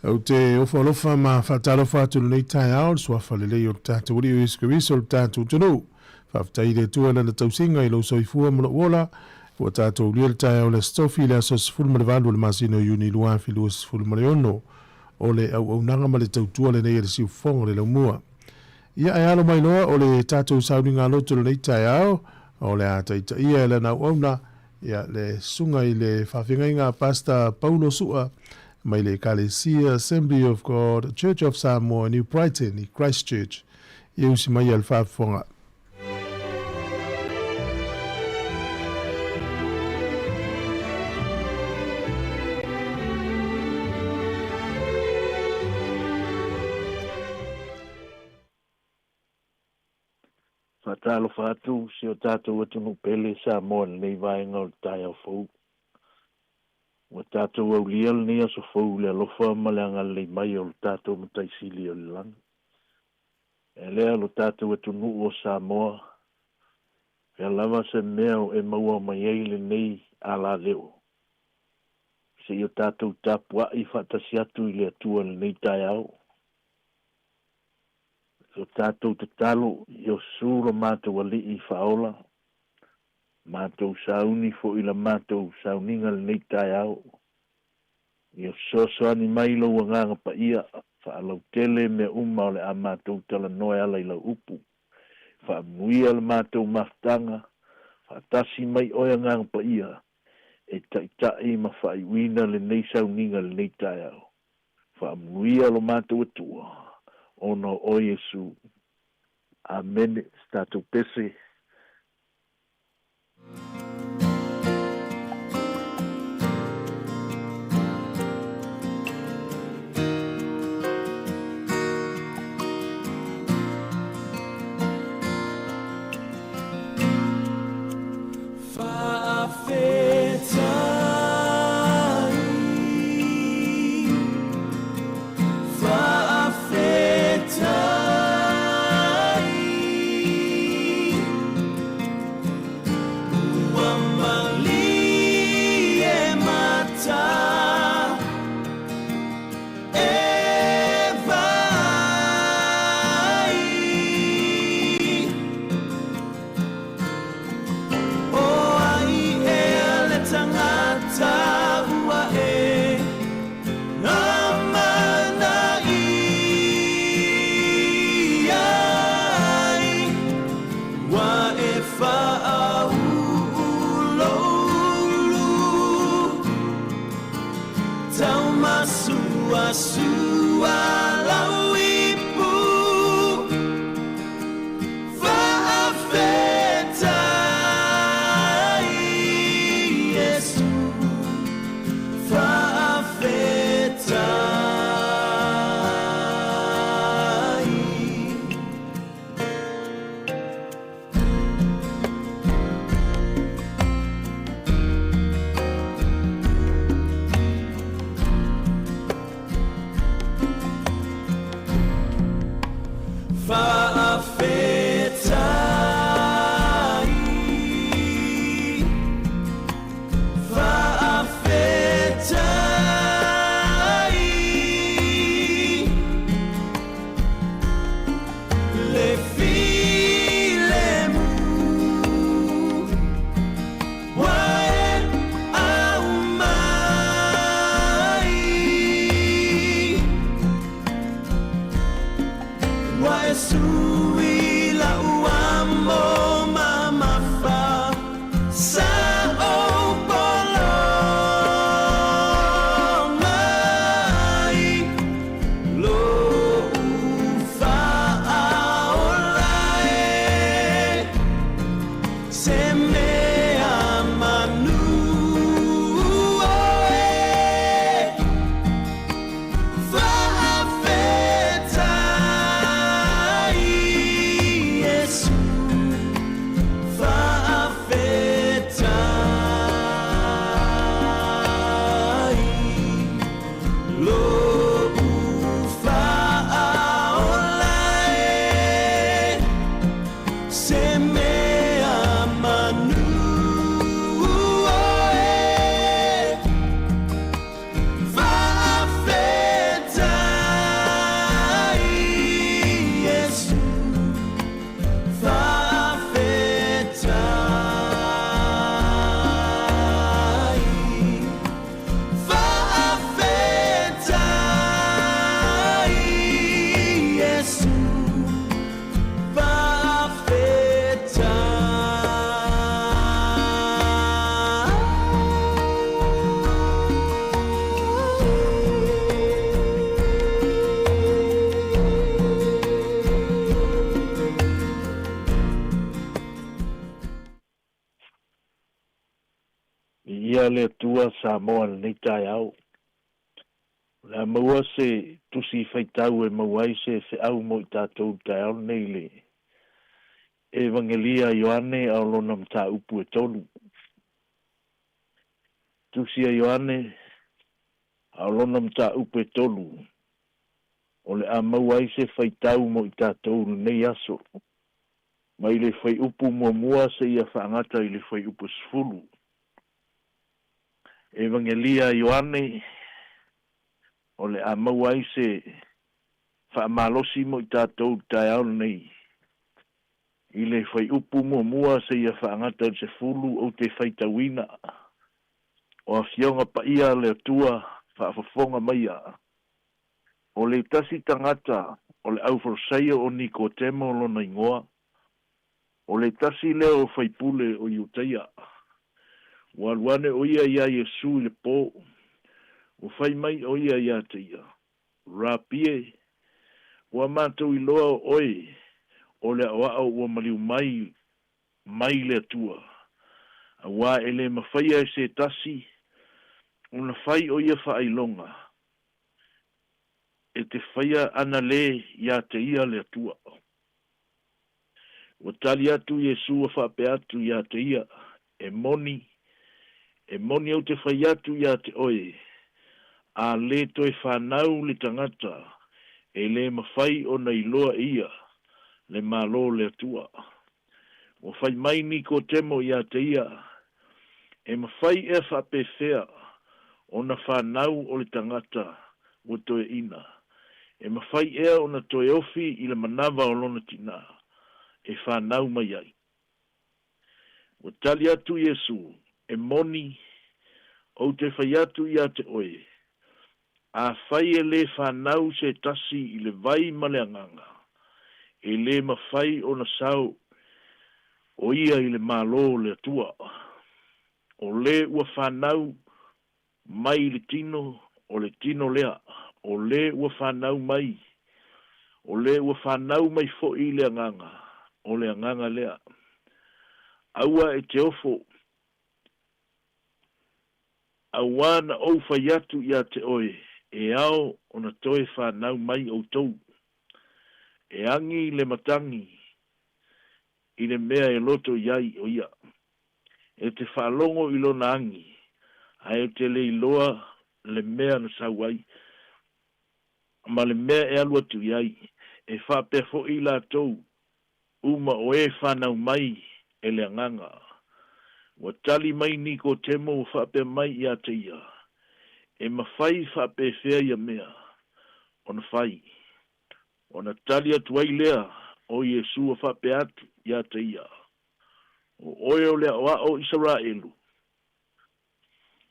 Au te ofalofa ma whatalofa atu nei tai ao, swafa le leo tātou uri o iskariso tātou tunu. Whaftai le tuana na tausinga i lo soifua mula uola, ua tātou lia le tai ao le stofi le asos fulma le valu le masino yuni lua filuas fulma le ono, o le au nanga ma le tautua le nei le siu fonga le laumua. Ia e alo mai loa o le tātou sauninga loto le nei tai ao, o le ataita ia le na uauna, ia le sunga i le whawhingainga pasta Paulo Sua, mai le Ecclesia Assembly of God, Church of Sāmoa, New Brighton, i Christchurch, i usi mai al whaafonga. Fatalo fatu, si o tātou atunu pele Sāmoa nei vaenga o tai au fau. Wa tātou au lial ni aso fau le alofa maleanga le mai o tātou mataisili o le lang. E lea lo tātou atunu o Sāmoa. E lava se mea o e maua mai eile nei ala leo. Se o tātou tāpua i fatasiatu i le atua le nei tai au. O tātou te talo i o sura mātou ali i whaola. Mātou sauni fo ila mātou sauninga le nei tai au. I o sosoani mailo wa nganga pa ia. Whaalau tele me o le a mātou tala noe ala i lau upu. Whaamuia le mātou maftanga. Whaatasi mai oia nganga pa ia. E taitai ma whaiwina le nei sauninga le nei tai au. Whaamuia lo mātou atua. Ono o Yesu. Amen. Stato pese. ia le tua Sāmoa le nei tai au. La maua se tusi faitau e mauai se au mo i tātou tai au nei le. Evangelia Ioane au lona mta upu e tolu. Tusi a Ioane au lona mta upu e tolu. O le a mauai se faitau mo i tātou nei aso. Mai le fai upu mua se ia whaangata i le fai upu sfulu. Evangelia Ioane o le a mauai se whaamalosi mo i tātou tai au nei. I le fai upu mua se ia whaangata i se fulu o te faitawina. O a fionga pa ia le atua whaafafonga maia. O le tasi tangata o le au forsaia o Nikodemo lona ingoa. O le tasi leo fai pule o Iuteia. Waluane o ia Yesu le po. O fai mai o ia teia. Rapie. Wa mātou i loa oi. O le awa o maliu mai le atua. A wā ele mawhaia e se tasi. Una fai o ia whailonga. E te whaia ana le ia teia le atua. O tali atu Yesu a whape atu ia teia. E moni au te whai atu ia te oe. A le toi whanau le tangata. E le mawhai o nei loa ia. Le malo le atua. O whai mai Nikodemo ia te ia. E mawhai e whape whea. O na whanau o le tangata. O toe ina. E mawhai ea o na toe ofi i le manawa o lona tina. E whanau mai ai. O tali atu Yesu. E moni. O te whai atu ia te oe. A whai e le whanau se tasi i le vai maleanganga. E le mawhai o na sau. O ia i le malo le atua. O le ua whanau mai le tino. O le tino lea. O le ua whanau mai. O le ua whanau mai fo i le anganga. O le anganga lea. Aua e te ofo. Awana o whaiatu ia te oe. E ao o na toe whanau mai o tou. E angi le matangi. I le mea e loto iai o ia. E te whalongo i lona angi. A e te le iloa le mea na sauai. Ma le mea e alua tu iai. E whapefo i la tou. Uma o e whanau mai e le anganga. Wa tali mai Nikodemo o whape mai ia te ia. E mawhai whape whea ia mea. O na whai. O na tali atu ai lea. O Yesu o whape atu ia te ia. O oe o lea oa o Israelu.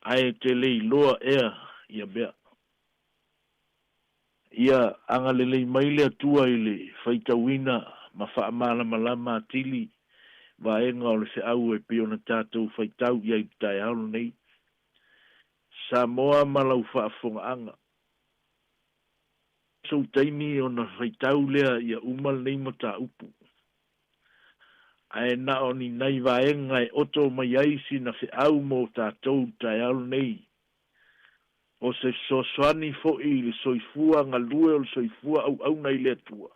Ae te lei loa ea ia mea. Ia angalelei mai lea tua i le whaitawina ma wha malama atili wa enga o le se au e pio na tātou whaitau ia i tai aolo nei. Sāmoa malau whaafonga anga. So taimi o na whaitau lea ia umal nei mo tā upu. Ae na o ni nai vaenga e oto mai aisi na whi au mo tātou tai aolo nei. O se sosoani fo i le soifua ngalue o le soifua au nei lea tua.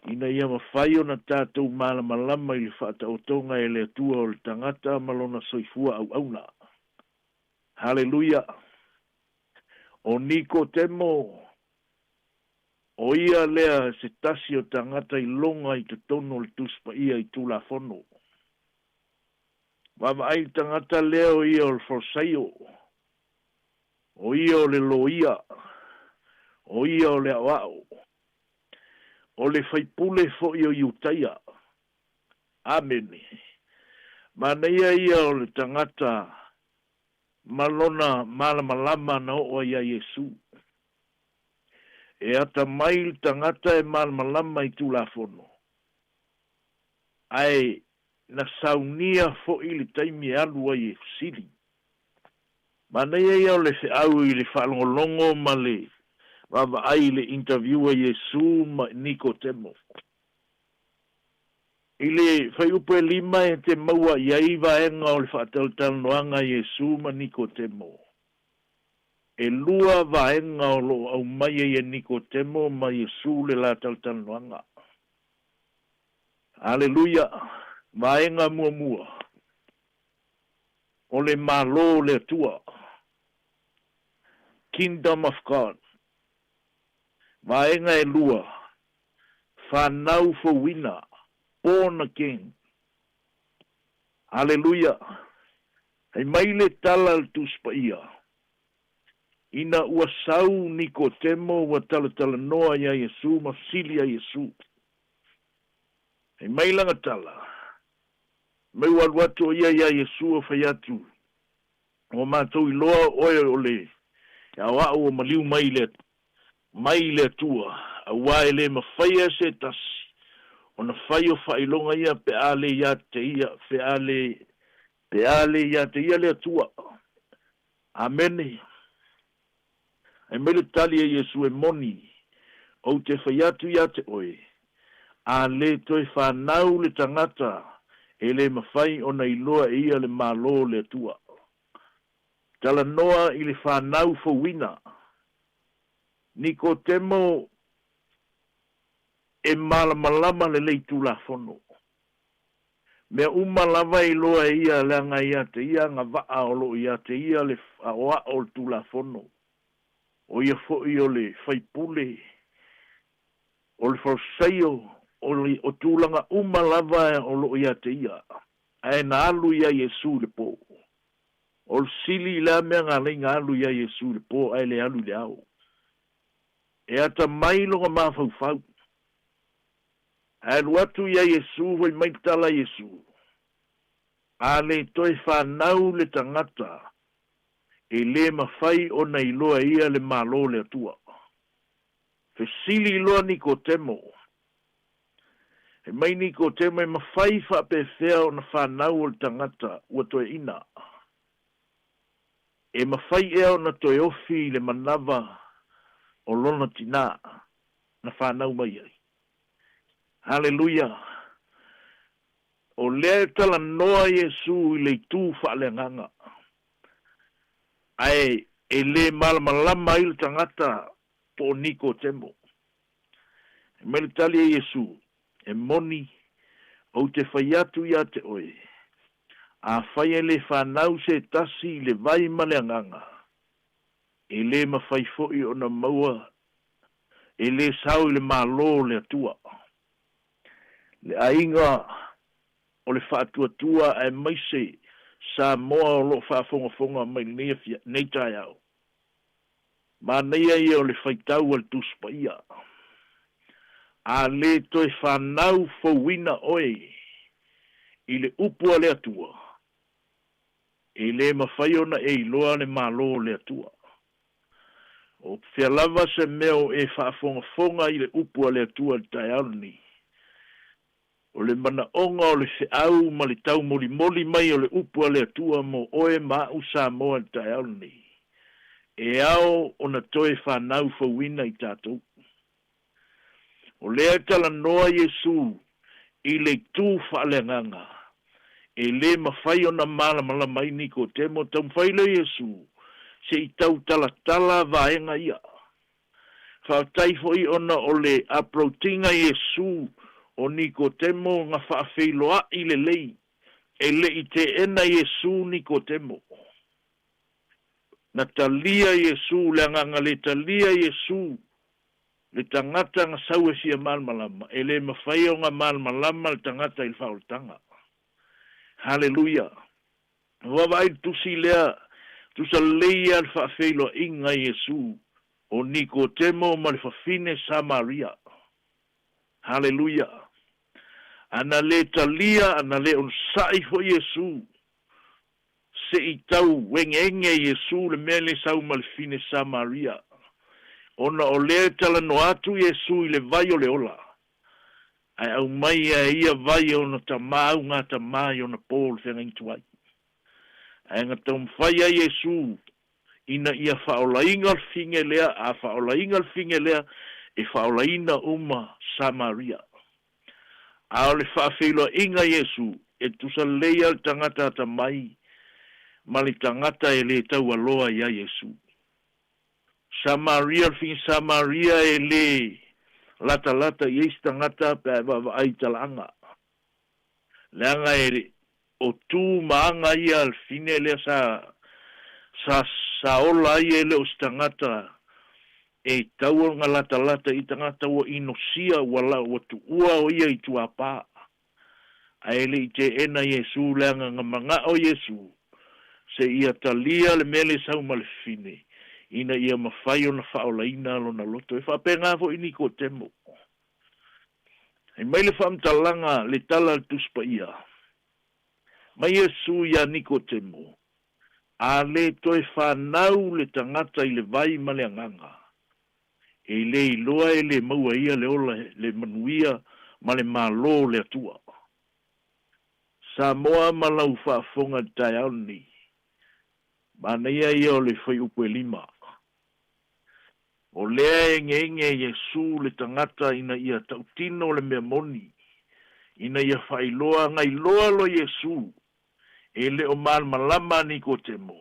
Ina ia mawhai o na tātou malama i le whaata o tonga e lea tua o le tangata malona soifua au na. Haleluia. O Nikodemo. O ia lea se tasi o tangata i longa i te tono le tuspa ia i tula fono. Wama ai tangata leo ia o le forsaio. O ia o le loia. O ia o le awao. O le faipule fo i o Iuteia. Amen. Maneia ia o le tangata malona malama na o ia Yesu. E ata mai tangata e malama i tulafono. Ai na saunia fo i le taimi alu ai e sili. Maneia ia o le se au i le whalongolongo ma le Wava ai le interviewa Yesu ma Nikodemo. Ile fai upe lima e te maua iai vaenga o le whaatalanoanga Iesu ma Nikotemo. E lua vaenga o lo au mai e Nikotemo ma Iesu le la talanoanga. Aleluia. Vaenga mua mua. O le malo le tua. Kingdom of God. Vaenga e lua. Whanau for winner. Born again. Hallelujah. Hei maile tala le tuspa ia. Ina ua sau Nikotemo ua tala noa ia Iesu, masili ia Iesu. Hei mailanga tala. Mai waluatu ia Iesu o whai atu. O mātou i loa oe o le. Ia wao o maliu maile tua. A wae le mawhaia se tasi. O na whaio whailonga ia pe ale ia te ia, pe ale ia te ia le tua. Amen. E mele tali e Iesu e moni, o te whaiatu ia te oe. A le toi whanau le tangata, e le mawhai o na iloa e ia le malo le tua. Tala noa i le whanau fawina. Nikotemo e malama le leitu la fono. Mea umalava i loa ia leanga ia te ia nga vaa o lo ia te ia le awa o tu la fono. O ia fo i o le faipule, o le forsaio, o tūlanga umalava o lo ia te ia. Ae na alu ia Iesu le po. O le sili la mea ngā lenga alu ia Iesu le po, ae le alu le au. E ata mailo nga mawhau. Ae luatu ia Iesu, vai maitala Iesu. A le toi whanau le tangata, e le mawhai o na iloa ia le malo le atua. Fe sili iloa Nikotemo. E mai Nikotemo e mawhai whapewhea o na whanau o le tangata, ua toi ina. E mawhai ea o na toi ofi le manava o lona tina, na whanau mai ai. Hallelujah. O lea tala noa Iesu i le tū whaaleanganga. Ai, e le malamalama i le tangata po Nikotemo. E mele tali e Iesu, e moni, o te whaiatu ia te oe. A whai e le whanau se tasi i le vai maleanganga. E le mawhai foi o na maua. E le sau i le malo le atua. Le ainga o le whaatuatua e maise Sāmoa o lo whaafongafonga mai nei tai au. Ma nei ai o le whaitau al tuspa ia. A le toi whanau fawina oe i le upua le atua. E le mawhai ona e iloa le malo le atua. O whia lava se meo e whaafongafonga i le upua le atua le tai au ni. O le mana onga o le whiau ma le tau moli mai o le upua le atua mo oe ma u Sāmoa le tai au ni. E ao o na toe whanau fawina i tātou. O lea tala noa Iesu i le tū whaaleanganga. E le mawhai o na malama mai Nikotemo tau mwhaile Iesu se i tau tala vaenga ia. Whautai foi ona o le aprotinga Iesu o Nikotemo nga whaafeiloa i le lei. E le i te ena Iesu Nikotemo. Na talia Iesu, le anganga le talia Iesu, le tangata nga saue sia malmalama. E le mawhai o nga malmalama le tangata il whaoltanga. Hallelujah. Wawai tusi lea, tusa leia le whaafeiloa inga Iesu, o Nikotemo ma le whafine Samaria. Hallelujah. Ana le talia, ana le on saifo Iesu. Se i tau wengenge Iesu le mele sau ma le fine Samaria. Ona o le tala no atu Iesu i le vai o le ola. Ai au mai a ia vai o na tamau ngā tamai o na pōl whenga intuai. Ai ngā tau mwhai a Iesu ina ia whaolainga finge lea, a whaolainga finge lea e whaolaina uma Samaria. A o le whaafeilo inga Yesu, e tusa leia le tangata ata mai, ma le tangata e le tau aloa ia Yesu. Samaria, fin Samaria e le lata yes tangata pe va ai talanga. Leanga e o tu maanga ia al fine le sa ola ia le o tangata e tau nga lata i tangata o inosia wala o tu ua o ia i tu apa. Aele i te ena Yesu leanga nga manga o Yesu se ia talia le mele sau ma le fine. Ina ia mawhai o na whaolaina alo na loto. E whapenga fo ini ko temo. E mai le whamtalanga le tala le tuspa ia. Mai Yesu ia niko temo. A le toi whanau le tangata i le vai ma le anganga. E le iloa e le maua ia le ola le manuia ma le malo le atua. Sāmoa ma lau whaafonga tai auni. Mana ia ia o le whai upe lima. O lea inge Yesu le tangata ina ia tautino le mea moni. Ina ia whailoa ngai loa lo Yesu. E le o malama ni ko temo.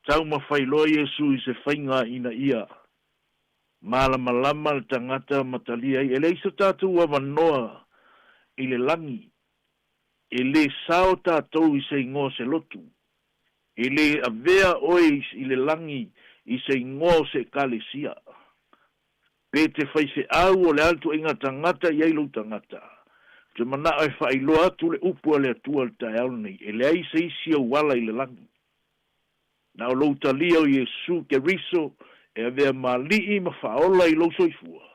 Tau ma whailoa Yesu i se whainga ina ia. Malama le tangata matalia. E le isa tātou wa manoa i le langi. E le sao tātou i se ingo se lotu. E le avea ois i le langi i se ingo se kalesia. Pe te whai se au o le altu inga tangata i eilu tangata. Te mana ai whailo atu le upua le atua le tae au nei. E le ai se isi au wala i le langi. Na o louta lia o Yesu ke riso e avea malii ma whaola i lau soifua.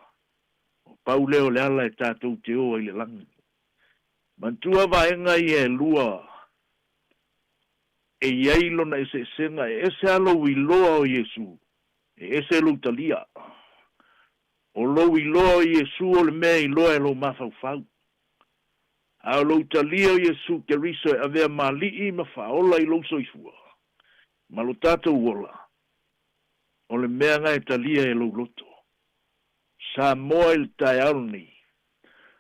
O pau leo le ala e tātou te oa i le langi. Mantua vaenga i e lua. E iailo na ese senga e ese alo wiloa o Yesu. E ese louta lia. O lo wiloa o Yesu o le mea i loa e lo mafau. A lo utalia o Yesu ke riso e avea malii ma whaola i lo soifua. Ma lo tātou wola. O le mea ngai talia e lo loto. Sāmoa il tai auni.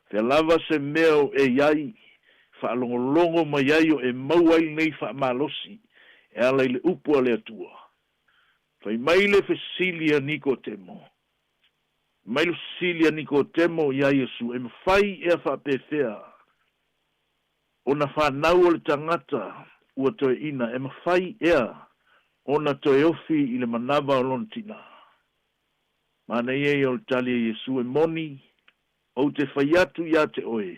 Te lava se meo e iai. Whaalongolongo ma iai o e mauai nei wha malosi. E ala i le upua le atua. Whai maile fesilia niko temo. Maile fesilia niko temo ia Yesu. E mawhai e a whapefea. Ona whanau le tangata ua toe ina e mawhai ea ona toe ofi i le manawa o lontina. Mana ie o le tali Yesu e moni o te whaiatu ia te oe.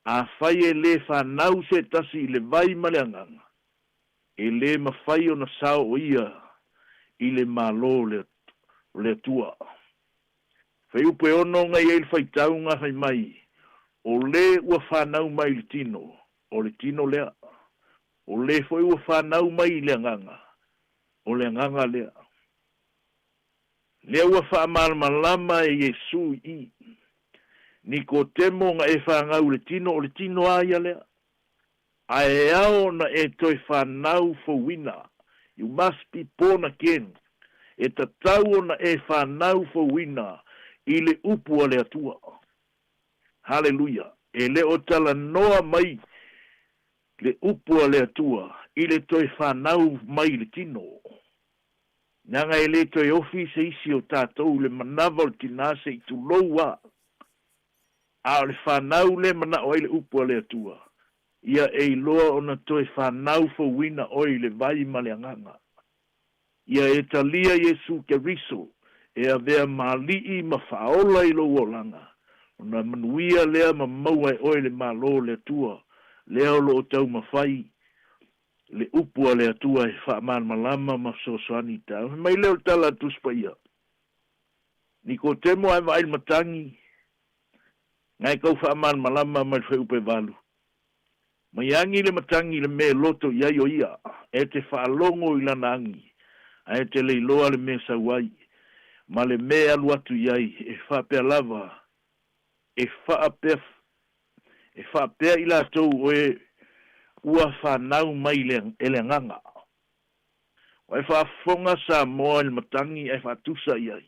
A whai e le whanau se tasi i le vai maleanganga. E le mawhai ona sao o ia i le malo le tua. Whai upe ono ngai e le whaitau ngā whai mai. O le ua whanau mai le tino, o le tino lea. O le foi ua whanau mai le anganga, o le anganga lea. Lea ua whaamalama e Yesu i. Niko temo nga e whangau le tino, o le tino aia lea. A e ao na e toi whanau for winner. You must be born again. E tatau na e whanau for winner, i le upua le atua. Hallelujah. E le o tala noa mai le upua le atua. I le toi whanau mai le tino. Nanga e le toi ofi se isi o tātou le manawa o tinase i tu loua. A le whanau le mana o le upua le atua. Ia e loa o na toi whanau fo wina oi le vai ma le anganga. Ia e talia Yesu ke riso. E a vea malii ma whaola i lo wolanga. Ona manuia lea ma maua e oe le malo le atua. Lea o lo tau mawhai. Le upua le atua e whaaman malama ma sosoani tau. Mai leo tala tuspa ia. Niko temo ai mai matangi. Ngai kau whaaman malama mai whai upe valu. Mai angi le matangi le me loto iai o ia. E te whaalongo i lana angi. A e te leiloa le me sawai. Ma le me alu atu iai. E whapea lava. E whapea i lātou o e ua whanau mai ele nganga. O e whafonga Sāmoa il matangi e whatusa iai.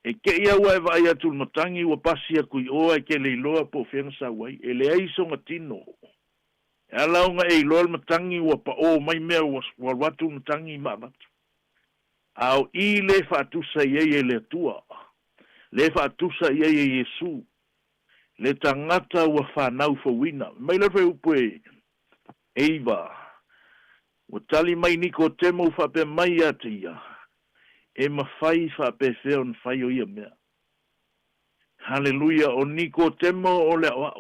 E ke ia wa va ia tu matangi wa pasi ku o e ke le loa po fensa wai e le ai so ngatino ala nga e lo matangi wa pa o mai me wa watu matangi ma au I le fa tu sa ye le tua le fa tu sa ye Yesu le tangata wa fa nau fo wina mai le fe upe eiva o tali mai niko temo fa pe mai atia e mafai fa pe fe on fai o ia mea haleluya o niko temo o le wa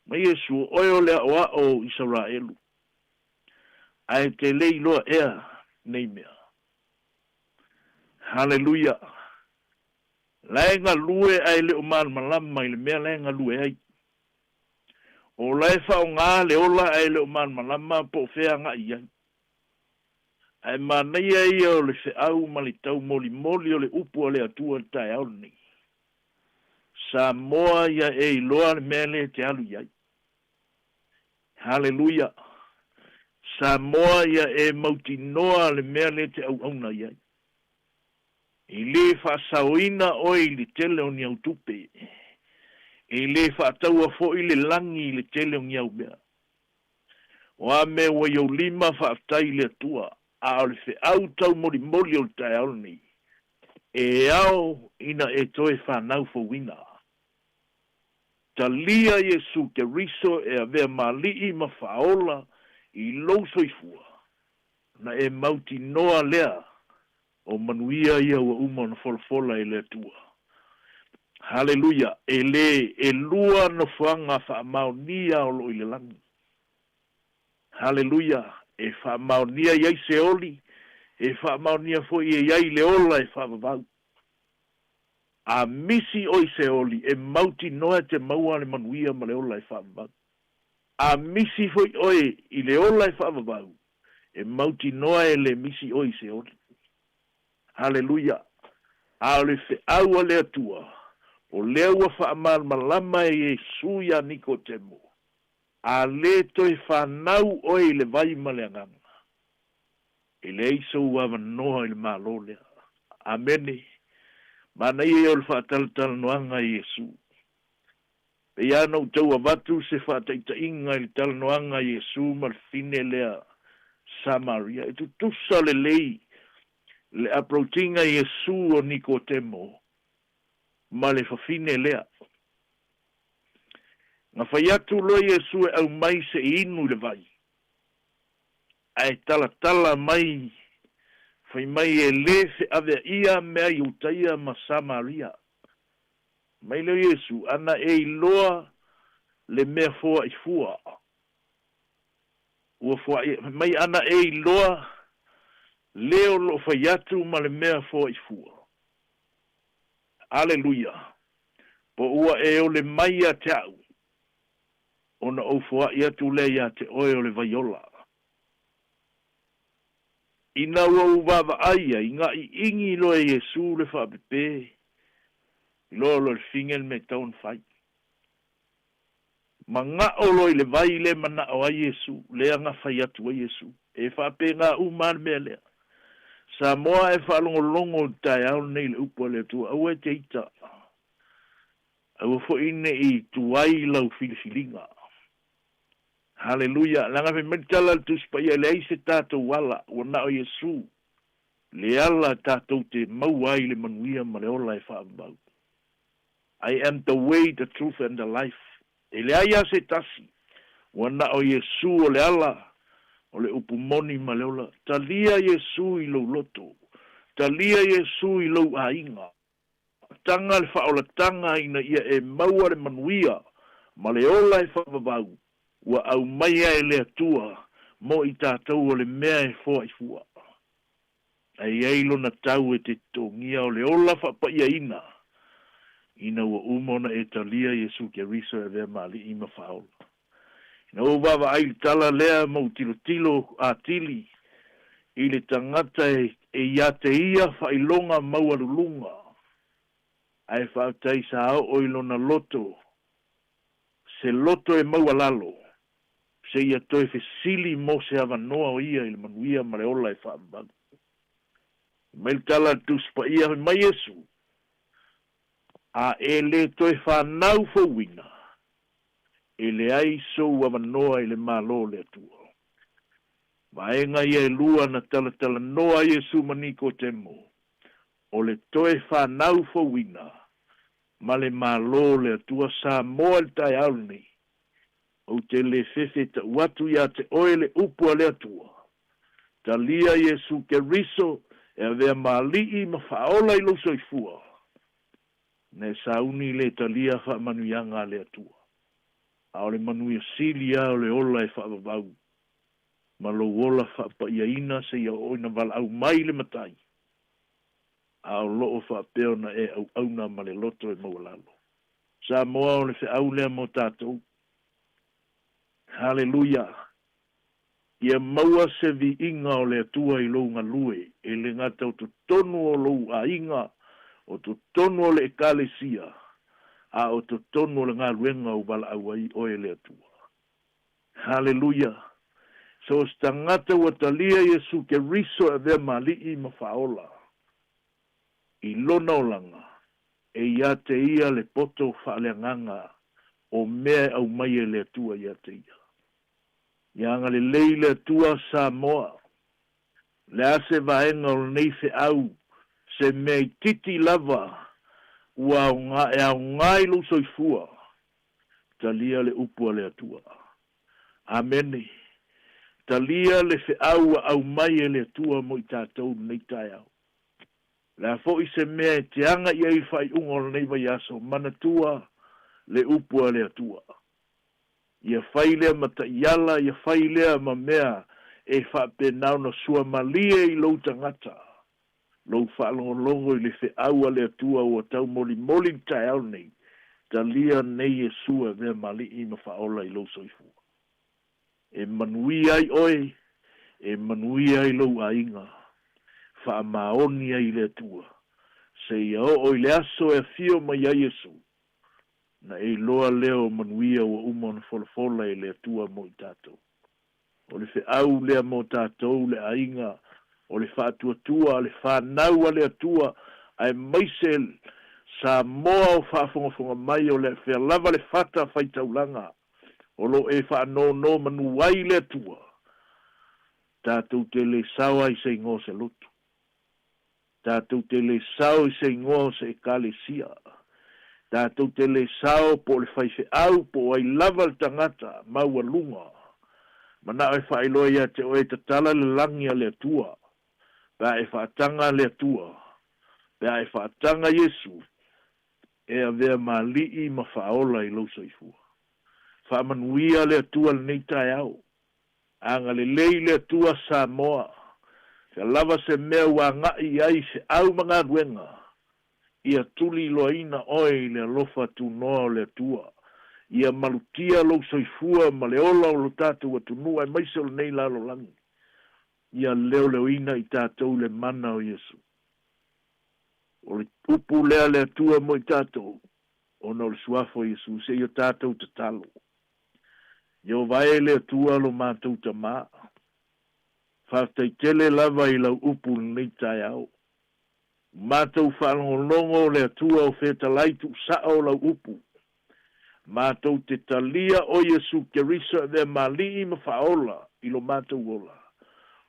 mai Yesu o le wa o Israelu ai te le lo ea nei mea haleluya laenga lue ai le o mal malama i le mea laenga lue ai o lai fa o ngā le ola ai le o mal malama po fea ngā ia ai manai ai o le fe au malitau moli moli o le upu o le atua tai au nei Sāmoa ia e iloa le mea le te alu iai haleluya Sāmoa ia e mautinoa le mea le te au auna iai I le whaasauina o I le tele o ni au tupe. I le whaataua fo I le langi I le tele o ni au mea. Wa me wa iau lima whaatai le atua. A o le whi au tau mori mori o le tai au ni. E au ina e toe whanau fo wina. Talia Yesu ke riso e a vea malii ma whaola I louso I fua. Na e mauti noa lea. O manuia ia wa uma na folfola I le atua. Haleluya. E lua no whanga whaamaunia o lo I le langi. Haleluya. E whaamaunia iai se oli. E whaamaunia fo I iai le ola e whaamavau. A misi oi se oli. E mauti noa te maua le manuia ma le ola e whaamavau. A misi fo I oi I le ola e whaamavau. E mauti noa e le misi oi se oli. Haleluya. A le fe aua le atua. O le ua whaamal malama e Yesu ya Nikotemo. A le toi whanau oi le vai maleanganga. E le iso ua manoa I le malo lea. Amene. Mana ie o le whaataltal noanga Yesu. Pe iana u tau avatu se whaataita inga I le tal noanga Yesu mal fine lea Samaria. E tu tusa le lei. Le approachinga Yesu o Nikotemo ma le fafine lea. Nga whaiatu lo Yesu e au mai se inu le vai. Ai tala mai whai mai e le fe ave ia mea I utaia ma Samaria. Mai le Yesu ana e iloa le mea fua I fua. Mai ana e iloa leo lo faiatu ma le mea fo I fua. Aleluia. Po ua e o le mai a te au. Ona o fua I atu le ia te oe o le vaiola. Ina ua uvava aia, inga I ingi lo e Yesu le whapepe. Lo le fingel me taun fai. Ma nga o lo I le vai le mana o a Yesu, le anga faiatu a Yesu. E whape nga uman mea lea. Sāmoa e whalongolongo tai au nei le upo le tua. Au e te ita. Au fo ine I tuai lau filifilinga. Haleluya. Langa me metala tu spaya le aise tātou wala. Wana o Yesu. Le ala tātou te mauai le manuia ma le ola e whaambau. I am the way, the truth and the life. E le aia se tasi. Wana o Yesu o le ala. O le upumoni ma le ola. Talia Yesu I lo loto. Talia Yesu I lo ainga. Tanga le whaola tanga ina ia e maua le manuia. Ma le ola e whavavau. Ua au maia e le atua. Mo I tātou o le mea e fua I fua. Ai eilo na tau e te tongia o le ola whapaia ina. Ina ua umona e talia Yesu ke riso e vea mali ima whaola. Na o baba ai tala lea mo tilo a tili I le tangata e ia te ia whailonga mauarulunga. Ai whautai sa o ilona loto. Se loto e maualalo. Se ia toe fe sili mo se avanoa o ia il manuia mareola e whaambagu. Mai tala tus pa ia mai Yesu. A ele toi whanau fo wina. Ele ai so wa manoa ele malo le atua. Maenga ia lua na tala noa Yesu maniko temo. O le toe whanau fo wina. Ma le malo le atua Sāmoa le tai auni. O te le fefe ta watu ia te oele upua le atua. Talia Yesu ke riso e avea malii ma whaola ilo soifua. Ne sauni le talia wha manuianga le atua. A ole manuia silia o le ola e whaavavau. Ma lo wola wha pa ia ina se ia oina wala au mai le matai. A o loo wha peo na e au auna ma le loto e mawalalo. Sāmoa o le wha au lea mo tātou. Hallelujah. Ia maua se vi inga o le atua i lou ngalue. E le ngata o tu tonu o lou a inga. O tu tonu o le ekalesia. A o tu tonu o le ngā ruenga o wala au ai o e le atua. Hallelujah. So stangata wa talia Yesu ke riso e vea malii ma faola. I lona o langa. E ia te ia le poto whaaleanganga. O mea au mai e le atua ia te ia. Ianga le leile atua Sāmoa. Le ase vaenga o nei se au. Se mei titi lava. Ua e au ngai lo soifua. Talia le upua le atua. Amene. Talia le fe au mai e le atua mo i tātou nei tai au. Le fo i se mea te anga i ai whai ungo nei vai aso. Manatua le upua le atua. Ia whailea mata iala, ia whailea ma mea e whapenau na sua malie i lou tangata. Lou whaalongolongo i le fe aua le atua o tau moli moli tai au nei. Talia nei e sua vea mali i ma whaola i lou soifua. E manui ai oe, e manui ai lou ainga. Whaamaoni ai le atua. Se ia o i le aso e fio mai ai Yesu. Na e loa leo manuia o umon folfola e le atua mo i tātou. O le fe au lea mo tātou le ainga, o le whātua le whānau a le atua, ai maise Sāmoa o whaafongafonga mai o le whea lava le whata whaitaulanga, o lo e whaano no manu wai le atua. Tātou te le sawa i se ingo se lotu. Tātou te le sawa i se ingo se ekalesia. Tātou te le sao po le whaife au po ai lava le tangata maua lunga. Mana e whailoa ia te oe te tala le langi a le atua. Pea e whaatanga le atua. Pea e whaatanga Yesu. E a vea malii ma whaola i lau soifua. Whaamanuia le atua le nei tai au. Anga le lei le atua Sāmoa. Ka lava se mea wa ngai ai se au mga duenga. Ia tuli loaina oe le alofa tu noa le atua. Ia malutia lo soifua ma le ola o lo tātou atunua e maise o nei lalo langi. Ia leo ina i tātou le mana o Yesu. O le upu lea le atua mo i tātou. O na o le suafo Yesu se i o tātou te talo. Ia o vae le atua lo mātou ta maa. Whaftai tele lava i lau upu nei tai au. Mātou whalongolongo le atua o whetalaitu sao lau upu. Mātou te talia o Yesu Keriso e malii ma whaola i lo mātou ola.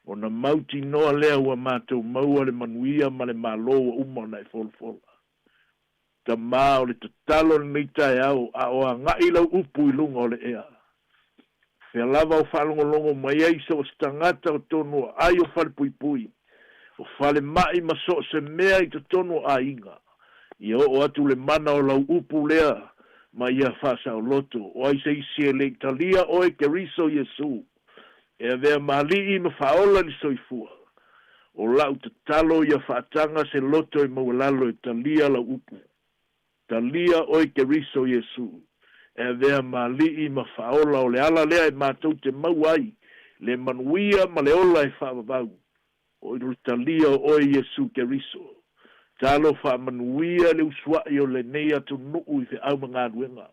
O na mauti noa lea ua mātou maua le manuia ma le malo o umona e folfola. Ta maa o le tatalo le meitai au a o a ngai lau upu i lunga o le ea. Whea lava o whalongolongo mai aisa o stangata o tonu ai o whale pui pui. O whale mai ma so se mea i te tonu a inga. I o atu le mana o lau upu lea ma ia whasa o loto. O ai se isi e le talia o e Keriso Yesu. E a vea malii ma whaola ni soifua. O lau te talo ia whaatanga se loto e mawalalo e talia lau upu. Talia o e Keriso Yesu. E a vea malii ma whaola o le ala lea e mātou te mauai. Le manuia ma le ola e whaavavau. O i talia o e Yesu Keriso. Talo whaamanuia le uswai o le nei atu nuu i te au mga aduenga.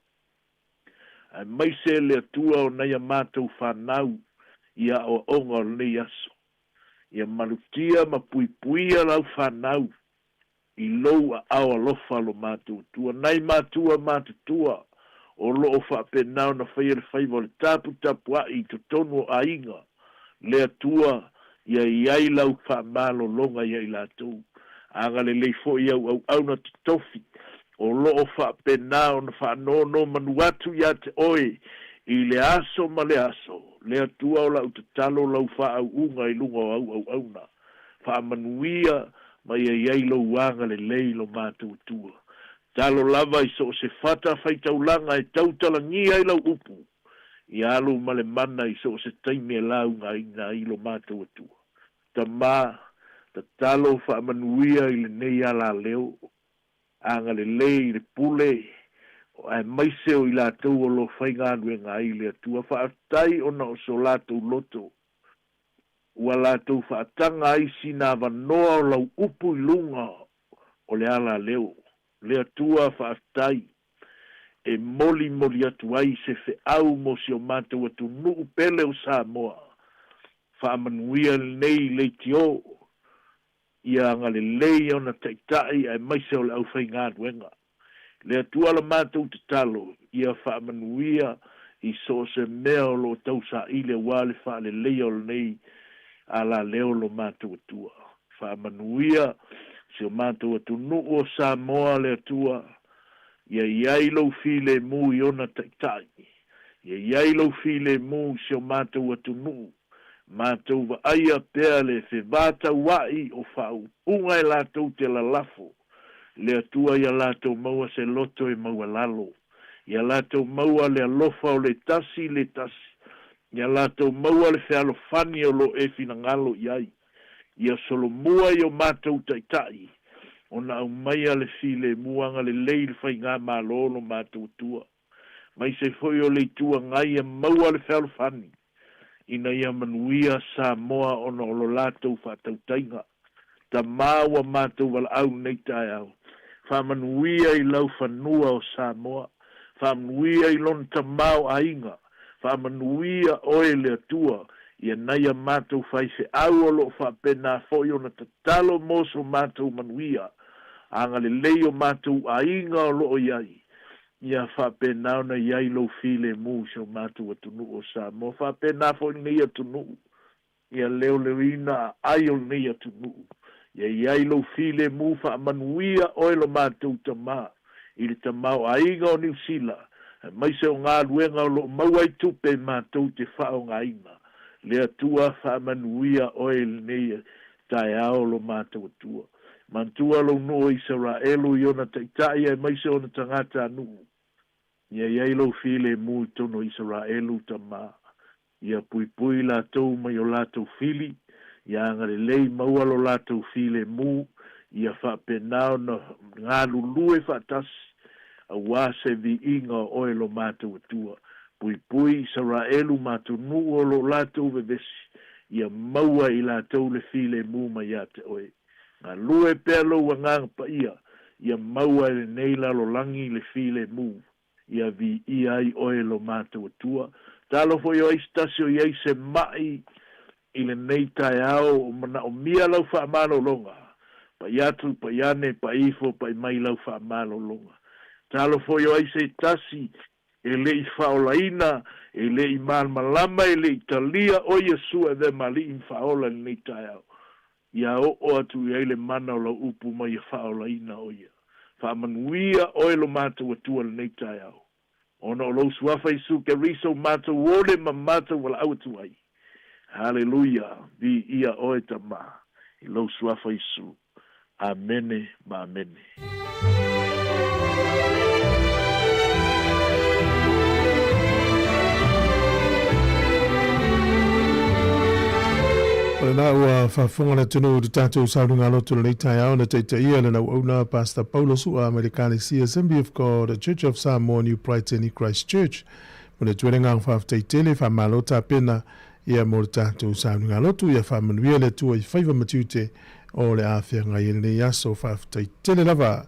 Ai maise le atua o nei a mātou whanau ia o onga o nei aso. ia malutia ma puipuia lau whanau i lou a au alofa lo mātou tua. Nai mātua mātutua o loo whapenau na whaia le whaiva le tapu ai to tonu a inga. Lea tua ia iai lau whamalo longa ia i lātou. Anga le leifo ia au na te tofi. O loo whapenau na whanono manuatu ia te oe. I le aso ma le aso. Lea tua o lau te talo lau whaau unga i lunga au na. Whaamanuia ma ia iai lo wanga le leilo mātou tua. Talo lava i so se fata whaitaulanga e tautalangia i lau upu. I alu ma le mana i so se taimi e lau nga ilo mātou tua. Ta mā, ta talo whaamanuia i le nei ala leo. Anga le lei, le pule, o ai maiseo i lātou o lo whaingānu e ngā ile atua. Whaatai o na o so lātou loto. Ua lātou whaatanga isi nā wanoa o lau upu i lunga o le ala leo. Le atua whaatai e moli atu ai se fe au mo si o mātou atu nuu pele o Sāmoa. Whaamanuia nei le tio. Ia anga le lei o na taitai ai maise o le au whaingānu e ngā. Le atua la mātou te talo. Ia whaamanuia i so se mea o lo tau sa ile wale wha le lei o nei ala leo lo mātou atua. Whaamanuia si o mātou atu nuu o Sāmoa le atua. Ia iai lo file mu i ona taitai. Ia iai lo file mu si o mātou atu nuu. Mātou wa aia pea le fe vata wai o whau. Unga e lātou te lalafo. Le atua ia lātou maua se loto e maua lalo. Ia lātou maua le alofa o le tasi. Ia lātou maua le fe alofani o lo e finangalo iai. Ia solo mua i o mātou taitai. Ona au maia le file muanga le leil fai ngā mālolo mātou tua. Mai se foi o le tua ngai e maua le fe alofani. Ina ia manuia Sāmoa ona o lo lātou whātautainga. Ta māua mātou wala au nei tai au. Whamanuia i lau whanua o Sāmoa. Whamanuia i lon ta māu ainga. Whamanuia oe le atua. Ia naia mātou whai se au o lo whapena foi ona ta talo moso mātou manuia. Anga le leo mātou ainga o lo o iai. Ia whapena ona iai lo file mu so mātou atunu o Sāmoa. Whapena foi nei atunu. Ia leo ina ai o nei atunu. Ia iai lo file mu whamanuia oe lo mātou tamā. I le tamau ainga o New Zealand. Mai se o ngā luenga o lo mauai tupe mātou te whao ngā inga. Le atua whamanuia oe nei tai ao lo mātou atua. Mantua lo no Israelu i ona taitai e mai se ona tangata anu. Ia iai lo file mu tono Israelu tamā. Ia pui la tau mai o lātou fili. Ia ngare lei maua lo lātou file mu. Ia whapenao na ngā lulue whatasi. A wase vi inga oe lo mātou atua. Pui Israelu mātou nuu o lo lātou vevesi. Ia maua i lātou le file mu mai ate oe. Ngā lue pēr lo wanganga pa ia. Ia maua le neila lo langi le file mu. Ia vi iai oe lo mātou atua. Talo fo yo istasio iai se mai i le nei tai ao o mana o mia lau whaamalo longa. Pa iatu, pa iane, pa ifo, pa mai lau whaamalo longa. Talo fo yo ai se tasi e le i whaolaina, e le i malmalama, e le i talia o Yesu e dhe mali i whaola le nei tai ao. Ia o atu i le mana o la upu mai i whaolaina o ia. Whaamanuia oe lo mātou atua le nei tai au. Ona o lo suafa isu ke riso mātou wole ma mātou wala au atu ai. Hallelujah. Vi ia oe tamā. I lo suafa isu. Amene ma amene. Na ua whafunga na tunu te tātou saurunga lotu le tai au na teita ia le na una Pastor Paulo Sua Americani si Assembly of God, the Church of Sāmoa, New Brighton i Christ Church. Mune tuerenga whafteitele whamalota pena ia mo le tātou saurunga lotu ia whamanuia le tua i whaiva matiute o le awhia ngai le yaso whafteitele lava.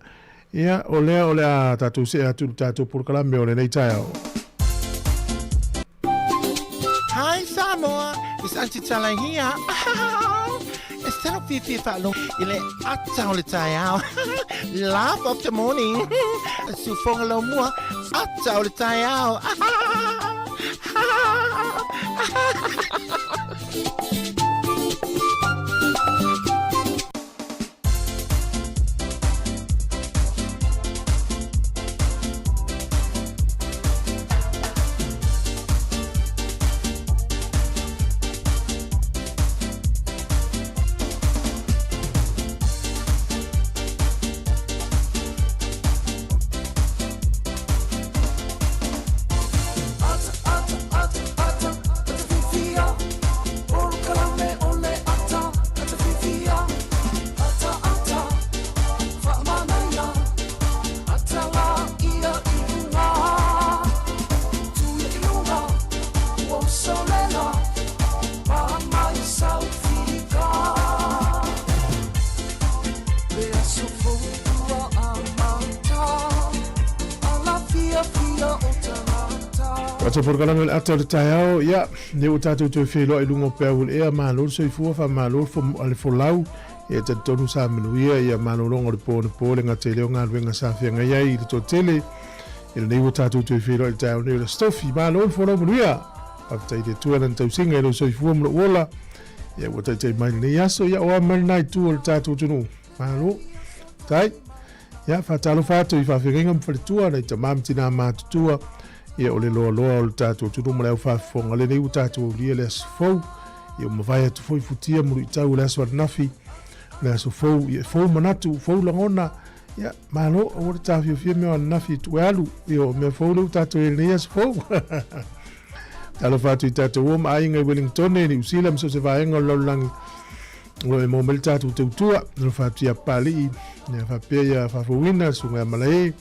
Ia o lea a tātou se atu tātou purkalame o le nei tai au. Hi Samoa, it's Auntie Tala here. Instead of fifi falong ile atau le tai au. Laugh of the morning. Sufong lo mua atau le tai au. Wata porkalanga le ata le taiao, ia, ne o tātou tui whelo i lungo pēu le ea mālor soifua wha mālor ale folau, e te tonu sa menuia ia mālorongo le pōne ngā te leo ngā luenga sa whianga iai i le tō tele, i le nei o tātou tui whelo i taiao ne o le stofi mālor folau menuia, haftai te tuanan tau singa i lo soifua mula uola, ia wata te mai nei aso, ia oa marinai tua le tātou tunu, mālor, tai, ia whatalo whātou i whawhiringa mwhaletua, nei ta māmtina mātutua, ia o le loa o le tātou tunu ma leo whaafonga le nei o tātou lia le aso fau, ia o mawai atu fau i futia muru i tau le aso nafi, le aso fau, ia fau manatu, fau langona, ia malo o le tāwhi o fia mea nafi tu alu, ia o mea fau leu tātou e nei aso fau. Talo whātou i tātou o ma ainga i Wellington e ni usila mso se vaenga o laulangi, o e mōmele tātou tautua, no whātou ia pali, ia whapea ia whafawina, sunga malae,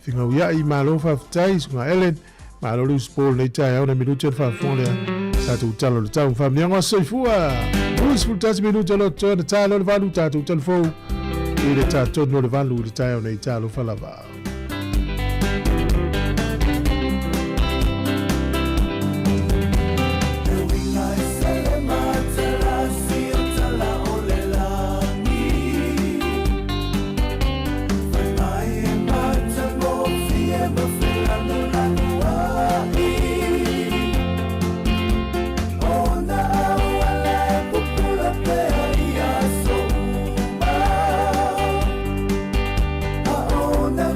whinga uia i malo whaftai, sunga Ellen, malo lu spol nei tai au na minuto fa fonle tātou talo le tau whamianga soifua usful tasi minuto lo tō na talo le valu tātou telefou i le tātou no le valu le tai au nei talo whalava. Ona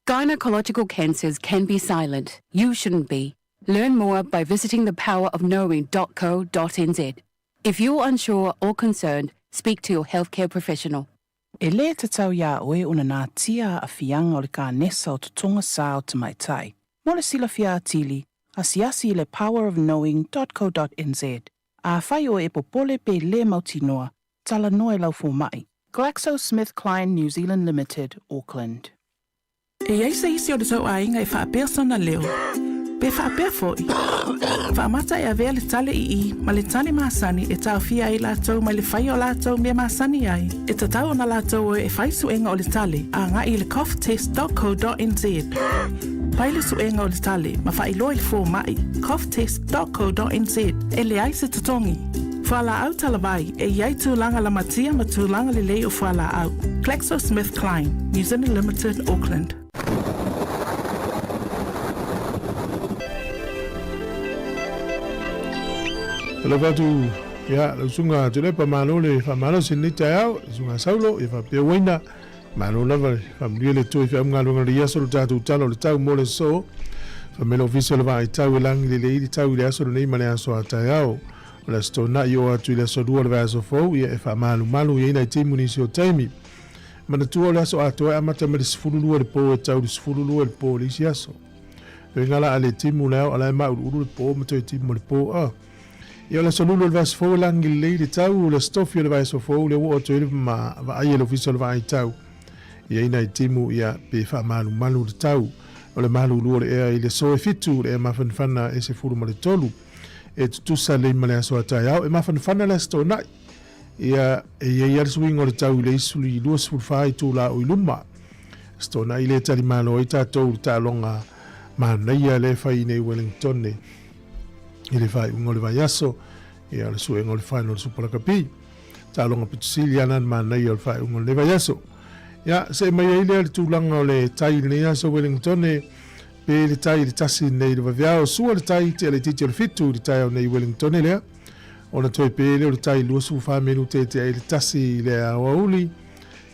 Gynecological cancers can be silent. You shouldn't be. Learn more by visiting thepowerofknowing.co.nz. If you're unsure or concerned, speak to your healthcare professional. E le te tau ia oe una nā tia a fianga o le ka nesa o tutonga sā o te mai tai. Mo le sila fia atili, a siasi le powerofknowing.co.nz. A whai o e popole pe le mautinoa, tala noe lau fo mai. GlaxoSmithKline New Zealand Limited, Auckland. E ai se isi o le tau ainga e whaapea sana leo. Pe whaapea foi. Whaamata e avea le tale i ma le tane maasani e tau fia i lātou ma le whai o lātou mea maasani ai. E tatau na lātou e whai suenga o le tale a ngā i le coughtest.co.nz. Pai le suenga o le tale ma whai loa le fō mai coughtest.co.nz e le ai se tatongi. Whala au talawai e iai tūlanga la matia ma tūlanga le lei o whala au. GlaxoSmithKline, New Zealand Limited, Auckland. Le vatu ya le sunga tele pa malo le fa malo sinita ya sunga saulo e fa pe wina malo lava fa mrile to fa ngalo ngalo ya solo tatu talo le tau mo le so fa melo official va tau lang le tau le so nei mane so ata ya le sto na yo atu le so duo le va so fo e fa malo ye na timu ni so taimi mana tu le so atu e mata me sfulu le po tau sfulu le po le siaso e ngala ale timu le ala ma uru le po mo te timu le po a Io la solo il vas fo lang le de tau le stofio le vas fo le wo to ma va ai le official va ai tau. Ia ina timu ia pe fa malu de tau. O le malu lu le le so fitu le ma fana e se furu ma le tolu. E tu sa le ma le so ata ia e ma fana le sto na. Ia ia swing o le tau le suli lu su fa i tu la o luma. Sto na ile tali malo i ta to ta longa ma na ia le fa i nei Wellington ne. Ele vai le vai aso e al suo le final super capi ta longa pitsilia nan man nei al fai le vai aso ya se mai ile tu langa le tai le aso Wellington e pe le tai le tasi nei le vai su le tai te le titi le fitu le tai nei Wellington le ona toi pe le tai lu su fa minute te le tasi le auli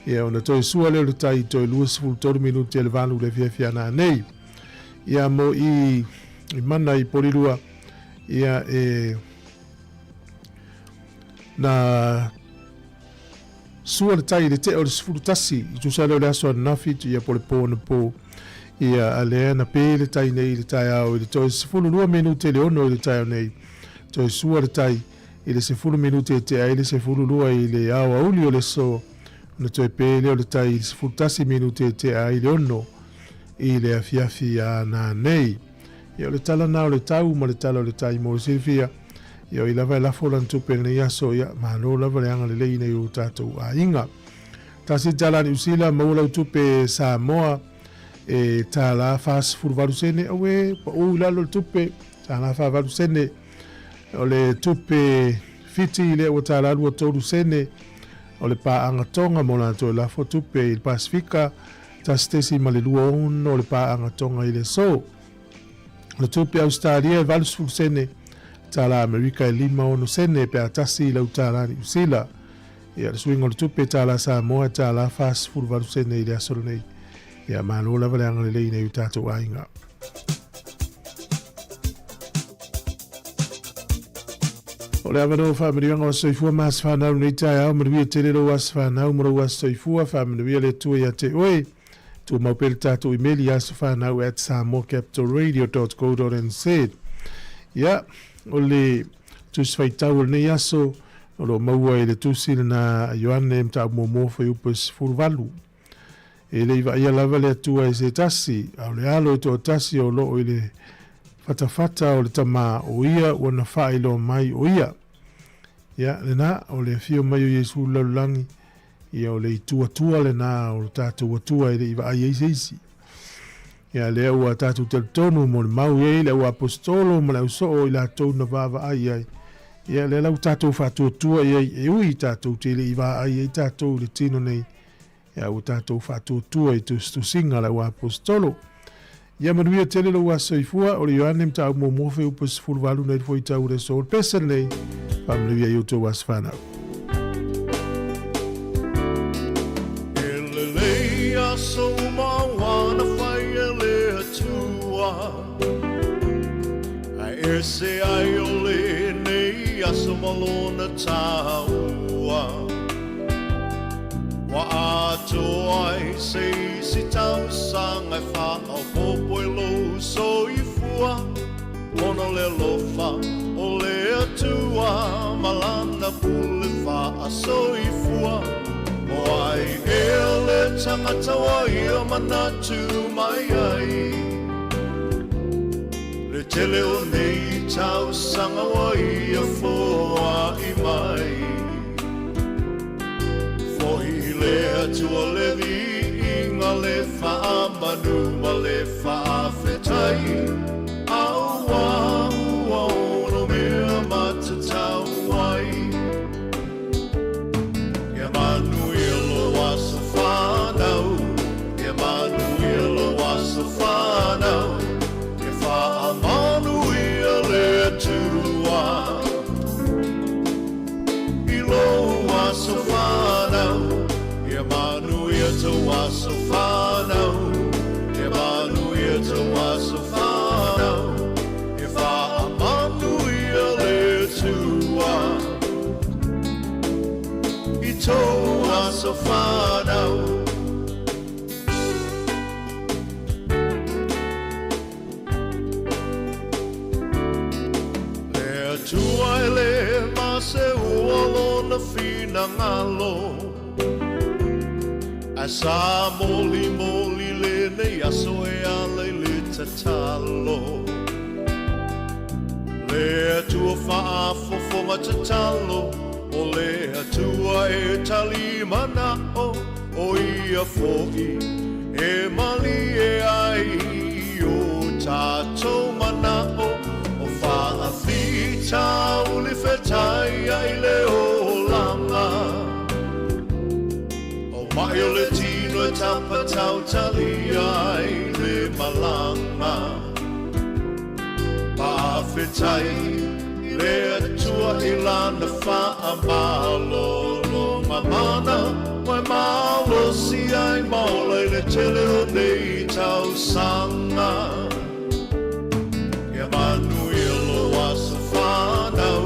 e ona toi su le tai toi lu su todo minute le valu le via na nei ya mo i mana i polilua ia na sua tai de te o sfurtasi tu sa le aso na fit ia por po ia ale na pele tai nei le tai au de to sfulu 2 minute le ono le tai nei to sua le tai ile sfulu minute te ai le sfulu 2 ile au uli le so na to pele le tai sfurtasi minute te ai le ono ile afia na nei Io le tala na le tau ma le tala le tai mo Silvia. Io I lava la fola tupe ne ya so ya ma no lava le anga le le nei o tatou a inga. Tasi tala ni usila mo la tupe Sāmoa e tala fas furvaru sene awe pa o la lo tupe tala fa varu sene o le tupe fiti le o tala lo toru sene o le pa anga tonga mo la to la fo tupe il Pasifika tastesi ma le luon o le pa anga tonga ile so. Le tupe Australia valus fu sene tala Amerika e lima ono sene pe atasi la utala ni usila ia le swing o le tupe tala Sāmoa tala fas fu valus sene ile asoro nei ia malo la vale angale le nei utato ainga o le avano family ngo soifua mas fana nei tai au mri te le was fana umro was soifua family le tu ia te oi tu mau pel tato email ya sofana at samocapitalradio.co.nz ya ole tu sfaitau ne yaso lo mau e le tu sina Joanne mta momo foi upes furvalu e le va ia lava le tu e se tasi au le alo to tasi o lo ile fatafata o le tama o ia wana whaelo mai o ia. Ia, le na o le fio mai o Yesu laulangi. Ia o le itua le na o le tātou atua i le iwa ai eisi. Ia le ua tātou teletonu mo le mau ei le ua apostolo mo le usoo i la tau na vava ai ai. Ia le lau tātou whātua ia e ui tātou te le iwa ai ei tātou le tino nei. Ia ua tātou whātua i tu singa le ua apostolo. Ia manuia tele lo ua soifua o le Ioane mta au mo mofe upas fulwalu nei fo i tau le sol pesa nei. Pamnuia i uto was whanau. So wana whaia le atua Ai se ai o le nei aso malona taua Wa ato ai se si tau sanga wha au popo e lo so i fua Mono le lofa o le atua Malana pule wha so i fua Wai ele tangata wai o manatu mai ai Le tele o nei tau sanga wai a foa i mai Fohi le atua le vi inga le faa manu ma le faa fetai Au au no mea matatau wai So far now Le tua le mase uolo na fina ngalo A sa moli le ne aso e ale le tatalo Le tua faa fofonga tatalo O le atua e tali mana o ia fo'i E mali e ai o tātou mana o whaafita o le whetai ai le o langa O mai o le tino e tapa tau tali ai le malanga Whaafetai Le atua i lana wha malo lo mamana Mai malo si ai maula i le tele o nei tau sanga Ia manu i lo wasa whanau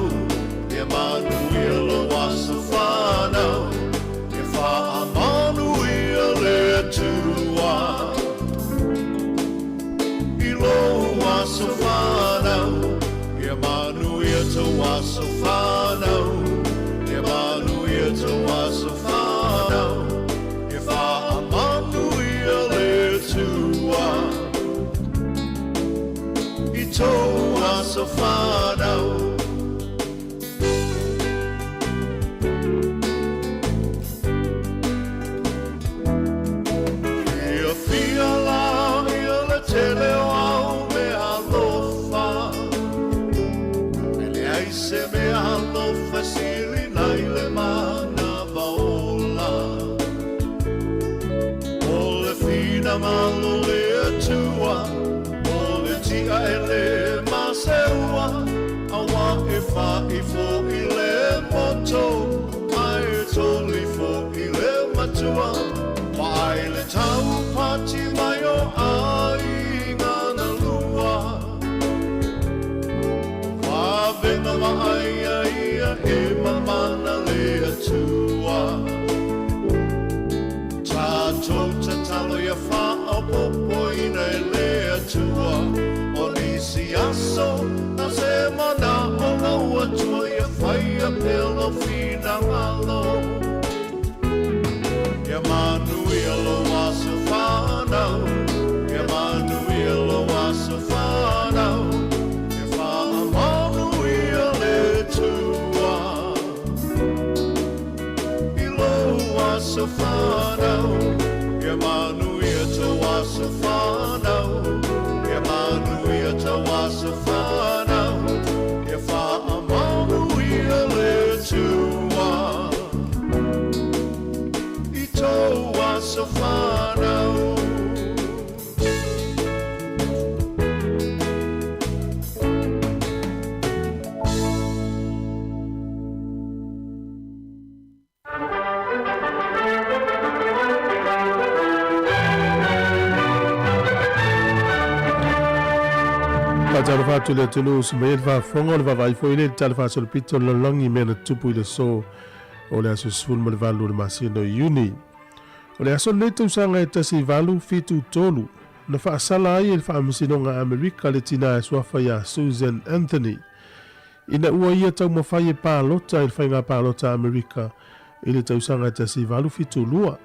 Ia manu i lo wasa whanau Ia wha manu i le atua I lo wasa whanau Ia manu to wasa whanau Ia manu ia to wasa whanau Ia wha manu ia le tua I to wasa whanau Ia fia la ia le tele o au me alofa Se me alo fasili nai le mana vaola O le fina malo le atua O le tia e le maseua Awa e wha i fo i le moto Ai e toli fo i le matua Mai le tau pati mai o ai ngana lua Vena mai ai e mamana le atua Tātou te talo ia wha o popo ina e le atua O nisi aso na se mana o ngau atua ia whai a pelo fina ngalo Ia manu ia lo wasa whanau Ia manu ia lo wasa whanau so whanau, ia manuia tō aso whanau, ia manuia tō aso whanau, ia whaamanuia le tua, I tō aso whanau. Talafatu le tulu se me va fongo le vai foi le talafatu le pito le longi me na tupu le so o le aso sul me valu le masino uni o le aso le tu sanga ta si valu fitu tolu na fa sala ai le fa masino nga America le tina e swafa ya Susan Anthony ina ua ia tau mo fai pa lota il fai nga pa lota America ile tu sanga ta si valu fitu lua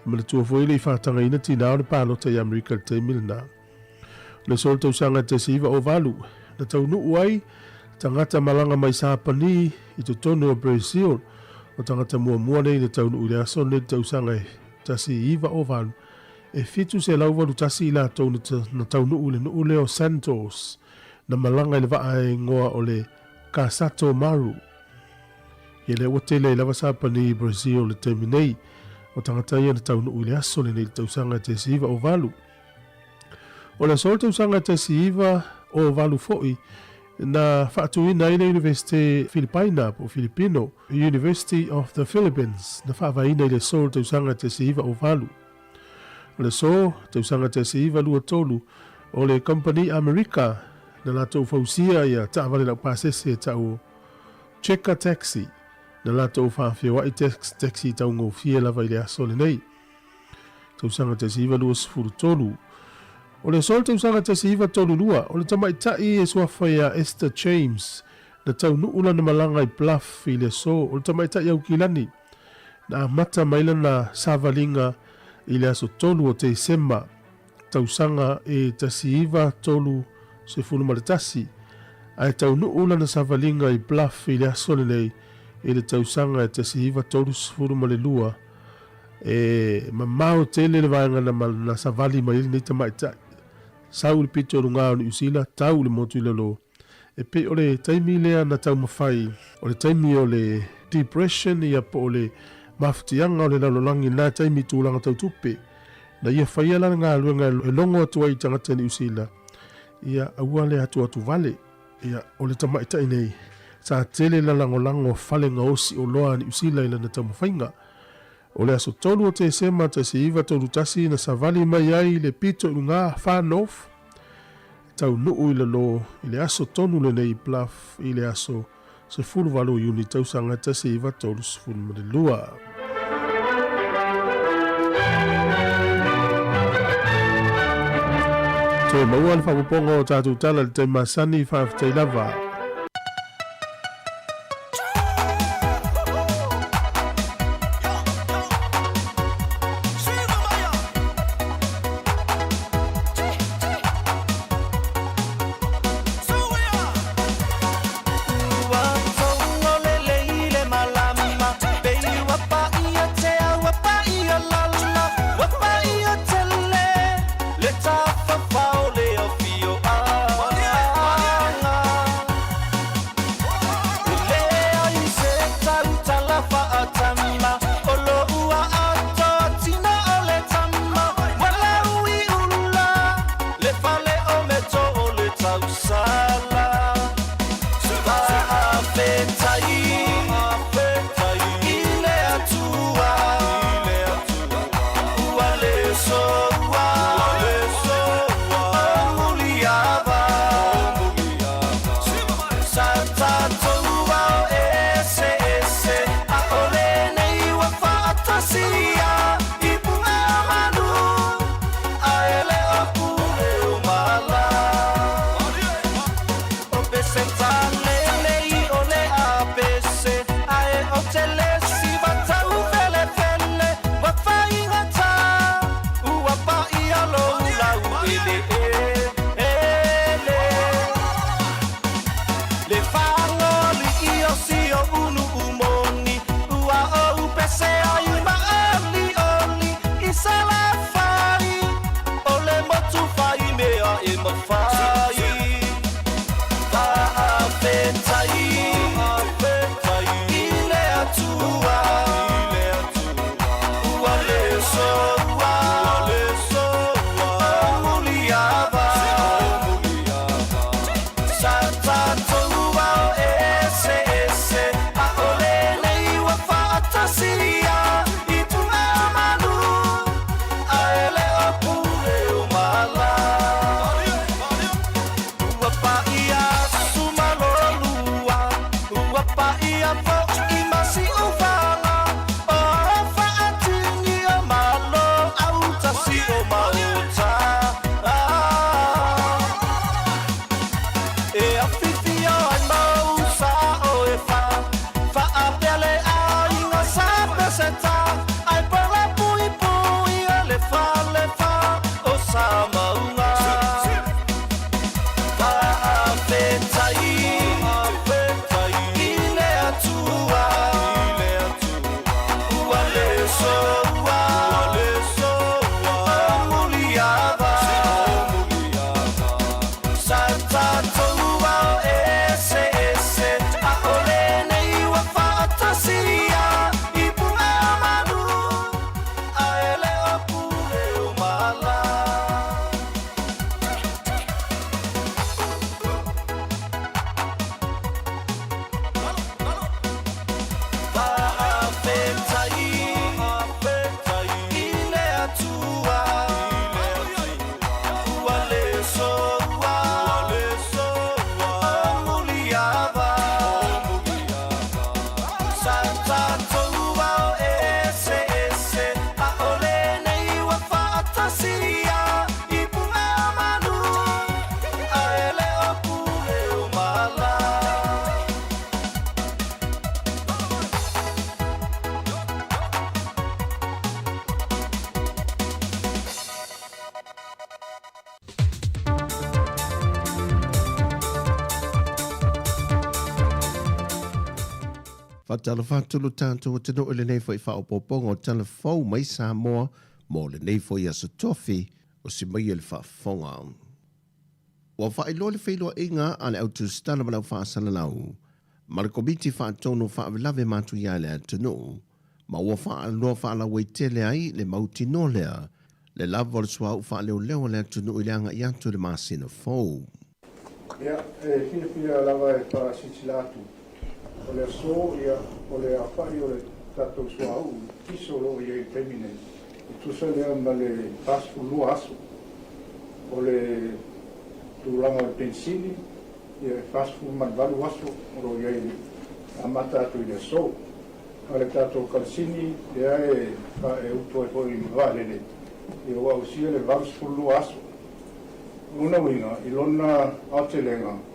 me le tu foi le fa tanga ina tina o pa lota ya America te milna le sol tau sanga te siva o valu. Na tau nuu ai, tangata malanga mai Sāpani I to tono o Brazil, o tangata mua nei le tau nuu le aso ne tau sanga te siva o valu. E fitu se lau valu tasi ila tau na tau nuu le o Santos, na malanga le vaa e ngoa o le Kasato Maru. Ye le wate le lava Sāpani Brazil le teminei, o tangata ia na tau nuu le aso le nei tau sanga te siva o valu. O le sol tau sanga te siva o valu foi na whaatuina i le University Filipina o Filipino, University of the Philippines, na whaavaina i le sol tau sanga te siva o valu. O le sol tau sanga te siva lua tolu o le Company America na la tau fausia ia taawale lau pasese tau Checker Taxi na la tau whaafewa I taxi tau ngofie lava I le asole nei. Tau sanga te siva lua sifuru tolu. O le sol tau sanga te siva tolu lua, o le tamaitai e swafa ia Esther James, na tau nuula na malanga I Bluff I le so, o le tamaitai au kilani, na mata maila na savalinga I le aso tolu o te sema, tau sanga e te siva tolu se funu maritasi, ai tau nuula na savalinga I Bluff I le aso le nei, e le tau sanga e te siva tolu se funu malelua, e mamao tele le vaenga na savali mai nei tamaitai. Sau le pito runga o ni usila, tau le motu ilalo. E pe o le taimi lea na tau mawhai, o le taimi o le depression ia po o le mafutianga o le lalolangi na taimi tūlanga tau tupe. Na ia whaiala ngā luenga e longo atua I tangata ni usila. Ia aua le atu vale, ia o le tamaitai nei. Sa tele la langolango fale nga osi o loa ni usila ila na tau mawhainga. O le aso tolu o te sema te se iwa tolu tasi na savali mai ai le pito I ngā whanof. Tau nuu I le lo, I le aso tonu le nei Bluff, I le aso se furu valo uni tau sanga te se iwa tolu se furu mare lua. Toe maua le whapuponga o tātou tala le te masani whaafitai lava. Fatala fatulu tātou tino ile nei fo I whaopoponga o telefou mai Sāmoa mo le nei fo I aso tofi o si mai ele whaafonga. Wa whaelo le whaeloa inga ane au tu stana manau whaasala nau. Ma le komiti whaatono whaavelave matu ia le atunu. Ma ua whaaloa whaala weitele ai le mauti no lea. Le lava le sua u whaaleo leo le atunu I le anga I atu le masina fou. Ia, fia lava e parasitilatu. O le so ia o le afai o le tatou suau kiso lo ia I temine I tusa lea ma le pasfu lua aso o le tūlanga o pensini ia pasfu manvalu aso o lo ia amata atu I le so a le tatou kalsini lea e uto e hoi valele ia ua usia le pasfu lua aso una winga I lona atelenga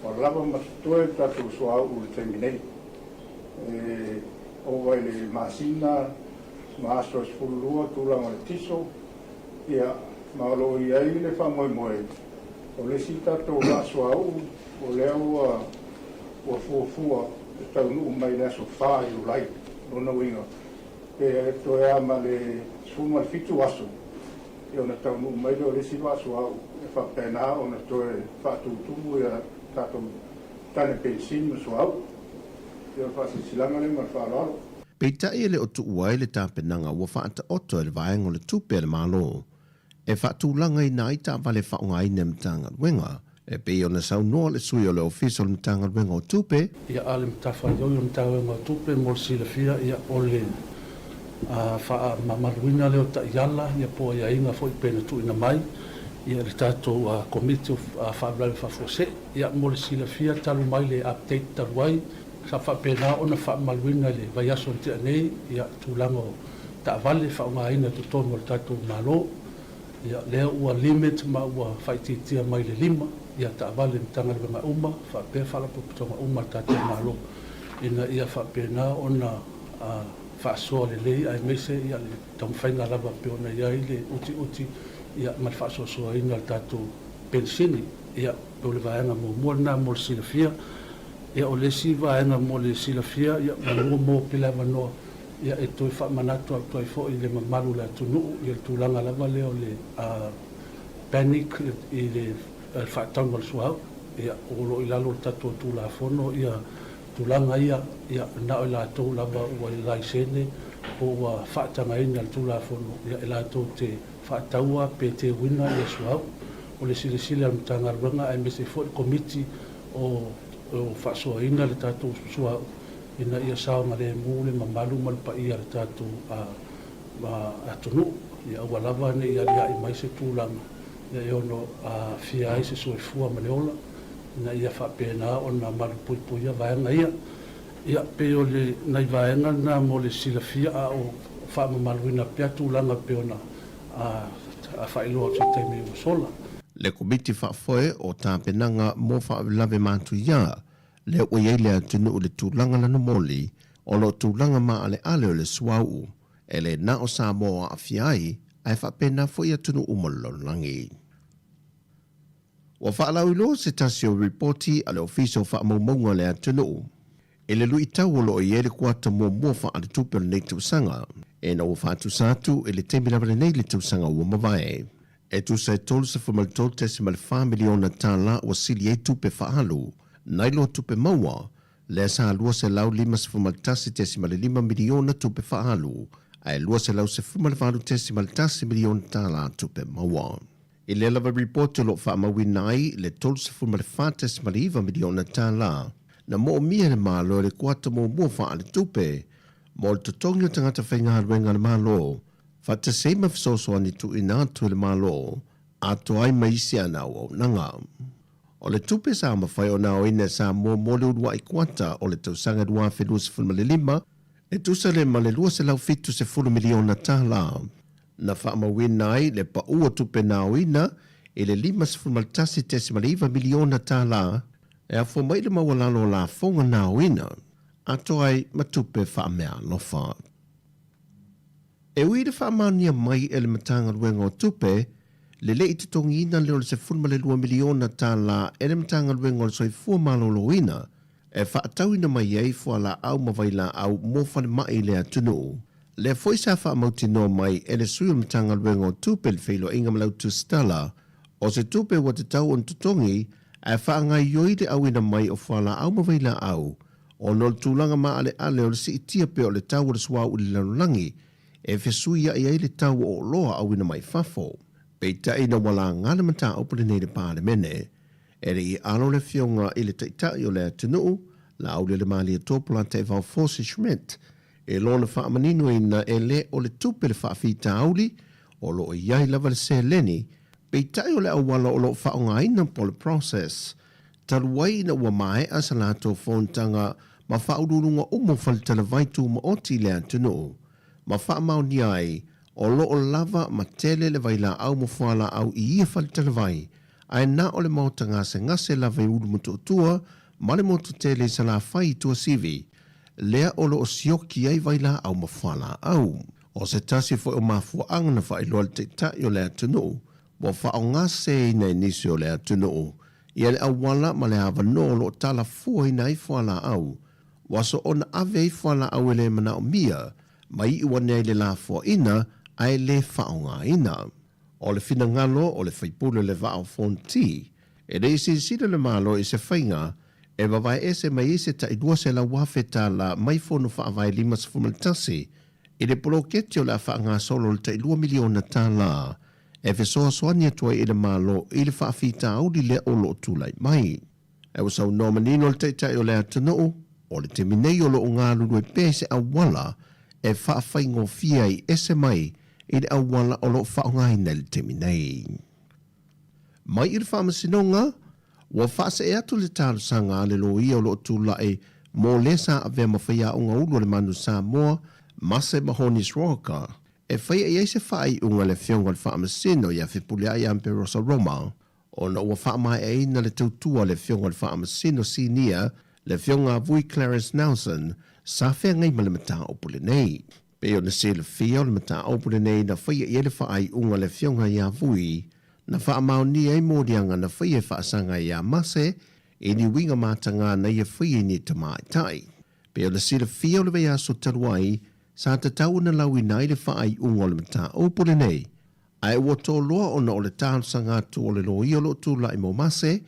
o lava matoe tatou suau u le terminei. O vai le masina, ma aso esfulua tūlanga le tiso, ia maalo I ai le whamoemoe. O le si tatou la suau, o lea ua fuafua, e taunu mai le aso whā I ulai, lona winga. E toe ama le suma le fitu aso, e ona taunu mai le o le si wa suau, e whapena ona toe whatutumu ia tatou tane pensini suau ia whasisilanga le ma whaararo. Peitai ele o tu uai le tāpenanga ua whaata oto e le vaenga le tupe le malo. E whaatūlanga I nai tā vale whaunga I ne mtanga wenga. E pei ona sau noa le sui o le official mtanga wenga o tupe. Ia ale mtafa yoi o mtanga wenga o tupe mol sila fia ia ole wha mamaruina leo ta iala ia po ia inga fo I pena tu ina mai. Ia le tātou komiti o whaabrai whafose, ia mole sila fia talu mai le update taruai, sa whapena ona whaamaluina le vaiaso tia nei, ia tūlango ta vale whaunga aina tu tono le tātou malo, ia lea ua limit ma ua whaititia mai le 5, ia ta vale mtanga le ma uma, whapea whalapuputonga uma tātou malo, ina ia whapena ona whaasoa le lei, ai mese ia le tamwhainga lava peona ia I le uti, ia mal whaasosoa ina le tātou pensini, ia o le vaenga mo muana mo le silafia, ia o le si vaenga mo le silafia, ia mo mo pila manoa, ia e toi whaamanatu au toi fo I le mamaru le atunu, ia le tūlanga lava leo le panic I le whaatanga le suau, ia o lo i lalo tatu tula fono ia tulanga ia na o la to lava ua i laisene o ua whaatanga ina al tula fono ia i lato te whaataua pe te wina ia suau o le sile al mtangarwanga ai mese fo komiti o whaasoa ina le tatu suau ina ia sao ma le mule ma malu malpa ia le tatu a tunu ia ua lava ne ia lia i mai se tūlanga ia i ono fia ai se soifua ma le ola na ia whapena o na malu puipuia vaenga ia pe o le nai vaenga na mo le silafia a o whaamamaluina pia tūlanga pe ona a whailoa te teimi o sola. Le komiti whaafoe o tāpenanga mō whaawilawe mātu ia, le o iei lea tunu o le tūlanga lana moli, o lo tūlanga maa ale ale o le suau, e le na o Sāmoa a fiai, ai whapena fo ia tunu umololangi. Wa whaalau ilo se tasi o reporti ale ofiso whaamaumaunga lea tunu, e le lui tau o lo i ere kuata mō mōwha ale tūpere nei tūsanga, e na o whaatu sātu e le temilawale nei le tūsanga ua mawae. E tu se tolu se fumaltol tesi ma le 5 miliona tāla o sili e tupe whaalu, nai lo tupe maua, le sa lua se lau 5 se fumaltasi tesi ma le 5 miliona tupe whaalu, ai lua se lau se fumalvalu tesi ma le 10 miliona tāla tupe maua. I le lava report lo whaamawi nai le tolu se fumalfa tesi ma le 1 miliona tāla, na mo mia le malo le kuata mo mua whaale tupe, mo le totongi o tangata whainga haruenga le malo, Fata seima fisoso ani tu ina tu le malo, ato ai maisi ana o nanga. O le tupe sa mawhai o nao ina sa mua mole urua i kuata o le tausanga rua whenua se fulma le 5, e tusa le male lua se lau fitu se 10 miliona tāla. Na whaamawina ai le pa ua tupe nao ina, e le 5 se fulma le tasi tesi male 1 miliona tāla, e a fo mai le mawalalo la fonga nao ina, ato ai matupe whaamea lofa. E ui le whaamania mai e le matanga ruenga o tupe, le le iti tongi ina leo le se 1 miliona tāla e le matanga ruenga o le soifua malolo ina, e whaatau ina mai ei fua la au mawaila au mofane mai le atunu. Le foi sa whaamauti no mai e le sui o matanga ruenga o tupe le whilo inga malau tu stala, o se tupe wa te tau on tutongi, e whaangai yoide au ina mai o fua la au mawaila au, o nol tūlanga maa ale o le si itia pe o le tau o le sua u le lanulangi, e fesuia i le tau o loa au ina mai fafo. Pei tai na wala ngana mata opere nei le pāle mene, e re i alo le fionga i le taitai o le atunu, la au le mali e tōpula te vau Force Schmidt, e lona whaamanino ina e le o le tupe le whaafita auli, o lo i iai lava le se leni, pei tai o le awala o lo whaonga ina po le process, taruai na ua mai asa lato whontanga ma whaururunga umo whalitana vaitu ma oti le atunu, ma whaamau ni ai, o loo lava ma tele le vaila au mo whala au i ia whalitana vai, ai na o le mauta ngase lava i uru mutu tua, ma le motu tele sa la whai tua sivi, lea o loo sioki ai vaila au mo whala au. O se tasi fo o mafua angana whai loa te tai o le atunu, mo whao ngase ina inisi o le atunu, ia le awala ma le hawa no lo tala fua ina i whala au, waso ona ave i whala au ele mana o mia, mai i wane le la fua ina, ai le whaonga ina. O le fina ngalo o le whaipule le vao fonti, e rei sila le malo i se whainga, e wawai ese mai ese ta idua se la wafeta la mai fono whaavai 5 fumaltasi, i le poloketi o la whaanga solo le ta 2 miliona tāla, e fesoa soania tua i le malo i le whaafita audi le olo tūlai mai. E wasau nomanino le teitai o le atanoo, o le teminei o lo ngā lulu e pēse awala, e whaafai fia i ese mai i le awala o lo whaongai na le teminei. Mai i le whaamasinonga, wa whaase e atu le tālu sanga le lo ia o lo tūla e mō lesa a vea mawhaia o ngā ulu le manu Sāmoa, Mase Mahonis Roka, e whaia i eise whai unga le whionga le whaamasino i a whipule ai ampe Rosa Roma, o na ua whaamai e ina le tautua le whionga le whaamasino sinia, le whionga vui Clarence Nelson, sa whea ngai ma le mata opule nei. Peo na se le whia o le mata opule nei na whaia i ele whaai unga le whionga i a vui, na whaamau ni ei mōrianga na whaia whaasanga i a Mase, e ni winga mātanga na ia whaia ni te mai tai. Peo na se le whia o le wea so taruai, sa te tau na lau i nai le whaai unga o le mata opule nei. Ai ua tō loa o na o le tānsanga tu o le lo i o lo tūla i mō Mase,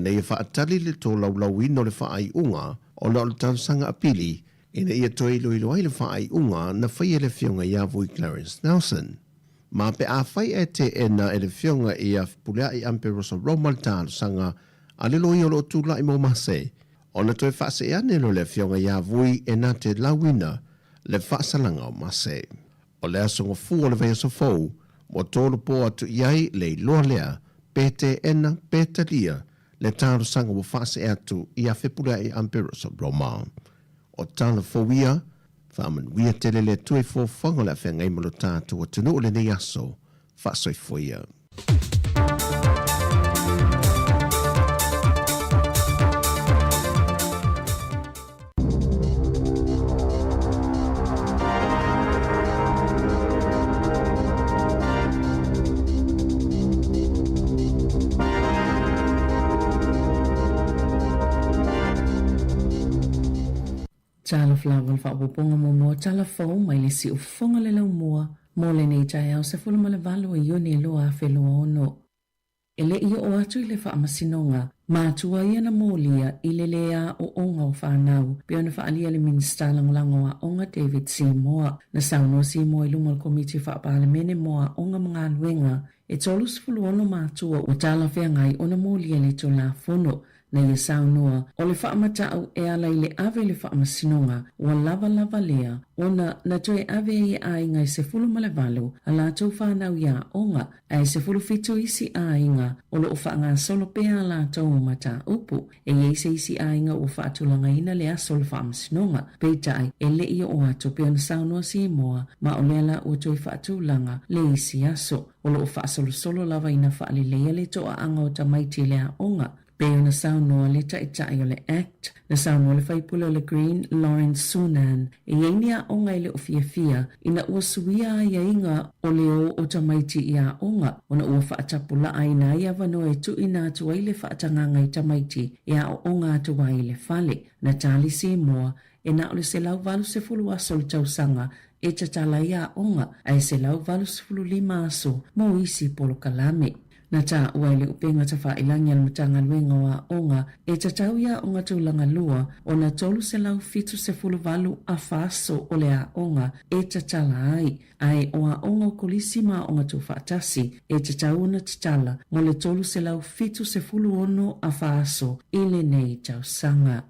na ia whaatali le tō laulauino le whaai unga o na o le tausanga apili na ia toi ilo ai le whaai unga na whaia le whionga ia vui Clarence Nelson. Ma pe a whai e te ena e le whionga ia pulea i ampe rosa Romal tausanga a le loi o lo tūla i mo mase o na toi whaase e ane lo le whionga ia vui e na te lawina le whaasalanga o mase. O le asonga fu o le vea so fau mo tōru po atu iai le loa lea pete ena pete lia le tāru sanga wo whaase atu i a whipura i Ampero sa Roma. O tāna fōwia, whaaman wia tele le tue fō whanga le whengai malo tātu o tunu o le nei aso, whaasoi fōia. Tala flawa fa poponga mo tala fau mai le si ufonga le lau mua mo le nei tai au se fulu male valo e yoni loa fe loa ono. Ele ia o atu i le wha amasinonga, mātua ia na mōlia i le lea o onga o whanau, pe ona whaalia le minista langolango a onga David Sāmoa, na sauno Sāmoa i lunga le komiti whaapale mene moa onga mga luenga, e tolu sifulu ono mātua o tala whea ngai ona mōlia le to la fono, na ia saunoa, o le whaamatau e ala i le ave le whaamasinonga, o lava lea, ona na toe ave i a inga i se fulu male valu, a la tau whanau ia onga, a i se fulu fito isi a inga, o lo o whaanga solo pea la tau mata upu, e i se isi a inga o whaatulanga ina le aso le whaamasinonga, peitai e le ia o atu pea na saunoa Sāmoa, ma o lela o toi whaatulanga le isi aso, o lo o whaasolo lava ina whaali lea le toa anga o tamaiti le a onga, Peo na saunoa le taitai o le ACT, na saunoa le whaipula o le Green Lawrence Sunan, e ienia o ngai le o fia ina ua suia ia inga o leo o tamaiti ia onga, o na ua whaatapula aina ia vanoa e tu ina atua i le whaatanganga i tamaiti ia o onga atua i le fale, na tali Sāmoa, e na o le se lau valu se fulu aso le tausanga, e tatala ia onga, ai se lau valu se fulu lima aso, mo isi polo kalame. Na tā ua le upenga ta whailangi al matanga luenga wa onga e tatau ia onga tūlanga lua o na tolu se lau fitu se fulu valu a whaaso o le a onga e tatala ai o a onga o kolisi ma onga tu whaatasi e tatau na tatala mo le tolu se lau fitu se fulu ono a whaaso i le nei tau sanga.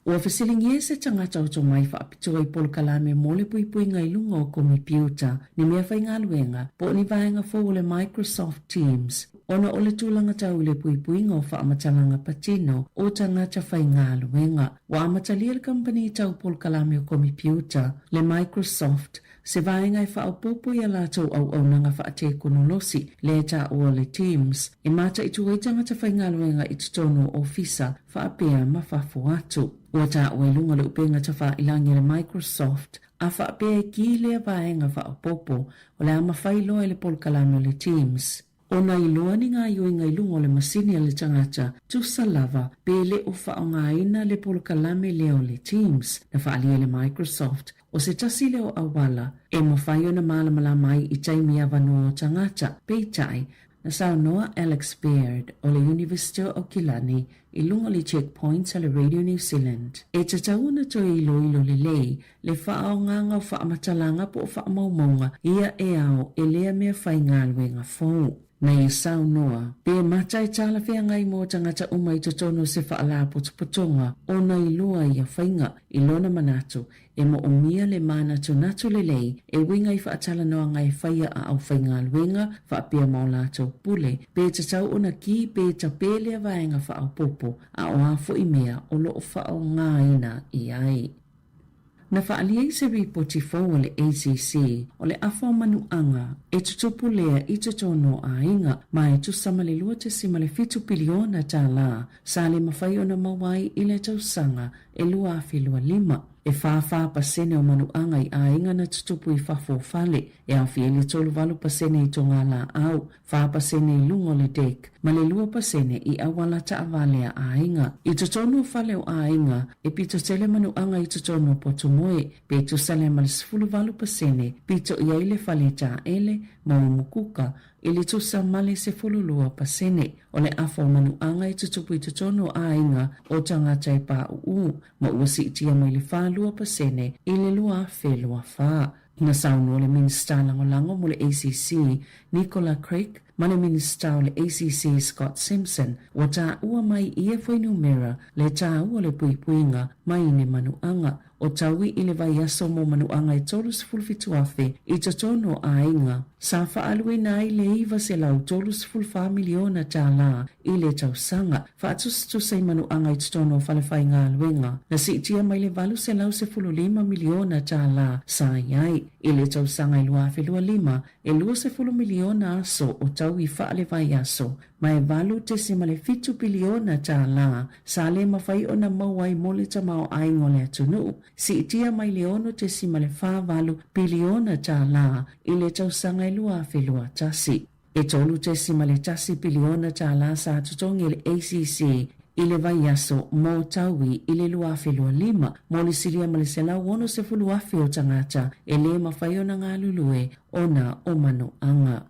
Ua whasilingi se tangata o tō mai whaapitua i polo kalame mo le pui ngai lunga o komipiuta ni mea whai ngā luenga po ni vaenga fō le Microsoft Teams. Ona o le tūlanga tau le pui ngā o whaamatalanga patino o tangata whai ngā luenga. Wa amatalia le company tau polo kalame o komipiuta le Microsoft se vaenga i whaapopo i a lātou au nanga whaate konolosi le ta o le Teams. E mata i tuai tangata whai ngā luenga i tutono ofisa whaapea ma whafo atu. Ua tā ua lunga le upenga ta wha ilangi le Microsoft a wha pēe ki lea vaenga wha o popo o le ama whailoa le polkalame o le Teams. O na iloa ni ngā iuinga i lunga o le masini a le tangata tusa lava pēle o wha o ngā ina le polkalame leo le Teams na wha alia le Microsoft o se tasi leo awala e mawhai o na malamala mai i taimi a vanua o tangata peitai na saunoa Alex Baird o le University o Kilani i lunga le checkpoints a le Radio New Zealand. E tatau na toi ilo le lei, le wha o nganga o wha matalanga po o wha maumonga ia e ao e lea mea whai ngāluenga fōu. Na i saunoa, pe matai tala whea ngai mō tangata uma i totono se wha ala potonga o na iloa i a whainga i lona manatu e mo o mia le manatu natu le lei e winga i whaatala noa ngai whaia a au whainga luenga wha pia mō lātou pule pe tatau ona ki pe ta pelea vaenga wha au popo a o afo i mea o lo o wha o ngā ina i ai. Na whaalia se ripoti fōu le ACC o le afo manuanga e tutupu lea i totono a inga ma e tusama le lua te sima le fitu piliona tā la sa le mawhai o na mawai i le tausanga e lua afi lua lima. E whawha pasene o manuanga i a inga na tutupu i whafo whale e awhi e le tolu walu pasene i tonga la au wha pasene i lungo le dek ma le lua pasene i awala ta avalea a inga. I totono whale o a inga e pito tele manuanga i totono poto moe pe tu sale ma le sfulu walu pasene pito i aile whale ta ele ma umukuka ili tusa male se fululua pasene o le afo manuanga i tutupu i tutono a inga o tangata i pa ma ua si itia mai le wha lua pasene i le lua whelua wha. Na saunu o le Minista Langolango mo le ACC Nicola Craig ma le Minista o le ACC Scott Simpson wa tā ua mai ia foi numera le tā ua le puipuinga mai ne manuanga o taui i le vai aso mo manuanga i tolu sifulfitu afe i totono a inga. Sa whaalue na i le iwa se lau tolu sifulfa miliona tā la i le tausanga whaatusatusa i manuanga i totono whalewhai ngā luenga na si itia mai le valu se lau se fulu 5 miliona tā la sa iai i le tausanga i lua whelua 5 e lua se fulu miliona aso o tau i whaale vai aso ma e valu te se male fitu biliona tā la sa le mawhai o na mauai mole ta mao aingo le atunu si itia mai le ono te si male wha valu biliona tā la i le tausanga i lua whelua tasi. E tolu te si male tasi biliona tā la sa tutongi le ACC i le vai aso mo taui i le lua whelua 5 mo le siria male se lau ono se fulu afe o tangata e le mawhai o na ngā lulue ona o manu anga.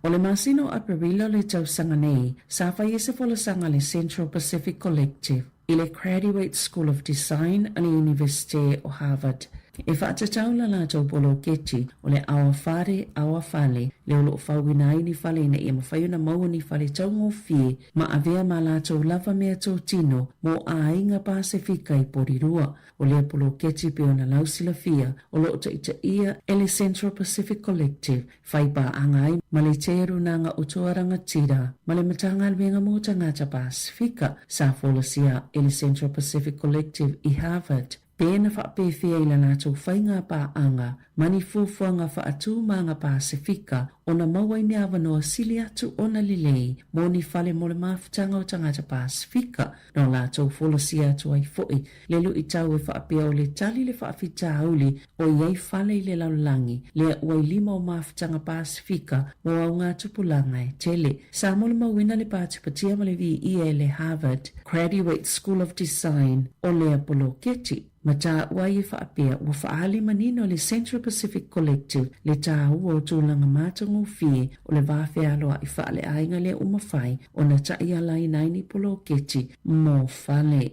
O le masino a perilo le tausanga nei, sa whai se folasanga le Central Pacific Collective i le Graduate School of Design a le University o Harvard. E whaatatau la lātou polo keti o le awa whare, awa whale, le olo whauina i ni whale na ia mawhai na maua ni whale taungo fie, ma avea ma lātou lava mea tō tino mo a inga Pasifika i porirua, o le polo keti pe o na lausila fia, o lo ta ita ia e le Central Pacific Collective, whai pa angai ma le teru nanga utoaranga tira, ma le matanga alwenga mo tangata Pasifika, sa folasia e le Central Pacific Collective i Harvard. Pēna whaapewhia i la nātou whainga pā anga, mani fufuanga whaatu maanga Pasifika, o na mawai mea wanoa sili atu o na lilei, mo ni whale mo le mawhitanga o tangata Pasifika, no lātou wholosia atu ai foi, lelu i tau e whaapea o le tali le whaafita auli, o iei whale i le laulangi, le uai 5 o mawhitanga Pasifika, mo au ngā tupulanga e tele. Sāmoa le mawina le pātipatia ma le vi ia le Harvard Graduate School of Design, o le Apollo Keti. Ma tā ua i whaapea ua whaali manino le Central Pacific Collective le tā ua o tūlanga mātango fie o le wāwhea aloa i whaale ainga le umawhai o na tai alai naini polo keti mō whale.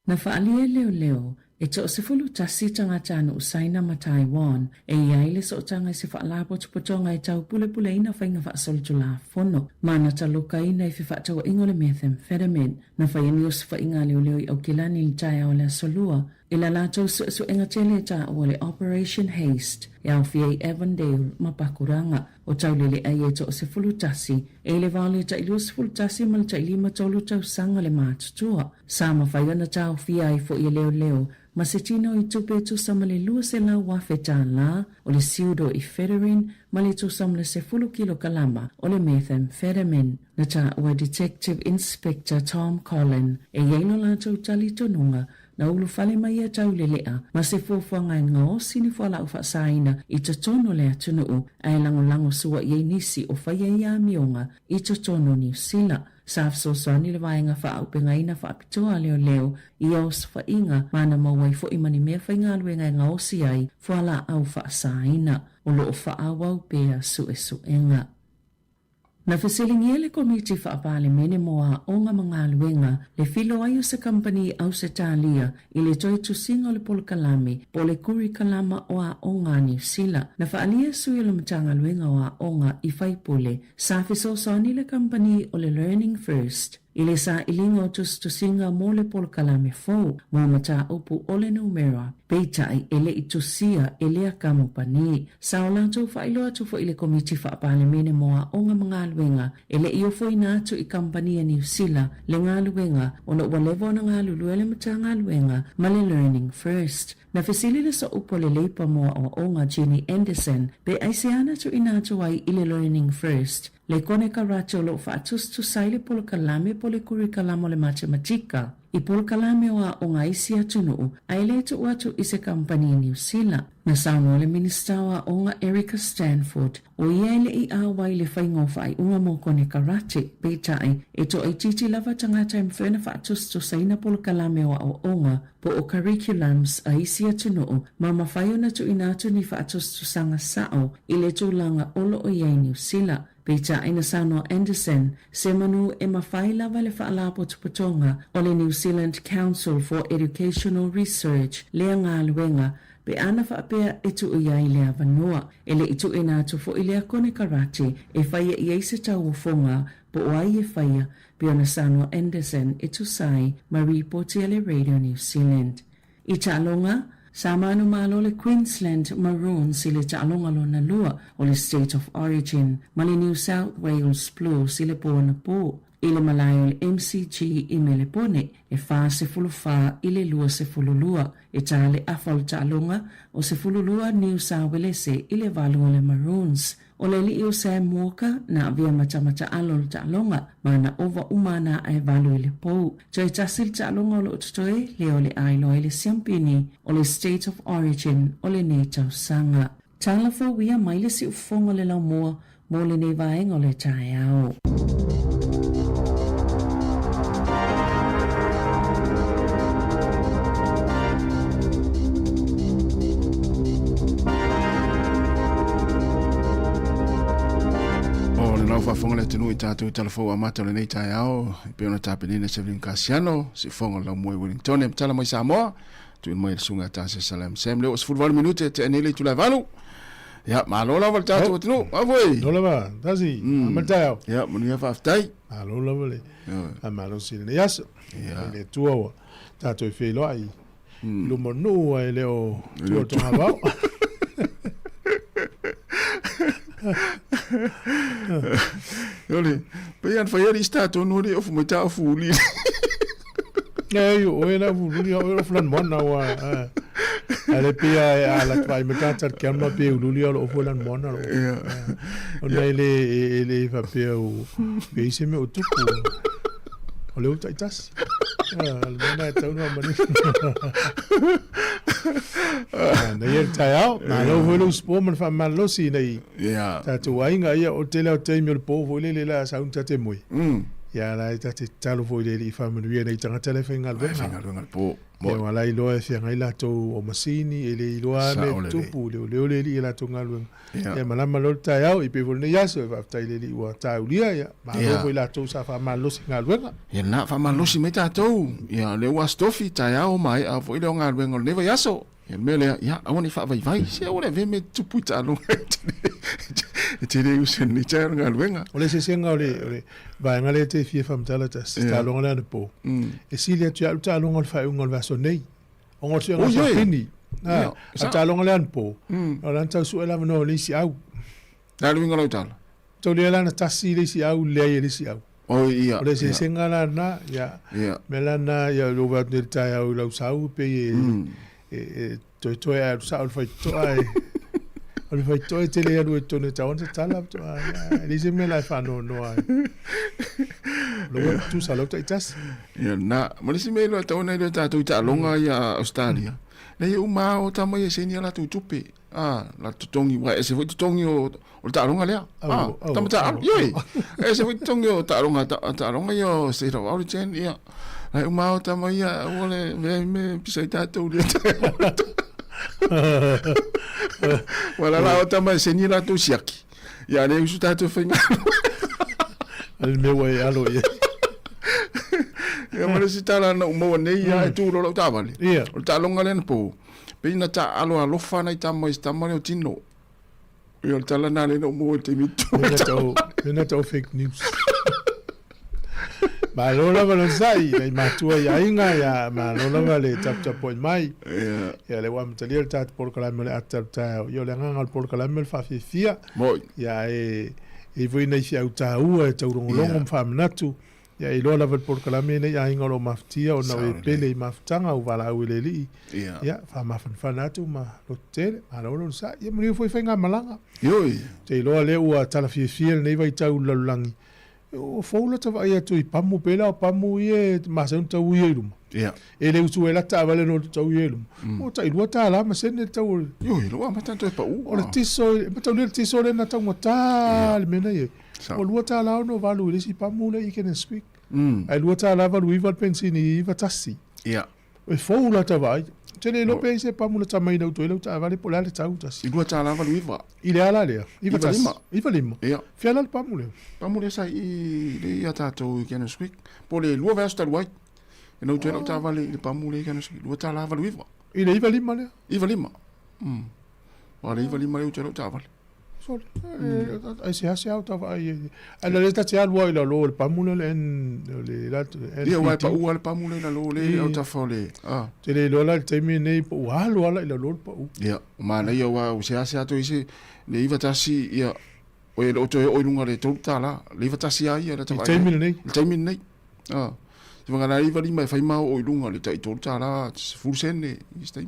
Na whaalia leo e to se fulu tasi tangata anu usaina ma Taiwan e iai le so tanga se whaalapo tupotonga e tau pule ina whainga whaasolitula fono. Mana taloka ina i whiwhatawa ingo le methamphetamine na whaiani o se whainga leo i au kilani li taia o le asolua. I la lātou su enga tele ta o le Operation Haste e au fia i Avondale ma Pakuranga o tau lele ai e to se fulu tasi e le vale ta ilu se fulu tasi ma le ta ilima tolu tau sanga le mātutua. Sama whaiana tau fia i fo i leo ma se tino i tupe tu sama le lua se la wafe tā la o le siudo i federin ma le tu sama le se fulu kilo kalama o le methamphetamine na ta ua Detective Inspector Tom Collin e yeilo lātou tali tonunga na ulu fale mai a tau le lea ma se fuafuanga e ngā osi ni fuala u whaasaina i totono le atunuu ai lango sua i nisi o whaia i a mionga i totono New Zealand. Saf so sani le vaenga whaaupenga ina whaapitoa leo i aus whainga mana mawai fo imani mea whainga aluenga e ngā osi ai fuala au whaasaina o loo whaawau pea suenga. Na whasilingia le komiti whaapale mene moa o ngā mga aluenga le filo ai o se company au se tālia i le toi tusinga o le polokalame po le kuri kalama o a onga New Zealand. Na whaalia sui le matanga aluenga o a onga i whaipule sa whisosani le company o le Learning First. I le sa ilinga o tusinga mo le polokalame fau mo mata upu o le numera peitai ele i tusia ele a kamupani. Sa o lantou whailo atu fo i le komiti whaapale mene moa o ngā mga aluenga ele i o foina atu i kampania New Zealand le ngā aluenga o na ualevo na ngā alulua le matanga aluenga ma le Learning First. Na fesili le sa upo le leipa moa o onga Jenny Anderson pe aisiana tu inatu ai i le Learning First. Le kone ka rato lo whaatus tu sai le polokalame po le kurikalamo le matematika. I pol kalame o ngā isi atu nuu, ai le tu atu i se kampani New Zealand. Na Sāmoa le ministawa o ngā Erica Stanford, o ia le i awai le whaingofa ai unga mō kone karate, peitai, e to ai titi lava tangata im whena whaatus to saina pol kalame o onga, po o curriculums a isi atu nuu, ma mawhaio na tu inatu ni whaatus to sanga sao, i le tūlanga olo o iai New Zealand. Peita aina Sāmoa Anderson, se manu e mawhai lava le whaalapo tupatonga o le New Zealand Council for Educational Research, lea ngā luenga, pe ana whaapea e tu iai lea vanua, e le itu e nātu fo i lea kone karate, e whaia i eise tau o whonga, po o ai e whaia, pe ona Sāmoa Anderson e tu sai, ma reporti le Radio New Zealand. I tālonga, sa manu malo le Queensland Maroons i le ta'alonga lo na lua o le State of Origin, ma le New South Wales Blues i le pōna pō. I le malayo le MCG i me le pone, e wha se fuluwha i le lua se fululua, e tā le awhal ta'alonga o se fululua New South Wales i le valua le Maroons. O le li o Sam Walker na avia matamata alo le ta'alonga, ma na ova umana ai valu i le pou. Toi tasil ta'alonga o le ututoe le o le ailo i le siampini o le State of Origin o le nei tausanga. Tālafo wia mai le si ufonga le lau mua mo le nei vaenga o le tae au. Fonga le tunu i tātou i talafo a mata le nei tai ao, i peona tāpenina Severin Kasiano, si fonga lau mua i Wellington, e mtala mai Sāmoa, tuin mai le sunga tāse salam. Sam leo o 40 minute te anele tu lai valu. Ya, malo la val tātou tunu, avoi. Lola va, tazi, amaltai au. Ya, manu ia whaftai. Malo la vale. Malo sile ne yaso. Ya. Le tua wa, tātou i whelo ai. Lumo nua e leo tua tonga vau. Olha, bem foi ele está todo no ofu meta ofu li. Eu era fuli eu flan mona wa. Ale pia ala vai meta tar kama pe luli o flan mona. Ona ele va pe o pe se me o tuku. Olha o taitas. Almena tau no mani. Na ia tai au, na lo volu spomen fa malosi nei. Ja. Tatu wainga ia o tele o te mil po vo le la sa un tate moi. Ya la tate talo vo le fa manu nei tanga tele fenga le. Fenga le po. Mo wala i loa fia ngai la to o masini ele i loa le tupu le la to ngalu. Ya malama lo tai au i pe vo nei yaso va tai le i wa tai ulia ya. Ma vo la to sa fa malosi ngalu. Ya na fa malosi meta to. Ya le wa stofi tai au mai a vo ile ngalu ne va yaso. Ya mele ya awani fa vai se ora ve me tupu talo. Te le usen ni tanga ngalu. Ole se senga ole vai ngale te fia fam tala ta sta lo ngana po. E silia tu alta lo ngol fa ngol va sonei. Ngol se ngol fini. Ah, ata lo ngale po. Ora anta su ela no le si au. Na lo ngolo tala. To le la na tasi le si au le le si au. Oh iya. Ole se senga la na ya. Melana ya lo va de ta au lo sau pe to ya sa fa to ai. Ole fai toi te lea rue tone ta onta tala to ai se me la fa no ai lo tu sa lo tai tas ya na mo se me lo ta ona le ta tu ta longa ya Australia le u ma o ta mai se ni la tu tupe la tu tongi wa se fu tu tongi o ta longa le ta mata yo se fu tongi o ta longa yo se ro au chen ya le u ma o ta mai ya ole me pisa ta tu le Wala la ota mai se ni la to siaki. Ya le usu ta to fenga. Al me wai alo ye. Ya mare si tala na mo nei ya tu lo ta vale. Ya. O ta longa len po. Pe na ta alo alo fa na ta mai sta mai o tino. Yo tala na le no mo te mitu. Na to fake news. Ma lola va lo sai, le matua ya inga ya ma lola va le tap tap point mai. Ya le wa mtali el tat por kala me atar ta yo le ngal por kala me fa fia. Ya e voi nei fia uta u e tau long fa natu. Ya i lola va por kala me ya inga lo maftia o na we pele maftanga u vala u le li. Ya fa ma fan natu ma lo te ma lo sa ya mo foi fenga malanga. Yo. Te lola le u tala fia nei vai tau lalangi. o foula ta vai atu I pamu pela o pamu I ma se ta ui elu ia e le utu ela ta vale no ta ui elu o ta ilua ta la ma se ne ta o yo ilua ma tanto e pa u o le tiso ma ta le tiso le na ta ngota le mena ye o lua ta la no valu le si pamu le I can speak ai lua ta la valu I val pensini I va tasi ia e foula ta vai tene lo pe se pamu le ta mai no to le ta vale pola le tau tasi ilua ta la valu iva I le ala le I va tasi I va lima ia fiala le pamu le pamu le sai I le ia tatou I can speak po le lua vesta luai e no tena ta vale le pamu le can speak lua ta la valu iva I le iva lima le iva lima wa le iva lima le tena ta vale so ai se hasi au ta vai ala le ta tia lua I lo le pamu le en le la ia wa pa u al pamu le na lo le o ta fole te le lo la te mi nei po wa lo ala I lo pa u ia ma na ia wa u se hasi ato ise le iva tasi ia o e to o lunga le to ta la le iva tasi ai ia ta vai te mi nei se vanga na iva lima fai ma o lunga le tai to ta la full sene stai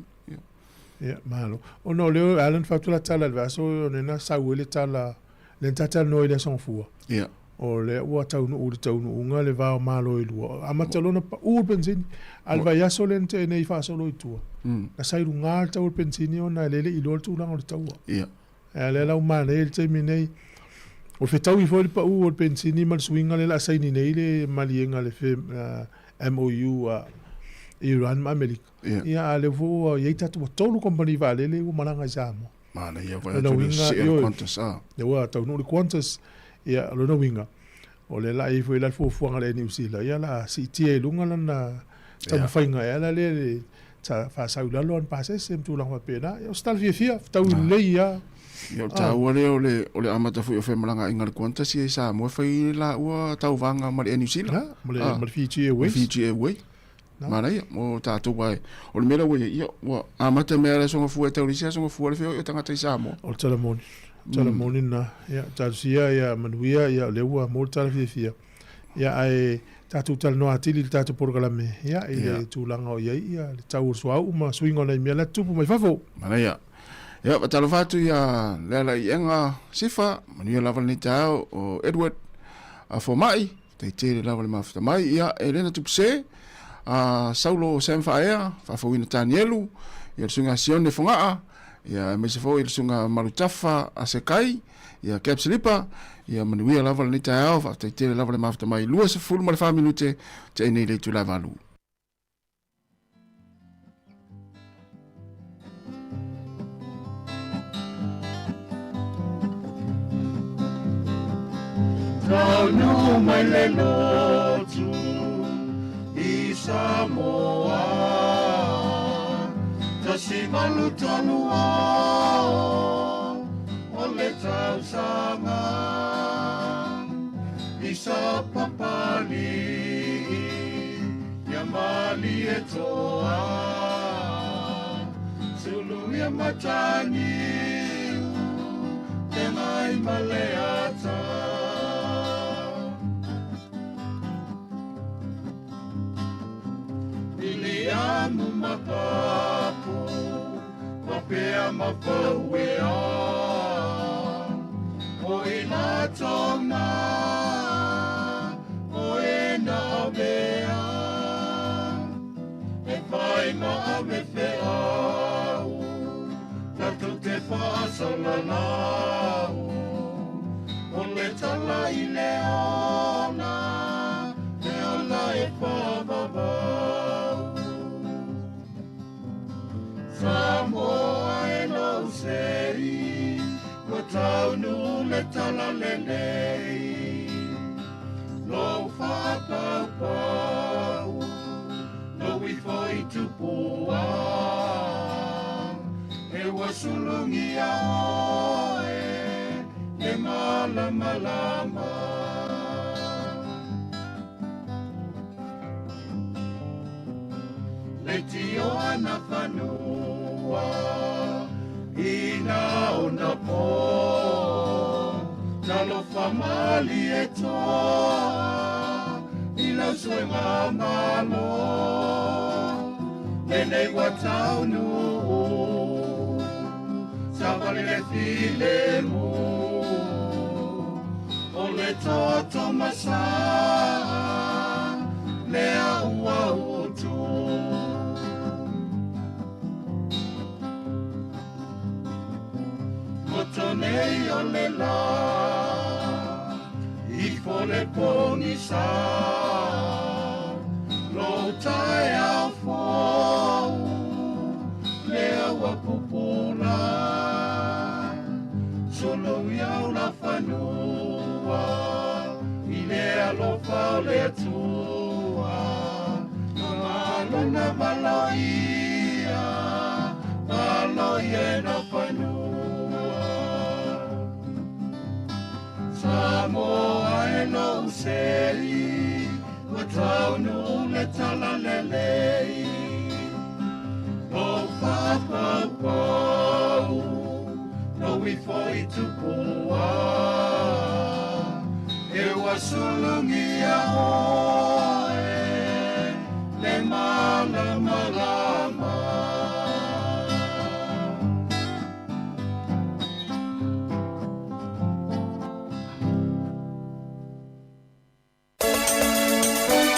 ia malo o no leo Alan fatula tala le vaso ne na sa wele tala le tata no ile son fua ia o le ua tau no uri tau no unga le vao malo I lua amatalona pa ur benzini alva yaso le nte nei fa solo I tua na sai runga tau benzini o na lele I lor tu lang o le tau ia le la umane le te minei o fe tau I fo le pa ur benzini mal swinga le la sai ni nei le malienga le fe MOU Iran ma Amerika ia le vo ia tatu tolu company vale le malanga Sāmoa mana ia vai to quantas le wa tau no le quantas ia lo no winga o le la I foi la fu ngale New Zealand ia la si tie lunga na tau fainga ia la le ta fa sa ula lo pa se sem tu la pena o stal fia tau le ia ia tau o le amata fu o fe malanga inga le quantas ia Sāmoa fai la ua tau vanga ma le New Zealand ma Fiji Airways mana ia mo tatou vai o le mera we ia wa amata mera songa fu e tau lisia songa fu le feo tangata I Sāmoa o talamoni na ia tasia ia manuia ia le ua mo talafia ia ai tatou tal no atili tatou porgalame ia I tulanga o ia le tau suau ma swinga na mea la tupu mai fafo mana ia ia batalo fatu ia lela ienga sifa manuia lava ni tau o Edward a formai te lava le mafta mai ia Elena tupse Saulo Semfaea fa fawina Tanielu ia sunga Sione Fongaa ia me se fo ia sunga Marutafa Asekai ia Cap Slipa ia manuia lava ni tau fa te lava le mafta mai lua se fulu mal family te nei le tu lava lu no mai le lotu I Sāmoa tasi malu tanua o le tau sanga I sa papali ia mali e toa sulu ia matani te mai maleata Iliamu mapapu Mapea mapauea O ina tona O ina mea E pai ma ame feau Tatu te whaasalanau O le tala I leona E ala e whamavau Sāmoa e no sei, ko tau nu le tala lelei. Lo whapau pau, no I foi tupua. E wasulungi a oe, e malama lama. Le tio ana whanua, ina o na po, talo whamali e toa, ina soi ngā malo, nei watau nu, sa wale le file mu, o le toto masa le ua utu Motonei o le la I fole poni sa Lo tai au fōu Le ua pupuna Solo iau la whanua I le alofa o le atua Malona maloia Maloia na whanua Sāmoa e no usei Ua taunu le tala lelei O whapapau No we foi tupua E wa sulungi a oe Le malama lama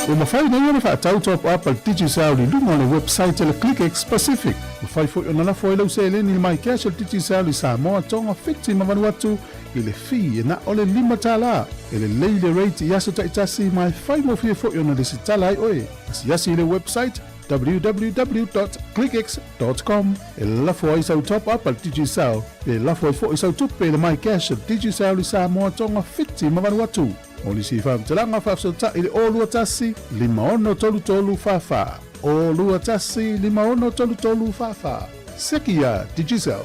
O mawhai nei ona whaatau top up al Digi Sao li lunga le website le ClickX Pacific. Mawhai fo ona lafo e lau se eleni le mai cash al Digi Sao li Sāmoa tonga whiti mawanu atu i le fi e na ole lima tala. E le leile rate i aso taitasi mai whai mo fie fo ona le si tala ai oe. Si asi le website www.clickx.com e lafo ai sau top up al Digi Sao. E lafo ai fo i sau tupe le mai cash al Digi Sao li Sāmoa tonga whiti mawanu atu. O ni si whamtalanga whafsota i le olua tasi, lima ono tolu tolu whawha. Olua tasi, lima ono tolu tolu whawha. Sekia, Digicel.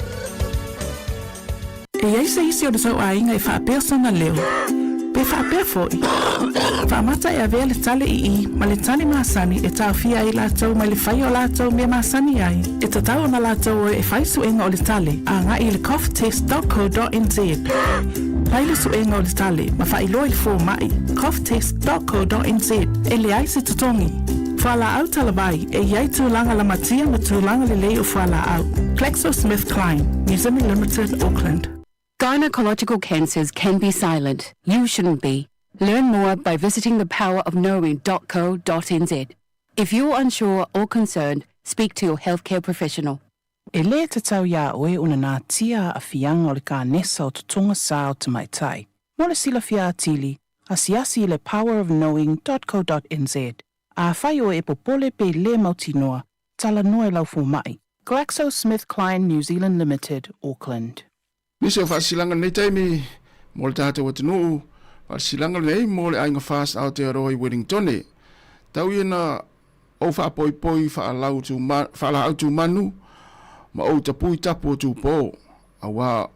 E ai se isi o le sau ainga i whaapea sona leo. Pe whaapea foi. Whaamata e avea le tale i ma le tani maasani e tau fia i lātou ma le whai o lātou mea maasani ai. E tatau na lātou e whai suenga o le tale a ngā i le coughtest.co.nz. Paile suenga o le tale ma whai loi fō mai coughtest.co.nz e le ai se tutongi. Whala au talabai e iai tūlanga la matia ma tūlanga le lei o whala au. GlaxoSmithKline, New Zealand Limited, Auckland. Gynecological cancers can be silent. You shouldn't be. Learn more by visiting thepowerofknowing.co.nz. If you're unsure or concerned, speak to your healthcare professional. E le te tau ia oe una nā tia a fianga o le ka nesa o tutunga sā o te mai tai. Mo le sila fia atili, a siasi le powerofknowing.co.nz. A whai o e popole pe le mautinoa, tala noe lau fu mai. GlaxoSmithKline, New Zealand Limited, Auckland. Nisi o whaasilanga nei taimi, mo le tātou atunuu, whaasilanga nei mo le ainga fast Aotearoa i Wellingtone. Tau iena o whaapoi whaalau tu manu, ma o tapui tapu o tūpō. Awa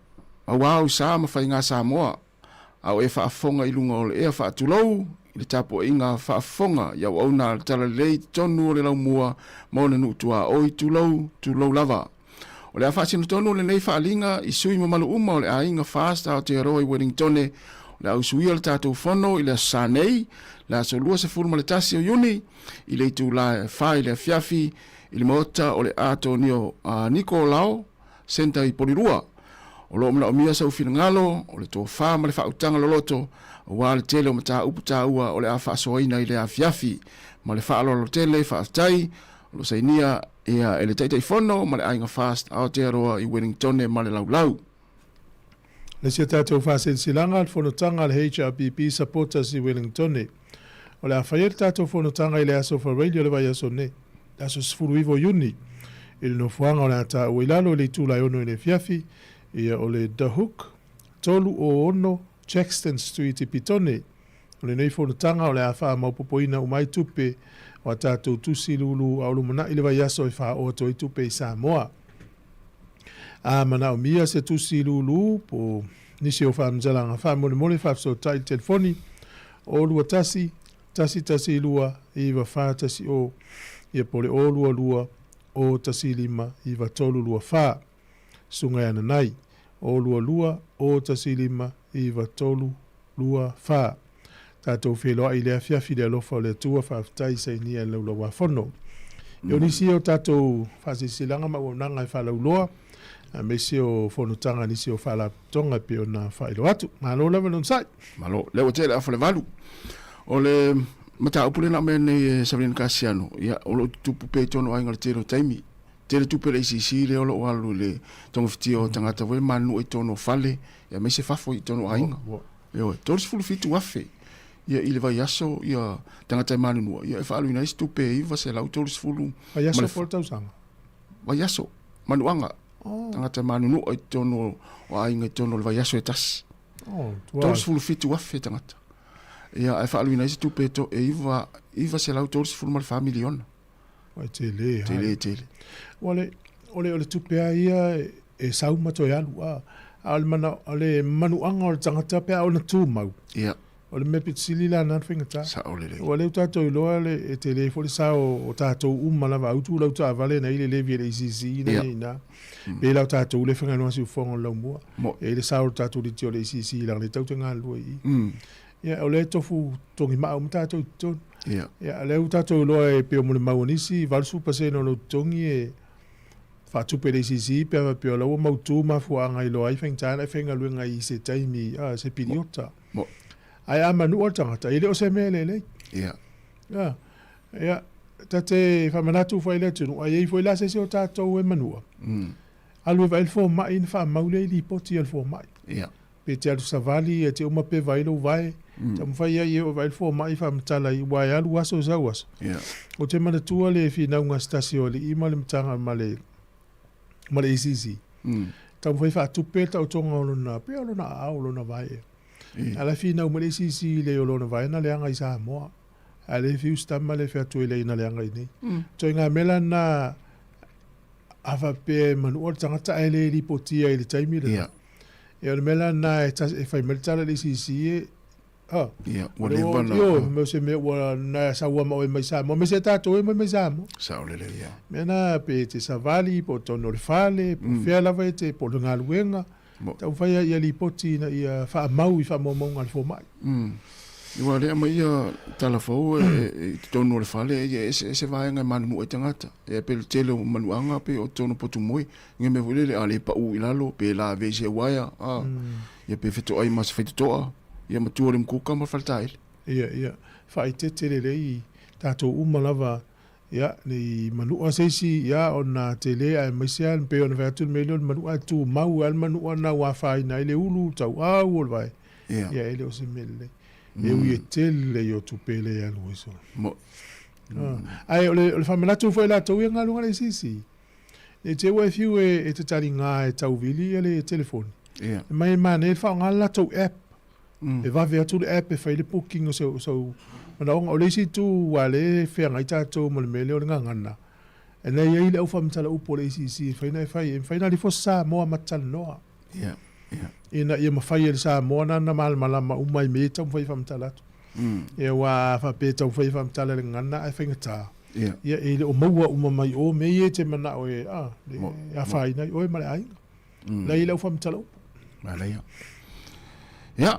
au sā ma whai ngā Sāmoa. Au e whaafonga i lunga o le ea whaatulou, i le tapu i ngā whaafonga, iau au nā tala lei tonu o le lau mua, ma o le nuutua oi tūlou lava. O le awhasino tonu le nei whaalinga i sui mamalu uma o le ainga fast Aotearoa i Wellingtone, o le au suia le tātou whono i le sānei, le aso lua se furu maletasi o yuni, i le tu la whai le fiafi, i le mota o le ato nio Niko Lao, senta i Porirua. O lo mla o mia sa ufina ngalo, o le tō wha ma le whautanga loloto, o wā le tele o mata upu tā ua o le a whaasoaina i le a fiafi, ma le whaalolo tele, whaatai, o lo sainia ea e le taitai whono, ma le ainga fast Aotearoa i Wellingtone ma le lau. Le sia tātou whasensilanga al whanotanga le HRPP supporters i Wellingtone. O le awhaier tātou whanotanga i le aso for radio le vai aso ne. Aso sifuru iwo yuni. I le nofuanga o le ata uilalo le tūlai ono i le fiafi. Ia o le Dahuk, tolu o ono, Jackson Street i Pitone. O le nei whanotanga o le awha maupopoina umai tupe o a tātou tusi lulu au lumana i le vai aso i wha o to i tupe i Sāmoa. A mana o mia se tusi lulu po nisi o whamzalanga wha mole whafso tai telefoni o lua tasi lua i wa wha tasi o ia pole o lua o tasi lima i wa tolu lua wha sunga ana nai o lua o tasi lima i wa tolu lua wha tātou wheloa i lea fiafi lea lofa o lea tua whaftai sa inia laula wa whono. Io nisi o tātou whasisilanga ma uananga i whalau loa me se o fonutanga ni se o fala tonga pe ona failo atu malo lava non sai malo le o tele afole valu o le mata upule na me ne Sabrina Casiano ia o lo tupu pe tono ai ngal tero taimi tele tupu le si le o lo alu le tonga fitio tangata we manu e tono fale ia me se fafo i tono ai nga yo toris fulu fitu afe ia ile vai aso ia tangata manu no ia fa alu ina stupe i va se la toris fulu vai aso for tausanga vai aso manuanga tangata manu no e tono o ai nga tono le vai aso etas toris fulu fitu afe tangata ia e fa alu ina stupe to e iva se la toris fulu mal family on vai tele ole tupe ia e sau mato ia lua ale manuanga o tangata pe ona tu mau ia ole me pitsili la na finga ta sa ole ole tato lo le e tele fo sa o tato umala va utu lo ta vale na ile le vie ici na be la tato le finga no si fo lo mo e le sa o tato di tio le ici la le tau tanga lo i ia ole tofu tongi ma o tato ton ia le tato lo e pe mo le mau ni si val su pase no lo tongi e fa tu pe ici pe lo mo tu ma fu anga lo ai finga na finga lo ngai se taimi se piliota ai amanu o tangata ile o se mele ia tate fa manatu foi le tu ai foi la se o tato e manua alu vai fo mai in fa maule li poti al fo mai pe te al savali e te uma pe vai lo vai tam fa ia o vai fo mai fa mtala i wai alu aso zawas o te manatu le fi na unha stasio li i male mtanga male isisi tam fa tu pe ta o tonga lona pe lona au lona vai ala fina o mele si le o lona vai na le anga i Sāmoa ale fi ustama le fa tu le ina le anga ni to nga mela na ava pe manu o tangata ele li potia ile taimi le e o mela na e fai meltala le si yo me se me wa na sa wa mo mai sa mo me se tato e mai sa mo sa ole le ia mena pe te savali po tono le fale po fia la vete po nga luenga ta fai ia li poti na ia fa mau i fa mo ngal fo mai Iwa le mai ia talafou e tonu le fale e se vai nga manu e tangata e pe tele manu anga pe o tonu potu moi nge me vole le ale pa u ilalo pe la vese waia ia pe feto ai mas feto toa ia matu le mkuka ma faltai ia fa ite tele le i tato umalava ia ni manu asesi ia ona tele ai mesian pe on vertu million manu atu mau al manu na wa fa ina ile ulu tau au vai ia ele o se mele e ui tele yo tu pele al wiso mo ai ole famela tu foi la tu nga lunga le sisi e te wa fiu e te taringa e tau vili ele telefone mai mane fa nga la tu app e va ver tu app e fai le booking so ona o le si tu wale fe nga ita tu mo le mele o nga ngana e nei ile o fam tala upo le sisi fai na li fossa mo matal no ina ia mafai le Sāmoa na malama umai me tau fai famtala e wa fa pe tau fai famtala le ngana ai fainga ta ia ile o maua uma mai o me e te mana o e a fai nai o e male ai la ile o famtala mala ia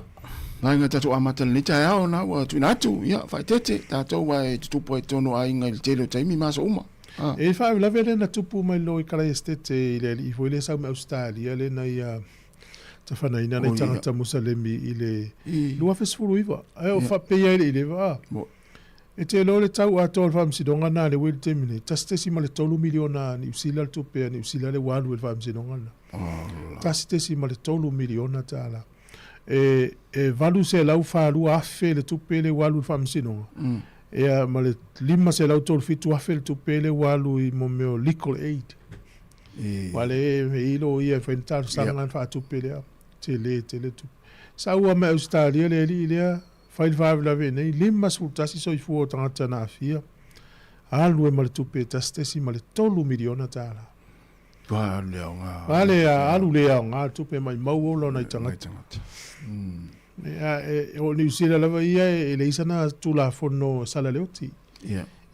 nga tatu amata ni ta ya na wa tu natu ia fa tete tatu wa tu po tono ai nga le tele taimi maso uma e fa la vele na tupu mai lo i kala estete ile i foi le sa Australia le na ia ta fana ina nei tangata musalemi ile lua fesfulu iwa ai o fa pe ile va e te lo le tau ato fam sidonga na le wil temine tastesi male tolu miliona ni usila tu pe ni usila le walu el fam sidonga na tastesi male tolu miliona tala e valu se lau fa lu afe le tu pe le walu fam sidonga e male lima se lau tolu fitu afe le tu pe le walu i mo meo legal aid wale me ilo ia fentar sangan fa tu pe le tele tu sa ua me Australia le ile fai la vene lima sultasi so fu tangata na fia alu e mal tu pe tastesi mal tolu miliona tala vale alu le nga tu pe mai mau lo na tangata o New Zealand la ia e le isana tu la fono sala leoti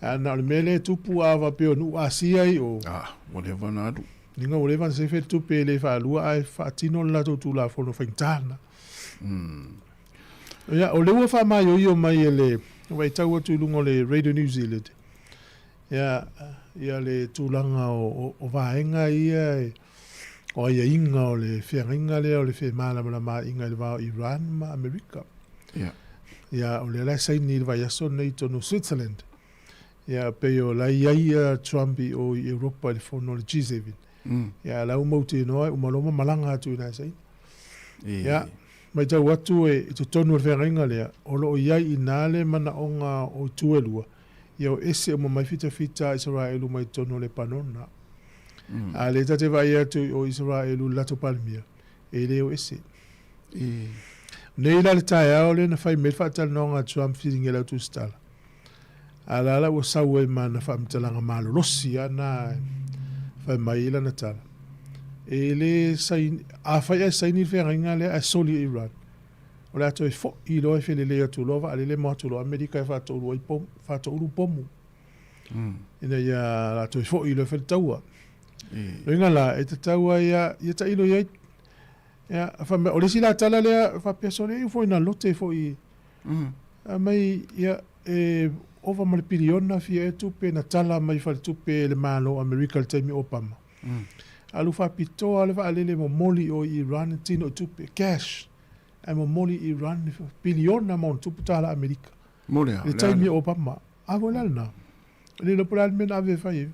na le mele tu pu ava pe no asia o wale vanadu ninga o levan se fet tu pe le fa lua ai fa tino la tu la fono fentana ya o le fa mai yo mai le vai tau tu lungo le Radio New Zealand ya le tu langa o vaenga ia O ia inga o le whianginga lea o le whi malama inga le wao Iran ma Amerika. Ia o le lai saini le vai aso nei tonu Switzerland. Ia pe o lai ia Trump i o Europa le fono le G7. Ia la umauti noa umaloma malanga atu ina saini. Ia mai tau watu e to tonu le whianginga lea o lo o iai inale mana onga o tuelua. Ia o ese o mai fita Israelu mai tonu le panona. A le tate vai atu o Israelu lato palmia. E le o ese. Nei la le tae au le na fai me whaatal nonga Trump whiringe lau tu stala. A la la o saue ma na whaamtalanga malo losi ana fai mai ila na tala. E le saini, a fai a saini whianga le a soli Iran. O le ato e fo i loa e whele le atu lova, a le mo atu loa Amerika e whaato uru pomu. Ina ia ato e fo i loa e whele taua. Loinga la, e te taua ia ta ilo iai. O le sila tala lea, whapea le fo ina lote fo i. Mai ia ova ma le piliona fia e tupe na tala mai whale tupe le malo Amerika le taimi Obama. Alu whapitoa le whaalele mo moli o Iran tino tupe, cash. Ai mo moli Iran, piliona mo tupu tala Amerika. Le taimi Obama. Avo lalna. Le lo pula almena ave whai.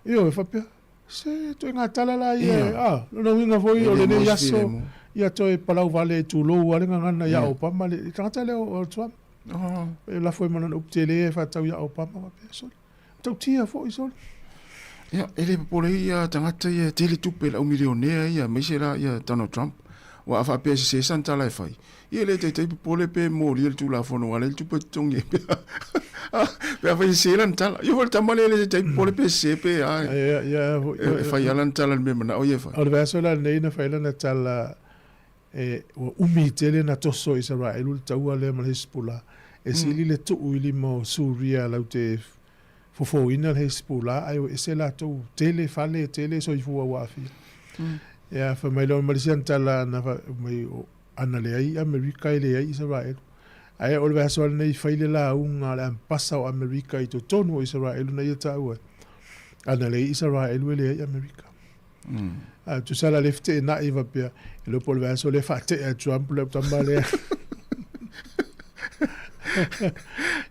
Io e whapea. Se to ngā tala la ia, no winga foi o le ne yaso, ia to e palau vale tu lo ale ngana ia Obama le tangata le o Trump. E la foi mana uptele e fatau ia Obama wa peso. Tau tia foi sol. Ia, ele pole ia tangata ia tele tupe la milionea ia mesera ia Donald Trump. Wa fa pe se santa la fai. Ia le te pole pe mo le tu la fono ale tu pe tongi. Pe fa se lan tala. Io volta male le te pole pe se pe ai. Ia fa ia lan tala me mana o ia fa. O verso la nei na fa lan tala o umitele na toso Israel ul taua le mal Hezbollah. E sili le tu ili mo Suria la te fofo ina Hezbollah ai e se la tu tele fale tele so i fu wa fi. Ia fa mai lo malisian tala na mai ana le ai Amerika le ai Israel. Ai o le verso nei faile la unga la passa o Amerika i to tonu Israel na ia taua. Ana le Israel le ai Amerika. Tu sala lefte na i va pia. E lo pol verso le fate a Trump le tambale.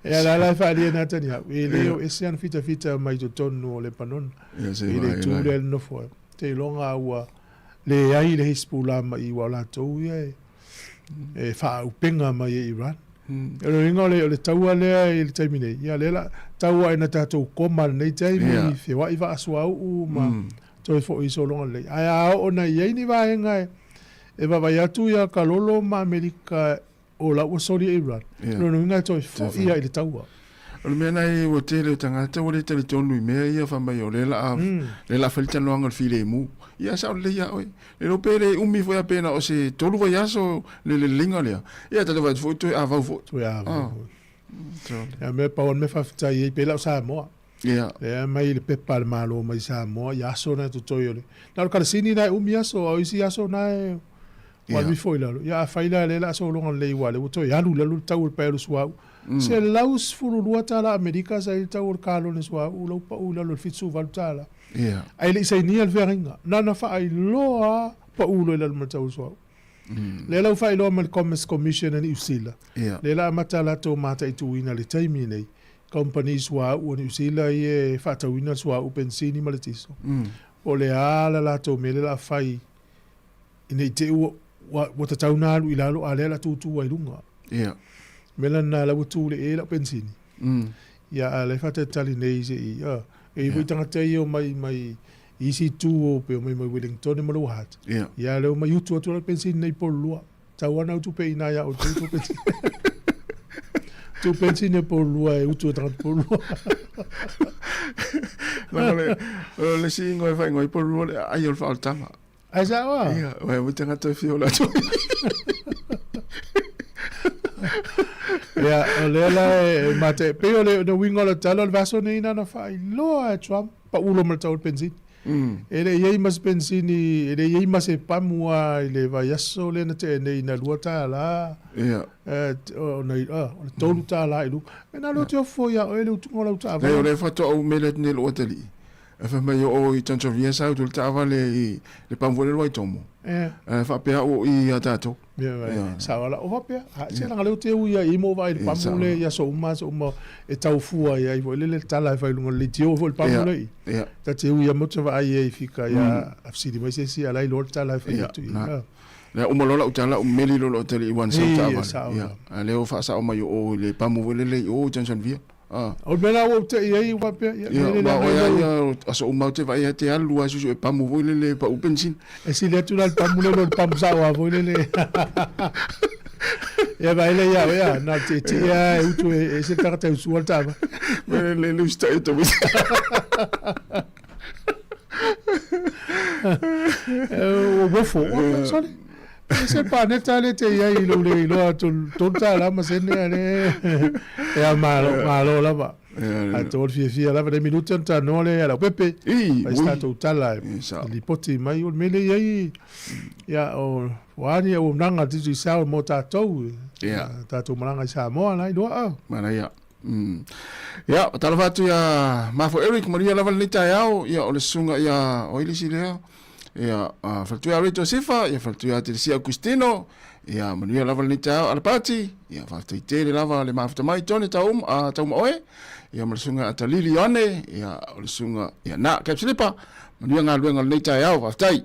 E ala la fa dia na tania. E leo esian fita mai to tonu le panon. E le tu le no fo. Te longa ua le ai le Hezbollah mai wala to ye. E fa upenga mai Iran. E lo inga le taua le taimine. Ia le la taua ina tatou koma nei taimi fe wa iwa aswa u ma to fo iso longa le. Ai ona ye ni va enga e va vai atu ia kalolo ma Amerika o la usori Iran. No inga to fo ia le taua. O le mena i o tele o tangata o le tele tonu i mea ia whamai o le la whalita noanga le file mu. Ia sao le ia oi. Le no pere umi foi a pena o se tolu vai aso le linga lea. Ia tata vai foi toi a vau foi. Toi a vau. Ia me paon me whawhitai i pela o Sāmoa. Ia. Ia mai le pepa le malo mai Sāmoa. Ia aso na tutoi o le. Naro kalasini na umi aso au isi aso na e. Wami foi lalo. Ia whaila le la aso longa le iwa le. Toi alu lalu tau le pēru suau. Se laus furulua tala Amerika sa il tau kalo ne swa ulau pa ula lo fitsu val tala. Ai le sai ni al veringa. Nana fa ai loa pa ulo le mal tau swa. Le lau fa ilo mal Commerce Commission ni usila. Le la matala to mata itu ina le taimi nei. Companies wa u ni usila ye fa tau ina swa u pensini maletiso. O le ala la to mele la fai ine te wa tau na lu ilalo ale la tu ai lunga. Melana la wutu le e la pensini. Ya le fata tali nei se i. E voi tangata i o mai isi tu o pe o mai Wellington e malu hat. Ya le o mai utu atu la pensini nei polua. Tawana utu pe ina ya o tu pensini. Tu pensini polua e utu tangata polua. Le si ngoi fai ngoi polua le ai o fa tama. Ai sa wa? Ya, voi tangata fiola tu. Ya, le mate pe o le winga le talo le vaso nei na fai loa Trump pa ulo mal tau pensin. Ele ye mas pensini, ele ye mas e pamua ele vai aso le na te nei na luata la. Ya. Nei o tolu ta la ilu. Na lo te fo ya ele tu ngola ta. Nei o le fato o mele ne luata li. e fa mai o I tanto via sa tu tava le pamvole lo tomo fa pe o I atato sa wala o pe se la ngalo te u ia I mo vai pamule ia so e tau fua ia I le tala fa lunga le tio fo pamule ta te u ia mo te vai e fika ia afsidi mai se si ala I lor tala fa tu le o molola utala o meli lo te wan sa tava ia le o fa sa o mai o le pamule le o Johnson via o mena o te ia wa pe ia aso o mau te vai te alu aso e pamu voile pa u pensin e si le tu la pamule lo pam sa wa voile ia vai le ia na te ia e tu e se tarta u sualta le sta e to o bofo sorry se pa neta le te ia I lo tonta la ma se ne e malo la ba a to fia la de minuto ta no le ala pepe ai sta to tala li poti mai o mele ia o wani o nanga ti sa mo ta to ta to malanga Sāmoa lai do mana ia ia tala fatu ia mafo Eric Maria lava le tai au ia o le sunga ia o ile si lea ia faltua Rito Sifa ia faltua Teresa Agustino ia Manuel lava le tai au ala pati ia faltua te le lava le mafta mai tone tau oe ia malsunga atalili ane ia o le sunga ia na kapsilipa Manuel ngaluenga le tai au faltai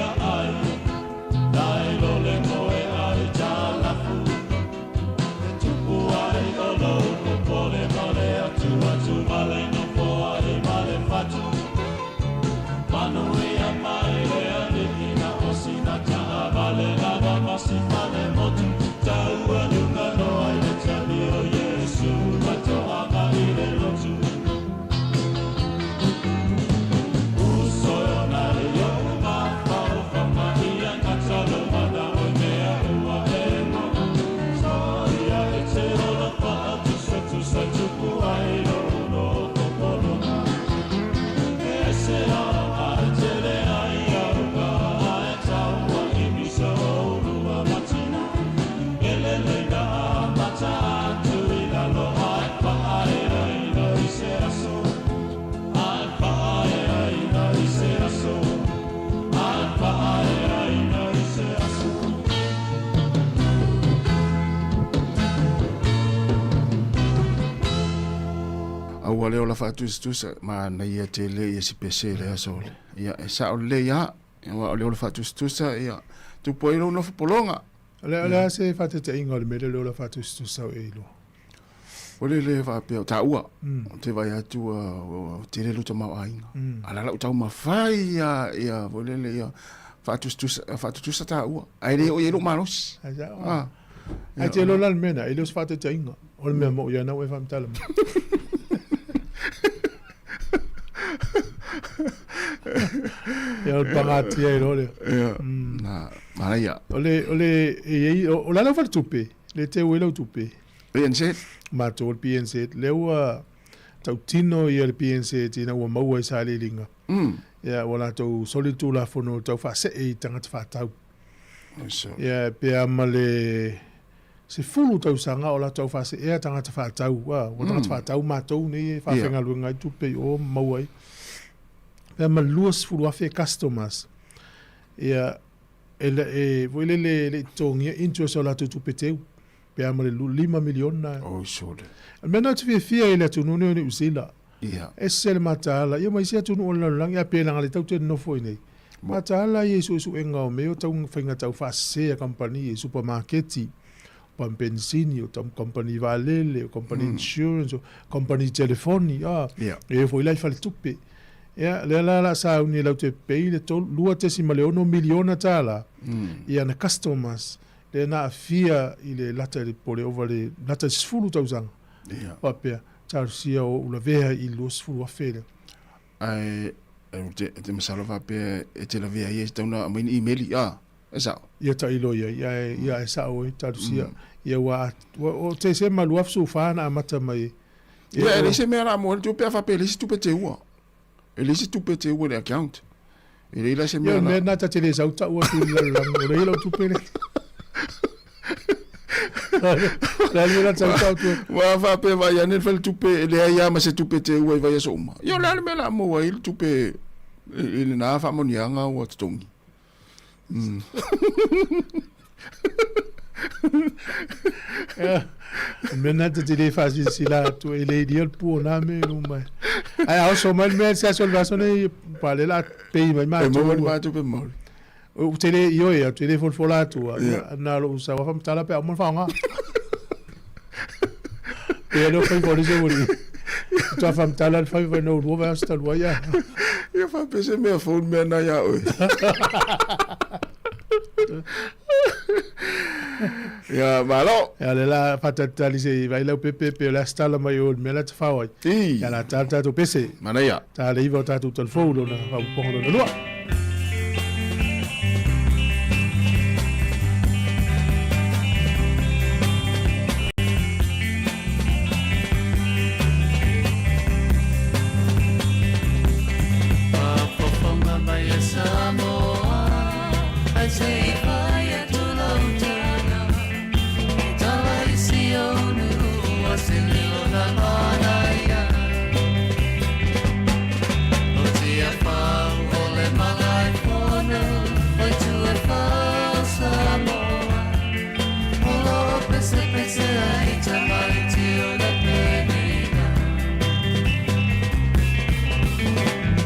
Ai, dai lo le moe ai già la fu la faatustusa ma na ia tele ia si pese le asole ia sa o le ia wa le faatustusa ia tu poi no polonga le se faatete inga le mele le faatustusa e lo le va pe ta ua te vai atu te le luta mau ainga ala la utau mafai ia le ia faatustusa ta ua ai le o ia lo malos ai te lo lan mena e le faatete inga o le mea mo ia na e famtala ya pagati ai lo le na maria o la fa tupe le te o lo tupe PNC ma to PNC le wa tau tino ia le PNC tina wa mau ai sale linga ya wala to solitu la fono tau fa se e tanga fa tau ya pe amale se fulu tau sanga o la tau fa se e tanga fa tau wa tanga fa tau ma to ni fa fenga lu ngai tupe o mau ai pe ma luas fulu afe customers ya voile le tongia interest o la tupe teu pe amale 5 miliona na oh sure mena tu fia ile tu no ni usila ia esel matala ia mai sia tu no lang ya pe lang le tau te no foi nei matala ye su enga o me o tau finga tau fa se a company supermarket pam benzini o tam company valele o company insurance o company telefoni e foi lai fa tupe ia le la sa uni la te pe le to lua te si maleono miliona tala ia na customers le na fia ile lata le pole over le lata sfulu tausanga papea tarsia o la vea i lo sfulu afele ai te masalo va pe te la vea ye tona min email esa ia ta ilo ia esa o tarsia ia wa o te se malu afsu fana mata mai ia ele se mera mo tu pe fa pe le tu pe te ua ele se tu pe te ua le account ele la se mera ia na ta te le sauta o tu la le lo tu pe la mera sauta tu wa fa pe va ya ne fel tu pe le ya ma se tu pe te ua va ya soma yo la mera mo wa il tu pe ele na fa mo nyanga o tongi mena te le fasi sila tu ele dia pu na me no mai ai au so mal me se solvazione pale la pe mai ma tu pe mo o tele io e telefon folato na lo sa wa fam tala pe mo fa nga e lo fai por eso wori tu fam tala fai va no lo va sta lo ya io fa pe se me phone me na ya o ya malo ya la patata se vai la pepe pe la sta la mai o me la fa wa ya la tata to pese mana ya ta le ivo ta tu telefono na va un po no lo Sāmoa, I say fire to Lautana, Talaisi onu, Wasililo na manaya, Otia pau, ole malai pono, Oi tu e pau Sāmoa, Olo pese pese ai tamai tio na penina,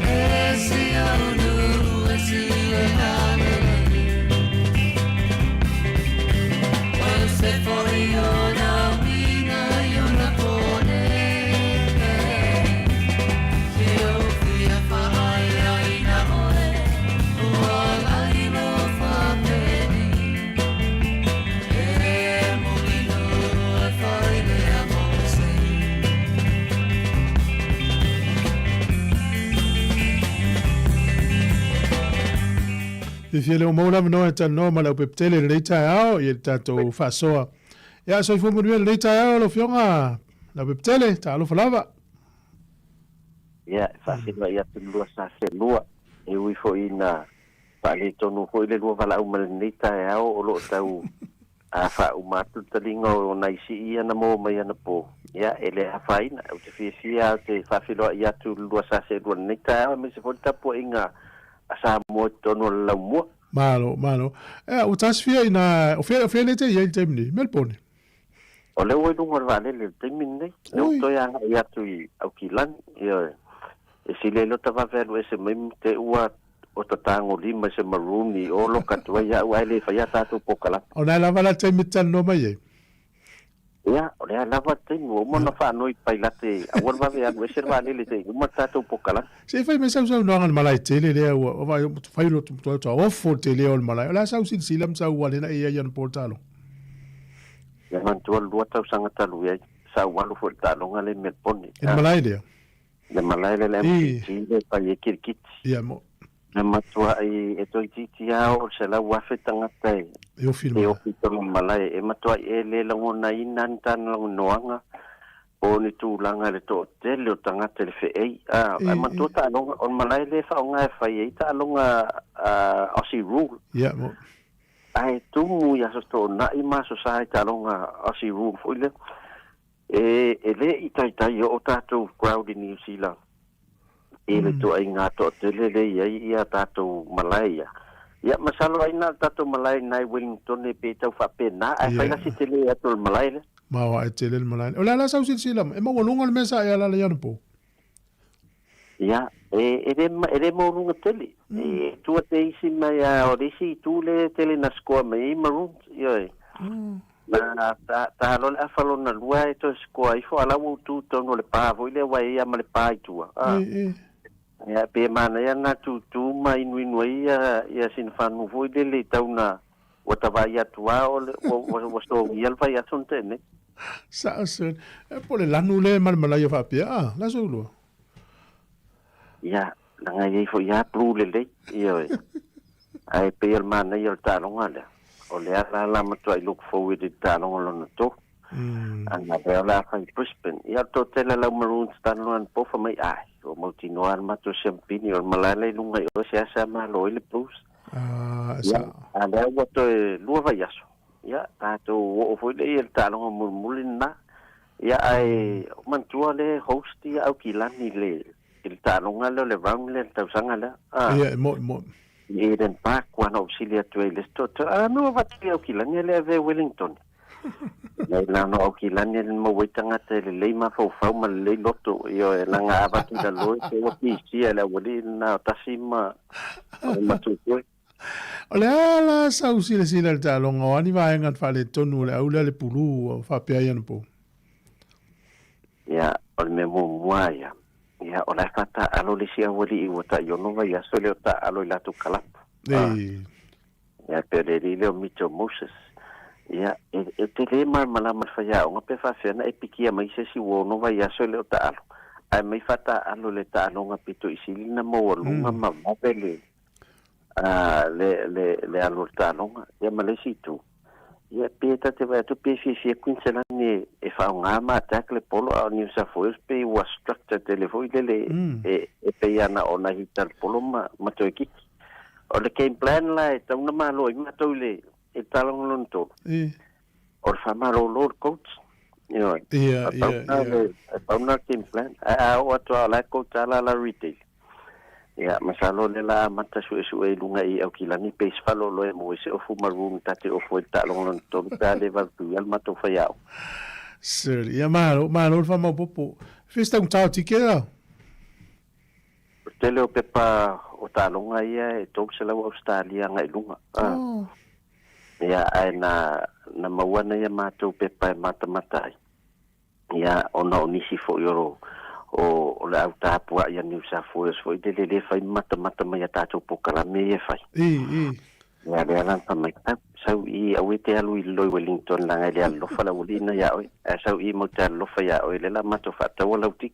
Esi onu, If you don't know it's a normal up tele later out you tato fasoa ya so fu mo later out lo fionga la tele ta lo falava ya fa sino ya tulua sa selua e wi fo ina pa le tonu fo le lo vala uma later out o lo tau a fa uma tu talingo na isi ia na mo mai na po ya ele a fa ina o te fia te fa filo ya tulua sa selua later out me se fo tapo inga Sāmoa tono la mua. Malo. O tasfia ina o fia le te ia temni Melbourne. O le oi lunga vale le timin nei. Le to ya ia tu au kilan ia. E si le lo tava velu ese mai te ua o tatango lima se maruni o lo katua ia ua ele fa ia tatu pokala. O na lava la te mitan no mai e. Ia, o le lava te mo na fa noi pai late a wan va vea ese vale le te uma tatu pokala. Se fai me sau no ngal malai tele le o vai fai lo tu ofo tele o malai. La sau sin silam sau wale na ia yan portalo. Ya man tu lua tau sanga talu ia sau walu fo talo ngale me poni. En malai le. Le malai le le pai e kirkit. Ia mo. Na matua ai e toi titi ao se la wafe tangata e. E o filma. E o fitolo malai e matua e le langona inan tan langonoanga o ni tūlanga le tō tele o tangata le wheei. E matua ta alonga on malai le whaonga e whai e ta alonga Aussie Rule. Ia mo. Ai tumu ia so tō na i maso sai ta alonga Aussie Rule foile. E le i tai o tātou crowd in New Zealand. E le to ai ngā tō tele le ia tātou Malaya. Ia masalo ai nā tātou Malaya nai Wellington e pe tau whapena. Ai whaila si tele e ato Malaya le. Mawa e tele le Malaya. O la sau sin silam. E mawa lunga le mesa e ala le yanu po. Ia, e re morunga tele. E tua te isi mai a orisi tu le tele na skoa mai i marunga. Ia e. Na ta halo le afalo na lua e to skoa i fo ala tu tono le pavo i le wai ia ma le pai tua. Ia pe mana ia na tu mai nui ia sin fanu foi le tau na o tava ia tua o sto ia le vai asunte ne. Sa sen. E po le lanu le malmala ia fa pia. La solo. Ia, nga ia fo ia plu le ia. Ai pe il mana ia ta longa le. O le ala la matua I look forward to tālonga lona tō. Ana reo la whai Brisbane. Ia tō tele lau maroons tālonga an pofa mai ai. O mauti noa an mato champini o malala I lunga I o se asa malo I le blues. Ia, a lea wato e lua vai aso. Ia, tātou o foi le I tālonga murmuli na. Ia ai mantua le host ia au ki lani le il tālonga le round le tausanga le. Ia, mo. Eden Park, one auxilia to a list. No, what we are killing a Wellington. Now, no, killing and mo waiting at the lema for Fama Le Lotto, your Langa Abatin, the Lord, what we see, I would now Tassima. Ola sau sila sila ta longa ani vai ngat fale tonu le aula le pulu o fa pia yan po. Ya, ol me mo muaya. Ya, ola fata alo le sia wali I wata yonova ya sole ta alo la tu kalap. Ya pereri le mito Moses. Ya, e te le mar malama fa ya o pe fa fena e pikia mai se si wo nova ya sole ta alo. Ai mai fata alo le ta alo nga pito isilina mo lunga ma mabele. Le alo ta alo ya malesi tu. Ya peta te vai tu pe fi Queensland e fa nga ma tackle polo a New South Wales pe was structure telefone le e pe ana ona hitar polo ma to ki o le game plan la e tau na malo I ma to le e talong lon to o fa ma lo coach you know na game plan a o to la coach la retail ya masalo le la mata su e lunga I au kilani pe falo lo e mo se o fu maroon tate o fu ta long to ta le va tu al mato fa ya Sir, ia malo fa mo popo. Festa un tau tikera. Tele o pepa o ta longa ia e to se la Australia ngai lunga. Ia ai na mawana ia mato pepa mata. Ia ona nisi fo yoro o le auta pua ia New South Wales foi le fai mata mai ata po kala me e fai. Ya le lan pa mai sau I awete alu I loi Wellington la ngai le lo fala ulina ya oi sau I mo ta lo fa ya oi le la mato fa ta wala utik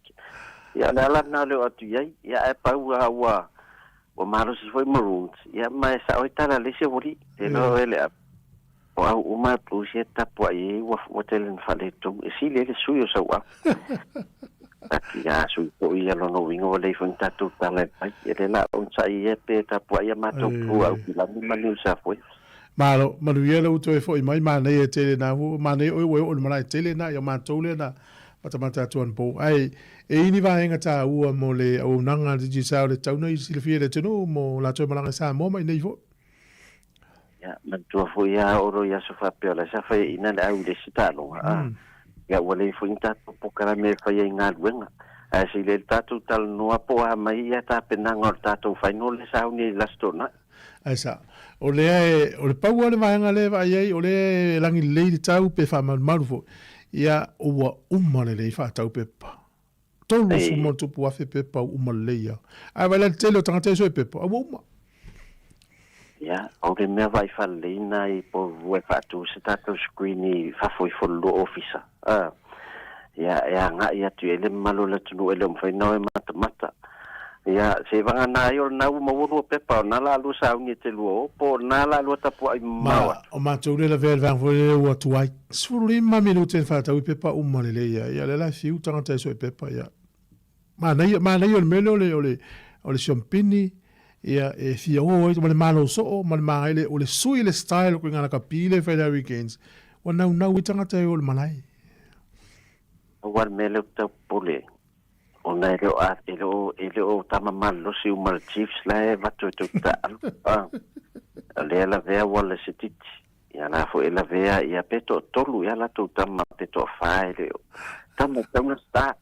ya la na le atu ya e pa wa o maro si foi maroons ya mai sa oi ta la le se wori te no ele o au ma projeta po ai wa hotel fa le to si le suyo sa wa ya su ko ia lo no wingo le fun tatu tale pai ele la on sai e pe ta po ia mato pu au la ma New South Wales Malo ia lo to e foi mai mana e tele na hu mana o mana tele na ia mato le na mata tuan po ai e ini va enga ta ua mo le o nanga di sa le tau nei silfia le tenu mo la to malanga Sāmoa mai nei fo ya man tu fo ya oro ya so fa pe la sa fa ina le au de sita lo ia ua le foʻi tatou pokala me fai ai galuega ae sei le tatou talanoa po a mai ia tapenaga o le tatou faino le sauni ai lasitonaʻi ai sa o le pau ale vaenga le vai ai o le langi le tau pe fa malu fo ia o uma le fa tau pe pa tolu fu mo tu pu afe pe pa uma le ia ai vai le tele tanga so pe pa o uma ia o le mea vai fa le na i po vue fa tu se tatou screen fa foi lo officer ia nga ia tu ele malo le tu ele mo no mata ia se vanga na yo na mo wo pepa na la lu sa ungi te lu po na la lu tapu ai ma o ma tu le vel van vo le wa tu ai sfuri ma minute fa ta pepa umma le ia le la fiu tanga so pepa ia ma na yo le melo le champini ia e fia o le malo so ma le maile o le sui le style ko ngana kapile fa le weekends o na tanga te o le malai o melo ta pole ona ele o tama malo si umal chiefs la vatu tu ta ale la vea wala sititi ya na fo ela vea ya peto tolu ya la tu tama peto faile tama tama start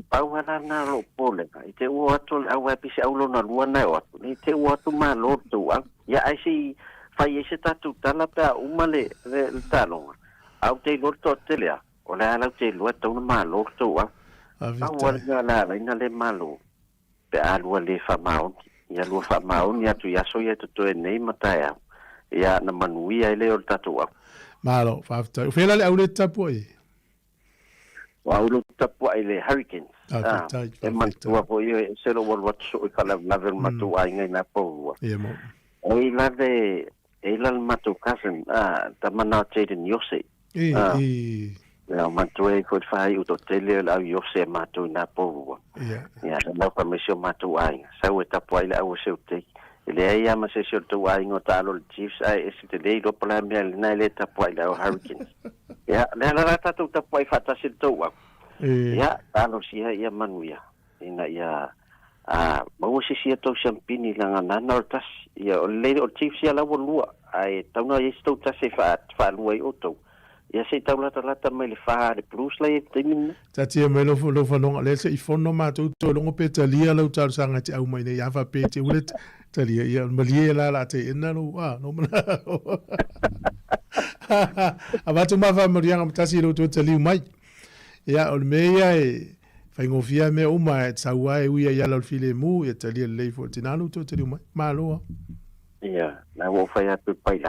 pau ana na lo pole i te o atu au pisi au lo na luana o atu ni te o atu malo tu ya ai si fai ese tatu tala pa umale le talo au te lo to telea o la la te lo to malo tu awal la ina le malo pe alua le famao ia lua famao ia tu ia so ia tu nei mataya ia na manui ai le o tatu malo fafta fela le aule tapu ai wa aule tapu ai le hurricanes e mantua po ia se lo wal wat so kala laver matu ai ngai na po ia mo oi la de ela matu kasen tamana te ni yose ya matue ko fai uto tele la yo se matu na po ya na permission matu ai sa o tapu ai la o se te ele ia ma se tu ai ngota lo chiefs ai ese te dei do pla me na le tapu ai la hurricanes ya la tatu tapu ai fata se tu ya talo sia ia manuia ina ia mo se sia to champini la na nortas ia o le o chiefs ia la lua ai tau ia sto ta se fa luai oto ia se tau lata mai le fa de plus la te min ta tia mai lo fa longa le se I fono ma tu to longo pe talia lo tau sanga te au mai ne ia fa pe te ulet talia ia malie la te ina lo no mana avatu ma fa morianga mtasi lo tu tali mai ia o meia e fa ngofia me uma e tsaua e uia ia lo file mu e talia le fo tinalo tu tali mai malo ia na wo fa ia pe pai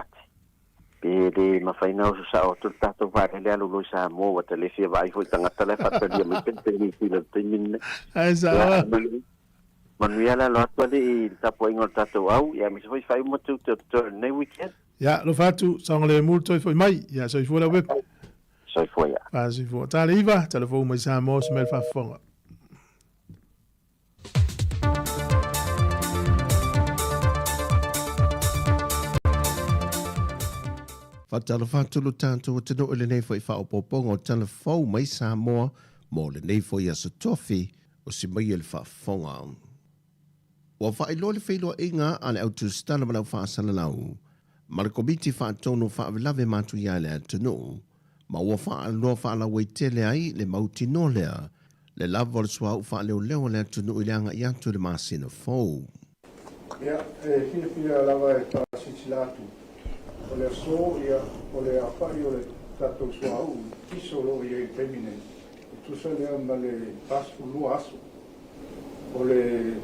pele mafaina o sa o tato va le alu lo Sāmoa wa tele fia vai foi tanga tele fa tele me pente ni fila temin ai sa manuela lo atole tapo ingol tato au ya mi foi fai mo tu ne weekend ya lo fatu song le multo foi mai ya so foi la web so foi yaasi foi ta liva telefone mai Sāmoa smel fa fonga Fatalo fatulu tanto tino ele nei foi fa opopongo tala fau mai Sāmoa mo le nei foi aso tofi o si mai ele fa fonga. Wa fa ilo le feilo inga ale autu stala mana fa salalau. Ma le komiti fa tono fa lave matu ya le tino. Ma wa fa alo fa la weitele ai le mauti no lea. Le lavo le swa fa le leo le tino ile anga ya tu le masina fau. Ya, fia lava e ta sitilatu. O le so ia o le afai o le tatou soau kiso lo ia I temine e tusa lea ma le pasu lua aso o le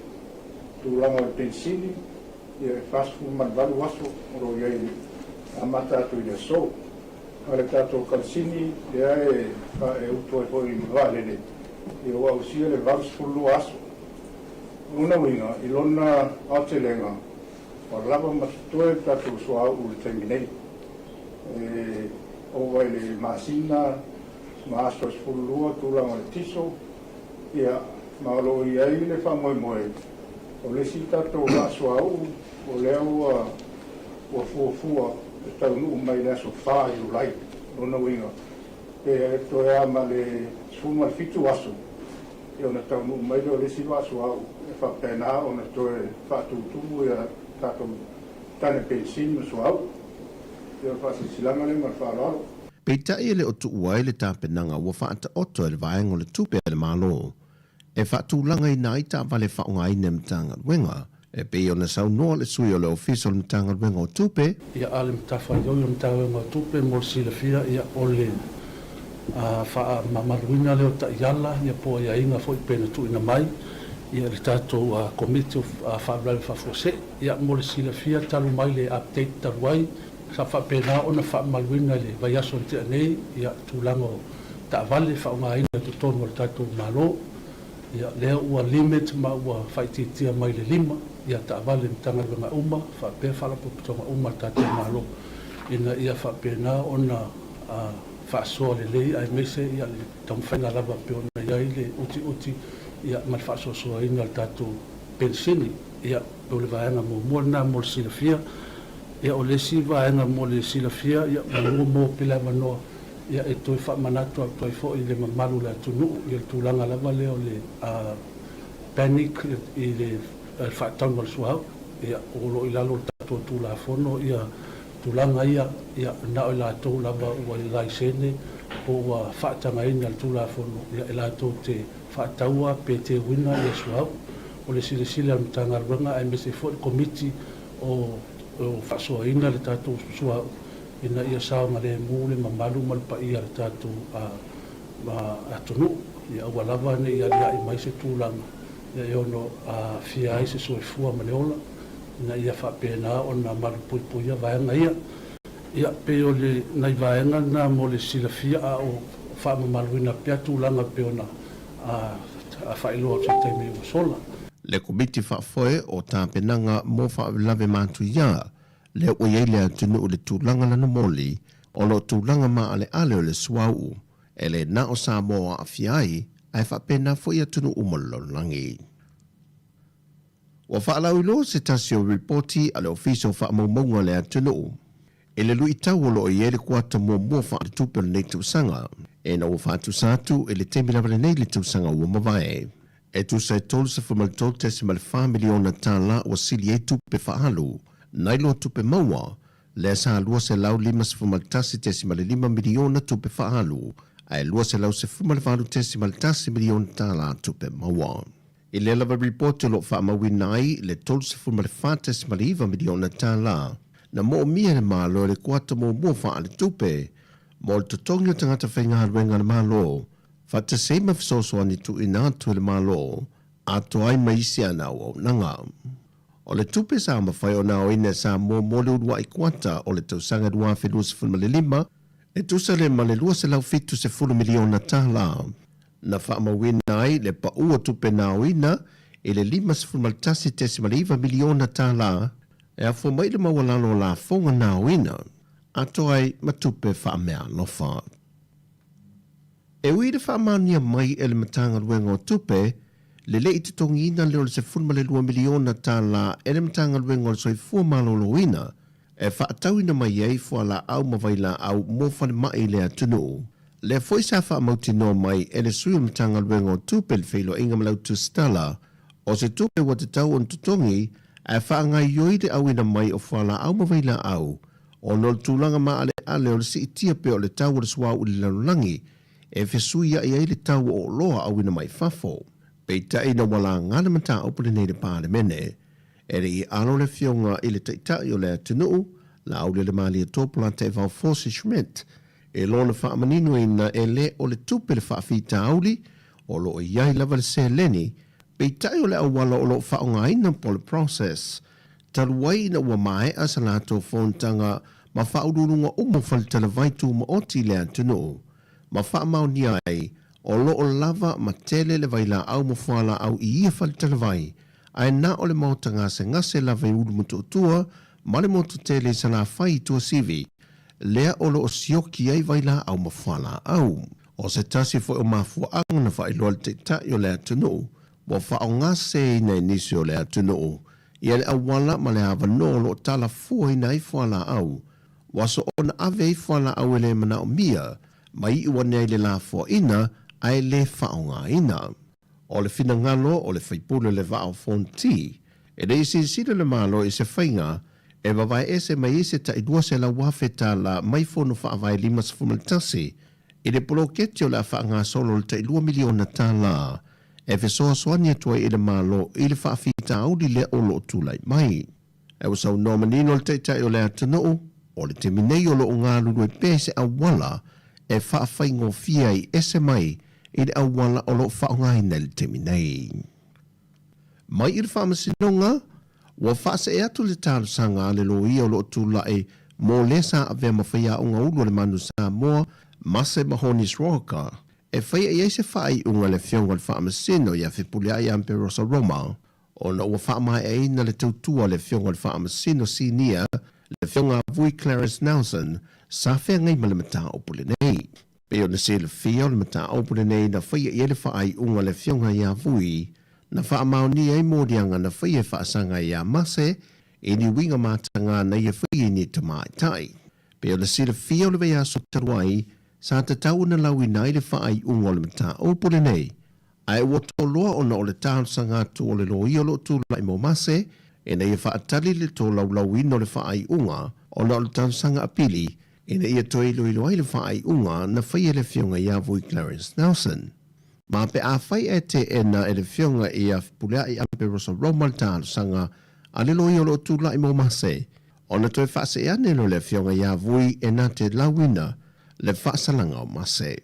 tulaga o le pensini ia e pasu manvalu aso o lo ia a mata atu I le so a le tatou kalsini lea e uto e hoi valele ia ua usia le valusu lua aso una winga I lona atelenga o lava matutue tatou soau u le taiminei o vai le masina ma aso sfulua tulaga o le tiso ia ma o loo I ai le faamoemoe o le si tatou laasoau o lea ua fuafua e taunuu mai le aso fā I ulai lona uiga e toea ma le sfulu ma le fitu aso ia ona taunuu mai le o lesi laasoau e faapena ona toe faatuutumu ia tatou tane pensini ma soau ia faasisilaga le ma faaloalo Peita e le o tu uai le tāpenanga ua whaata oto e le vaenga o le tupe le malo. E whaatūlanga i nai tā vale whaonga i ne mtanga wenga. E pe ona sau noa le sui o le official mtanga wenga o tupe. Ia ale mtafa yo mtanga wenga o tupe mo sila fia ia ole. Wha mamaruina leo ta iala ia po ia inga fo i pena tu ina mai. Ia le tātou committee whaarau whafose. Ia mo le sila fia talu mai le update taruai. Sa whapena ona whaamaruina le vai aso te anei. Ia tūlango ta vale whaonga ina tu tonu al tātou malo. Ia lea ua limit ma ua whaititia mai le 5. Ia ta vale mtanga wenga uma. Whapea whalapuputonga uma tātou malo. Ina ia whapena ona whaasoa le lei ai mese ia le tamwhainga lava pe ona iai le uti ia mal whaasoa ina al tātou pensini. Ia pe o le vaenga mo mua na mo le silafia. Ia o le si vaenga mo le silafia ia mo pila manoa. Ia e toi whaamanatu au toi fo i le mamalu le atunu. Ia le tūlanga lava leo le panic i le whaatanu al suau. Ia o lo i lalo tātou tūla fono ia tūlanga ia na o la tō lava ua i laisene o ua whaatanga ina al tūla fono. Ia e la tō te whaataua pe te wina i suau. O le sile al mtanga runga ai mese fo i komiti o whaasoa ina le tātou suau. Ina ia saonga le mule mamalu malpa ia le tātou atunu. Ia ua lava ne ia lia i mai se tūlanga. Ia e ono fia ai se soe fua maleola. Ina ia whapena o na marupuipuia vaenga ia. Ia pe o le nai vaenga na mo le silafia a o whaamamaluina pia tūlanga pe o na whailoa te teime o sola. Le komiti whaafoe o tāpenanga mo whaalave mātu ia. Le o iei lea tunu o le tūlanga lana moli o lo tūlanga ma ale o le suau. E le na o Sāmoa a fiai ai whapena fo ia tunu umalolangi. Wa whaalau ilo se tasi o reporti ale official whaamaumaunga lea tunu. E le lui tau o lo o iei le kuata mua whaare tupe le nei tūsanga. E na o whaatu sātu e le temila vale nei le tūsanga ua mawai. E tu sai tolu se whamal tolu tesi ma le 5 miliona tāla o sili e tupe whaalu. Nailo tupe maua, le sa lua se lau 5 tasi tesi ma le 5 miliona tupe whaalu. Ai lua se lau se 5 tesi ma le tasi miliona tāla tupe maua. I le lava report lo whaamawinai le tolu se 5 tesi ma le 5 miliona tāla. Na mo mia le malo le kuata mo mua whaale tupe. Mo le totongi o tangata whainga haruenga le malo. Whata seima fisoso ani tu ina tu le malo. Ato ai maisi ana o nanga. O le tupe sa mawhai o nao ina sa mo mole urua i kuata o le tausanga 2.5 e tusa le ma le lua se lau fitu se 10 miliona tāla. Na whaamawina ai le pa ua tupe nao ina e le 5.5 miliona tāla e a fo mai le mawalalo la fonga nao ina. Ato ai matupe whaamea lofa. E ui le whaamania mai e le matanga ruenga o tupe le le iti tongi ina leo le se 2 miliona tāla e le matanga ruenga o le soifua malolo ina e whaatau ina mai ei fua la au mawaila au mofane mai le atunu. Le foi sa whaamauti no mai e le sui matanga ruenga o tupe le whilo inga malau tu stala o se tupe wa te tau on tutongi e whaangai yoide au ina mai o fua la au mawaila au o nol tūlanga ma ale o le si itia pe o le tau o le sua u le lanulangi e fesui ia i le tau o loa au ina mai fafo. Peita ina wala ngana mata opule nei le pāle mene, e re I alo le fionga I le taitai o le atunu, la au le mali topula te vau Force Schmidt, e lona whaamaninu ina e le o le tupe le whaafita auli, o lo iai lava le se leni, peitai o le awala o lo whaonga ina po le process, taruai ina ua mai asa lato fontanga ma whaururunga umo whalitala vaitu ma oti le atunu, ma whaamau ni ai, o lo o lava ma tele le vaila au mawhala au I ia whalitala vai, ai na o le mautanga se ngase lava I uru mutu utua, ma le motu tele sa la whai tua sivi, lea o lo o sioki ai vaila au mawhala au. O se tasi fo o mafua ang na whai loa te tai o le atunu, mo whao ngase ina inisi o le atunu, ia le awala ma le hawa no lo tala fua ina I whala au, waso o na ave I whala au ele mana o mia, mai I wane le la fua ina, ai le whaonga ina. O le fina ngalo o le whaipule le vao fonti, e rei si sida le malo I se whainga, E wawai ese mai ese ta idua se la wafe ta la mai fono wha avai 5 tasi. I le poloketi o la wha ngā solo le ta 2 miliona ta la. E fe soa soani atua i le malo i le wha fita audi le o lo tūlai mai. E wasau nomanino le teitai o le atanoo, o le te minei o lo o ngā lulu e pēse awala e wha whaingo fia i ese mai i le awala o lo wha ngai le te minei. Mai i le wha masinonga, wa whaase e atu le tālu sanga le lo i o lo tūlai mō le sa avea mawhia o ngā ulu le manu Sāmoa, Mase Mahonis Roka, e whaia i eise whai unga le fionga le wha masino i a whipule ai ampe Rosa Roma, o na ua wha mai e ina le tautua le fionga le wha masino sinia, le fionga vui Clarence Nelson, sa whea ngai ma le mata opule nei. Peo na se le fia o le mata opule nei na whaia i ele whai unga le fionga i a vui, na wha maoni ai mōrianga na whaia whaasanga i a Mase, e ni winga mātanga na ia whaia ni te mai tai. Peo na se le fia o le wea so taruai, sa te tau na lau i nai le whaai unga le mata opule nei. Ai ua toloa o na o le tālu sanga tu o le lo i o lo tu lai mo Mase, e na ia whaatali le tō lau lau ino le whaai unga, o na o le tālu sanga apili, e na ia toi ilo ai le whaai unga na whaia le fionga i a vui Clarence Nelson. Ma pe a whai e te ena e le fionga i a pulea i ampe Rosa Roma le tālu sanga, a le lo i o lo tu lai mo Mase, o na toi whaase e anelo le fionga i a vui e na te lauina, le whaasalanga o Mase.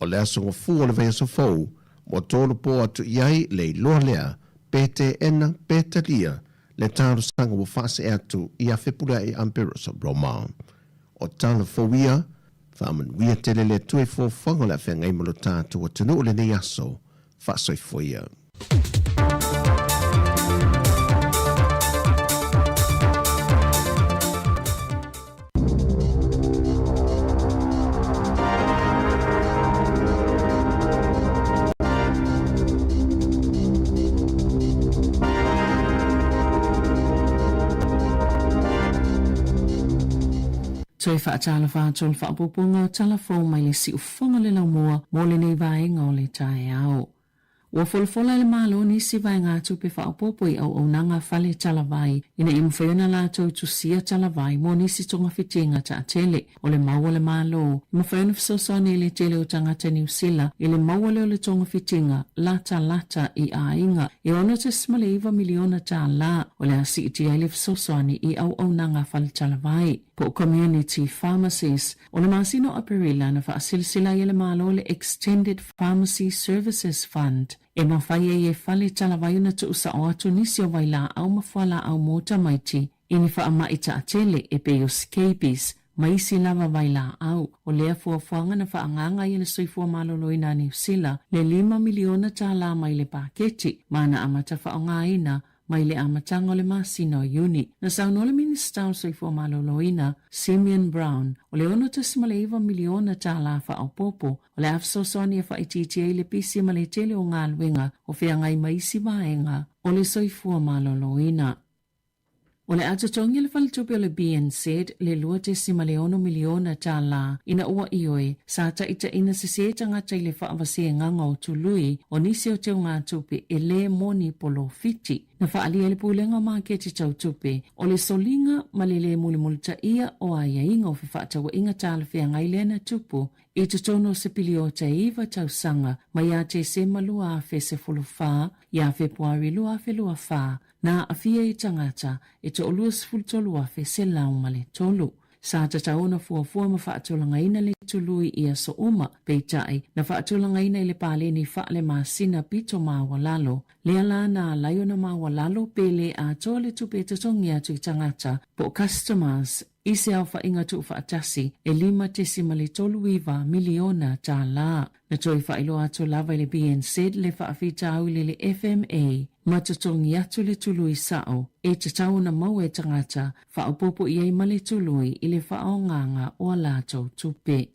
O le asonga fu o le vea so fau, mo tōna pō atu iai le loa lea, pete ena, pete lia, le tāru sanga o whaase atu i a whipura i Ampero sa Roma. O tāna fōwia, whaaman wia tele le tue fō whanga le whenga imalo tātu o tanu o le nei aso, whaasoi fōia. Toi whaatala whātua le whaapoponga tala fō mai le si ufonga le lau mua mō le nei vaenga o le tae ao. Ua wholofola le malo ni si vai ngā tupe whaapopo i au nanga whale tala vai ina i mwhaiona la tau tu sia tala vai mō ni si tonga whitinga ta tele o le maua le malo. I mwhaiona whisosone le tele o tangata New Zealand i le maua le o le tonga whitinga lata i a inga i ono te smale iwa miliona ta la o le asi iti ai le whisosone i au nanga whale tala vai. Po community pharmacies o le masino aperila na whaasilsila i le malo le Extended Pharmacy Services Fund. E mawhai e whale talawai na tu usa o atu nisi o waila au mawhala au mota maiti. Ini wha ama i ta atele e pe o scabies, maisi lava waila au. O lea fuafuanga na whaanganga i le soifua maloloi na New Zealand, le 5 miliona ta la mai le paketi, mana amata whaonga ina, mai le amatanga o le masino uni. Na sauno le minister o soifua maloloina, Simeon Brown, o le ono tasima le 1 miliona ta la wha popo, o le afsosoni e wha ititia le pisi ma le tele o ngā luenga o whiangai maisi vaenga o le soifua maloloina. O le atotongi le whalitupe o le BNZ le 2.1 miliona ta la ina ua ioe sa ita ina se tangata i le whaavase nganga o tului o nisi o teo ngā tupe e le moni polo fiti. Na whaalia le pulenga māke te tau tupe o le solinga ma le mulimulita ia o aia inga o whiwhaatawa inga tāle whea ngai lena tupu i te tono se pili o te iwa tau sanga ma ia te se malua a whe se fulu wha, ia whe puari lua whe lua wha, na a fia i tangata e to olua sifulu tolu a whe se lau ma le tolu. Sa tataona fuafua ma whaatulanga ina le tului ia so uma peitai na whaatulanga ina i le pale ni whaale masina pito mawa lalo. Lea la na laiona mawa lalo pele a toa le tupe tatongi atu i tangata po customers ise au whainga tu whaatasi e 5.3 miliona ta la. Na toi whailo atu lava le BNZ le whaafita au le FMA matatongi atu le tului sao e te tauna mau e tangata whaapopo iei male tului i le whaonganga o alato tupe.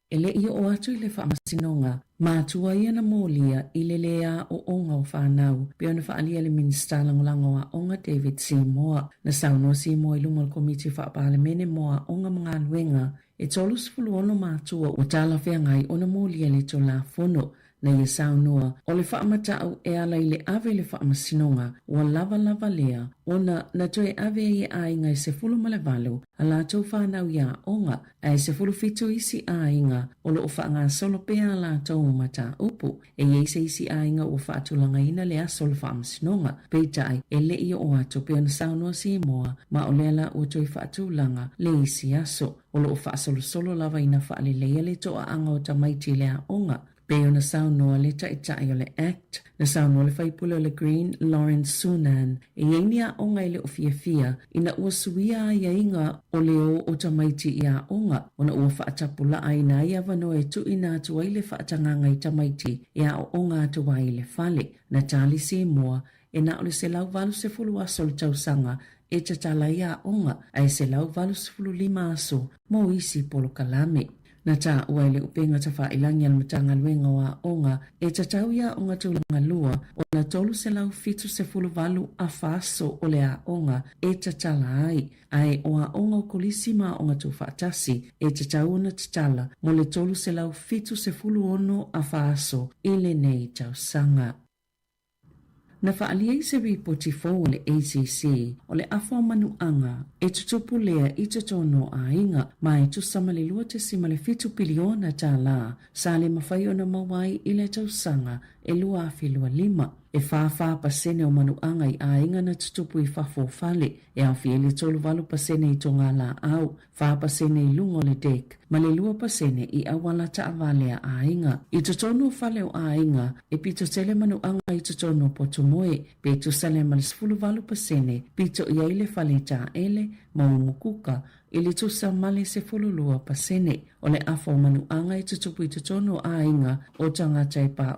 E le ia o atu i le whamasinonga, mātua ia na mōlia i le lea o onga o whanau, peo na whaalia le minister langolango a onga David Sāmoa, na sauno Sāmoa i lunga le komiti whaapale mene moa onga mga luenga, e tolu sifulu ono mātua o tala whea ngai o na mōlia le to la fono, na ia saunua o le whaamatau e ala i le ave le whaamasinonga ua lava lea ona na toe ave i ainga i se fulu malevalu a la tau whanau ia onga a se fulu fitu isi ainga o lo whaanga solo pea la tau mata upu e i se isi ainga o whaatulanga ina le aso le whaamasinonga peitai e le i o atu pea na saunua Sāmoa ma o lela o toi whaatulanga le isi aso o lo whaasolo lava ina whaalelea le toa anga o tamaiti lea onga. Peo na saunua le taitai o le ACT, na saunua le whaipule o le Green Lawrence Sunan, e ienia onga i le ofiafia, ina ua suia ia inga o leo o tamaiti ia onga, ona ua whaatapula aina ia vano e tu ina atua i le whaatanganga i tamaiti, ia o onga atua i le fale, na tali Sāmoa, e na ole se lau valu se fulu aso le tausanga, e tatala ia onga, ai se lau valu se fulu lima aso, mo isi polo kalame. Na tā ua ele upenga ta whaelangi al matanga luenga wa onga e tatau ia onga tūlanga lua o na tolu se lau fitu se fulu valu a whaaso o le a onga e tatala ai o a onga o kolisi ma onga tu whaatasi e tatau na tatala mo le tolu se lau fitu se fulu ono a whaaso ile nei tau sanga. Na whaaliei se ripoti fōu le ACC o le awha manuanga e tutupu lea i tono a inga mai tu samale lua te sima le fitu piliona tā la sa le mawhai o na mawai i le tausanga e lua afi lua lima. E whawha pasene o manuanga i a inga na tutupu i whafo fale e awhi e le tolu valu pasene i tonga la au wha pasene i lungo le dek ma le lua pasene i awala ta avale a inga. I totono fale o a inga e pito tele manuanga i totono poto moe pe tu sale ma le sfulu valu pasene pito i aile fale ta ele ma umukuka ili tu samale se fululua pasene o le afo manuanga i tutupu i totono a inga o tangata i pa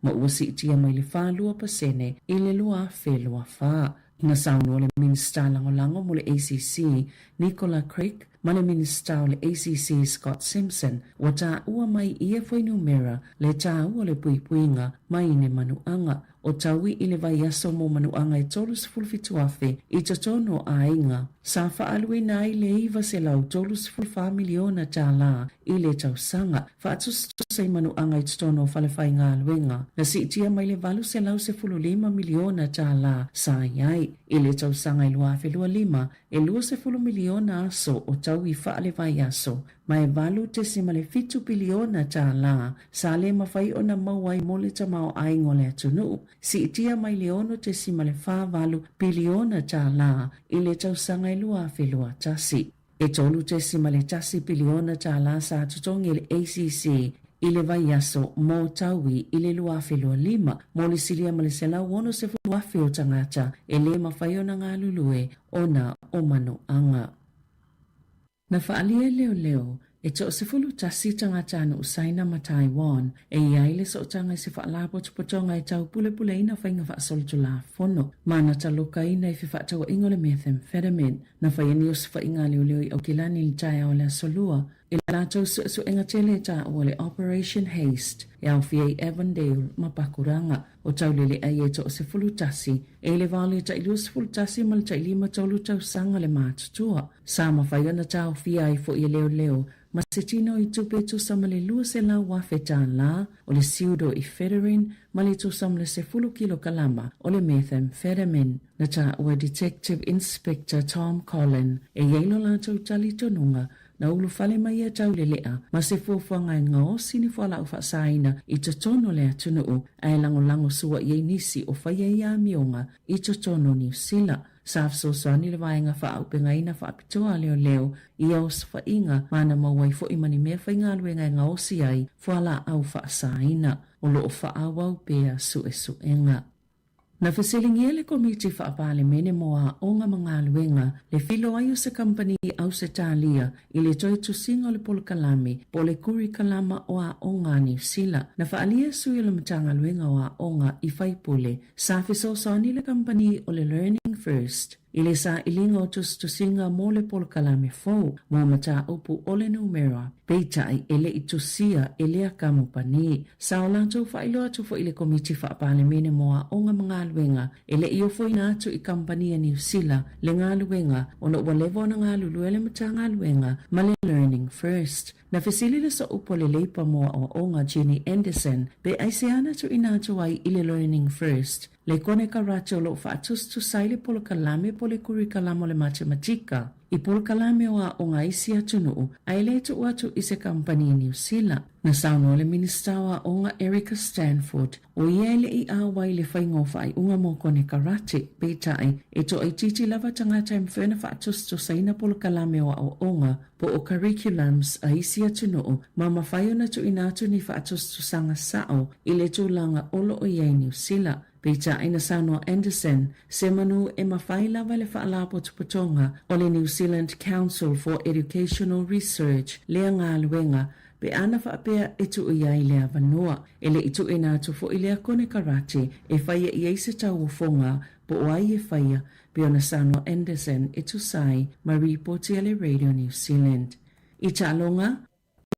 ma uasi itia mai le whalua pasene i le lua whelua wha. Na saunu o le Minister Langolango mo le ACC Nicola Craig ma le Minister o le ACC Scott Simpson wa tā ua mai ia whainumera le tā ua le puipuinga mai ne manuanga o taui i le vai aso mo manuanga i tolu sifulfitu afe i totono a inga. Sa whaalui na i le iwa se lau tolu sifulfa miliona tā la i le tausanga. Whaatustusai manuanga i totono whalewhai ngā luenga. Na si itia mai le valu se lau sifulu 5 miliona tā la sa iai. I le tausanga i lua whelua 5 e lua sifulu miliona aso o tau i whaale vai aso. Mai valu te sima le fitu biliona tā la sa le mawhai o na mawai mo le tamao aingo le atunu. Si itia mai leono te sima le wha valu biliona tā la i le tausanga i lua whelua tasi. E tolu te sima le tasi biliona tā la sa tutongi le ACC i le vai aso mo taui i le lua whelua 5 mo le silia ma le sela wono se fuafi o tangata e le mawhai o na ngā lulue o na o mano anga. Na whaalia leo e to se fulu tasi tangata anu usaina ma Taiwan e iaile so tanga se whaalapo tupotonga e tau pule ina whainga whaasolutu la fono. Mana taloka ina i whiwhatawa ingo le methamphetamine na whaiani o se whainga leo i okilani li taia o le asolua. I la tau su enga tele ta o le Operation Haste e au fia Avondale ma Pakuranga o tau lele ai e to se fulu tasi e le vale ta ilu se fulu tasi ma le ta ilima tolu tau sanga le mātutua. Sa ma whaiana tau fia i fo i leo ma se tino i tupe tu sama le lua se la wafe tan la o le siudo i federin ma le tu sama le se fulu kilo kalama o le methamphetamine. Na ta ua Detective Inspector Tom Collin e yeilo la tau tali tonunga na ulu fale mai e tau le lea ma se fuafuanga ngā o sini fuala u whaasaina i totono le atunu ai lango sua i nisi o whaia i a mionga i totono New Zealand. Sāfso soani le vaenga whaaupenga ina whaapitoa leo i au sawhainga mana mawai fo i mani mea whainga luenga ngā osi ai fuala au whaasaina o loo whaawau pea suenga. Na whasilingi ele komiti whaapale mene moa o ngā mga luenga le filo ai o se company au se tālia i le toi tusinga o le polokalami po le kuri kalama o a o ngā New Zealand. Na whaalia sui le matanga luenga o a o ngā i whaipule sa whiso soani le company o le Learning First Ile sa ilinga o tusinga mo le polokalame fou, mo mata upu ole numera, peitai ele itusia ele akamupani. Sa o lantou whailo atu fo ile komiti whaapalemene moa o ngā mga aluenga, ele i ofo ina atu i kampania New Zealand, le ngā aluenga, ono ua levo na ngā aluluele mata ngā aluenga, ma le Learning First. Na fesilile sa upo le leipa moa o onga Jenny Anderson, be aiseana tu ina atu ai ile Learning First. Le kone ka rato lo whaatus tu saile polo kalame pole kurikalamo le matematika. I polo kalame o ngā isi atu nuu, ai le tu atu i se kampani New Zealand. Na sauno le ministawa o ngā Erica Stanford, o iele i awai le whaingofa ai unga mo kone karate, beitai, e to ai titi lava tangata mwhena whaatus tu saina polo kalame o onga, po o curriculums a isi atu nuu, ma mawhaio na tu inatu ni whaatus tu sanga sao, i le tu langa olo o iei New Zealand. Peita ina Sāmoa Anderson, se manu e mawhai lava le whaalapo tuputonga o le New Zealand Council for Educational Research, lea ngā luenga, pe ana whaapea e tu iai lea vanua, ele i tu ina tu fo ilea kone karate, e whaia i eise tau ufonga, po o ai e whaia, pe ona Sāmoa Anderson e tu sai, ma reporti ale Radio New Zealand. I talonga,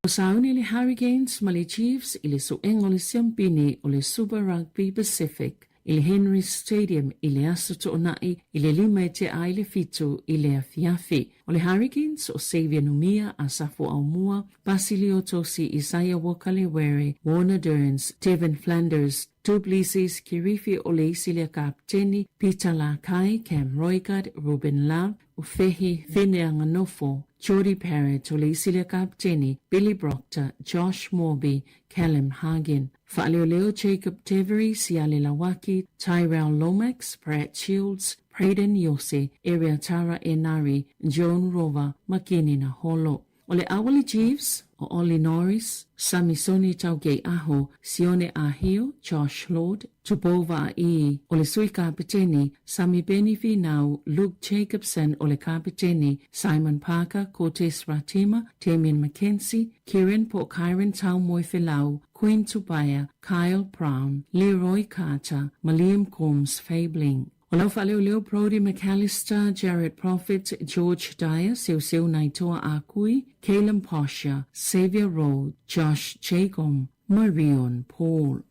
o sauni le Hurricanes ma le Chiefs i le suenga o le siampini o le Super Rugby Pacific, i le Henry Stadium i le aso toonai i le lima e te ai le fitu i le afiafi. O le Hurricanes o Xavier Numia a Safo Aumua, Basilio Tosi, Isaiah Wakalewere, Warner Durns, Devin Flanders, Duplessis, Kirifi o le isi le kapteni, Peter Lakai, Cam Roigard, Ruben Love, Ufehi Fineanganofo, Jody Parrott o le isi le kapteni, Billy Proctor, Josh Morby, Callum Hagen, Fa'aleoleo Jacob Tevery, Siale Lawaki, Tyrell Lomax, Brad Shields, Braden Yose, Area Tara Enari, Joan Rover, Makinina Holo. O le Awali Chiefs, o Oli Norris, Samisoni Taugei Aho, Sione Ahio, Josh Lord, Tubova Ai, o le Sui Kapiteni, Sami Beni Finau, Luke Jacobson o le Kapiteni, Simon Parker, Cortes Ratima, Damien McKenzie, Kieran Po Kyron Tau Moifilau, Queen Tubaya, Kyle Brown, Leroy Carter, Maliam Combs Fabling. O lau whaleo Brody McAllister, Jared Prophet, George Dyer, Seu Naitoa Akui, Caleb Posher, Xavier Rowe, Josh Jagom, Marion Paul.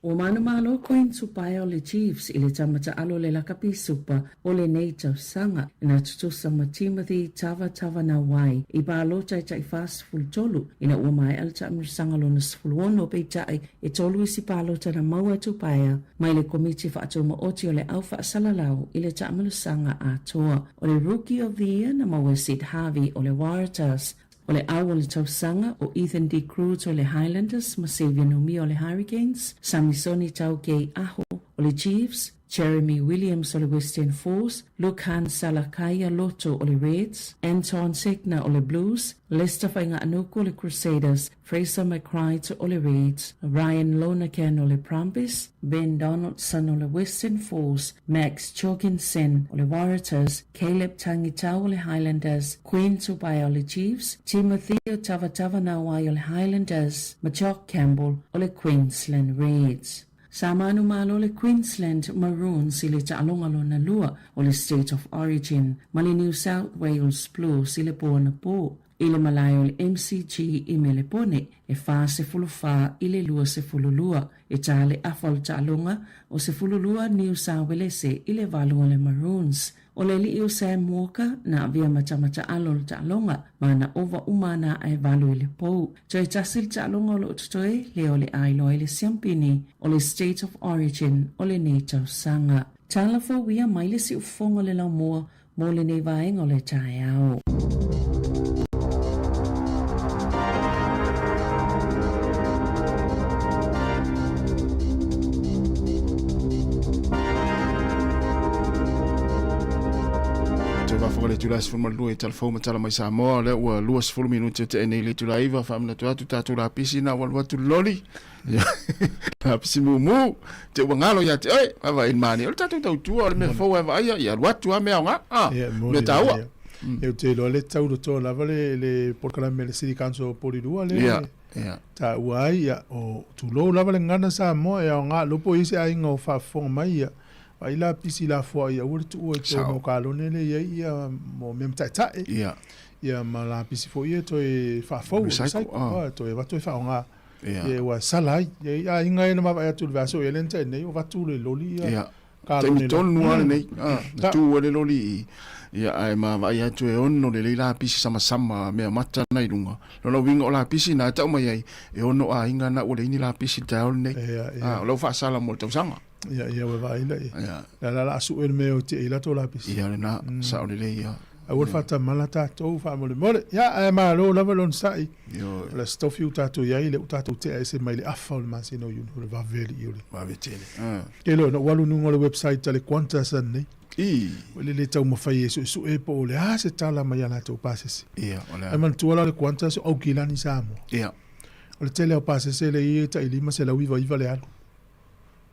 O manumalo Queen Tupaya o le Chiefs i le tamata alo le lakapi supa o le nei tausanga ina tutusa ma Timothy Tava na wai i ba lota i tai fast full tolu ina ua mai alta amirsanga lo na sfuluono pe tai e tolu isi ba lota na maua Tupaya mai le komiti whaatou ma oti o le au whaasalalau i le taamilusanga a toa o le Rookie of the Year na maua Sid Harvey o le Waratahs. O le au o le tausanga o Ethan D. Cruz o le Highlanders, ma Xavier Numi o le Hurricanes, Samisoni Taugei Aho o le Chiefs, Jeremy Williams o le Western Force, Lukhan Salakaya Loto o le Reds, Anton Segna o le Blues, Lester Fainga Anuku o le Crusaders, Fraser McCride o le Reds, Ryan Lonergan o le Brumbies, Ben Donaldson o le Western Force, Max Jorgensen o le Waratahs, Caleb Tangitau o le Highlanders, Queen Tubaya o le Chiefs, Timothy Tava Nawai o le Highlanders, Majock Campbell o le Queensland Reds. Sa manu malo le Queensland Maroons i le taalongalo na lua o le State of Origin, ma le New South Wales Blues i le Bona Po. I le malayo le MCG i Melepone e fa se fulufa i le lua se fululua e tale afal taalonga o se fululua New South Wales i le valu o le Maroons. O le li o Sam Walker na avia matamata alo le taalonga ma na ova umana ai valu i le pou. Toi tasil taalonga o le ututoe le o le ailo i le siampini o le State of Origin o le Nato Sanga. Talafo wia mai le si ufonga le laumua mo le nei vaenga o le tae au. le tula se forma lu e telefon matala mai Sāmoa le ua lua se minuti te nei le tula iva famna tu tatu la pisina wal watu loli la pisimu mu te wangalo ya te oi ava in mani o tatu tau tu o me fo ava ya watu a me nga me taua e te lo le tau to la vale le porkala me le city council polidua le ta wai ya o tu lo la vale ngana Sāmoa ya nga lupo isi ai ngo fa fo mai ya Ai la pisi la fo ia ur tu o to no kalo ne le ia mo mem tai. Ia. Ia ma la pisi fo ia to e fa fo sai to e va to fa nga. Ia wa salai ia inga ina ma ia tu vaso ia lente nei o va tu le loli ia. Kalo ne ton no nei. Tu le loli. Ia ai ma vai atu e ono le la pisi sama me mata nai lunga. Lo winga o la pisi na ta mai ai e ono a inga na o le ni la pisi ta o nei. Lo fa sala mo tau sanga. Ia wa vai le. La su el me o te ila to la pisi. Ia na sa o le ia. A ur fata malata to fa mo le mole. Ia ai ma lo la velon sai. La stofiu tato ia ile tato te ese mai le afa o ma sino yu le va veli yu. Va vetele. Ke lo no walu no le website tale Qantas nei. Le tau mawhai e su e po le se tala mai ana tau pasese. Ai man tuala le Qantas au kilani Sāmoa. O le tele au pasese le i ta ilima se lau iva le alu.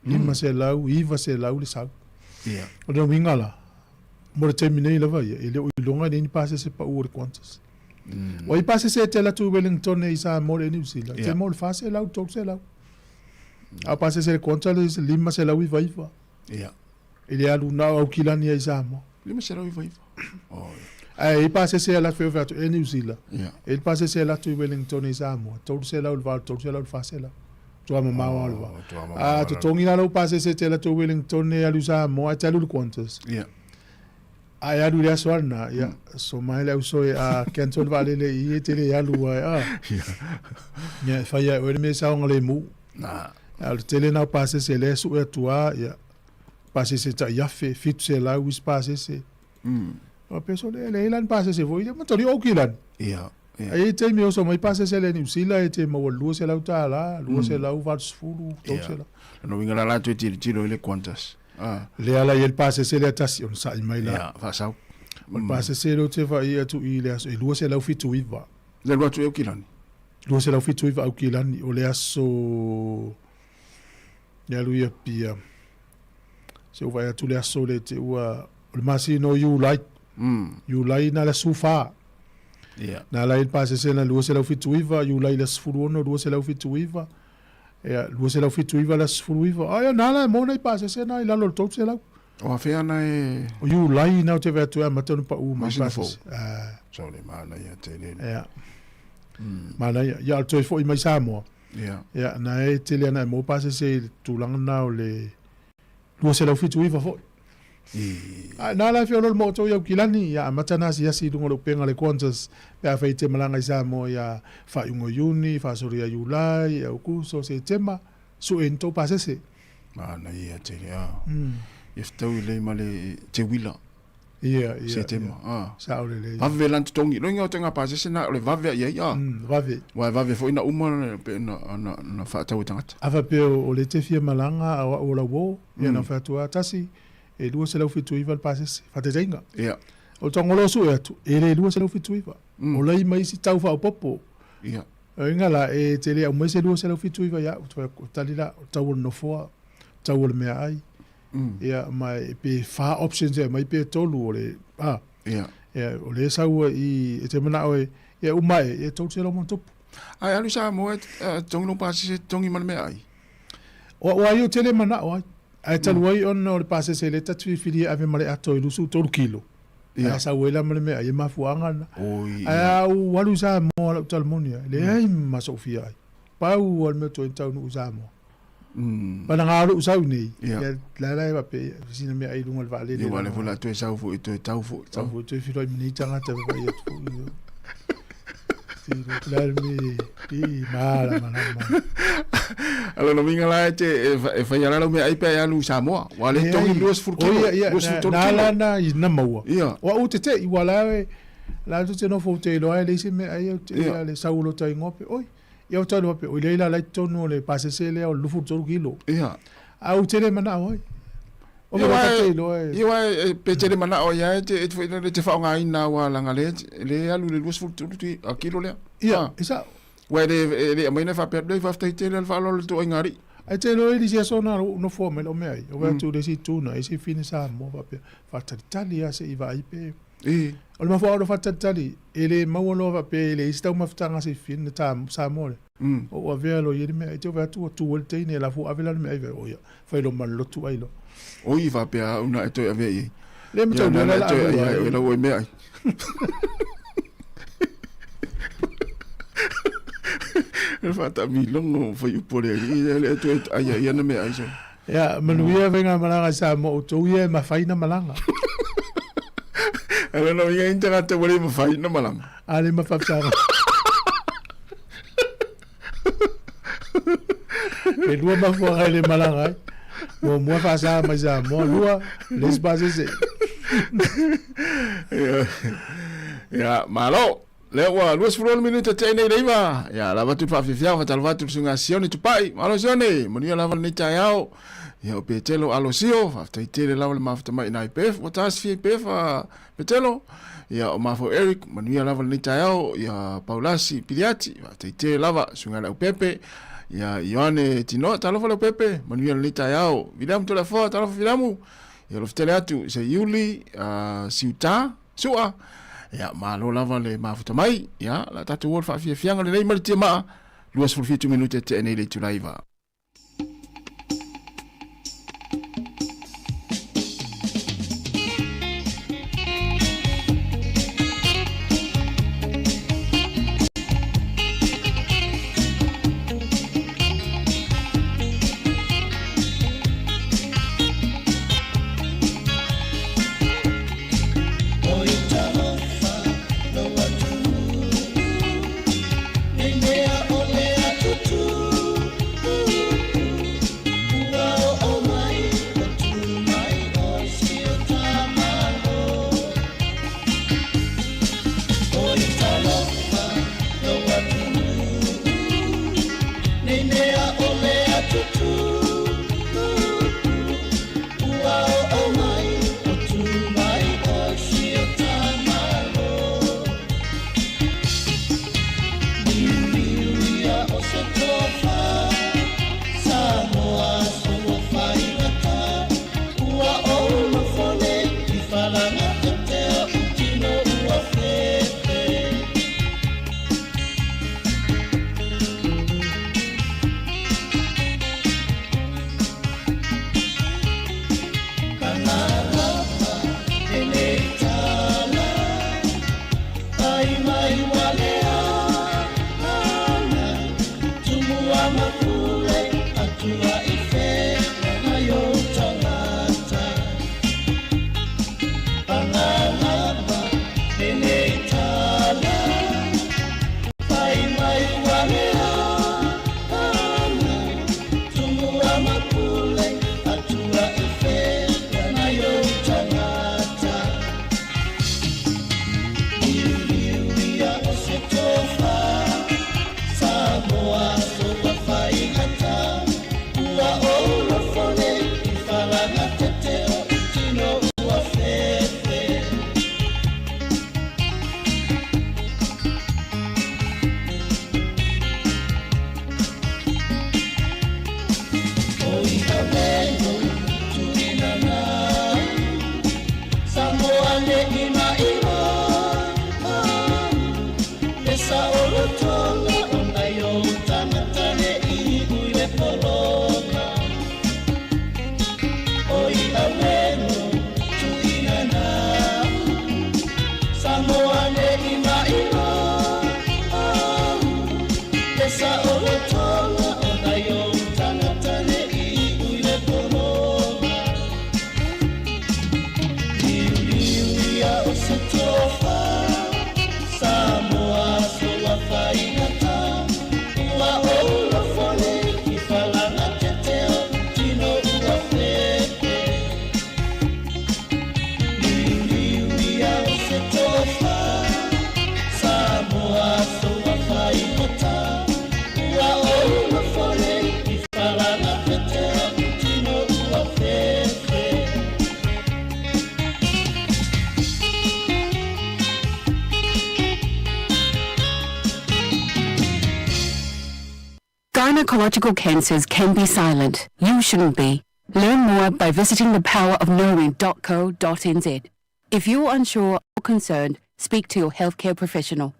Lima se lau, iva se lau le sau. O le wingala. Mo le terminei lava ia. Ele o ilonga ni pasese pa ua le Qantas. O i pasese te la tu Wellington e Sāmoa le New Zealand. Te mo le fase lau, tau se lau. A pasese le Qantas le lima se lau iva. Ele alu na au kilani ai Sāmoa. Lima se lau iva. Ai pase se la feo fato e New Zealand. Ele pase se la tu Wellington e Sāmoa. Tau se lau val, tau se lau fase la. Tua mama wa. Tu tongi na lau pase se te la tu Wellington e alu Sāmoa, te alu le Qantas. Ai alu le aswarna, so mai lau so a Canton Valley le i te le alu ai. Ia, fai ai oere me saonga le mu. Alu tele na pase se le su e tua, ia. Pase se ta yafe fit se la wis pase se o peso le ilan pase se voi ma tori o kilan ai te mi so mai pase se le ni sila e te ma lu se la uta la lu se la u vats fulu to se la no vinga la tu tiro le Qantas le ala el pase se le tasion sa mai la fa sa pase se lo te va ia tu i le e lu se la fit tu iva le lo tu o kilan lu se la fit tu iva o kilan o le aso ya lu ia pia se o vai atu le aso le te ua o le masi no you like na le sufa na la il pase se na lua se lau fitu iva you like le sfuru ono lua se lau fitu iva lua se lau fitu iva le sfuru iva ai na la mo na i pase se na i lalo tau se lau o a fea na e o you like na o te vea tu ea matanu pa u mai pase so le mana ia te le mana ia al toi fo i mai Sāmoa na e te le ana e mo pase se tulanga na o le lua se lau fitu iva fo na la fio lo moto ia kilani ia matana si dungo lo penga le Qantas pe a fai te malanga i Sāmoa ia fa ungo uni fa soria Julai au kuso se tema su ento pasese mana ia te ia ftau le male te wila se tema sa ole le vave lan tongi no nga tenga pasese na le vave ia vave fo ina uma pe na fa tau tangata ava pe o le te fia malanga o la wo ia na fa tu atasi e lua se lau fitu iva le pasese fa te jainga o tongolo su e atu e le lua se lau fitu iva o lai mai si tau fa o popo inga la e te le au mai se lua se lau fitu iva ia tali la tau no foa tau le mea ai ia mai pe fa options e mai pe tolu o le o le sau i te mana o e umai e tau se lau montopu ai alu Sāmoa tongi no pasese tongi mana mea ai o ai o te le mana o ai ai talu ai ono le pasese le tatu fili ave male ato i lusu tolu kilo ai sa wela male mea ai mafuanga na ai au walu Sāmoa la talmonia le ai ma Sofia ai pau al me to tau no Sāmoa Pana ngalo usau ni. La la pe sina me ai lunga vale. Ni vale vola tu sau fu tu tau fu. Tau fu tu filo ni tanga te va ia tu. Claro me mala mana. Alo no minga la te e fa ya la me ai pe ya lu Sāmoa. Wale tongi luas fu. Na la na i na maua. Wa o te i wala la tu te no fu te lo ai le se me ai te le saulo tai ngope. Oi. Ia o tau pe o leila lai tonu le pasese le o lufu tolu kilo. Au tere mana oi. O me te lo e. Ia pe tere mana o ia te fa nga ina wa langa le alu le lufu tolu a kilo le. Ia, isa. Wa le mai na fa pe do fa te le fa lo to ngari. Ai te lo e disia sona no fo me lo me ai. O va tu le si tu na e si fine sa mo va pe. Fa tali se i va i pe. O le mafua o fata tali ele mauolo va pe ele istau mafutanga se fin ta Sāmoa o avea lo yeri me te va tu o le teine la fu avela me ai o ia fa lo mal lo tu ai lo Oi fa pe una e toi ave i. Le mo tau na la toi ai la oi me ai. E fa ta mi longo fa u pore i le toi ai na me ai so. Ya, manuia venga malanga sa mo tu ye ma faina malanga. Ala no ia interate wale ma faina malanga. Ale ma fafsara. E lua ma fua le malanga. Mo mo fa sa ma sa mo lua les bases. Ya, malo. Le wa luas furon minuta te nei leiva. Ya, la batu fa fifia fa tal batu sunga sione tu pai. Malo sione, mo ni la van ni taiao. Ya o petelo alosio, fa tai tele la le mafta mai na IPF, o tas fi IPF petelo. Ya o mafo Eric, mo ni la van ni taiao, ya Paulasi Piliati, fa tai tele lava sunga la Pepe. Ya Ioane Tino, talo fa la Pepe, mo ni la ni taiao. Vidam to la fo, talo fa vidamu. Ya lo ftele atu se Yuli, Siuta, Sua. Ya malo lava le mafuta mai ya la tatu wol fa fianga le nei mal tema luas for 2 minute te nei le tulaiva. Gynecological cancers can be silent. You shouldn't be. Learn more by visiting thepowerofknowing.co.nz. If you're unsure or concerned, speak to your healthcare professional.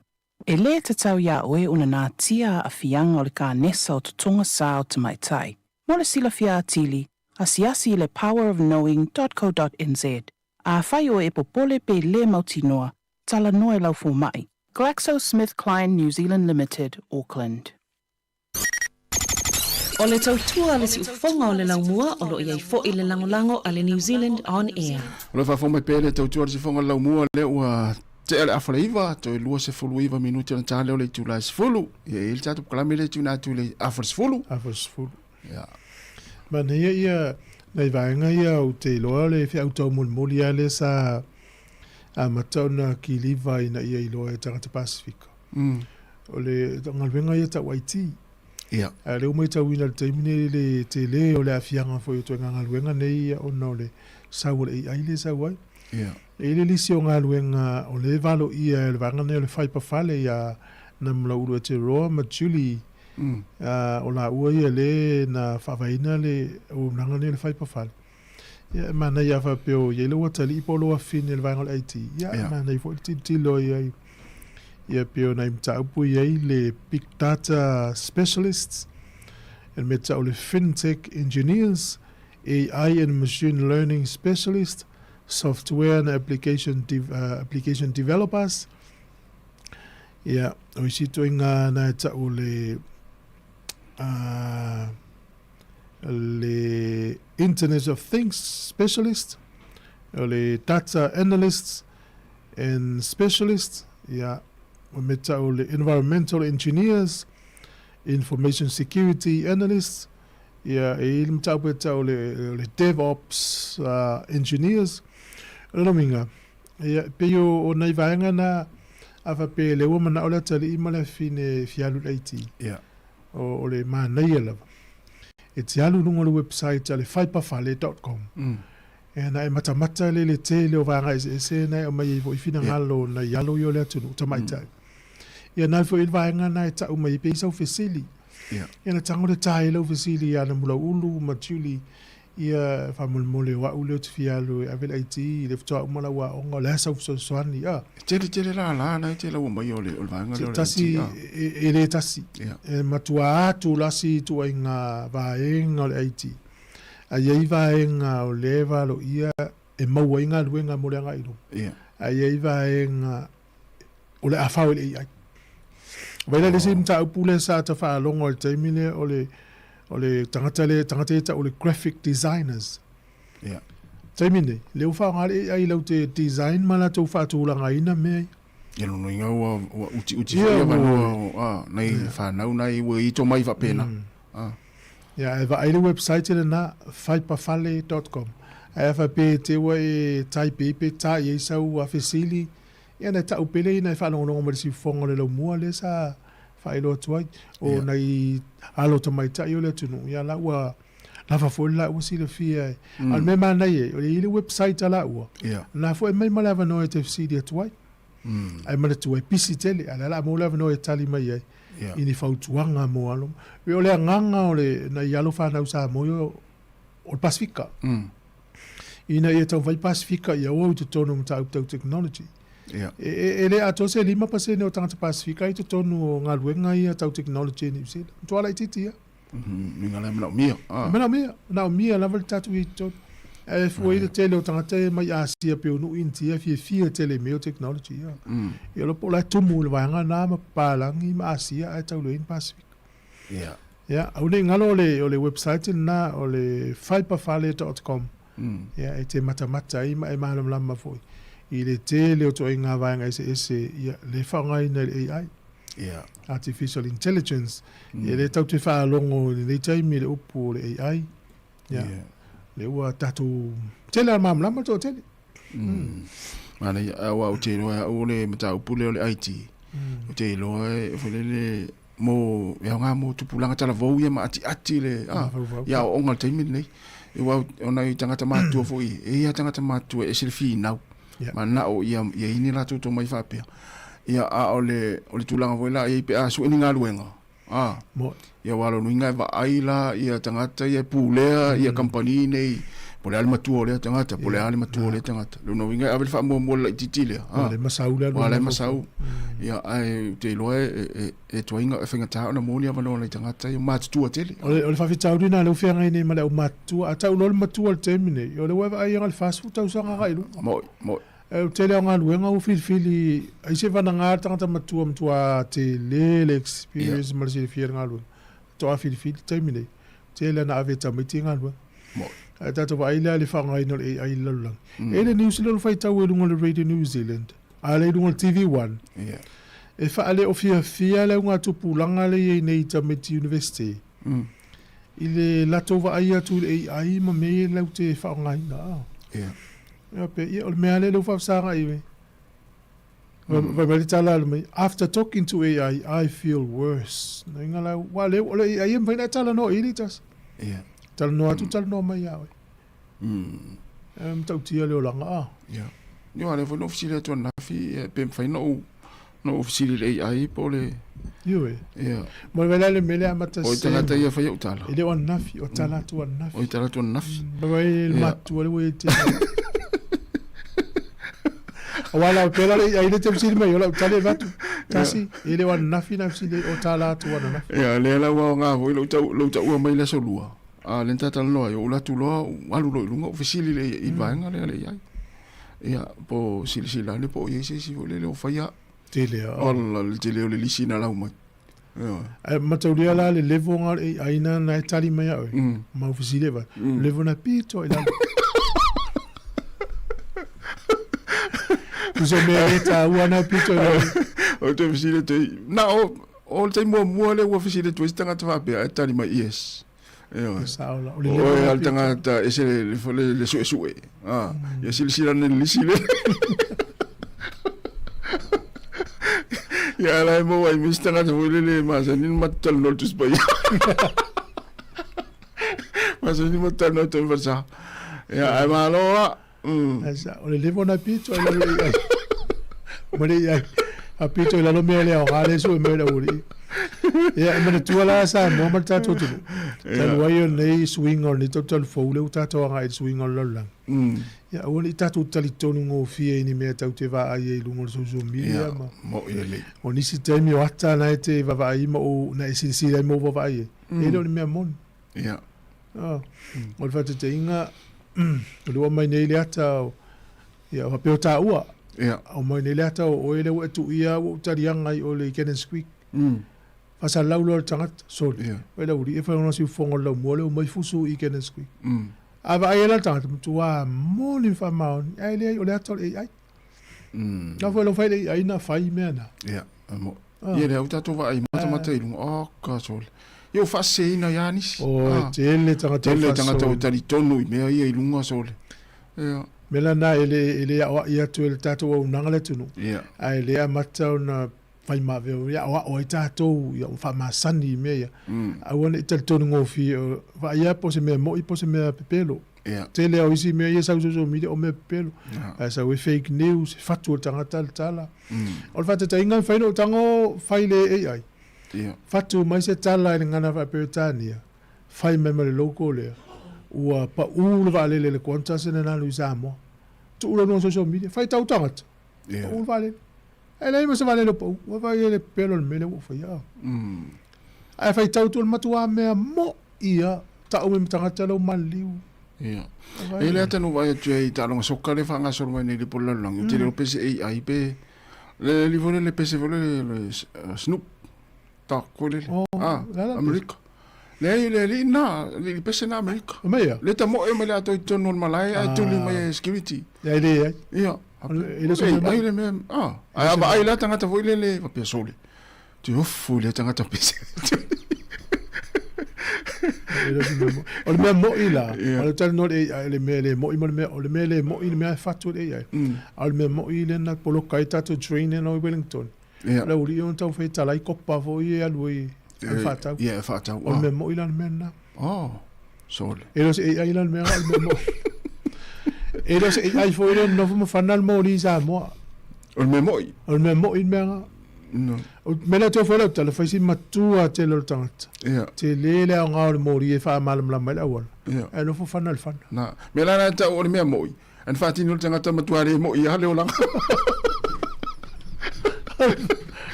E le te tau ia oe una nā tia a fianga o le ka nesa o tutunga sā o te maitai. Mo le sila fia atili, asiasi le powerofknowing.co.nz. A whai o e popole pe le mautinoa, tala noe lau fu mai. GlaxoSmithKline New Zealand Limited, Auckland. O le tautua le si ufonga o le laumua o lo iai fo i le langolango a le New Zealand On Air. O le whawhomai pēle tautua le si whonga laumua le ua te ele awhaleiva, to e lua se fulu iwa minuti na tāle o le tūla se fulu. Ia ili tātu kalame le tūna tū le awhara se fulu. Awhara se fulu. Ia. Mana ia nei vaenga ia o te loa le fi autau mulmuli a le sa a matauna ki liva ina ia i loa e tangata Pasifika. O le ngalwenga ia ta waiti. Ia. A leo mai tau ina le taimine le te le o le afianga fo i to ngalwenga nei o na o le sau le ai le sau ai. Ia. E le lisi o ngalwenga o le valo ia le vanga nei o le whaipa whale ia na mla uru e te roa ma Julie. O la ua ia le na whawaina le o nanga nei le whaipa whale. Ia mana ia whapeo ia le ua tali ipo loa fine le vanga o le aiti. Ia mana i fo i tilo ia ia peo na imta upu iai le big data specialists and meta o le fintech engineers, AI and machine learning specialists, software and application developers. Ia o isi toinga na ta o le Internet of Things specialists, o le data analysts and specialists. Ia o meta o le environmental engineers, information security analysts, ia e il mta o le DevOps engineers. Ora minga. Ia peo o nei vaenga na afa pe le wo mana o le tali i male fine fialu IT. Ia. O le mana ia lava. E te alu nunga le website ale faipafale.com. E na e mata le te le o vanga e se na o mai i fina ngalo na yalo yo le atunu tamaitai. Ia nai fo il vaenga na e tau mai pe isau fesili. Ia na tango le tai lau fesili ia na mula ulu matuli ia whamulmole wa ule tu fialu e avela iti le ftoa umala wa onga le asau fsoani. Tere la na te lau mai o le vaenga le o le tasi e le tasi. E matua atu lasi tu inga vaenga o le iti. A iei vaenga o le valo ia e maua inga luenga mo le anga ilo. A iei vaenga o le afau le iai. Vaila le simta upule sa ta fa longo le taimile o le tangata ta o le graphic designers. Ia. Taimine le ufa ngale ai lau te design mala tu fa tu langa ina me. Ia no inga o uti ia manu nei fa nau nei wo i to mai fa pena. Ja, eva ai le website na faipafale.com. Eva pe te wa e tai pe ta ye sa u afesili. Ia na ta upele na fa longo mo si fonga le mua le sa fa ilo tuai o nei alo to mai ta yo le tunu ia la wa la fa fo la usi le fia al me mana ye o le website la u na fo me mala va no te fsi de tuai ai mala tuai pisi tele ala la mo la no tali mai ye ini fa tuanga mo alo o le nganga o le na yalo fa na usa mo yo o Pasifika ina ye tau vai Pasifika ia o te tono mta technology. Ele ato se 5% o tangata Pasifika i te tonu ngā luenga i a tau technology ni New Tuala i titi ia. Minga le mana mia. Mana mia lava le tatu i tonu. E fwoi le tele o tangata mai Asia pe unu inti ia fia tele meo technology ia. Ia lopo la tumu le vanga nā ma pālangi ma Asia ai tau luenga Pasifika. Ia, au ne ngalo o le website na o le faipafale.com. Ia, e te matamata i ma e mahalam lama fwoi. I le tele o toi ngā vāenga ese ia le whaongai na le AI. Artificial Intelligence. Ia le tau te whaalongo ni le taimi le upu o le AI. Le ua tatu tele al mamlama tō tele. Mana awa o te roa o le mata upu le o le IT. O te roa e whalele mo ia ngā mo tupulanga tala vau ia ma ati le ia o onga taimi nei. E wau ona i tangata mātua fo i. E ia tangata mātua e silfi nau. Mana o ia ini la to mai whapea. Ia a o le tulanga voila ia pe a su ngā luenga. Ia walo nuinga va aila ia tangata ia pulea ia company nei po le ale matua le tangata po le ale matua le tangata lo no winga avel fa mo la titile le masau le le masau ia ai te loe e toinga e fenga ta na mo ni ama no le tangata yo matua tele o le fa fitau dina le fia ngai ni ma le matua ata lo matua le temine yo le wa ai ngal fasu tau sanga ga ilu mo e te le ngal wenga u fili ai se va nga tangata matua te le experience ma se fia ngal to a fili temine te le na ave tamiti ngal mo Tata wa ile le whanga ino e ai lalang. Le New Zealand whai tau e runga le Radio New Zealand. A le runga TV1. E wha ale o fia le unga tupu langa le e nei Tamiti University. I le lato wa ai atu e ai ma me lau te whanga ina. Ia pe ia o le mea le lo whawsanga iwe. Vai tala me. After talking to AI, I feel worse. Na inga lau wa le o le AI mwai na tala no ili tas. Tal no atu tal no mai awe. Tau tia leo langa. Yo ale no ofisile to na fi pem fai no ofisile le ai po le. Yo Mo vela le mele amata se. O tala ta ia fai utala. Ile on nafi o tala tu on nafi. O tala tu on nafi. Vai il matu le we te. Wala pela le ai le temsili mai ola tale vatu. Kasi ile on nafi le o tala tu on nafi. Ya le la wa nga ho lo ta mai la solua. Le tata loa yo la tu loa alu lo lunga ofisili le I vanga le ai ia po silsila le po yesi si le o faia tele alla le tele le lisina la uma mataulia la le levo nga aina na tali mai au ma ofisili va levo na pito ila Uso merita wana pito o te ofisili te na o te mo le ofisili tu stanga tva pe tali mai yes Saula. O al tangata ese le sue. Ya silsila ne lisile. Ya la mo ai mistanga de le mas ni matal no tus bai. Mas ni matal no to versa. Ya ai malo. Esa, o le levo na pito ai. Mari ai. A pito la lo mele o gale su me la uri. Ya mana tua la sa mo ma ta tu. Tan wa yo nei swing on ni total fo le ta to nga swing on lolang. Ya o ni ta tu tali tonu ngo fie ni me ta te va ai lu ngo so media ma. Mo ile. O ni si te mi wata na te va ai mo na si mo va ai. E do ni me mon. Ya. O fa te inga lu mai nei le ata. Ya va pe ta ua. Ya. O mai nei le ata o ele o tu ia o tarianga i o le Ken Squeak. Asa laulo tangat sol. Wala uri e fa ona si fongo la mo le mai fusu I Ken Squeak. Ava ai la tangat tua mo ni fa ma ai le o le ato ai. Na foi lo fai ai na fai mena. Ya. Mo. Ye le uta to va ai mata ilung o ka sol. Yo fa se na yanis. O tele tangat to tali tonu me ai ilung sol. Ya. Mela na ele ia tu ele tato o nangale tunu. Ai le amata na fai ma veo ya o tato ya fa ma sani me ya. A wona tel tonu ngo fi va ia po se me mo I po se me pepelo. Tele o isi me ia sa so mi o me pepelo. Sa we fake news fatu tanga tala. O fa te inga fai no tango fai le AI. Fatu mai se tala ngana fa petania. Fai me le loco le. Ua pa ulu vale le konta se na lu Sāmoa. Tu ulu no social media fai tau tangat. Ulu vale. Ele mo se vale lo po. Wa vai ele pelo me le wo fa ya. Ai fai tau tu matua me mo ia ta o me tangata lo maliu. Ia. Ele ata no vai tu ai ta longa soka le fanga so mai le pola long. Te le pese ai pe le livole le pese vole le Snoop. Ta kole. America. Le na le pese na America. Le ta mo e me la to tono malai ai tu le mai security. Ya ile. Ia. Ele so ai me ai la tanga ta voile le pa pesole. Tu fu le tanga ta pese. O le mo ila. O le tal no le mele mo le mele mo I me fatu le ai. Al me mo ile na polo kai tato train no Wellington. La uri on tau fe tala I koppa fo I alui. Fata. Yeah, fata. O me mo ilan menna. Sole. Elo se ai ilan me al me mo. Elo se ai fo ile no mo fanal mo ni Sāmoa. O me mo. O me mo in menga. O mele te fora tala faisi matua te lo tangata. Te lele o ngā o mori e wha malam mele awala. E no fana le fana. Na, me lana ta o le mea moi. An whaatini o le tangata matuare moi hale o langa.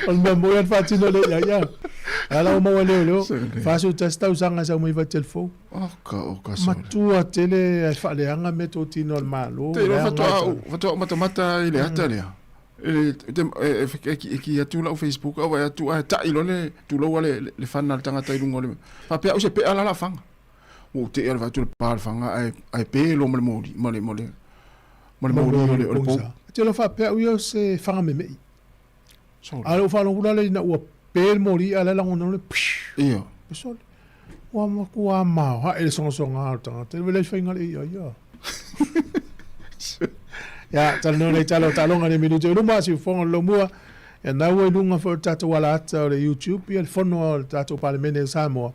O le mea moi an whaatini o le ia. Ala o maua leo leo. Whasu tastau sanga sa umai va telefo. Oka matua tele e whaaleanga me tō tino al malo. Te ro whatua matamata i le ata lea. Ki atu lau Facebook au atu a ta ilo le tu lo le whana tangata i lungo le. Pa pea use pea la whanga. O te ea watu le pār whanga ai pe lo mole mole o le pō. Te lo wha pea ui o se whanga me mei. Alo whano hula le ina ua pe mori ala lango nole. Ia. Pesole. Ua makua mao. Ha ele songa au tangata. Ele whelei whainga le ia. Ya, talo nei talo nga minuto e luma si fonga lo mua e nau e lunga for tatu wala ata o le YouTube i el fono o tatu palemene o Sāmoa.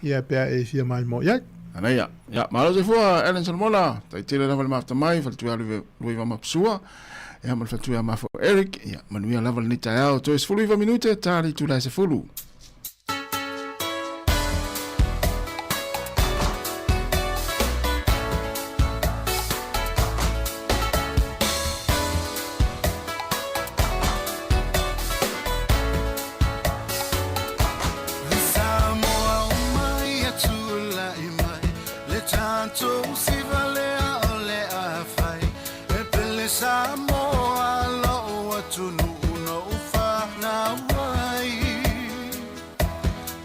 Ia pea e fia mai mo. Ia. Ana ia. Ia, malo se fua Ellen Salmola, tai tele lava le mafta mai, fal tuia lui va mapsua. Ia mal fal tuia mafo Eric, ia manuia lava le nita au, to es fulu iwa minute, tari tu lai se fulu. Sāmoa lo atunu no whana wai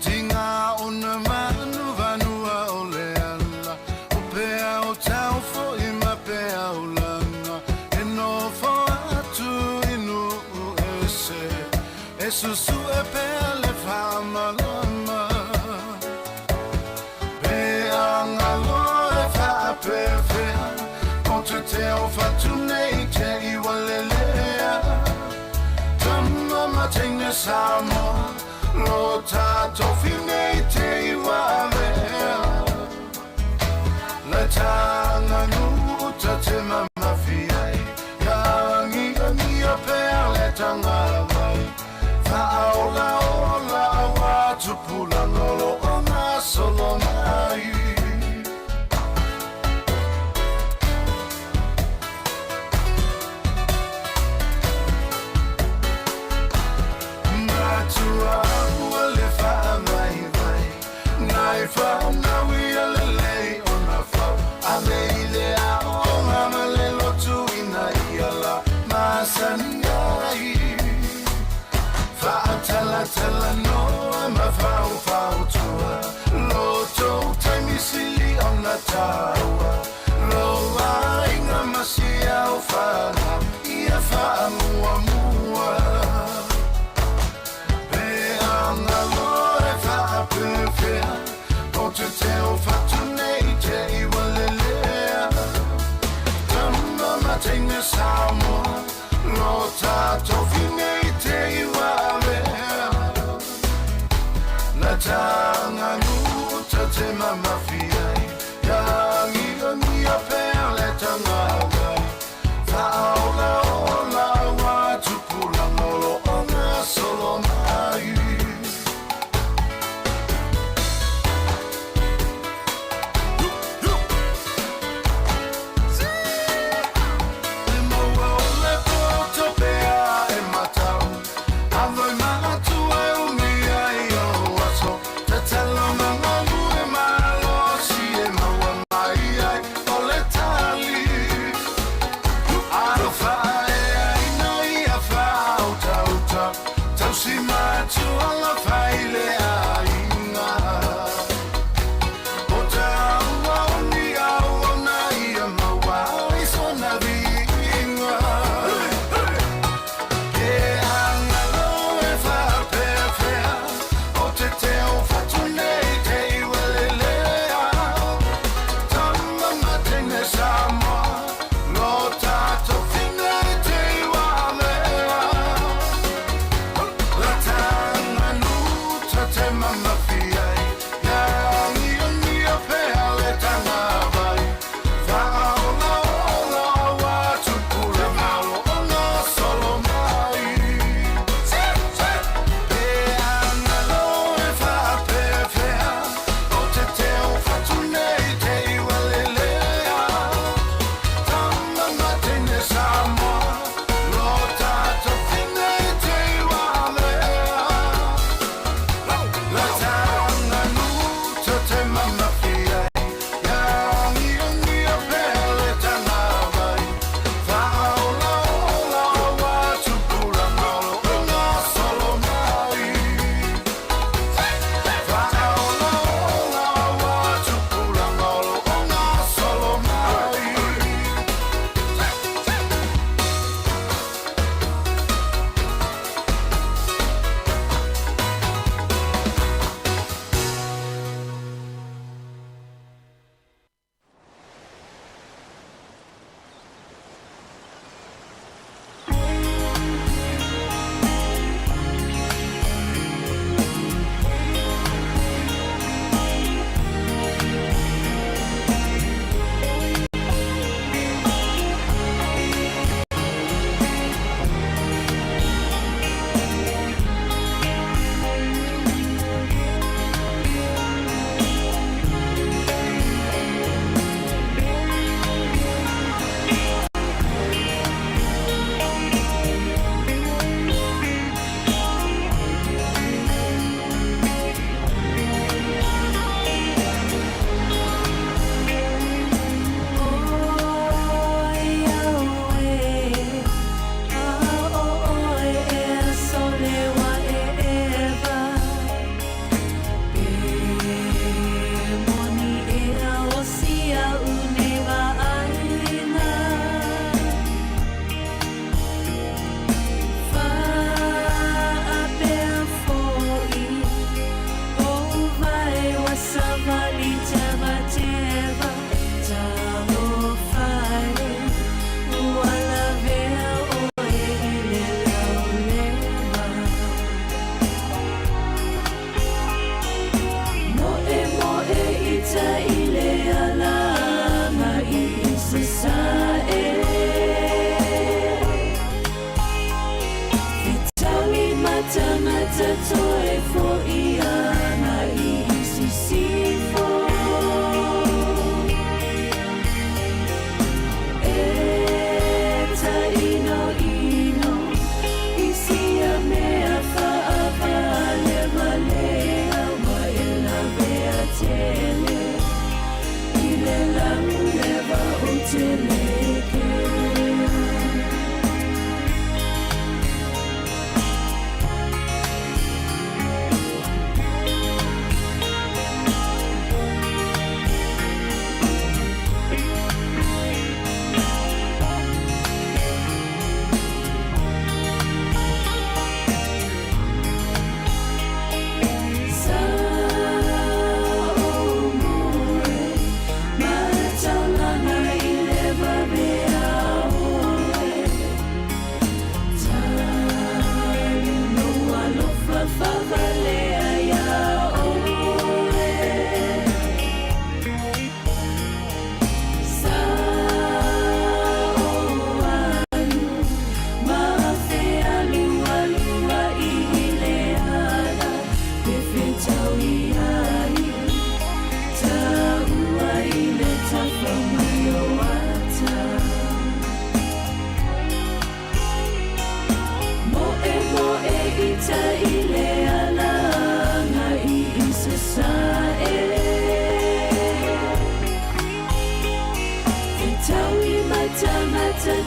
Tinga ona manu vanua o le ala O pea o tau fo i ma pea o langa E no fo atu inu ese E susu e pea le whamalama Pea ngalo e whapewhea Kontu te o whatu nei te iwa lelea Tama matenga Sāmoa Lo tato nei te iwa lea Le tanga nuta te mamafiai Yangi a pea le tanga vai Whaola ola watu pula ngolo o ngā solo mai Tala no ma fau tua Loto taimi sili ona taua Loa inga masia o whana Ia wha mua Peanga loe wha pewhea Ko te teo whatu nei te iwa lelea Tama matenga Sāmoa Lo tato vinei te iwa Tanga nuta te mamafiai Yangi a pea le tanga gai Whaola ola watu pula ngolo o ngā solo mai E maua o le poto pea e mata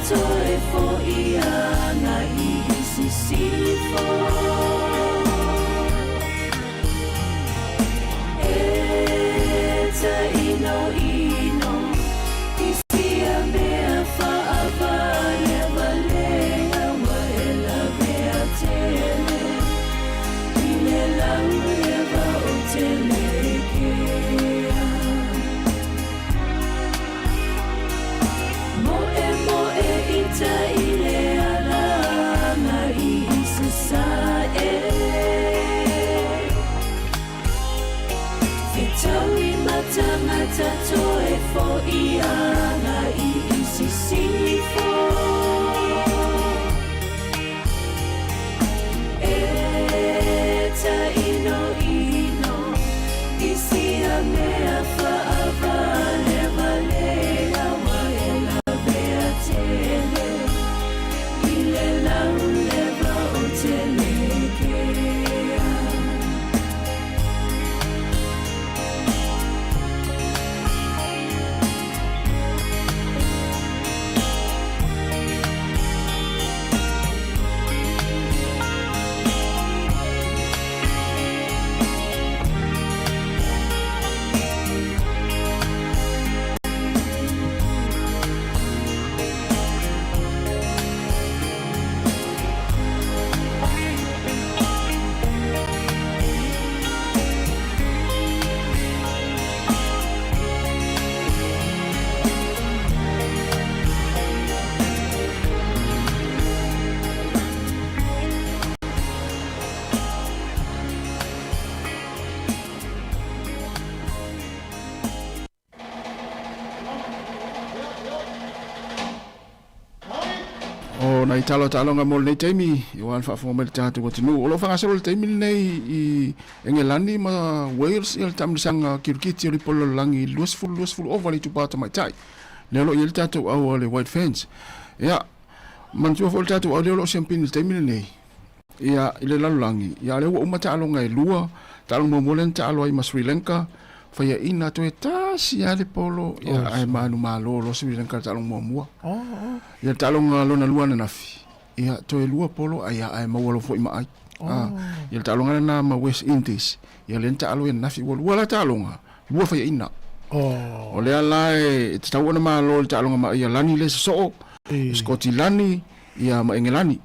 toe fo ia na isi sifo eta ino ino isi a mea fa avale valenga wa ela mea tele ile lau leva o tele kea mo e ita ile ala na isi sa Fitawi mata toe fo ia na isi sifo eta ino isi a mea fa avale valega wa ela vea tele ile lau leva o tele kea O na italo talonga mo nei taimi i wan fa fo mer tatu ko tinu o lo fa solo taimi nei i Engelani ma Wales il tam sanga kirkiti ri polo langi lusful over to bata mai tai le lo il tatu au le white fence ya man tu fo tatu au le lo champagne taimi nei ya ile langi ya le o mata alonga i lua talonga mo len talo i Sri Lanka fa ya ina to etasi ale polo ya ai manu malo lo Sri Lanka talonga mo ya talonga lona luana nafi ya to lua polo aya ai mawalo fo ima ai ya talonga na ma West Indies ya len talo ya nafi wala talonga lua fa ya ina o le ala e tawana ma lo talonga ma ya lani le so Scotland ya ma Engelani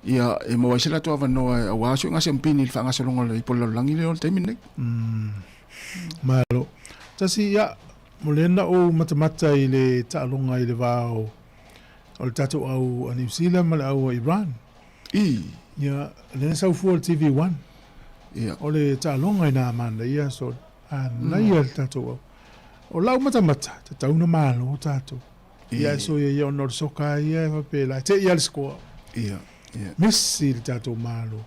ya e mo wasila to ava no wa so ngase mpini fa ngase longa le polo langi le te minne malo tasi ya molena o matamata ile talonga ile vao o le tatu au a New Zealand ma le au a Iran ya le sa fu TV1 ya o le talonga ina manda ya so na ya tatu o lau matamata te tauna malo tatu ya so ya no soka ya pe la te ya score Messi le tatu malo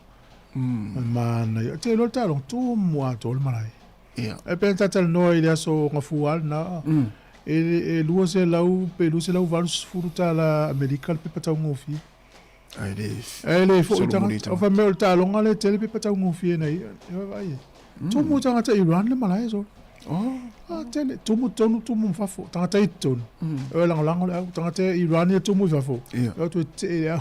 mana ya te lo talong tu mo to le mai e pe tatal no ile so ngafual na e lua se lau pe lu se lau valus furuta la medical pe pata ngofi ele fo tanga o fa mel talong ale tele pe pata ngofi na vai tu mo tanga ta Iran le malai so tele tu mo tonu tu mo fa fo tanga ta iton e lang lang le tanga ta Iran ye tu mo fa fo o tu te ya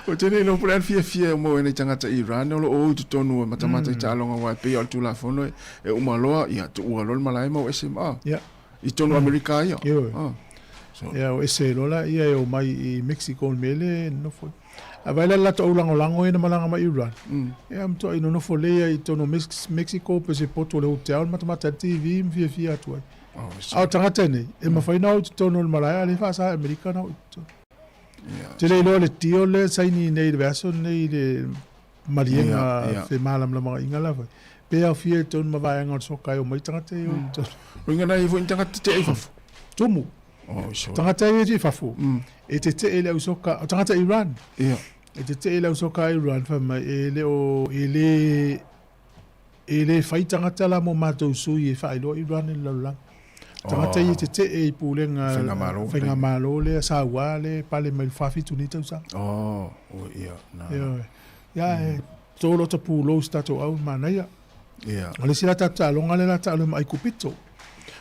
o tene no plan fia mo ene tanga ta Iran lo o tu tonu matamata talonga wa pe al tu la fono e o malo ya tu o lo malai mo SMA i tonu America ya ya o ese lo la ia o mai i Mexico mele no fo availa la to lango ina malanga mai Iran ya mto ino no fo le i tonu Mexico pe se poto le hotel matamata TV fia tu au tanga tene e ma faina o tu tonu malai ale fa sa America na tele lo le tio le saini nei verso nei le marienga fe malam la mga ingala fa pe a fie ton ma vai ngal so kai o mai tanga te o inga na ivo tanga te e fafu tomu tanga te e fafu e te ele o so ka tanga te Iran e te ele o so ka Iran fa mai ele o ele fai tanga tala mo mato sui e fai lo Iran la la tangata i te e pulenga whenga malo le Sāmoa le pale mai whawhi tuni tau sa ia tōlo ta pūlo stato au mana ia o le sila tata alonga le la ta aloma ai kupito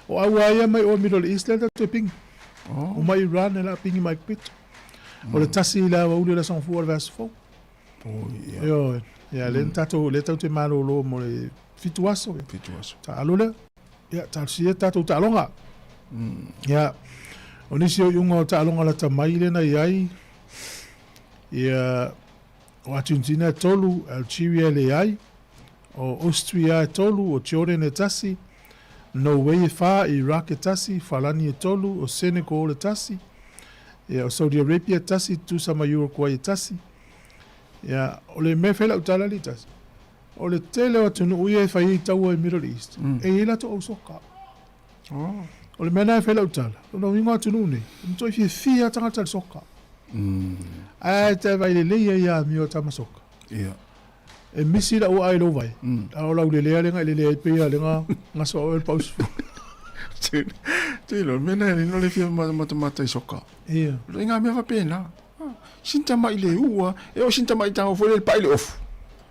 o au aia mai o Middle East le ta te ping O mai Iran e la pingi mai pito. O le tasi la waule la sang fuwa verse 4. Yo, ya le tato le tau te malo lo mo le fitu aso. Ta alole. Ya ta si tato ta longa. Ya onisi o yunga ta longa la ta mai le na yai. Ya o Argentina tolu Algeria le yai. O Austria tolu o Jordan e tasi. Norway e fa Iraq e tasi, Falani e tolu, o Senegal e tasi. Ya o Saudi Arabia e tasi, tu sama Uruguay e tasi. Ya o le me fela utala li tasi. O le tele o tunu uia e fai tau e Middle East. E ila to o soka. O le mena e fela utala. O na winga tunu ne. Mto i fia tangata le soka. Ai te vai le leia ia mi o tama soka. E misi la o ai lo vai. A la le le nga le le pe ya le nga so o paus. Te lo mena ni no le fia mata i soka. Ia. Lo nga me va pena. Sinta mai le ua e o sinta mai tanga fo le pai le off.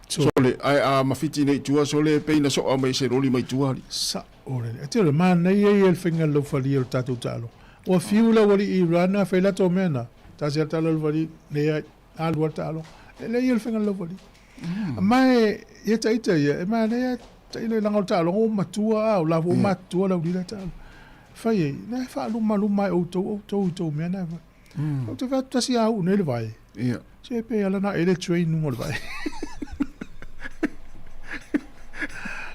So le ai a mafiti nei tua so le pe na so o mai se roli mai tua li. Sa ore. E te le man nei e el finga lo fali o tatu talo. O fiula wali Iran fa la to mena. Ta se talo wali ne al talo. Le el finga lo wali. Mai ia taita ia, mai ia taile langa o talo o matua o la o matua la udila talo. Fai na fa luma o to me na. O te va tasi au nele vai. Ia. Se pe ala na ele train no vai.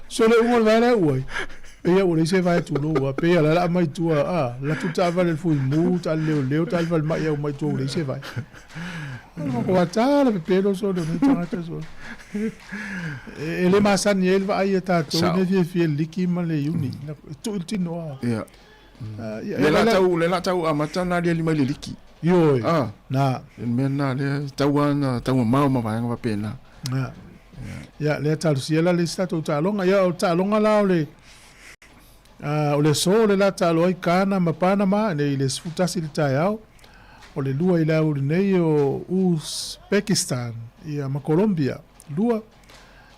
So le o vai la oi. Ia o le se vai tu lo, pe ala la mai tua la tu tava le fu mu tal leo tal val mai o mai tu le se vai. O atala pe pelo so de tangata so. Ele masan yel va ai ta to ne fi liki ma le uni. Tu tino. Ia. Le la tau amata na le lima le liki. Yo. Na. Mena le tau ma va pena. Na. Ya le tal si ela le sta to talonga ya o talonga la ole. O le so le la taloi kana ma Panama ne le sfutasi le taiao. O le lua i lau nei o Uzbekistan ia ma Colombia lua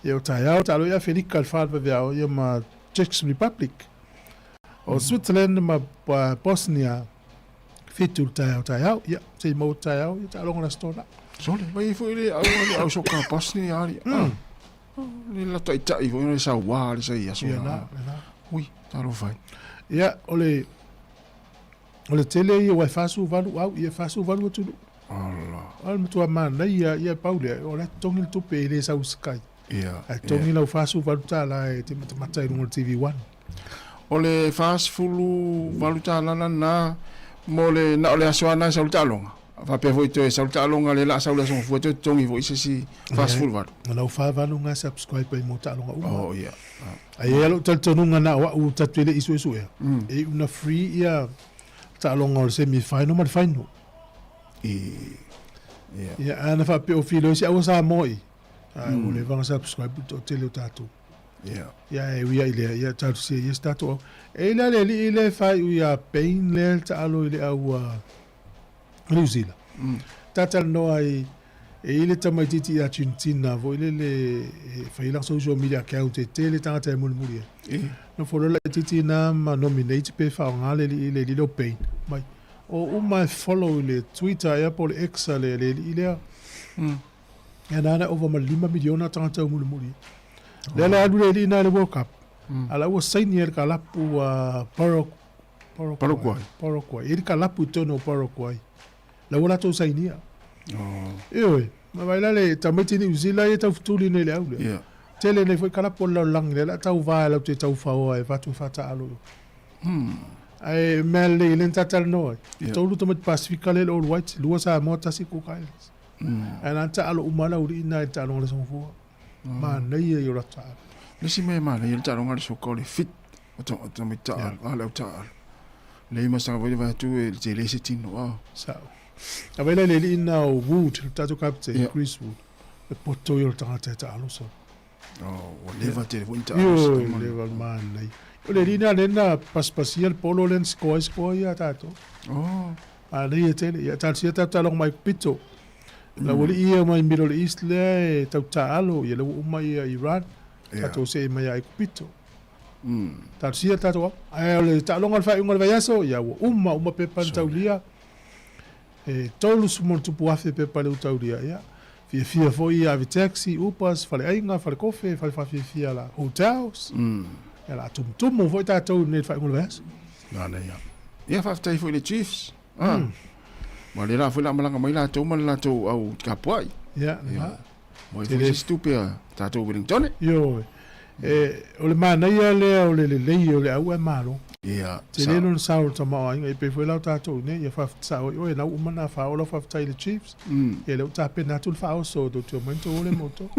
ia o taiao talo ia Felica Alfalfa viao ia ma Czech Republic o Switzerland ma Bosnia fitu taiao ia se mo taiao ia talo na stona sole vai foi le au soka Bosnia ali le la tai tai foi le Sāmoa le sai aso na ui talo vai ia o le tele ia wai fasu valu au ia fasu valu tu Allah al mutua mana ia paule o le tongi le tupe le sau sky ia a tongi la fasu valu tala e te mata i rungo TV1 o le fast fulu valu tala na mo le na o le asoana sa utalonga fa pe foi te sa utalonga le la sa ula son fu te tongi foi si fast fulu valu na fa valu nga subscribe pe mo talonga oh ia ai elo tal tonunga na o tatele isu e e una free ia talonga o semi-final ma final. Ia ana fa pe o filo si awa Sāmoa. O le vanga subscribe to tele tato. Ia e wia ile ia tato si ia tato. E la le ile fa ia pain le talo ile au New Zealand. Tatal no ai e ile tamaititi a Argentina vo ile le fa ila social media account tele tanga te mulmuli. No for la titi na ma nominate pe fa ngale le lo pain mai o my follow le Twitter ya por X le ile ya na over ma 5 miliona tanga mulmuli le alu le World Cup ala o senior kala pu Paraguay ele kala pu tono Paraguay la wala to sainia ma vai la le tamati ni uzila e tafutuli ne le aule tele ne foi kala pola lang le tau va la te tau fa o e va tu fa ta alu ai mel le tatal no to lu to met pacifica le all white lu sa mota si ko kai ana ta alu umala uri na ta lo le son fu ma nei e yo ta le si me ma le ta lo ngal so ko le fit o me ta ala ta le ma sa va tu e le se tin wow sa avela le ina o wood ta to capte Chris Wood e poto yo ta ta alu so o leva te winta yo leva man nei o le lina lena paspasia el polo len sco ya tato ali tele ya tal sia ta lo mai pito la woli ia mai Middle East le ta alo ya lo mai Iran tato se mai ai pito Tarsia tato. Ai ole talonga fa unga vai aso ia uma pepa taulia. Tolu sumon tupu afe pepa le taulia ia. Fia foi a taxi, upas, fale ainga, fale kofe, fale fia la hotels. Ja la tum foi tato net fa unga vai aso. Na ia. Ia fa tai foi le Chiefs. Ma le la foi la malanga mai la tau man la tau au kapuai. Ja. Moi foi stupia tato Wellington. Yo. O le mana ia le o le au e malo. Ia. Te le non sao tama ai pe foi la tato ne ia fa sao o na uma na fa o fa tai le Chiefs. Ia le ta pe na tu fa o so do tu momento o le moto.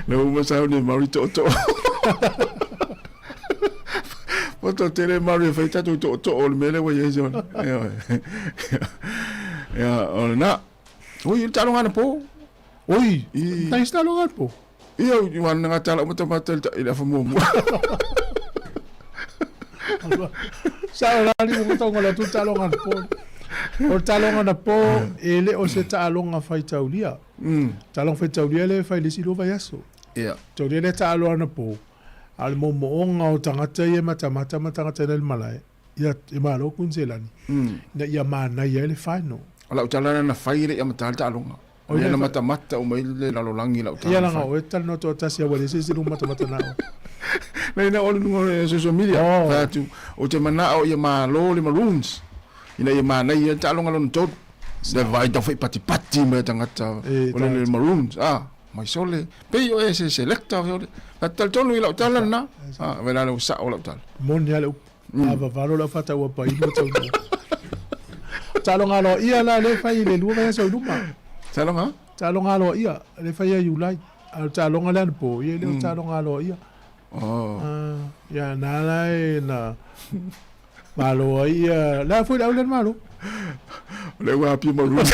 Le uma sao ne marito to. Moto tele mari fa tato to o le mele wa yeso. Ja, o na. Oi, tá no ano po. Oi, tá instalado po. Eu nga tala mo tamatal ila fa mo. Sa ora ni mo to ngola tu talongan po. O talongan po ele o se talonga fai taulia. Talong fai taulia le fai le silo vai aso. Ia. Taulia le talonga po. Al mo onga o tangata ye mata tangata le malai. Ia e malo kun selani. Na ia mana ia le fai no. Ala utala na fai le ia mata talonga. O ia na mata o mai le lalolangi la utala. Ia la o etal no to tasia wale se silu mata na. Na ina olu no social media. Fa tu o te mana o ia malo le maroons. Ina ia mana ia talonga lon tot. Se vai da fai pati me tangata o le maroons. Mai sole. Pe o ese selecta o le. Atal tonu ila utala na. Vela le sa o la utala. Mon ya le ava valo la fata wa pa ilo tau. Talonga lo ia la le fai le lua vai so luma. Talonga lo ia le fai ya Julai. Al talonga le po ia le talonga lo ia. Ya na lai na. Malo ia la foi la le malo. Le wa pi maroons.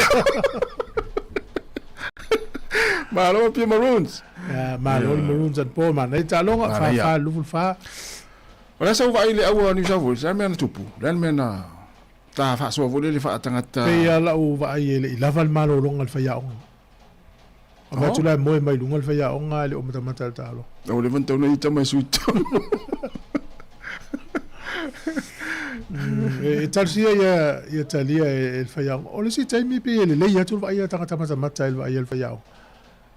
Malo pi maroons. Ya malo maroons at po man. Ai talonga fa lu fa. Ora sa vai le awa ni sa vo, sa me na tupu. Len me na ta fa so vo le fa tangata. Pe ya la u vai le lava malo longa fa ya on. Aba tu la mo mai lunga fa ya on le o mata talo. O le vanta no ita mai suito. E tarsia ya talia el fa ya. O le si tai mi pe le ya tu vai ya tangata mata el vai el fa ya.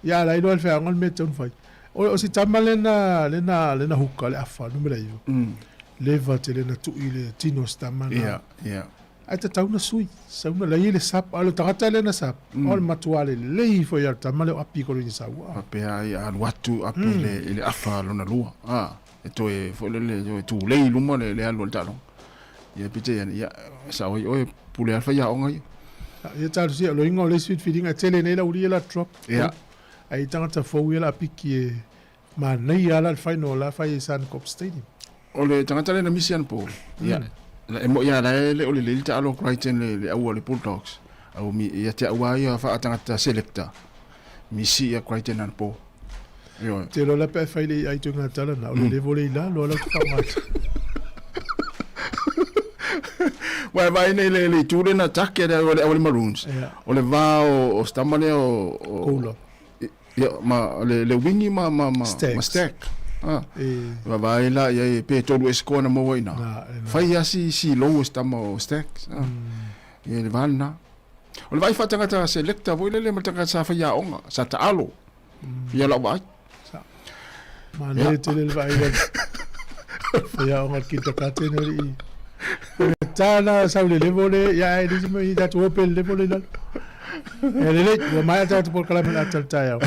Ya la ilo el fa on me ton fa. O si tamalena lena hukka le afa numera yo. Leva te lena tu ile tino stamana. Ia. Ai ta tauna sui. Sauna la ile sap alo tangata lena sap. Ol matuale le fo ya tamale api ko ni sawa. Ape ai an watu api le afa lona lua. E to e fo le tu le luma le alo talo. Ia pite ya sa oi pule alfa ya onga. Ia ta si lo ingo le sweet feeding a tele nei la uri la drop. Ia. Ai tangata fo ia la piki ma nei ala final la fai San Cop Stadium. Ole tangata le na mission po. Ia. E mo ia le ole le ta alo Crichton le au le Bulldogs. Au mi ia te au ia fa tangata selecta. Misi ia Crichton an po. Yo. Te lo la pe fai le ai tunga tala na ole le vole la lo la fa mat. Wa vai nei le tu le na takke le ole Maroons. Ole va o stamane o Cola. Ja, ma le wingi ma stack. Va vai la ia pe todo escona mo waina. Fai ya si low stama o stacks. Ia le valna. O le vai fa tangata selecta vo le matanga sa fa ya onga sa ta alo. Ia la vai. Ma le te le vai. Fa ya onga kita kateneri. Tana sa le vole ya e disi me da to pel le vole la. Ele le mai ta por kala men atal tayo.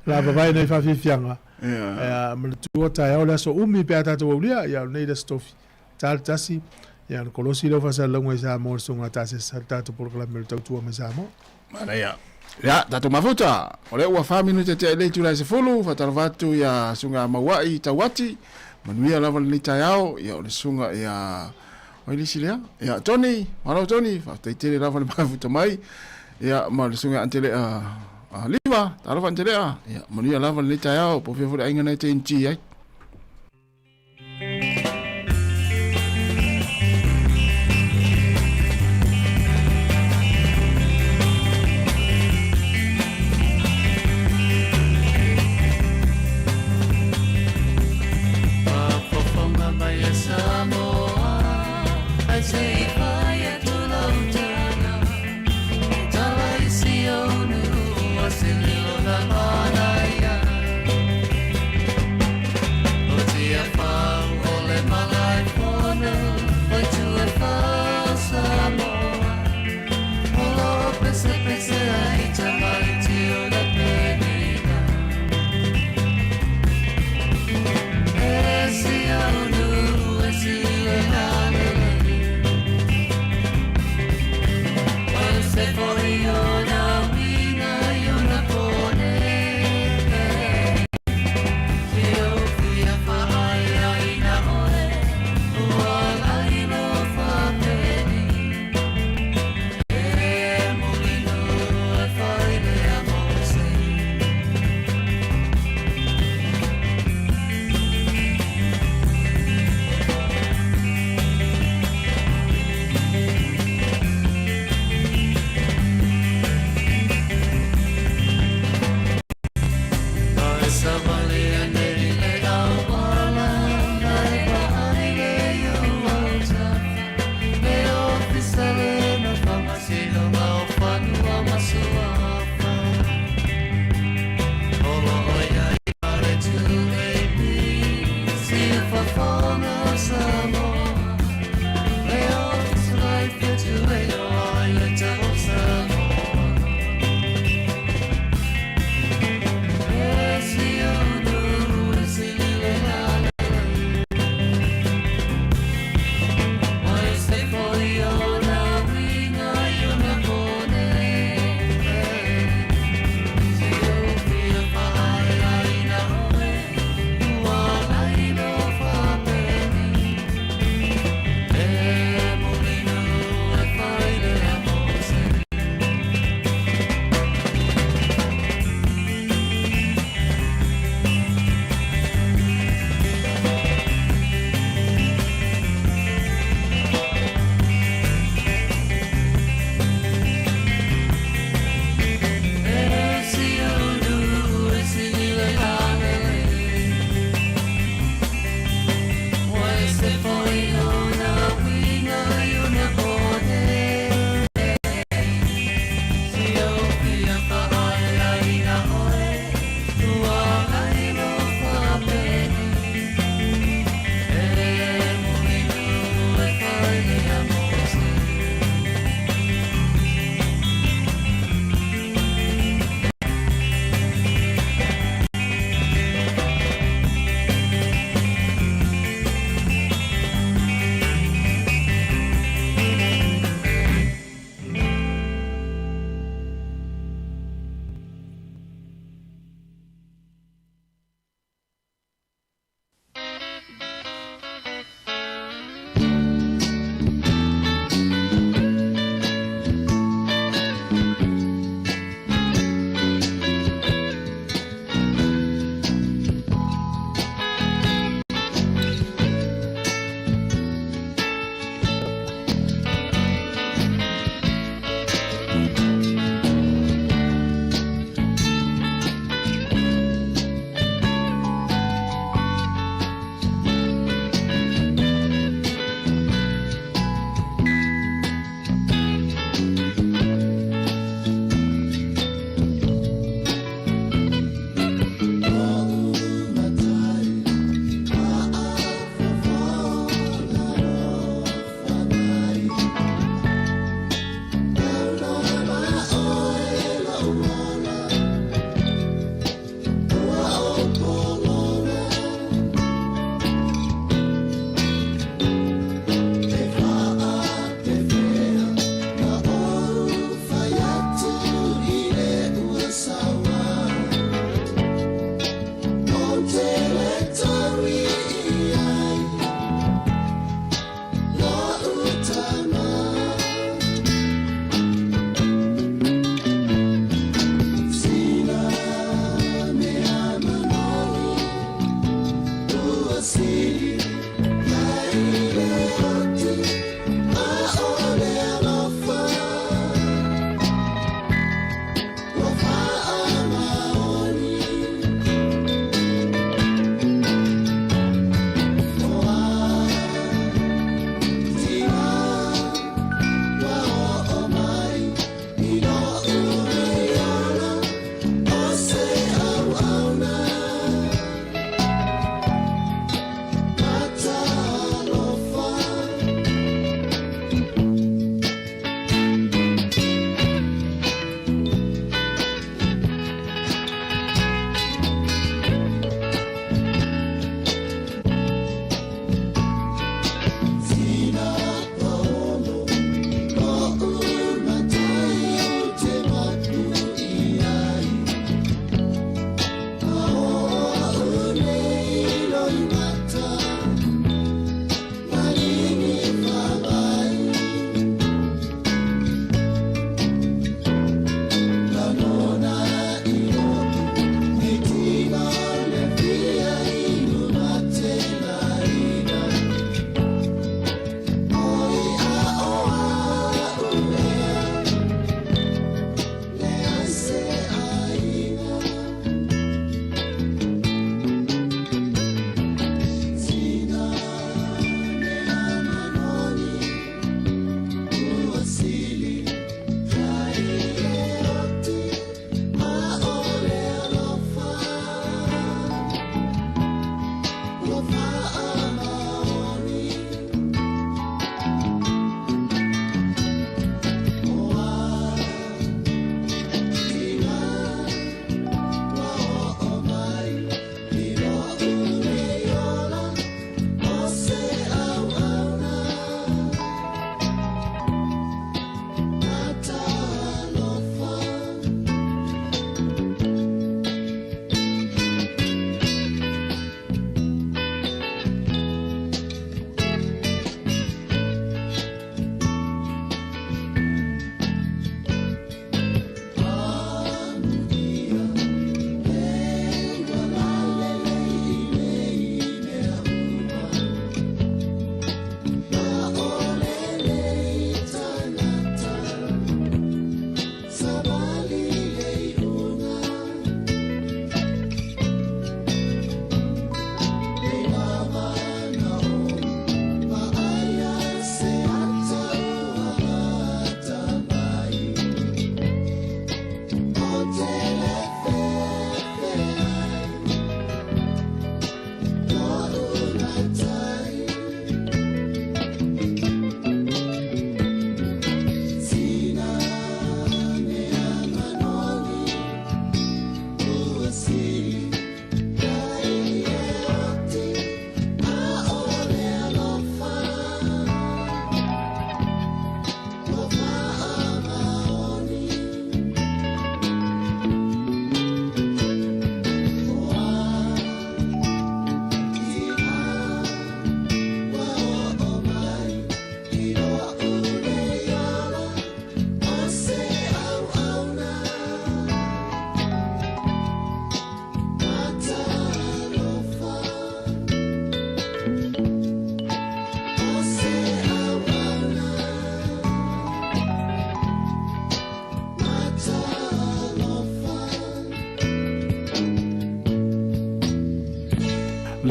La vai nei fa fianga. Ja, maar tu tayo la so umi pe ta to ulia ya nei da stofi. Tal tasi ya kolosi lo fa sa longo sa mo so ngata se salta to por kala men tu me sa mo. Mana ya. Ya, da to mafuta. Ole wa fa minute te le tu la se folo fa tarvatu ya sunga mawai tawati. Manuia la val ni tayo ya ole sunga ya Oi silia. Ya Tony, hello Tony, fa te tele la val mafuta mai. Ya ma le sunga antele lima, talo fa antele ya manuia la val ni tayo po fe fo ainga na te inchi ai.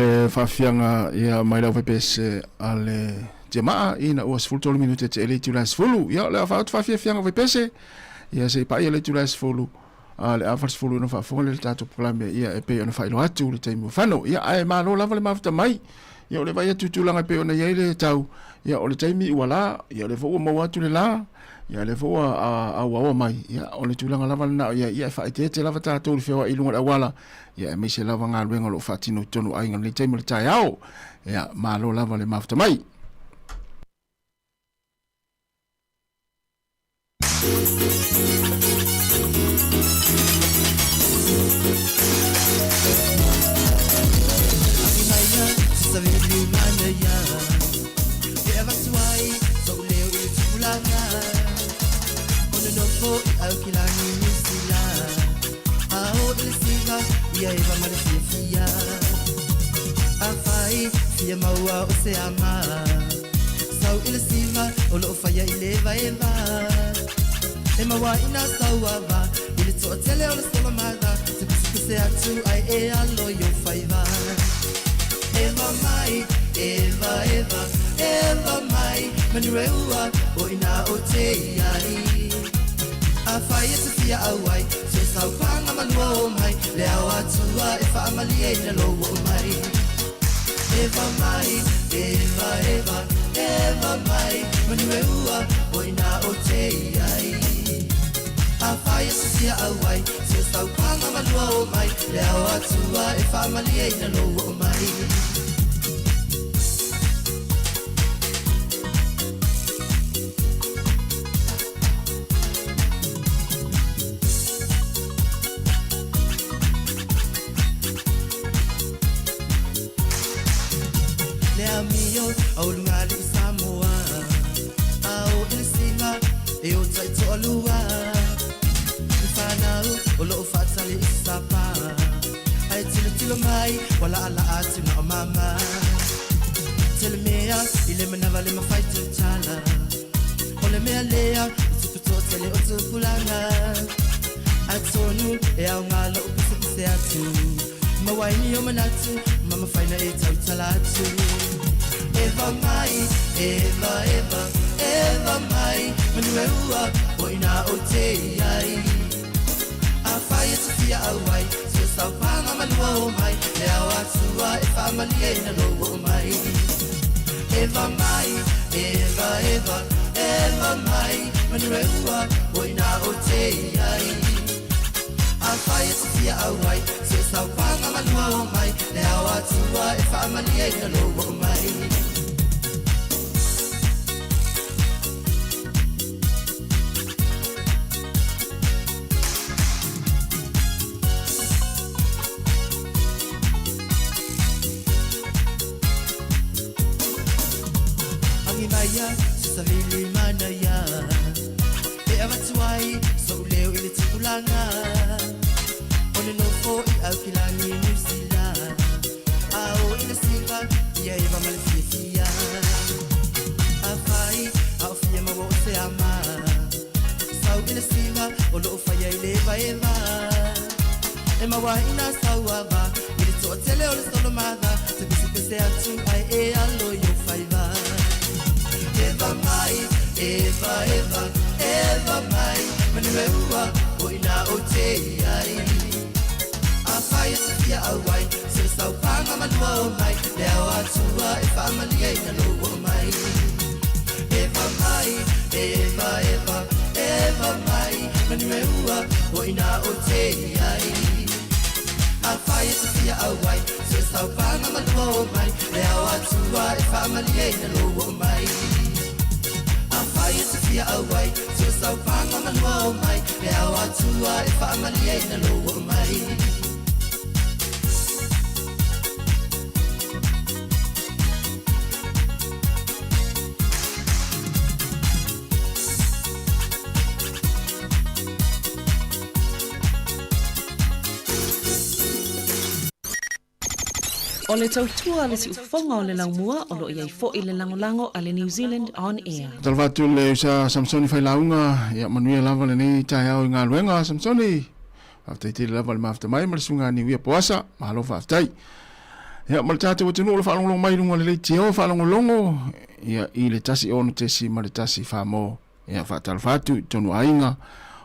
le fafianga ia mai lau pese ale jamaa ina ua 10 minute te ele tu las fulu ia le fa fafianga pese ia se pa ia le tu las fulu ale afars fulu no fa fo le tato programa ia e pe ona fa ilo atu le taimu fano ia ai ma lo lava le mafta mai ia le vai tu langa pe ona ia le tau ia o le taimi wala ia le fo mo atu le la ia le fo a mai ia o le tu langa lava na ia fa te lava tato le fo ilunga wala ia me se lava nga luenga lo fatino tonu ai ngal taimu le tai au ia ma lo lava le mafta mai Fia maua o se ama Sau ila sima o loo faya ile va eva E maua ina sau ava Ili toa tele o le sola maga Se kusiku se atu ai e alo yo faiva Eva mai, Eva, Eva, Eva mai Manureua o ina o te iai A faya se fia awai Se sau panga manua o mai Lea o atua e fa amali e na lo o mai Eva mai, Eva, Eva, Eva mai Manureua o ina o te iai A whaia se sia awai Se sau panga manua o mai Lea o atua e whamali e na lo o mai Au lungali Sāmoa Au ilisinga e o tai to alua Whanau o loo whaatali i sapa Ai tilo mai wala ala ati na o mama Tele mea i le manawa le mawhai te tala O le mea lea i tupu tō tele o tupulanga A tonu e au ngā lo upisa pise atu Mawaini o manatu mama whaina e tau talatu Eva mai, Eva, Eva, Eva mai Manureua o ina o te iai A whaia te fia awai Se sau panga manua o mai Lea o atua e whamali e na lo o mai Eva mai, Eva, Eva, Eva mai Manureua o ina o te iai A whaia te fia awai Se sau panga manua o mai Lea o atua e whamali e na lo o mai Savili manaya E awatuai So leo ili tikulanga One no fo I au kilani nusila Ao ila singa Ia eva malifia Afai Ao fia mawa o se ama Sau ila singa O loo faya ile eva eva E mawa ina sau ava Ili toa tele o le solo maga Te bisi pese atu ai e alo yo faiva Eva mai, Eva, Eva, Eva mai Manureua o ina o te iai A whaia te fia awai Se sau panga manua o mai Lea o atua e whamali e na lo o mai Eva mai, Eva, Eva, Eva mai Manureua o ina o te iai A whaia te fia awai Se sau panga manua o mai Lea o atua e whamali e na lo o mai Fire to fear away, so sau panga manua o mai E au atua e whaamali e na lo o mai O le tautua le si ufonga o le laumua o lo iai fo i le langolango a le New Zealand On Air. Talvatu le usa Samsoni fai launga, ia manuia lava le nei tai au i ngā luenga Samsoni. Aftai tiri lava le mafta mai, ma le sunga ni wia poasa, mahalo whaftai. Ia ma le tātou o tunu o le whaalongolongo mai runga le teo whaalongolongo. Ia i le tasi ono te si ma le tasi Sāmoa. Ia whaatalwhatu tonu ainga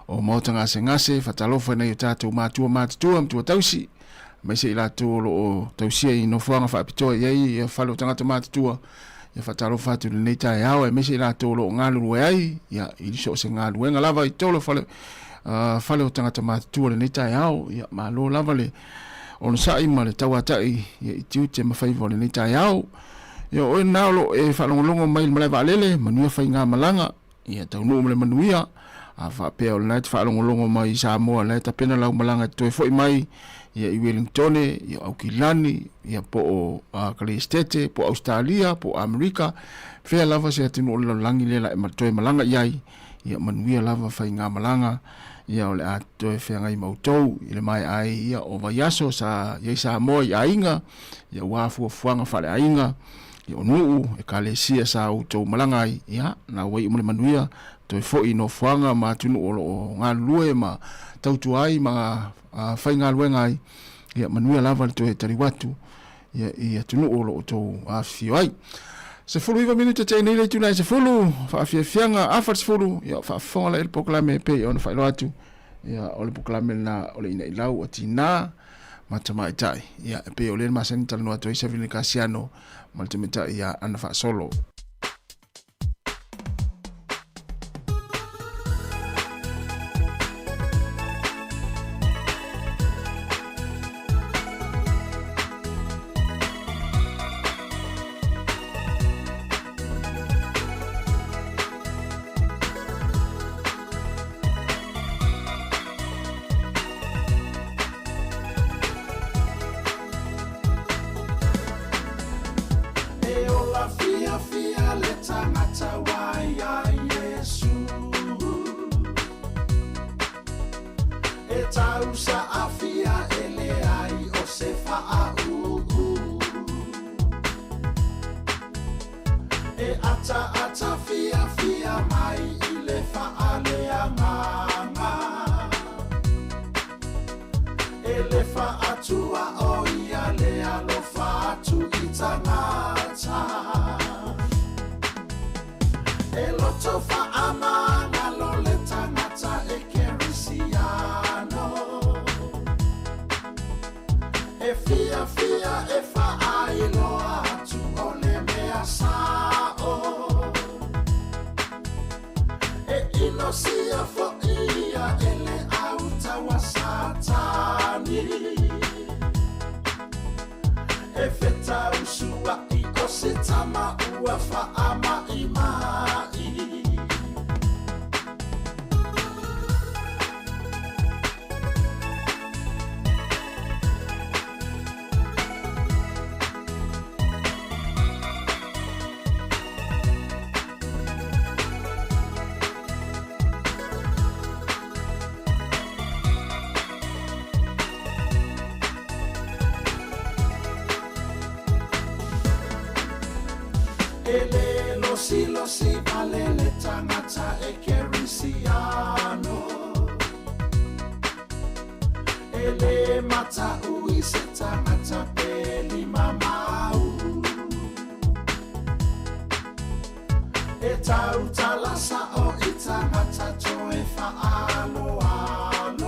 o maota ngase whaatalofa nei o tātou mātua mtua tausi. Mai se i lātou o tausia i no fuanga whaapitoa iei ia whalo tangata mātua. Ia whaatalofa le nei tae au e mai se i lātou o ngāluru e ai. Ia i liso o se ngāluru e ngalava i tolo whale o tangata mātua le nei tae au. Ia ma lo lava le o na sai ma le tauatai ia i tiu te mawhaiva le nei tae au. Ia o e naolo e whalongolongo mai le valele manuia whai ngā malanga. Ia tau nuu le manuia. A whapea o le nai te whalongolongo mai i Sāmoa le ta pena lau malanga toi foi mai. Ia i Wellington, ia Aukilani, ia po o Kalistete, po Australia, po Amerika. Whea lava se atinu o le langi le la e matoi malanga iai. Ia manuia lava whai ngā malanga. Ia o le atoe whea ngai mautou. I le mai ai ia o vaiaso sa iei Sāmoa i ainga. Ia wāfua fuanga whale ainga. Ia o nuu e ka le sia sa utou malanga ai. Ia na wai umale manuia. Toi foi no fuanga ma tunu o ngā lue ma tautu ai ma whai ngā lue ngai. Ia manuia lava le toi tari watu. Ia tunu o tau whio ai. Se fulu iwa minuta te nei le tunai se fulu. Whaafia fianga afat se fulu. Ia whaafonga la el poklame pe o na whailo atu. Ia o le poklame na o le ina ilau a tina matamai tai. Ia pe o le masani tala noa toi sa vini kasiano. Maltamita ia ana wha solo. Losi palele tangata e kerisiano ele mata ui se tangata peli mamau e tau talasa o i tangata toe faalo alo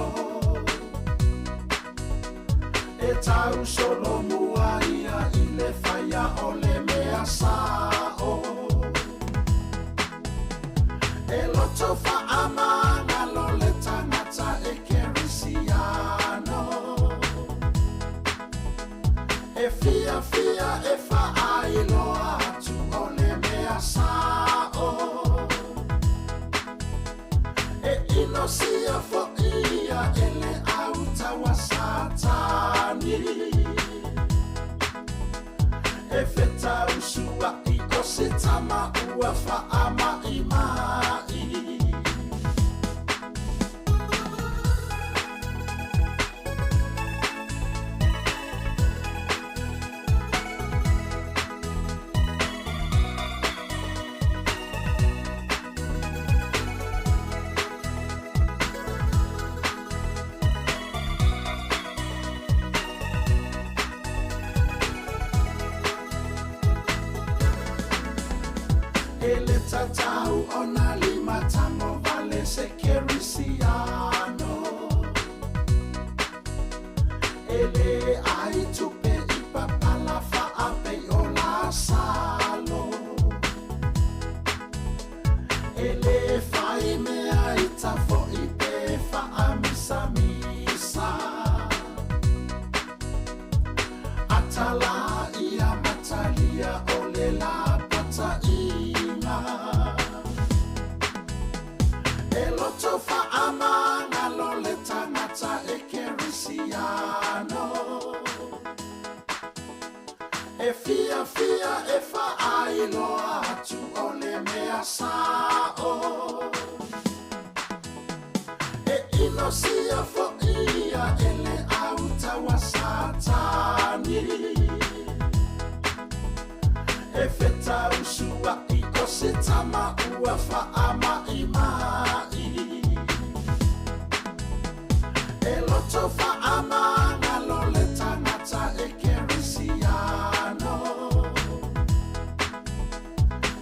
e tau solo mua ia i le faia o le mea sao e loto fa amanga lo le tangata e kerisiano e fia e fa ailo atu o le mea sao e inosia fo ia e le auta wa satani e feta usua i o se tama ua fa ama i mai ona lima tango vale se kerisiano. Ele ai tupe i papala fa ape o la salo. Ele fai mea i tafo i pe fa amisa misa. Atala ia matalia ole la pata ina. Eloto fa amanga lole tangata e kerisiano. E fia fia e fa ailoa tu ole mea sao. E inosia fo ia ele auta wa satani. E feta usua i kose tama ua fa ama i mai. E loto fa ama ngalo le tangata e kerisiano.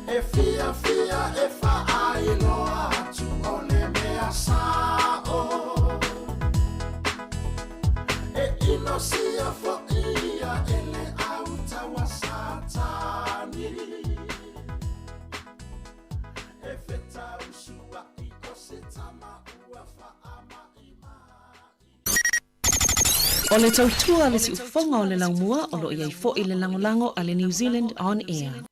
E fia fia e fa ailoa tu ole mea sao. E inosia fo ia ele auta wa satani. E feta usua i kose tama ua fa ama i mai. O le tautua le si ufonga o le laumua o lo iai fo i le langolango a le New Zealand On Air.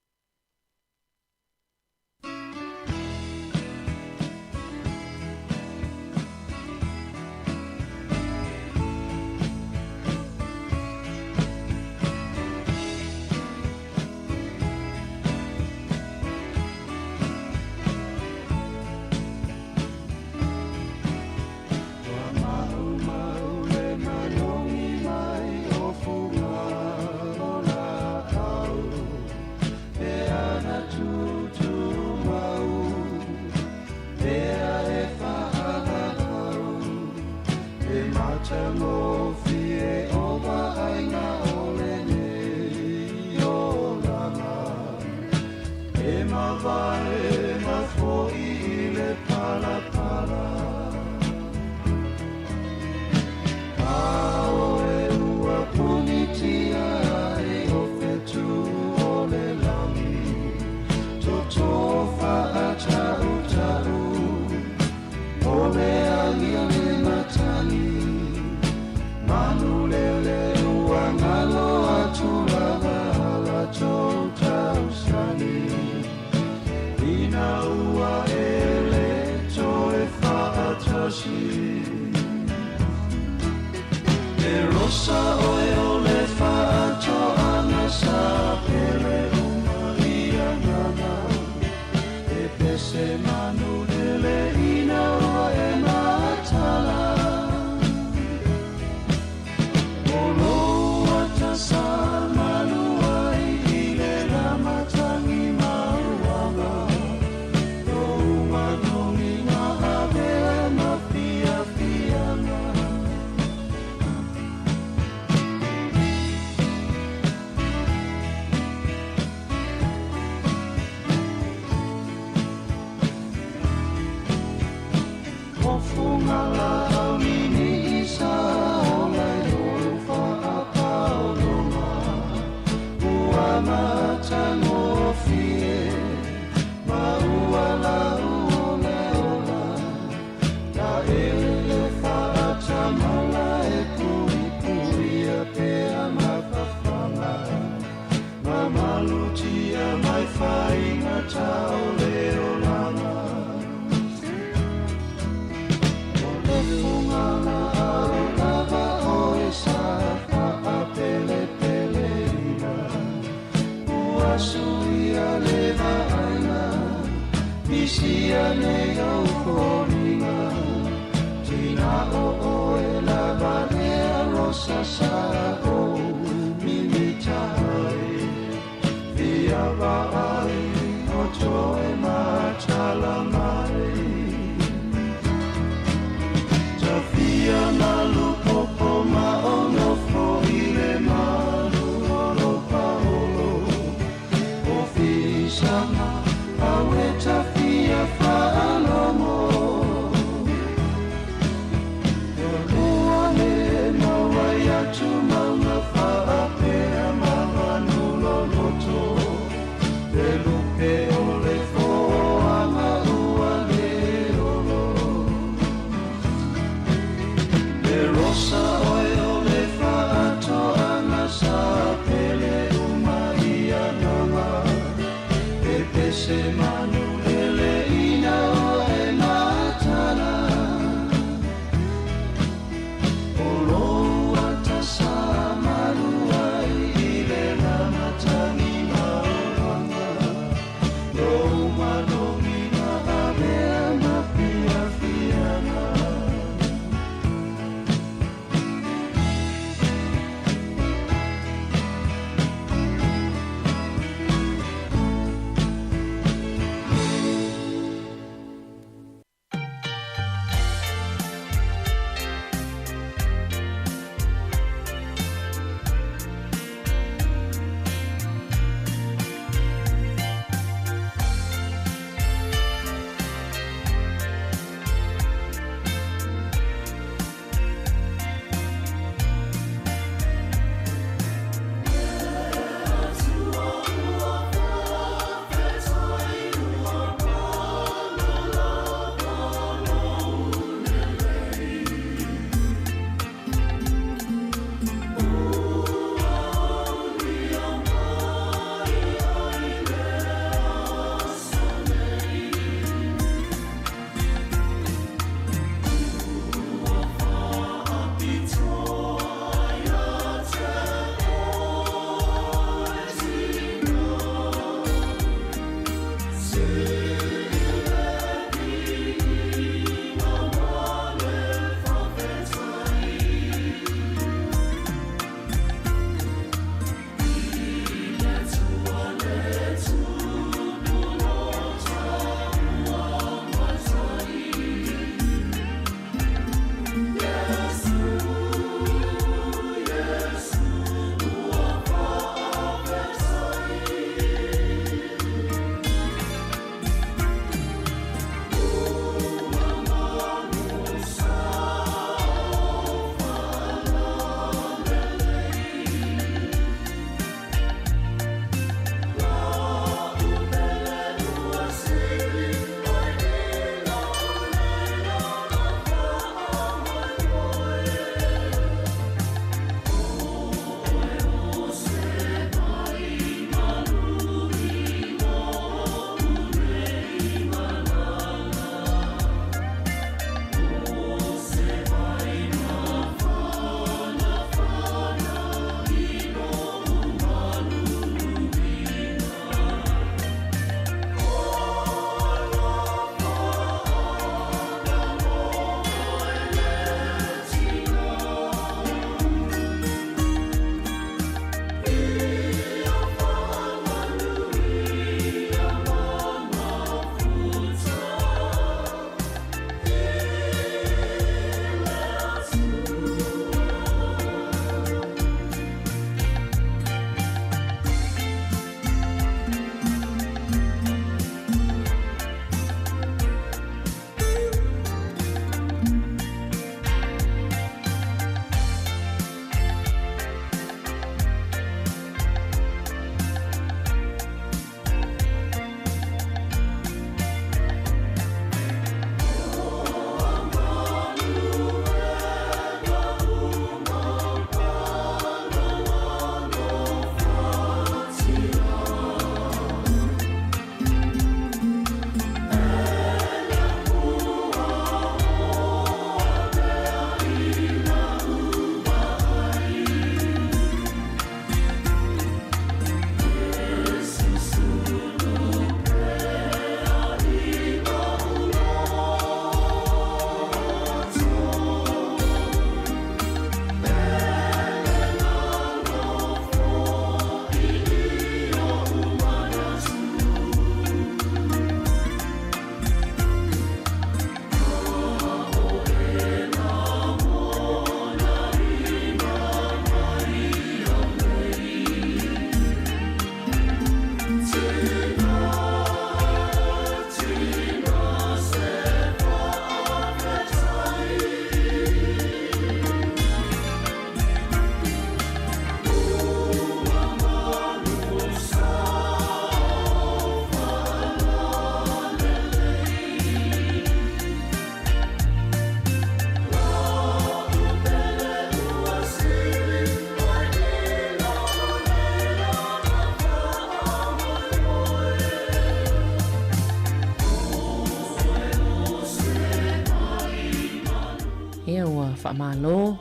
whamalo.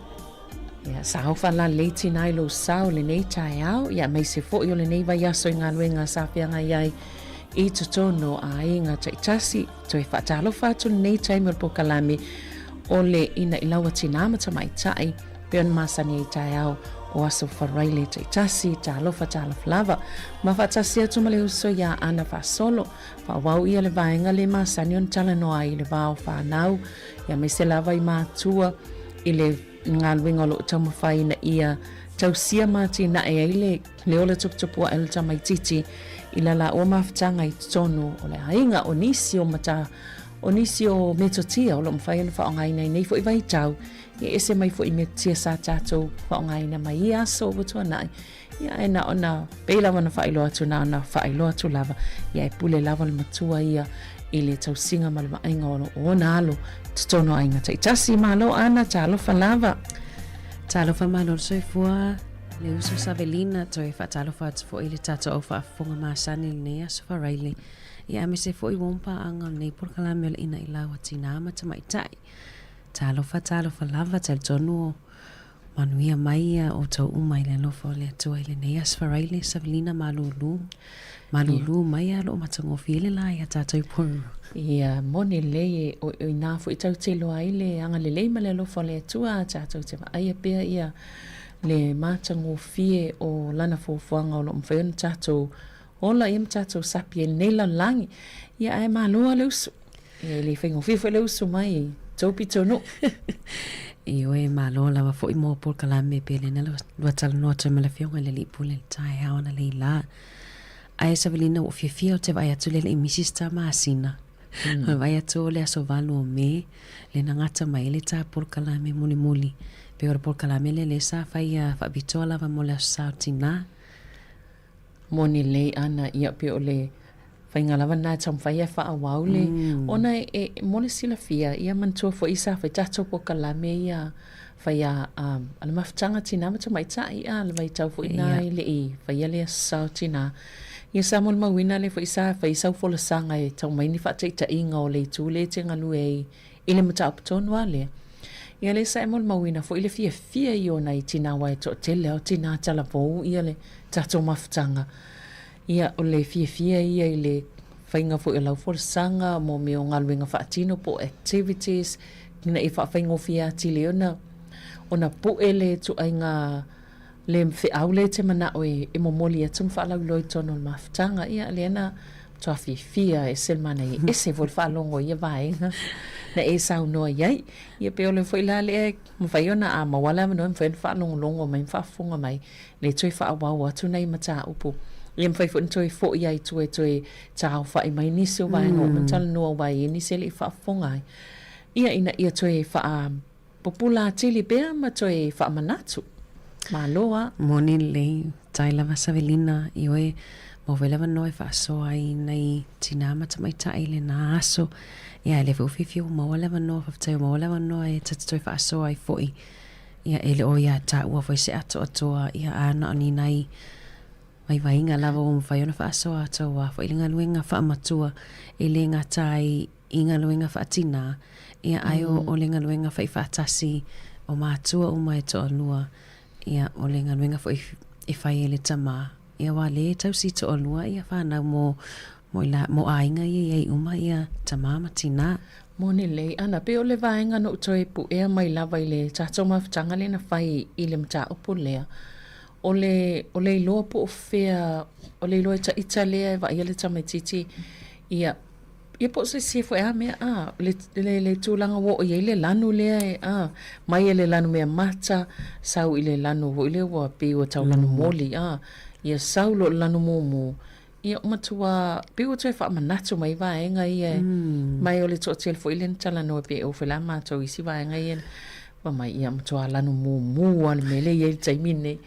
Ia sao whala leiti nai lo sao le nei tai au. Ia mai se fo i o le nei vai aso i ngā luenga sa pianga iai i tutono a inga taitasi. Toi whaatalo whātu nei tai mil po kalami o le ina ilawa tinama ta mai tai. Peon masani i tai au o aso wharaile taitasi, talofa lava. Ma whaatasi atu ma le uso ia ana whaasolo. Whawau ia le vaenga le masani on tala noa i le vao whanau. Ia me se lava i mātua i le ngā luenga lo tau mawhai na ia tausia mati na e aile le ola tuptupua e le tamai titi i la o mawhtanga i tonu o le hainga o nisi o mata o nisi o metotia o lo mwhai ana whaongaina i nei fo i vai tau i ese mai fo i metia sa tatou whaongaina mai i aso o watua nai ia e na ona peila wana whailo atu na ona whailo atu lava ia e pule lava le matua ia i le tausinga ma le mainga o na alo tutono ainga taitasi malo ana talofa lava. Talofa malo soifua le uso Savelina toi talofa atu fo i le tato au whaafonga maasani le nea sofa raile. Ia me se fo i wompa anga nei porkalame le ina ilawa tina ama tamaitai. Talofa lava tal tonu manuia maia o tau umai le lofa le atua i le nea sofa raile Savelina malulu. Malulu maia lo matangofi le la ia tato i puru. Ia mone le o ina fu i tau te loa i le anga le leima le lofa le atua tatou te aia pia ia le matangofi o lana fuafuanga o lo mwhaiona tatou ola ia tatou sapi e neila langi ia ai malua le usu ia le whaingofi le usu mai taupi tono. Iyo e malo lava fo i mo por kalame pele na lua tala noa tui mala fionga le li pule le tai hao na le la. Ai Savelina o fia o te vai atu le le misista maasina. Vai atu le aso valu o me le nangata mai le ta por kalame muli. Pe ora por kalame le sa fai fa bitoa lava mo le aso tina. Moni le ana ia pe o le whainga lava nā tam whai e wha awau le. Ona e mole sila fia ia mantua fo isa whai tato po kalame ia whai ala mawhtanga tina mata mai tai a le vai tau fo ina i le i whai le asau tina. Ia Samuel mawina le fo isa whai sau fola sanga e tau mai ni whateita inga o le tu le te ngalu e i le mata aptonua le. Ia le Samuel mawina fo i le fia i ona i tina wai to tele o tina tala vou ia le tato mawhtanga. Ia o le fia ia i le whainga fo i lau fola sanga mo me o ngaluenga whaatino po activities na i whaingo fia ati le ona po ele tu ainga le mfe au le te mana o e momoli atum whaalau loi tono le mawhtanga ia le ana toa fia e selmana i ese vol whaalongo ia vaenga na e sau noa iai ia pe o le fo i la le e mwhaiona a mawala mano mwhain whaalongo longo mai mwhaafunga mai le tui whaawau atu nei mata upu ia mwhai fo ntoi fo iai tue tau whai mai nisi o vaenga o mantala noa wai e nisi le whaafunga ia ina ia tue wha popula tili bea ma tue wha manatu Maloa. Moni le tai lava Savelina i oe mo velava noi whaasoa i nei tina mata mai tai le na aso. Ia le fufifio mo lava no whaftai mo lava no e tatatoi whaasoa i foi. Ia ele o ia ta ua foi se ato atoa ia ana ani nei mai vainga lava o mwhaiona whaasoa atoa foi linga luenga whaamatua e le ngatai inga luenga whaatina. Ia aio o linga luenga whaatasi o mātua o mai toa lua. Ia o le ngaluenga fo e whai ele tama. Ia wa le tau si to olua ia whanau mo ainga ia uma ia tama matina. Mone le ana pe o le vaenga no toi pu ea mai lava i le tato mawhtanga le na whai i le mta upo lea. O le loa po o fea o le loa ita lea wa ia le tamaititi ia po se si fo ea mea le tūlanga wo o ia le lanu lea mai le lanu mea mata sau i le lanu wo i le wa pe o tau lanu moli ia sau lo lanu momo ia matua pe o tue wha manatu mai vaenga ia mai o le totel fo i le ntala no pe o whela mato isi vaenga ia mai ia matua lanu momo al mele ia i taimine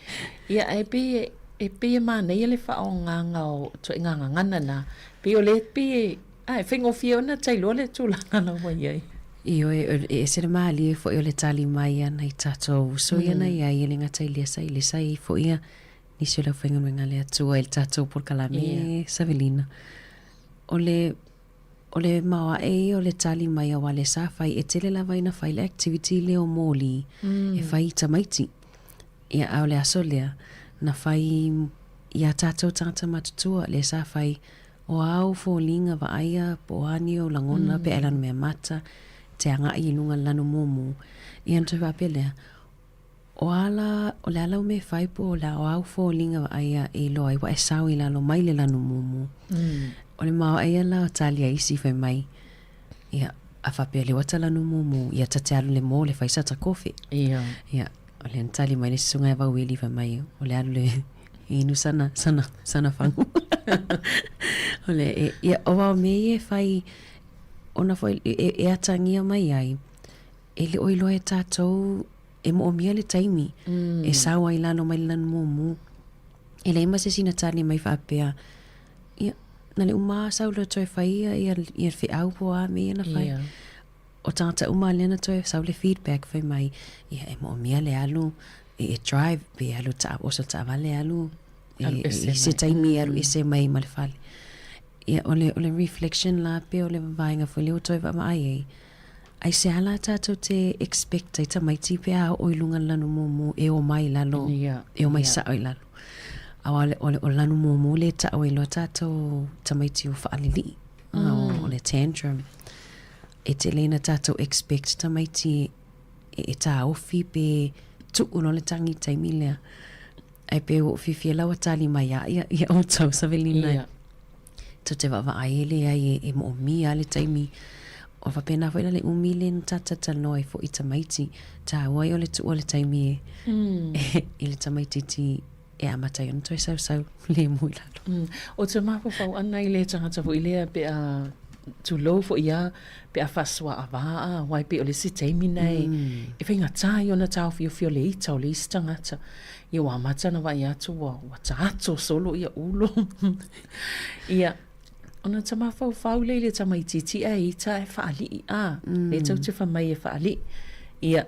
ia e pe mana ia le wha o nganga o tue nganga ngana na pe o le pe ai fingo fiona tai lo le tūlanga na wa iai. Io e se mali fo io le tali mai ana i tato so ia na ia le ngata i le sai fo ia ni se la fingo ngale atu el tato por kalame Savelina. O le o le mawa o le tali mai a wale sa fai e tele lava ina fai le activity le o moli e fai tamaiti ia au le aso lea na fai ia tātou tangata matutua le sa fai o au fōlinga wa aia po ani o langona pe elanu mea mata te anga i lunga lanu momu ia ntu wape lea o le ala me fai po la o au fōlinga wa aia e loa i wa e sau i lalo mai le lanu momu o le mao aia la o talia isi fai mai ia a whape le wata lanu momu ia tate alu le mo le fai sata kofi ia o le antali mai le sunga e wau ili fai mai o le alu le inu sana whangu o le ia o wau me e fai ona foi e atangia mai ai e le oilo e tātou e mo mia le taimi e sawa i lano mai lano momu e le ima se sina tani mai whapea ia na le uma sau le toi whaia ia fi au po a me na whai o tangata uma lena toi sau le feedback whai mai ia e mo mia le alu e drive pe alu ta oso ta vale alu e se taimi alu e se mai ma le whale ia o le reflection la pe o le vainga fo le o toi wa mai ai se ala tātou te expect ai tamaiti pe a o ilunga lanu momu e o mai lalo e o mai sa o lalo awale o lanu momu le ta o ilo tātou tamaiti o whaalili o le tantrum e te lena tātou expect tamaiti e tā ofi pe tu uno le tangi taimi lea ai pe o fifi lawa tali mai ia o tau savelina to te wawa ai ele ai e mo mi ale taimi o fa pena foi le umile tata noi fo ita maiti ta wai o le tu o le taimi ele tamaiti ti e amata yon toi sau le muila o te mapo fa ana ile tanga fo ile pe a tu lo fo ia pe a faswa ava wai pe o le si taimi nei e finga ta yona ta fio le ita o le stanga ta ia wa mata na vai atu wa ta solo ia ulo ia ona tama fau le tama ititi ai ta e faali le tau te fa mai e faali ia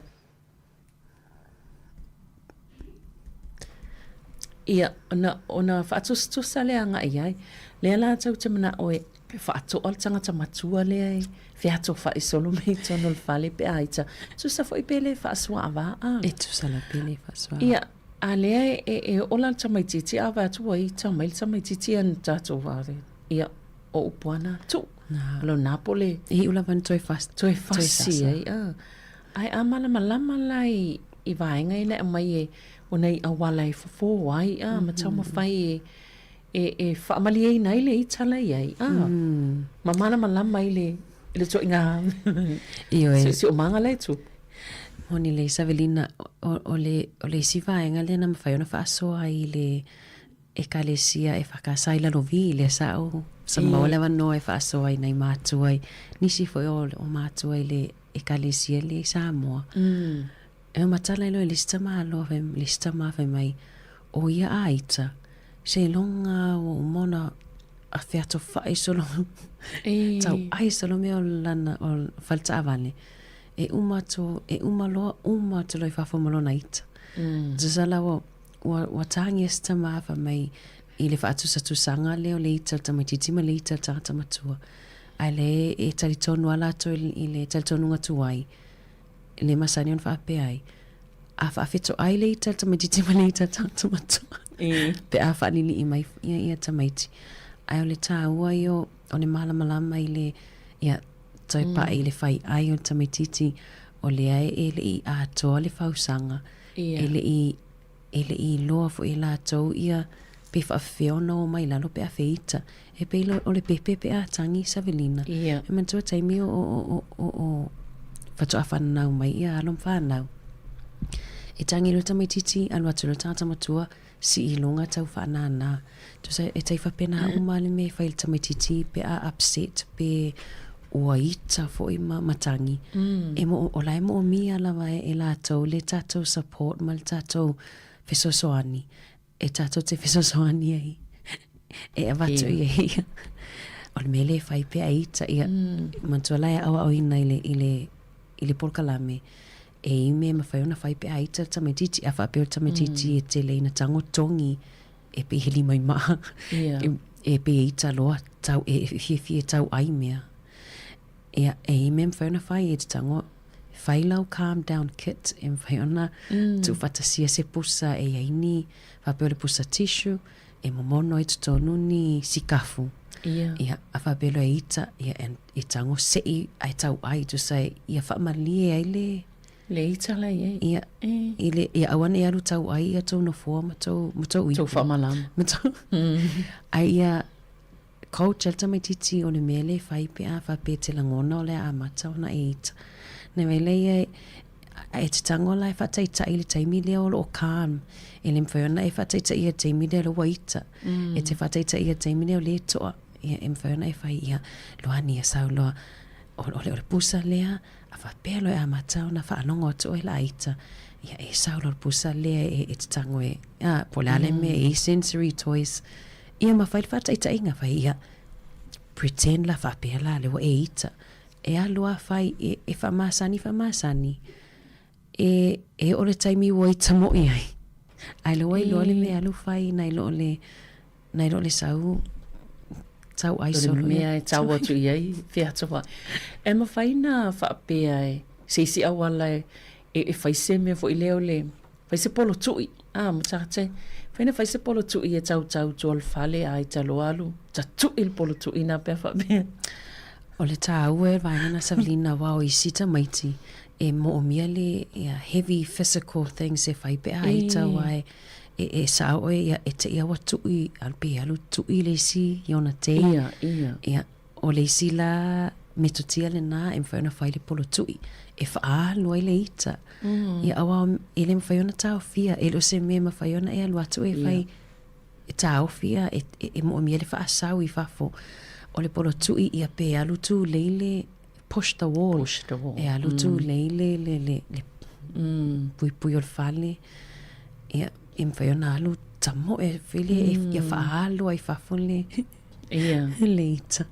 ona fa tu sale anga ai le la tau te mana oe fa tu al tanga tama tua le ai fa tu fa solo me tono fale pe ai ta tu sa foi pele fa swa va e tu sala pele fa swa ia ale e ola tama ititi ava tu ai tama ititi an tatu va ia o upuana tu lo Napoli i ula van toi fast ai ai amala malama lai i vainga ina mai e ona i awala i fofo ai ma tama fai e fa mali ai nai le itala ai mamana malama ile to inga io si o manga le tu oni le Savelina o le si vainga le na fai ona fa so ai le e kalesia e whakasai la novi le sao sa maolewa no e whaasoai nei mātuai nisi foi o mātuai le e kalesia le Sāmoa e matala ilo e lista maa fai mai o ia aita se longa o mona a whiato whai solo tau ai solo me o lana o falta avane e umaloa loi whafamalona ita zazala wa tangi esta mafa mai i le whaatu sa tusanga leo le ita tamatitima le ita tamatua ai le e talitonu ala to i le talitonu ngatuai le masani on whaape ai a whaafeto ai le ita tamatitima le ita tamatua pe a whaanili i mai ia tamaiti ai o le tāua i o le malamalama i le ia toi pa i le whai ai o tamatiti o le ai e le i atoa le whausanga e le i loa fo i la tau ia pe whaafeona o mai lalo pe a feita e pe o le pepe pe a tangi Savelina e mantua taimi o whatu a whanau mai ia alom whanau e tangi lo tamaititi anu atu lo tangata matua si i longa tau whanana tu sa e tai whapena umale me whaile tamaititi pe a upset pe ua ita fo i matangi e mo o lai mo o mia lawa e la tau le tatou support ma le tatou fesosoani e tatou te fesosoani ai e avatu i ia o le mele fai pe a ita ia mantua lai awa o ina i le polkalame e ime ma fai ona fai pe a ita tamatiti a whapeo tamatiti e te leina tango tongi e pe hili mai maa e pe ita loa tau e fie tau ai mea Ia, e mem whaona whai e te tango, whailau calm down kit, e whaiona, tu whatasia se pusa e aini, whapeo le pusa tissue, e momono e tutonu ni sikafu. Ia, a whapelo e ita, ia, e tango sei ai tau ai, tu sai, ia whaamalie ai le ita la ye. Ia, ia awane alu tau ai, ia tau no fua, ma tau ipu. Tau whaamalama. Ma tau, ai ia, kau chelta mai titi o le mele whai pe a whape te langona o le a mata o na e ita. Nei mai lei e te tango la e whataitai le taimi leo o calm. E le mwhaiona e whataitai e taimi leo lo waita. E te whataitai e taimi leo le toa. Ia e mwhaiona e whai ia loani e sau loa o le pusa lea a whapea lo e a mata o na whaanonga o to e la ita. Ia e sau lo le pusa lea e te tango e polale me e sensory toys. Ia ma whai whataitai ngā whai ia pretend la whapea la le wa e ita. E alua whai e whamasani. E o le taimi wa ita mo i ai. Ai loa i loa le me alu whai nai lo le sau tau ai so mea e tau atu i ai fia toa. E ma whai na whapea e si awala e whaise mea fo i leo le whaise polo tui. Mo takate. Whaina whaise polo tui e tau tuol whale ai talo alu. Ta tui il polo tui na pia whapea. O le tāu e vaina Savelina wao i sita maiti e mo o mia le heavy physical things e whaipe a i tau ai e sao e te ia watu i alpe alu tu i le si i ona te ia o le si la metotia le na e mwhaiona whai le polo tui e wha lua i le ita ia awa e le mwhaiona tau fia e lo se me mwhaiona e alu atu e whai e tau fia e mo o mia le wha asau i whafo o le polo tui ia pe alu tu leile push the wall e alu tu leile le pui o le fale ia e mwhaiona alu tamo e while ia whaalu ai whafole le ita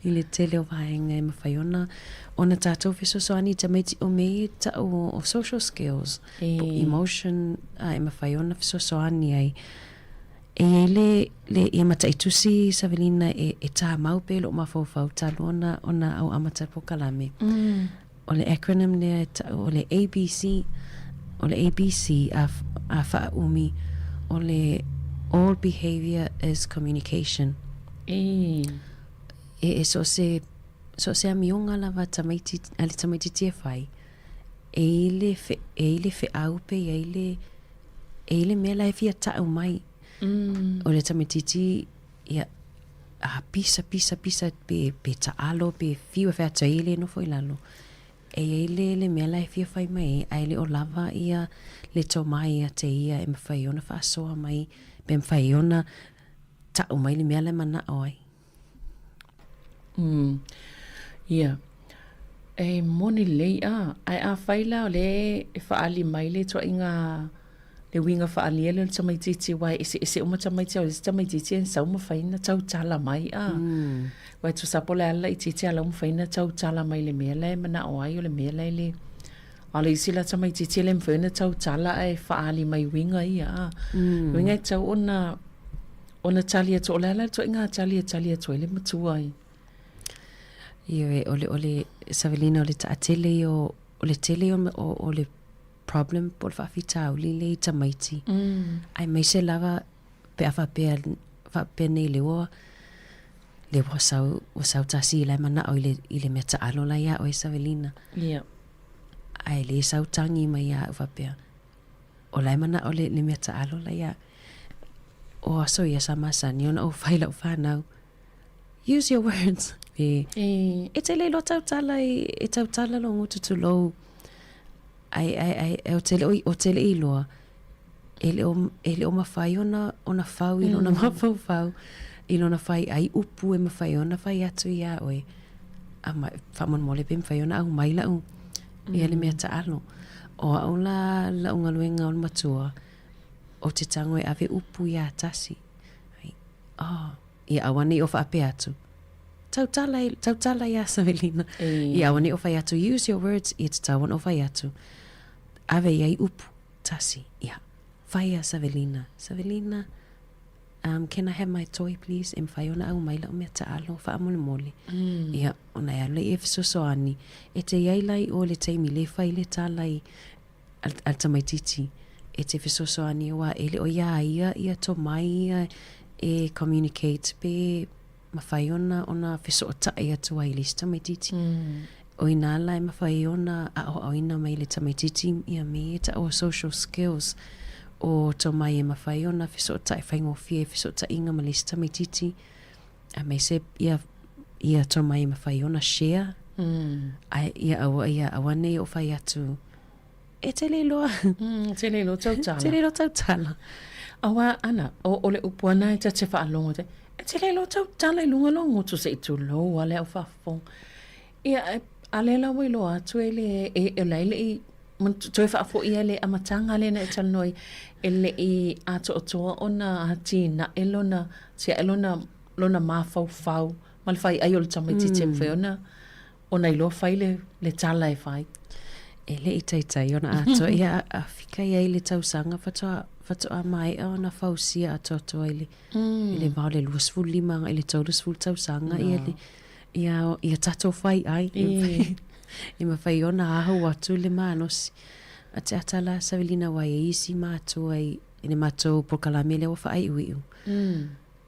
i le tele o vaenga e mwhaiona ona tātou whesosoani ta meiti o mei ta o social skills emotion e mwhaiona whesosoani ai e le ia mata itusi Savelina e tā mau pe lo mawhauwhau tā luona ona au amata pokalame o le acronym lea o le ABC a wha umi o le all behavior is communication e so se amionga lava ale tamaiti tia whai e le fe au pe e le mea lai fia tau mai o le tamititi ia a pisa pe taalo pe fiu e whea taile no foi lalo e le mea lai fia whai mai ai le o lava ia le tau mai a te ia e mwhaiona whaasoa mai pe mwhaiona tau mai le mea lai mana oi ia e moni lei ai a whaila o le e whaali mai le toa inga le winga whaalia le tamaititi wai ese uma tamaiti au ese tamaititi en sau mawhaina tau tala mai wai tu sapo le ala i titi ala mawhaina tau tala mai le mea le mana o ai o le mea le ala isi la tamaititi le mawhaina tau tala ai whaali mai winga ia winga i tau ona talia to le ala to inga talia to le matua ai ia ole Savelina ole taatele o le tele o le problem por whawhitau li le tamaiti. Ai mai se lava pe a whape nei lewa sau tasi lai mana o i le mea taalo lai a o e Savelina. Ai le sau tangi mai a whapea. O lai mana o le mea taalo lai a o aso ia sa masani ona o whaila o whanau. Use your words. E te le lo tautala lo ngututu lou ai o tele iloa ele o mawhai ona whau ilo na mawhau ilo na whai ai upu e mawhai ona whai atu ia oe a whamon mole pe mawhai ona au maila u i ele mea taalo o au la unga luenga o matua o te tango e ave upu ia tasi ia awane o whaape atu tautala ia Savelina ia awane o whai atu use your words i te tawan o whai atu ave iai upu tasi ia whaia Savelina can I have my toy please? E mwhai ona au maila o mea taalo wha amole mole. Ia, ona ea le e fisosoani. E te iailai o le teimi le whai le tālai al tamaititi. E te fisosoani wa ele o ia to mai ia e communicate pe mawhai ona fiso o tae atu ai le tamaititi. O ina ala e mawhai ona a o ina mai le tamaititi ia me e ta o social skills. O to mai e mawhai ona fiso o tae whaingofie fiso o tae inga ma le tamaititi. A me se ia to mai e mawhai ona share. Ia awane o whai atu. E te le loa. Te le loa tautala. Te le loa tautala. Awa ana, o le upuana e te whaalongo te. E te le loa tautala i lunga longo tu se i tu loa le au whafong. Ia, a le la wai loa tu e le e leile i tu e whaafo ia le amatanga le na e talnoi e le i ato o toa ona hati na elona, tia elona lona mawhau whau. Ma le whai ai o le tamaititi e ona i loa whai le tala e whai. E le i taitai ona ato ia a whika ia i le tausanga whatoa mai o na whausia ato i le vau le luas fulu lima i le taulus fulu tausanga ia tato whai ai i ma whai ona ahu atu le maanosi a te atala Savelina wai e isi mātua i le mātou prokalame le wa whai uiu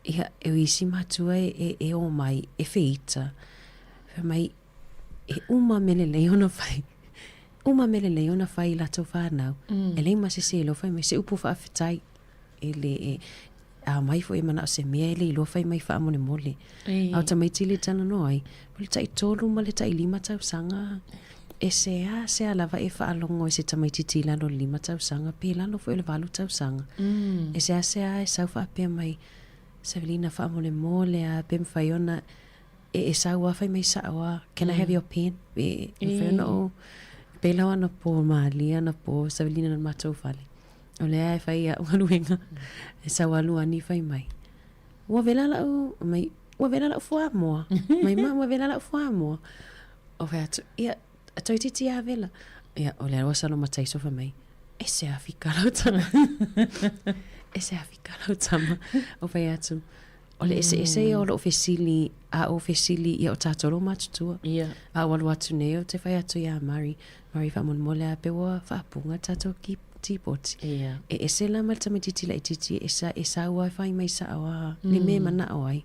ia e isi mātua e o mai e whiita mai e uma mele le ona whai Uma mele le ona whai lato whanau. E lei mase se lo whai mai se upu whaafitai. E le a mai fo e mana o se mea e le lo whai mai whaamone mole. Au ta mai tili tana noi. Poli tai tolu ma le tai lima tau sanga. E se a lava e whaalongo e se ta mai titi lano lima tau sanga. Pe lano fo e le valu tau sanga. E se a e sau whaapea mai Savelina whaamone mole a pem whai ona e sau a whai mai sawa. Can I have your pen? E whai ona o... Pela ana po mali ana po Savelina na matou fale. O lea e whai a ualuenga. E sa walu ani whai mai. Ua vela la ufua moa. Mai ua vela la ufua moa. O whai atu. Ia, atoi titi a vela. Ia, o lea wasano matai sofa mai. E se a whikarau tama. E se a whikarau tama. O whai atu. O le ese o lo ofesili a ofesili ia o tatoro matutua. A walu atu nei o te whai atu ia Mari whamon mole a pewa whaapunga tato ki tipoti. E ese la malta me titi la i titi e sa ua whai mai sa awa le me mana awai.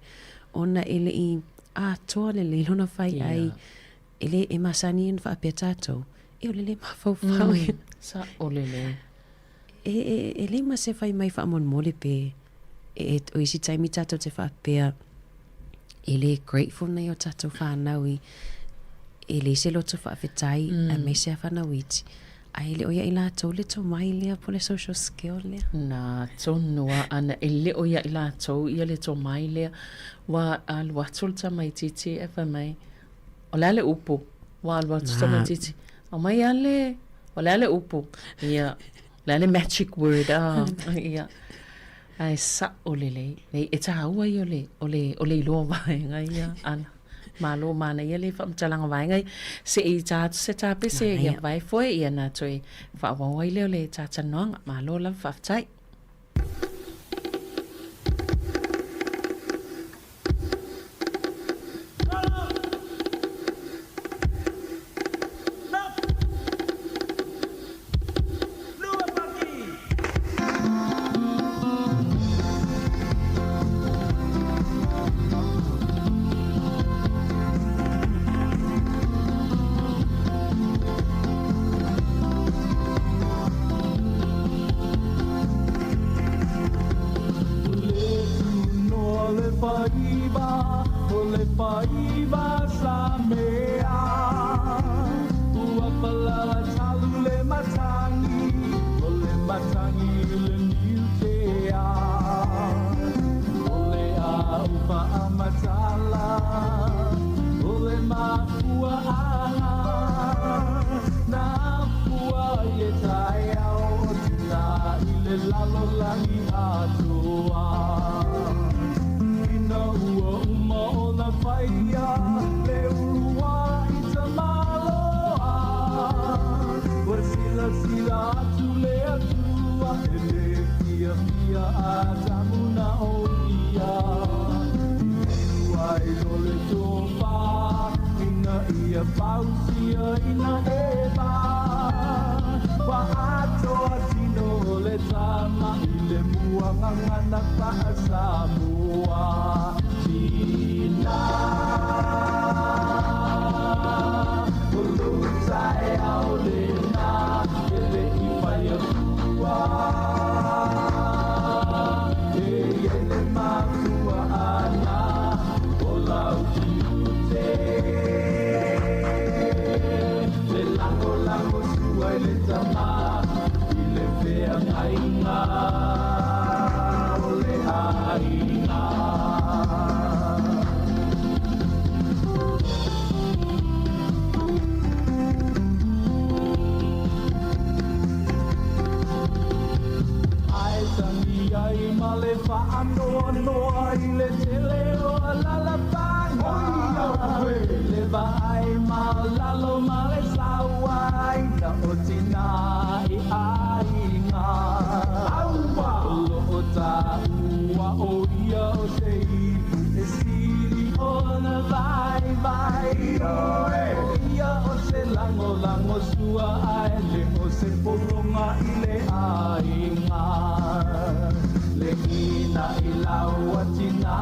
Ona ele i a toa le lona whai ai ele e masani en whaapea tato. E o lele mawhau whau. Sa o lele. E le ma se whai mai whamon mole pe e o isi taimi tato te whaapea e le grateful nei o tato whanau i e le se loto whaafetai a me se a whanau iti a ele o ia i la tau le to mai lea po le social skill lea na tonua ana e le o ia i la tau ia le to mai lea wa aluatul ta mai titi e mai o le ale upo wa aluatul ta mai titi o mai ale o le ale upo ia le ale magic word ia ai sa olele nei e taua i ole ilo vai ngai ana malo mana ia le fam talanga vai ngai se i ta se ta pe se ia vai foi ia na toi fa wa i le ta tanong malo la fa tai Sila tu le atua, ele fia fia a tamuna o tausia ina eba wa atoa tino le tama i le muangangana pa Sāmoa tina ulutai au le na ele i whai a kua e ele makua ana o lau ki ute le lango sua i le tama i le whea ngainga o le hainga ai male whaanoa noa i le tele o lalapanga le vai ma lalo male sawai na o tina i ainga aua lo ta ua o ia o se ipu e sili o na vai oe ia o se lango sua ai le o se poronga i le ainga le ina i laua tina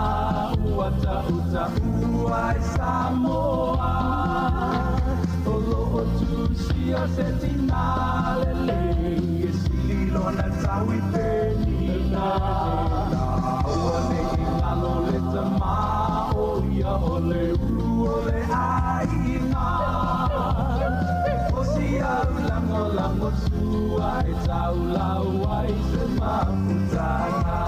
ua uta ua i Sāmoa o loo tusi o se tina le e sililo na tau i penina ua le ingalo le tama o ia o le ulu o le aina o si au lango sua e tau laua i se maputanga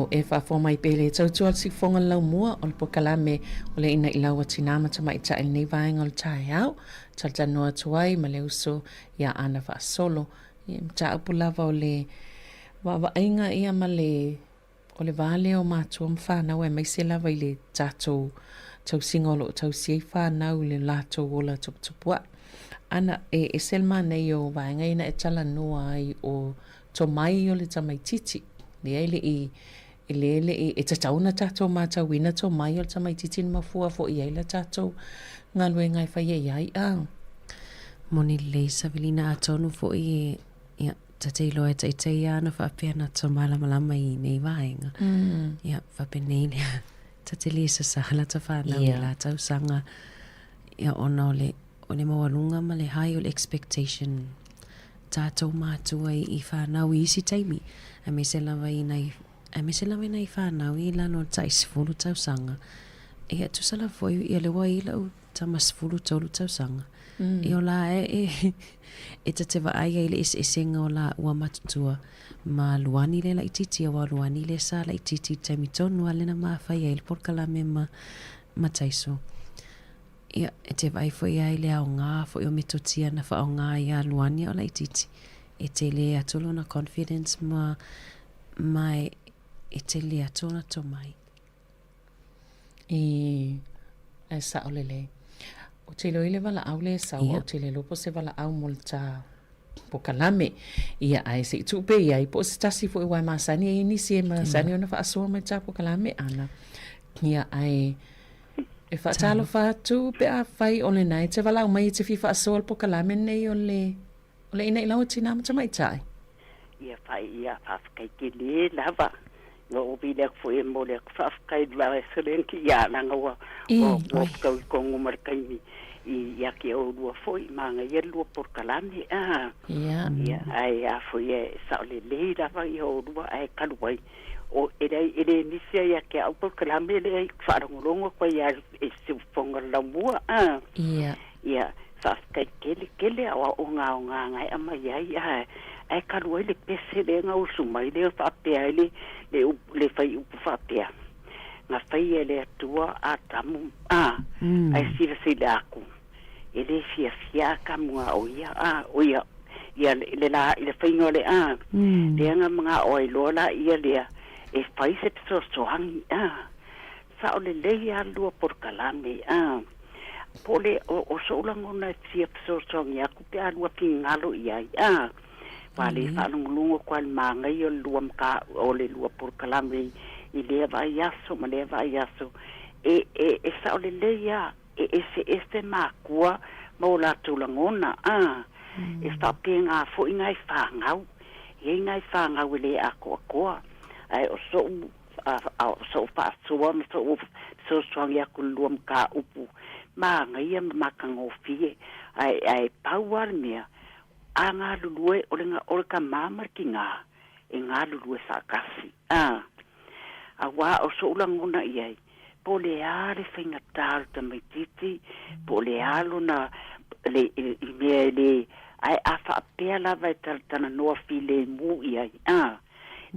o e whawha mai pele tautua si whonga lau mua o le pokalame o le ina i laua tinama ta mai ta nei vaenga o le tae au ta tanoa tuai ma le uso ia ana wha solo i ta upu lava o le wawa inga ia ma le o le vale o mātua mwhanau e mai se lava i le tātou tau singolo tau siei whanau le lātou ola tupua ana e selma nei o vaenga ina e tala noa ai o to mai o le tamai titi le ele e tatauna tātou mātou wina tō mai o tamai titi ni mafua fo i eila tātou ngā lue ngai whai e iai Moni le Savelina a tonu fo i tatei loa e taitei ana whapea na tō malamalama i nei vaenga. Ia, whape nei lea tatei le sa sahala ta whanau i la tau sanga ia ona o le mawalunga ma le high o le expectation tātou mātua i whanau i isi taimi a me se lawa i nei whanau i lano tai sifuru tau sanga e atu sala foi i lewa i lau ta masifuru tolu tau sanga i o la e ta te ai le senga o la ua matutua ma luani le la ititi wa luani le sa la ititi taimi tonu ale na mawhai e le porkalame ma taiso ia e te vai foi ai le au ngā foi o metotia na wha au ngā ia luani o la ititi e te le atolo na confidence mai e te le atona to mai e sa o lele o te lo ile wala au le sa o te le lopo se wala au molta po kalame ia ai se tupe ia i po se tasi fo i wai masani e nisi e masani ona wha asua mai ta po kalame ana ia ai E whaatalo whātu pe a whai o le nai te walau mai te fi whaasol po kalame nei o le ina ilau tina mata mai tai. Ia whai ia whafkai ki le lava. Ngā upi lea kufo e mo lea whafkai lua e serenki ia langa wa o kau kongu marakaini i ia ki au lua foi manga ia lua por kalame. Ia. Ia ai a foi e sao le lava i au lua ai kaluai. O ele nisia ia ke au por kalame le whaarongolongo kwa ia e siufonga laumua. Ia. Ia whafkai kele awa o ngā ngai ama iai ai kaluai le pese le ngā usumai le whapea le whai upu whapea. Ngā whai e le atua a tamu ai sira aku. Ele fia kamunga o ia ia le la i le whaingo le le anga mga oi lola ia lea e whai se te sohangi sao le leia lua por kalame pole o soulangona e fia sohangi aku pe alua pingalo iai Wale whanungulungo kwa manga i o lua mka o le lua por kalame i lea vai aso ma lea vai aso e sao le leia e se makua ma o la tulangona e whapea ngā fo i ngai whangau i ngai whangau i le ako akoa ai o so whaasua ma so swangi aku lua mka upu ma ngai makango fie ai pauar mea a ngā lulue o le ka mamar ki ngā e ngā lulue whakasi a wā o so ulangona iai po le a le whainga tāru ta mai titi po le alo na le mea le ai a whaapea lava e tana noa fi le mu iai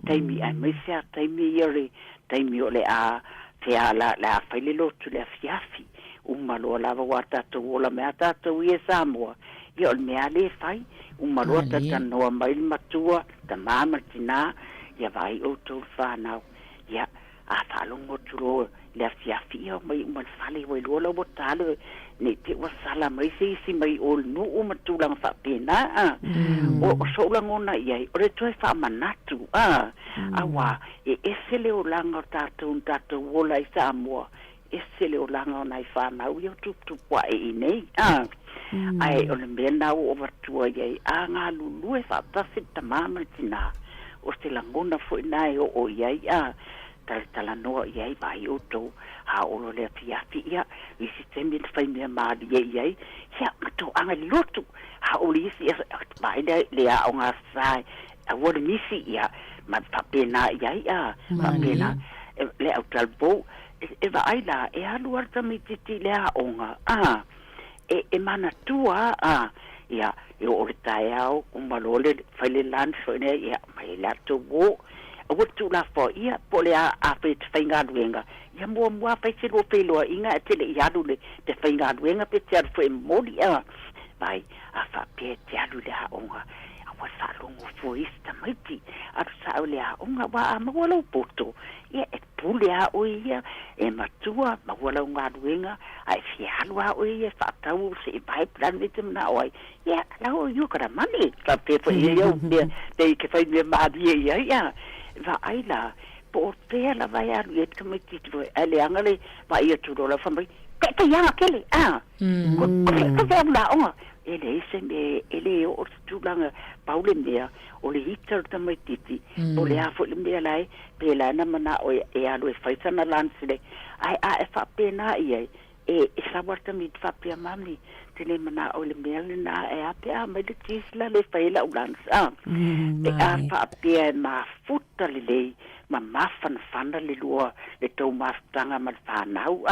taimi ai meisea taimi iore taimi o le a fea la a whaile lotu le a fiafi umaloa lava wa tātou ola mea tātou i e Sāmoa i o le mea le whai umaloa tatanoa mai le matua ta mama tina ia vai o tau whanau ia a whalongo turo le a fiafi o mai uman whale wai lola o talo ne te wasala mai se isi mai o nu o matulang whapena o soulangona iai o le toi whamanatu awa e esele o langa o tātou wola i Sāmoa esele o langa o nai whanau i o tupua e inei ai o le mea nau o watua iai a ngā lulu e whaatasi ta mama tina o se langona fo inai o iai tala noa iai vai o tau ha olo le fiafi ia i sistemi te whai mea maari iai ia mato anga lotu ha o li isi vai le a o ngā sai a wole nisi ia ma whapena iai whapena le au talbo e va aila e alu arta mi titi le a onga e mana tua ia e o le tae au umalole whaile lan soine ia mai la to wo o tu la fo ia po le a fe te whainga luenga ia mua whai se lo wheloa inga e tele i alu le te whainga luenga pe te alu fwe mori vai a whape te alu le a onga wa salongo foista maiti ar sa le a onga wa ma wala poto ia e pule a o ia e matua ma wala nga duenga ai fialu a o ia fa tau se vai plan vitem na oi ia la o yu kara mani ka pe po ia de ke fai me ma ia va ai la po te la vai a lu et come ti tu ale angale va ia tu la fa mai ka ia kele ko la onga ele se me ele o tu langa paule mea o le hitar ta mai titi o le afo le mea lai pe la na mana o e alu e faita na lansile ai e fa pena ia e sa warta mi fa pe mami tele mana o le mea le na e a pe a mai le tisla le faila o lans e a fa pe ma futa le ma mafan fanda le lua le tau mastanga ma fa nau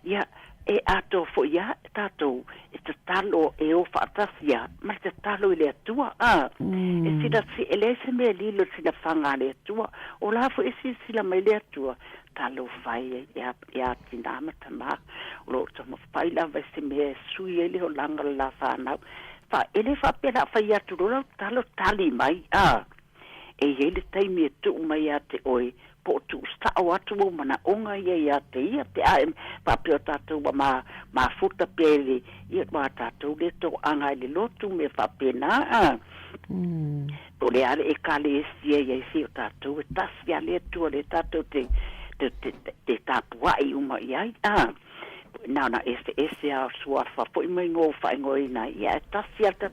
ia e ato fo ia tato e te talo e o whaatasia ma te talo i le atua e sila si ele se me lilo sila whanga le atua o la fo e sila mai le atua talo whai e a tinama tama o lo tama whaila vai se me sui ele o langa la whanau fa ele whapela whai atu lo talo tali mai e ele taimi e tu mai a te oi po tu sta o atu mana onga ia te ia pe a pa pe tatu ma futa pele ia ma tatu le to anga le lotu me fa pena po le ale e kale ia si tatu tas ya le tu le tatu te tapu ai uma ia na ese a sua fa po mai ngo fa ngo ina ia tasi ata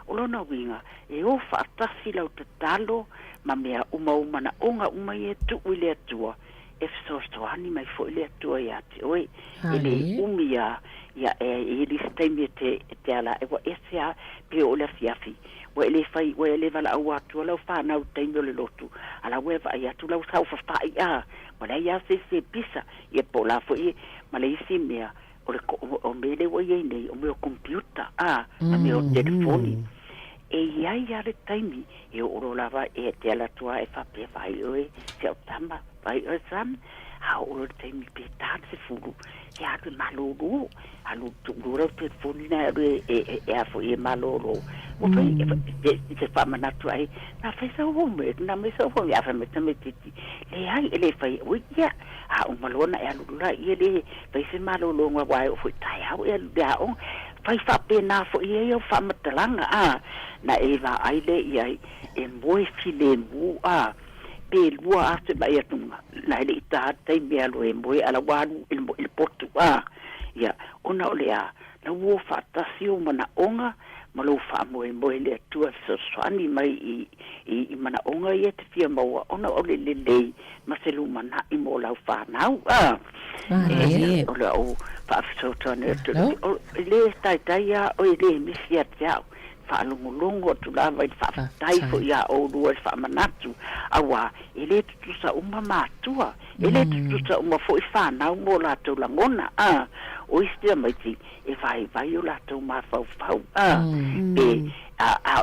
olona winga e o fa tasi lau te talo ma mea uma na onga uma e tu ile tua e so ani mai fo ile tua ia te oi ele umia ia e li stemi te ala e wa ese a pe o le fiafi wa ele fai wa ele vala au atu lau fa na te le lotu ala we va ia tu lau sa fa ia ma ia se pisa e po la fo e ma le isi mea o mele wa ye nei o meu computer me o telefone e ia le taimi e o lava e te ala tua e fa pe vai oi se o tamba vai o sam ha o le taimi pe tan se fulu ya tu malulu alu tu dura telefone na e a fo e malolo o foi e fa mana tu ai na fa sa o me na me sa o ya fa me titi le ai ele fa o ya o malona e alu la e le fa se malolo ngwa wa o foi tai au e ya o fai fa pena fo e eu fa matalanga na eva ai le ai e moi file mu pe lua ate mai atunga na le ita tai me alo e moi ala wanu il portu ya ona olea na wo fa tasio mana onga malo fa moi le tua so swani mai i mana onga ye te fia maua ona ole le maselu mana i mo lau fa nau ola o fa so tone le tai ya o le misia tau fa longo tu la vai fa tai fo ya o do fa manatu awa ele tu sa uma matua ele tu sa uma fo fa nau mo la tu la ngona o istia mai ti e vai o la tu ma fa e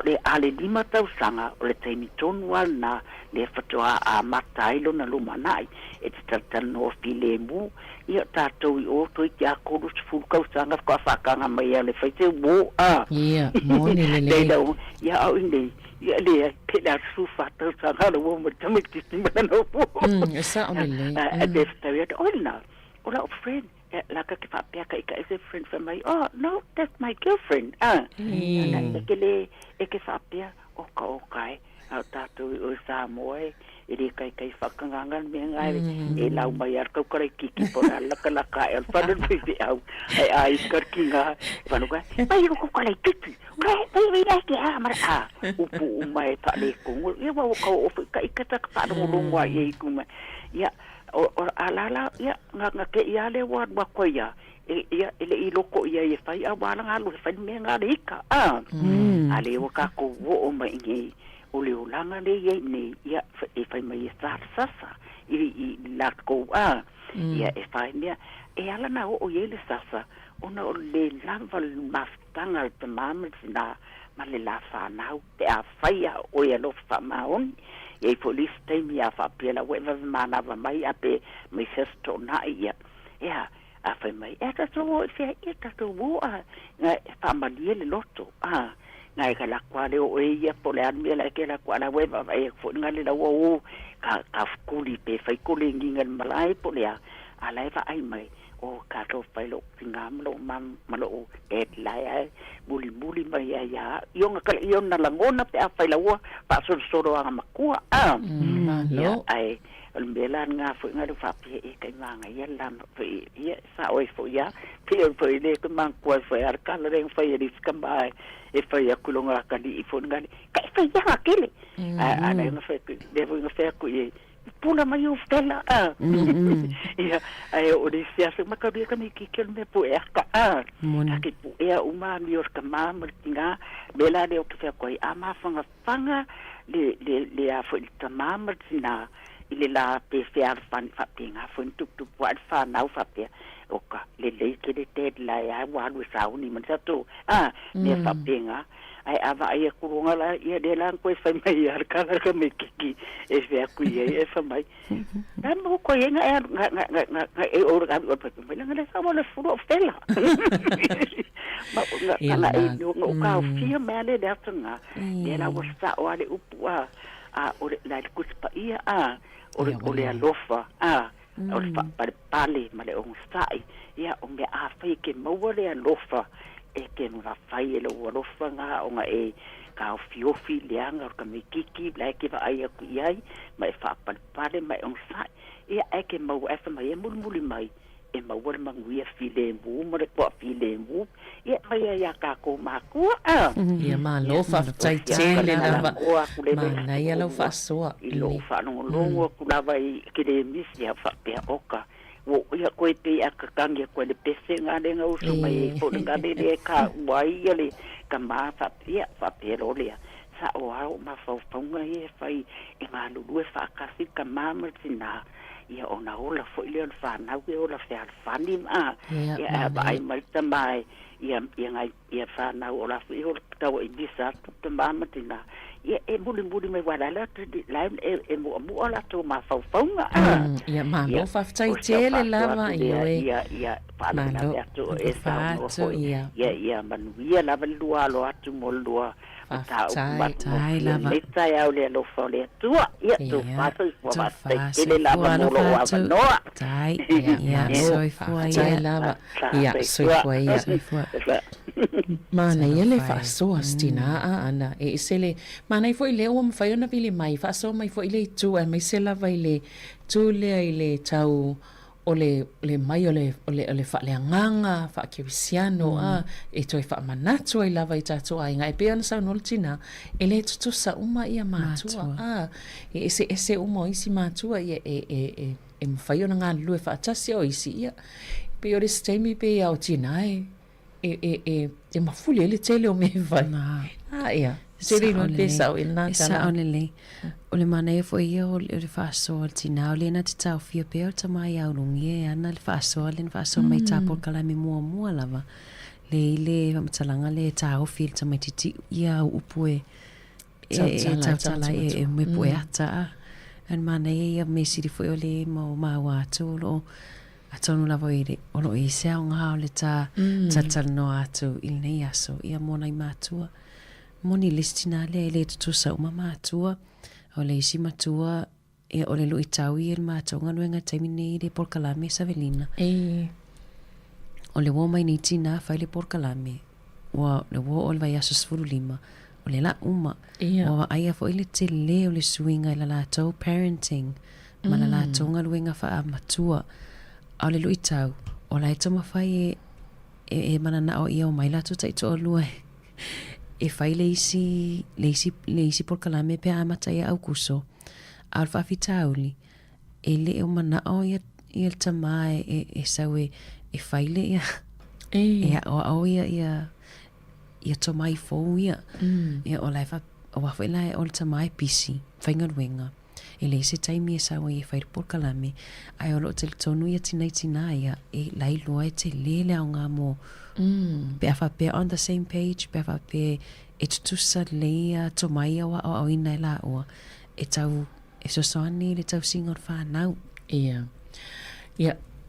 le ale lima tau sanga o le taimi tonu na le fatoa a matai lo na lumanai e te tatan no file mu ia tatou i o toi kia koru sifuru kau sanga kwa whakanga mai ale whaite mo ia mo ni le ia au ine ia le pela sufa tau sanga lo mo tamiti mana no po esa o le a te tau ia oina ola o friend like ke fa ka is a friend from my no that's my girlfriend e ke fa pia o kai au tatou o Sāmoa e kai whakangangan me ngai e lau mai ar kau kare kiki pora laka e whanau pipi au ai karkinga whanau kai mai o kare kiki mai ke mara upu umai pale kungu ia wa kau o kai kata whanau longwa e kuma ia o alala ia nga ke ia le wa ko ia ia ele i loko ia e fai a wala nga lu fai me nga rika ale o ka ko o mai ngi o le ulanga le ye ne ia e fai mai sasa i la ko ia e fai mea e ala na o ye le sasa ona o le lava mastanga te mama sina ma le la fa na te a fai o ia lo fa maon e police time ia fa pela weva mana va mai ape me sesto na ia ia a fai mai e ta so se e ta to wo nga fa mali le loto ngai ka la kwale o ia pole an me la ke la kwala weva vai fo ngali la wo ka kuli pe fai kuli ngingan malai pole a lai va ai mai o ka to fai lo ngam lo mam malo et lai buli mai ya yonga ka yona la ngona pe a fai la wo pa so anga makua lo ai al melan nga fo nga fa pe e kai manga ya la pe ia sa oi fo ya pe fo ile ko man ko fo ar ka la reng fai ris kambai e fai a kulonga ka di fo nga kai fai ya akele ana nga fa devo nga fa ku e pula mai o stella ia ai o disia se makabia ka mi kikel me po e ka ki po e uma mi or ka mama tinga bela de o que fa koi ama fanga le a fo ta mama tina ile la pe fer fan fa tinga fo tuk wa fa na fa pe o ka le ke de te la ya wa lu sa ni man sa to me fa tinga ai ava ai kurunga la ia de la ko fa mai ar ka me kiki e fe ku e fa mai na mo ko ye nga e o ga o pa me nga sa mo le fu o stella ma nga e no ka fi me le de tanga e la was sa o ale upu o la ku pa ia o le alofa o fa pale ma le on sai ia o me a fa ke mo le alofa e ke nga fai ele o alofa nga o nga e ka fiofi leanga o ka me kiki la ke va ai ku iai mai fa pale mai on sai ia e ke mo e fa mai muli mai e maua manguia filembu mo le po filembu ia mai ia ka ko makua ia malo fa tai tele lava mana ia lo fa soa i lo fa no longo ku lava i kile misia fa pe oka wo ia ko pe aka kangia ko le pese ngale nga usu mai ko ngale le ka wai ia le ka ma fa pe ro le sa o au ma fa fonga ia fai e nga lu fa ka si ka mama tina ia ona ola fo ile fa na we ola fa fani ma ia ai mai tamai ia ngai ia fa na ola fo ia ta o bisa tu mama tina ia e buli mai wala la e mo ola to ma fa fonga ia ma lo fa tai tele lava ia pa na to e fa no ia manuia lava lua lo atu mo lua tai lava meta ia le lo fa le tua ia tu fa fo ma te lava mo lo wa no tai ia soi foi tai lava ia soi foi mana ia le fa so astina ana e sele mana foi le o fa ona vile mai fa so mai foi le tu e mai se lava ile tu le ile tau ole mai ole fa le nganga fa kirisiano e toi fa manatu ai lava i tatu ai ngai pe ona sa noltina ele tu sa uma ia matua e ese uma isi matua ia e fa ona nga lu fa tasi o isi ia pe ore stemi pe au tinai e mafuli ele tele o me vai ia seri no pesa o ina sa onele ole mana e foi o le faso tina ole na tau fia pe o tamai au lungi ana le faso mai tapo kala me mua lava le matalanga le tau fil tamai titi ia upue tala e me poeta an mana e me siri foi ole ma wa lo atonu lava ire o lo i se nga ole ta no atu il nei aso ia mona i matua moni listina le tu sa uma matua o le isi matua e o le lui tau i matua ngā taimine i le porkalame Savelina o le wo mai ni tina fai le porkalame wa le wo o le vai aso 15 o le la uma wa aia fo i le te le o le suinga i la lātou parenting ma la lātou ngā luenga fa a matua o le lui tau o la ito mawhai e manana o ia o mai lātou taito o lua e fai le isi porkalame pe amatai au kuso al whawhitauli e le o mana o ia il tamae e sawe e fai le ia e o ia tomai fōu ia e o lai o wawhai lai o le tamae pisi whainga ruenga e le se taimi e sawe e fai porkalame ai o lo te tonu ia tina ia e lai loa e te lele au ngā mo pe afa pe on the same page pe afa pe e tutusa leia to mai awa o ina la o e tau e so soani le tau singor fa nau ia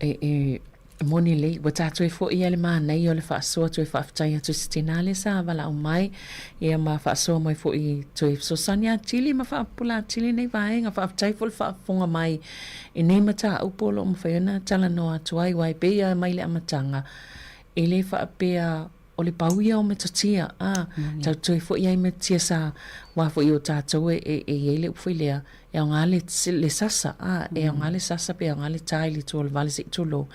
e moni le wa tatu e fo ia le mana i o le fa so tu e fa ftai tu stinale sa vala o mai ia ma fa so mai fo i tu e so sania chili ma fa pula chili nei vai nga fa ftai fo fa fonga mai e nei mata au polo mo fa na tala no atu ai wai pe ia mai le amatanga ele fa pea o le pauia o me tatia tau tui fo iai me tia sa wa fo i o tātou e ele ufoi lea e o ngale le sasa e o ngale sasa pe o ngale tai li tō le vale se tolo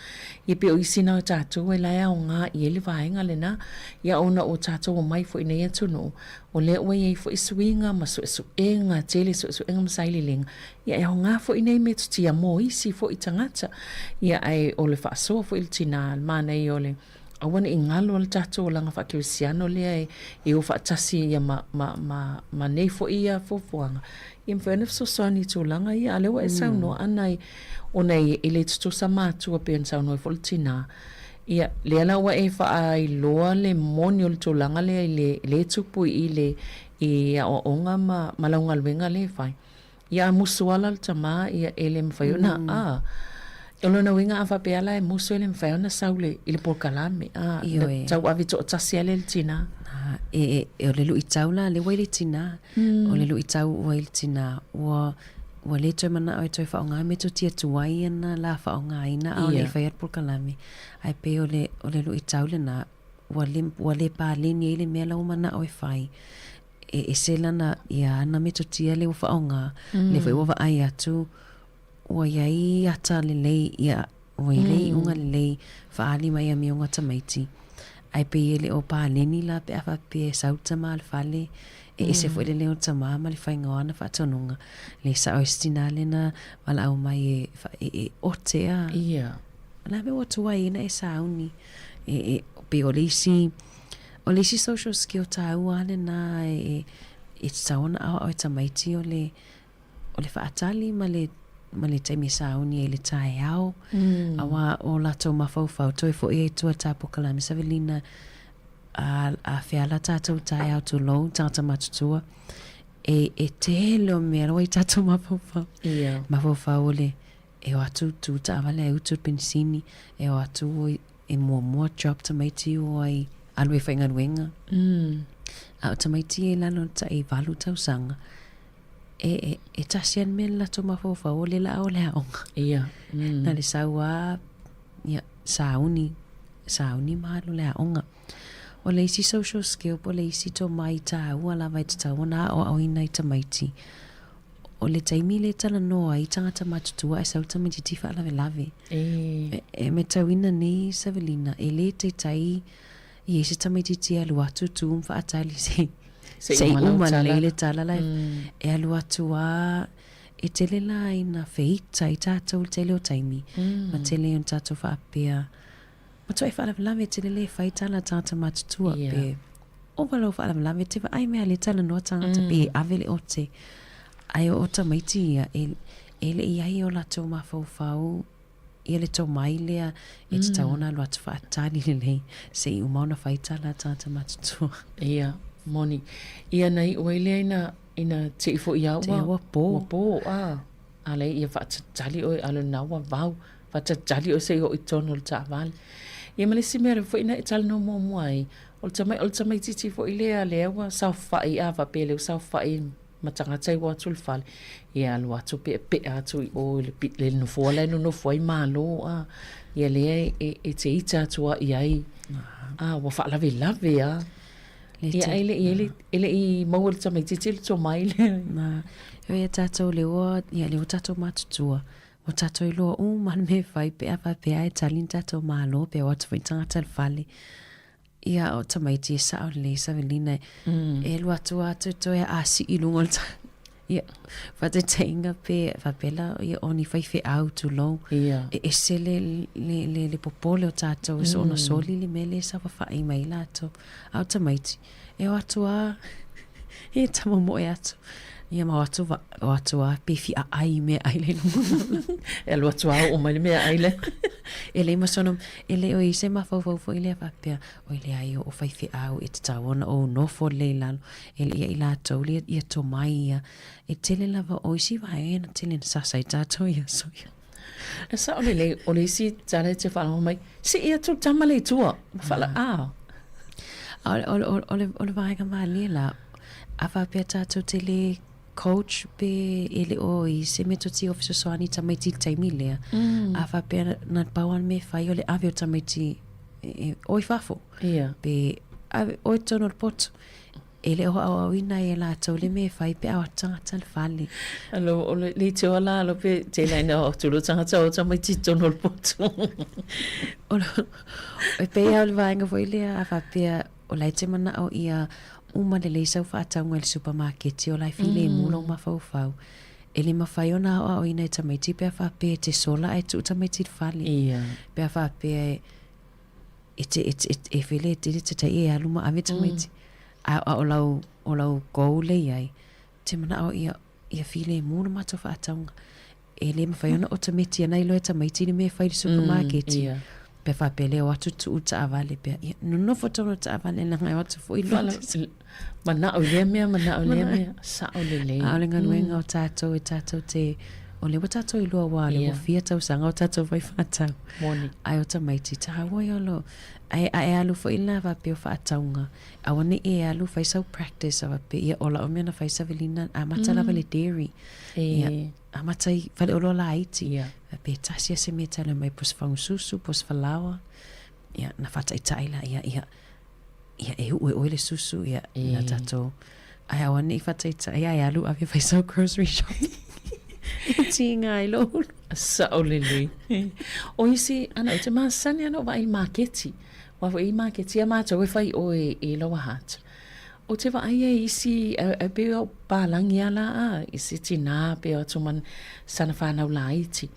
i pe o isina o tātou e laia o ngā i ele vaenga le na ia ona o tātou o mai fo i nei atuno o le ua iei fo i suinga ma su e ngā tele su enga masaili lenga ia e o ngā fo i nei me tutia mo isi fo i tangata ia ai o le whaasoa fo i le tina mana i o le awana i ngalo al tato o langa whakirisiano lea e o whaatasi ia ma nei fo ia fofuanga. I mwhena fsosani tō langa ia alewa e sauno anai o nei e le tuto sa mātua pe an sauno e foltina. Ia lea lawa e wha ai loa le moni o le tō langa lea le tupu i le i a o onga ma launga luenga le whai. Ia musuala le tama ia e le mwhaiona e lona winga a whapeala e musu ele mwhaiona saule i le porkalame. Tau avi tō tasi ale le tina. E o le lui tau la le waile tina. O le lui tau waile tina. Ua le toi mana o e toi whaonga me to tia tuai ana la whaonga ina au le whaiat porkalame. Ai pe o le lui tau le na ua le pā leni e le mea lau mana o e whai. E se lana ia ana me to tia le whaonga. Le whai wawa ai atu ua iai ata le lei ia o le unga le faali mai mi unga tamaiti ai pe le o pa leni la pe afa pe sauta mal fale e se foi le o tama mal fai ngona fa tonunga le sa ostina le na wala o mai e otea la me o tua ina e sauni e pe o le si social skill ta uane na e sauna o tamaiti o le fa atali ma le taimi sauni e le tae au awa o la tau mafau toi fo e tua tapo kalami savelina a feala tatou tae au tu lou tangata matutua e te lo mea roi tatou mafau ole e o atu tu ta avale e utu pensini e o atu e mua job tamaiti o ai alu e whainga nuenga a o tamaiti e lano ta e valu tau sanga e tasian men la to mafaufa o le la o le aonga na le saua sauni malu le aonga o le isi social skill po le isi to mai ta ua la vai ta wana o ina i tamaiti o le taimi le tala noa i tangata matutua e sau tamaiti tifa ala lave e me tawina ni Savelina e le te tai i ese tamaiti ti alu atu tu umfa atali se uma le tala lai e alu atua e tele la ina feita i tatou tele o taimi ma tele on tatou whaapea ma toi whaalawalawe tele le feita la tata matutua pe o walo whaalawalawe te wa ai mea le tala noa tangata pe avele o te ai o tamaiti ia e le iai o la tau mawhau ia le tau mai lea e te taona lo atu whaatani le lei se i umauna feita la tata matutua moni ia nei o ile ina te fo ia wa po a le ia fa tali o alo na wa vau fa tali o se o itono le taval ia male simere fo ina tal no mo mai o tama ti fo ile a le wa sa fa ia va pele sa fa i matanga tai wa tul fal ia lo atu pe atu o le pit le no fo le no fo i malo ia le e te ita tua ia wa fa lave ia ele i maua le tamaiti tili tō mai le. Ma, e tatou le o tatou matutua. O tatou i loa man me whai pea e talin tatou malo pea o atu whai tangata le whale. Ia o tamaiti e sao le Savelina e lua tua atu e asi i lungo le ia whate teinga pe whapela ia oni whai au tu long. E se le popole o tatou e so ona soli le mele sa whai mai lato. Au tamaiti. E o atua e tamo mo e atu. Ia ma o atua pefi a ai me aile. E lo atua o mai me aile. E le masono e le o i se mawhau i le whapea o i le ai o whaifi au e te tawana o nofo le lalo e le ia i lato le ia to mai ia e tele lava o isi vai na tele na sasa i tato ia soia. E sa o le isi tale te whanau mai si ia tu tamale tua. Whala O le vaenga mali la a whapea tato tele coach pe ele o i se metoti officer soani tamaiti taimi lea a whapea na pauan me whai o le awe o tamaiti o i whafo pe o i tono le poto ele o au ina e la tau le me whai pe awa tangata le whale alo o le te ola alo pe te laina o tulu tangata o tamaiti tono le poto o pe au le vaenga fo lea a whapea o lai te mana o ia uma le leisau whaataunga le supermarket o lai file mula o mawhau e le mawhai ona o ina e tamaiti pia whapea te sola e tu tamaiti whale pia whapea e file te tai e aluma ave tamaiti o lau kou le iai te mana o ia file mula mato whaataunga e le mawhai ona o tamaiti anai lo e tamaiti ni me whai le supermarket pe fa pele o atu tu ta avale pe no foto ta avale na ngai atu foi lo mana o le me sa o le ale nganu o tato te o le tato i lo wa le fia tau sanga o tato vai fata moni ai o tamaiti ta wo yo lo ai alu foi na va pe fa taunga a woni e alu fai so practice of pe ia ola o me na fai Savelina a mata la vale dairy a mata vale o lo la iti pe tasia se meta le mai pos fang susu pos falawa ia na fata itaila ia e o le susu ia na tato ai woni fata ita ia alu a fai so grocery shop Tinga I lo. Sa o lele. O isi ana o te masani ana o wa i maketi. Wa i maketi a mata o fai o e loa hat. O te wa ai e isi a be o palangi ala a isi tina be o tuman sana whanau la iti.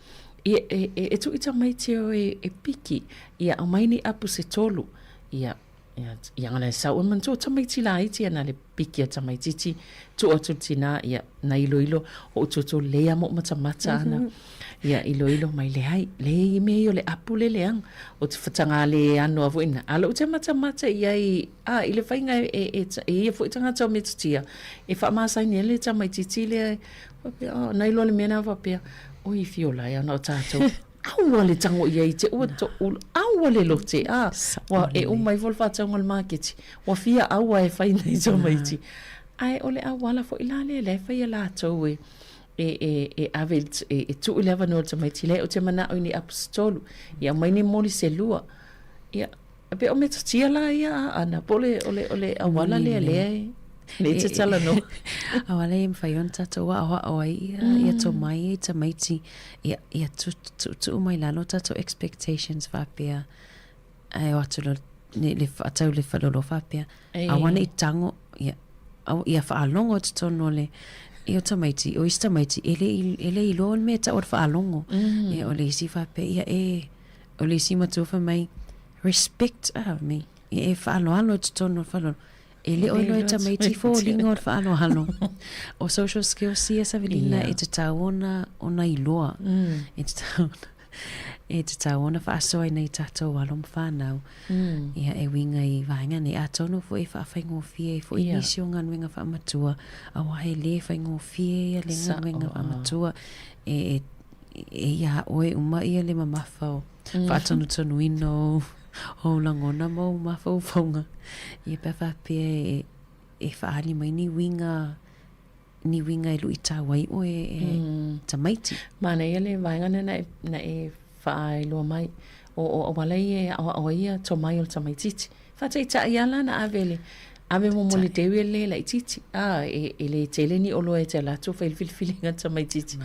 E tu ita mai te o e piki. Ia o maini apu se tolu. Ia ngana sa o man tu tamai ti la iti ana le piki a tamai titi. Tu o tu tina ia na ilo o tu lea mo mata ana. Ia ilo mai le hai le me yo le apu le leang o te whatanga le ano avoina ala o te mata ia i le whainga e fo itanga tau me tutia e wha masai ni le tamai titi le na ilo le mena wapea o i fiola ia na o tātou aua le tango ia i te aua le lote wa e o mai vol whatanga le marketi wa fia aua e whaina i tamai ti ai o le aua la fo ilale le whaia la tau e ave tu leva no te mai tile o te mana o ni apostolu ia mai ni moli se lua ia be o meta tia la ia ana pole ole awala le te tala no awala im fayon tato wa o ia to mai te mai ti ia tu mai la no tato expectations va pia ai o tu le fatau le falolo fa pia awana I tango ia fa longo to no le Io tamaiti, o ista maiti, ele I lo me ta or fa alongo. E o le si fa pe ia o le si matofa mai respect me. E fa alo tono fa lo. Ele o lo tamaiti fo lingo fa alo. O social skills si esa velina e te taona ona iloa. E te taona fa so nei tato alom fa now. Ia e winga I vainga nei atono fo e fa faingo fie fo I nisio nganwenga fa matua. A wahe le faingo fie le nganwenga fa matua. E ia oe uma ia le mamafao. Fa tonu ino o langona mo mafao fonga. Ia pe fa pe e fa ali mai ni winga I lu itawai o tamaiti. Mana ia le vainga na e fai lo mai o wala ia o ia to mai o tamai titi fa te ta ia la na ave mo moli te le la titi le tele ni o lo e te la to fa feeling tamai titi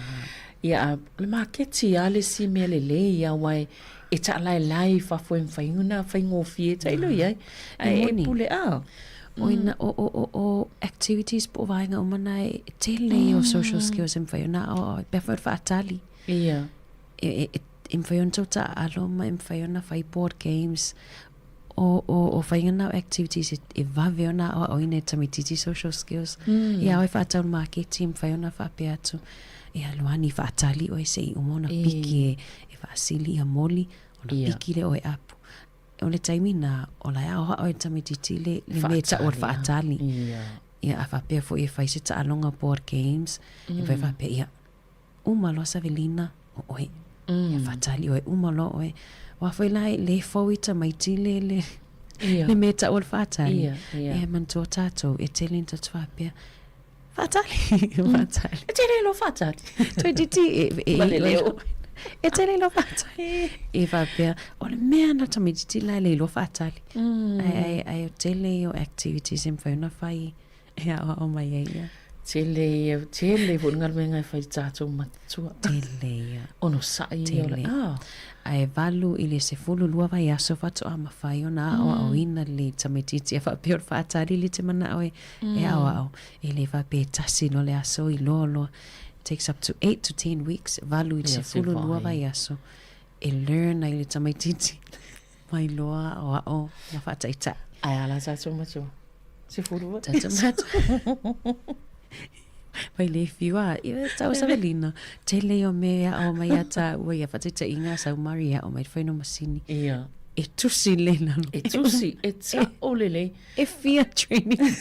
ia le marketi ale si me le ia wai e ta lai fa fo en faina fa ngo fie ta ilo ia e pule o activities po vainga o mana tele o social skills en faina o befor fa atali ia im fayon ta aloma im fayon fai board games o fayon na activities e va veona o ine tamititi social skills ia o fa ta marketing fayon fa peatu ia loani fa tali o se umona piki e fa sili a moli o piki le o apu o le taimina o la o tamititi le meta o fa tali ia fa pe fo e fa se ta alonga board games e fa pe ia uma lo savelina o ia fatali oe umalo oe wa foi lai le foita mai tile le meta ol fatali e man to tato e telin to twapia fatali e tele lo fatali to diti e tele lo fatali e va per o le mea na to mediti lai le lo fatali ai tele o activities in fona fai o mai ia Tele vo ngal menga fai tato matua. Tele. Ono sai tele. Ai valu ile se fulu lua vai aso fatu ama fai ona o ina le tametiti e fa pior fa tari le te mana o e ao ile fa pe tasi no le aso I lolo takes up to 8 to 10 weeks valu ile se fulu lua vai aso e learn ile tametiti mai loa o na fa taita ai ala tato matua se fulu tato matua vai le fiwa ia tau savelina tele o mea o mai ata ua ia fatita inga sau maria o mai whaino masini ia e tusi lena e tusi e ta olele e fear training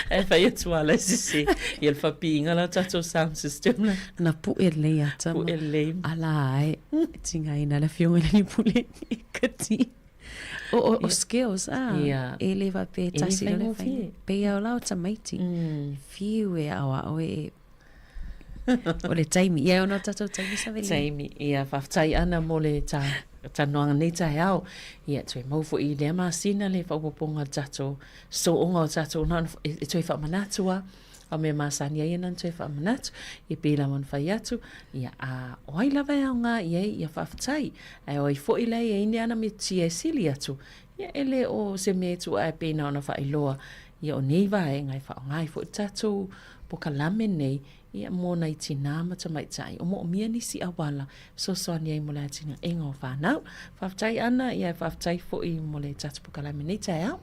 e fai atu ala sisi i el fapi inga la tato sound system na pu e le ata pu e le ala ai tinga ina la fionga ni pule ni kati o skills ele va pe tasi le fai pe o la tamaiti fiu e o e o le taimi ia ona tato taimi saveli taimi ia faftai ana mo le ta noanga nei ta hao ia tue mau fo I le masina le whaupoponga tato so onga o tato na e tue whamanatua a me masani ai nan te whaamanatu, i pila man whai atu, ia a oai lawa au ngā ia whaafatai, ai oi fo i lei e ine ana me tia sili atu, ia ele o se me tu ai pēna ona whailoa, ia o nei vai ngai whaongai fo i tatu, po kalame nei, ia mōna i tina mata mai tai, o mo mia nisi awala, so soani ai mo le atinga inga o whanau, whaafatai ana, ia whaafatai fo i mo le tatu po kalame nei tai au.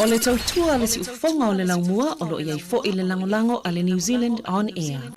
O le tautua le si ufonga o le laumua o lo iai fo i le langolango a le New Zealand On Air.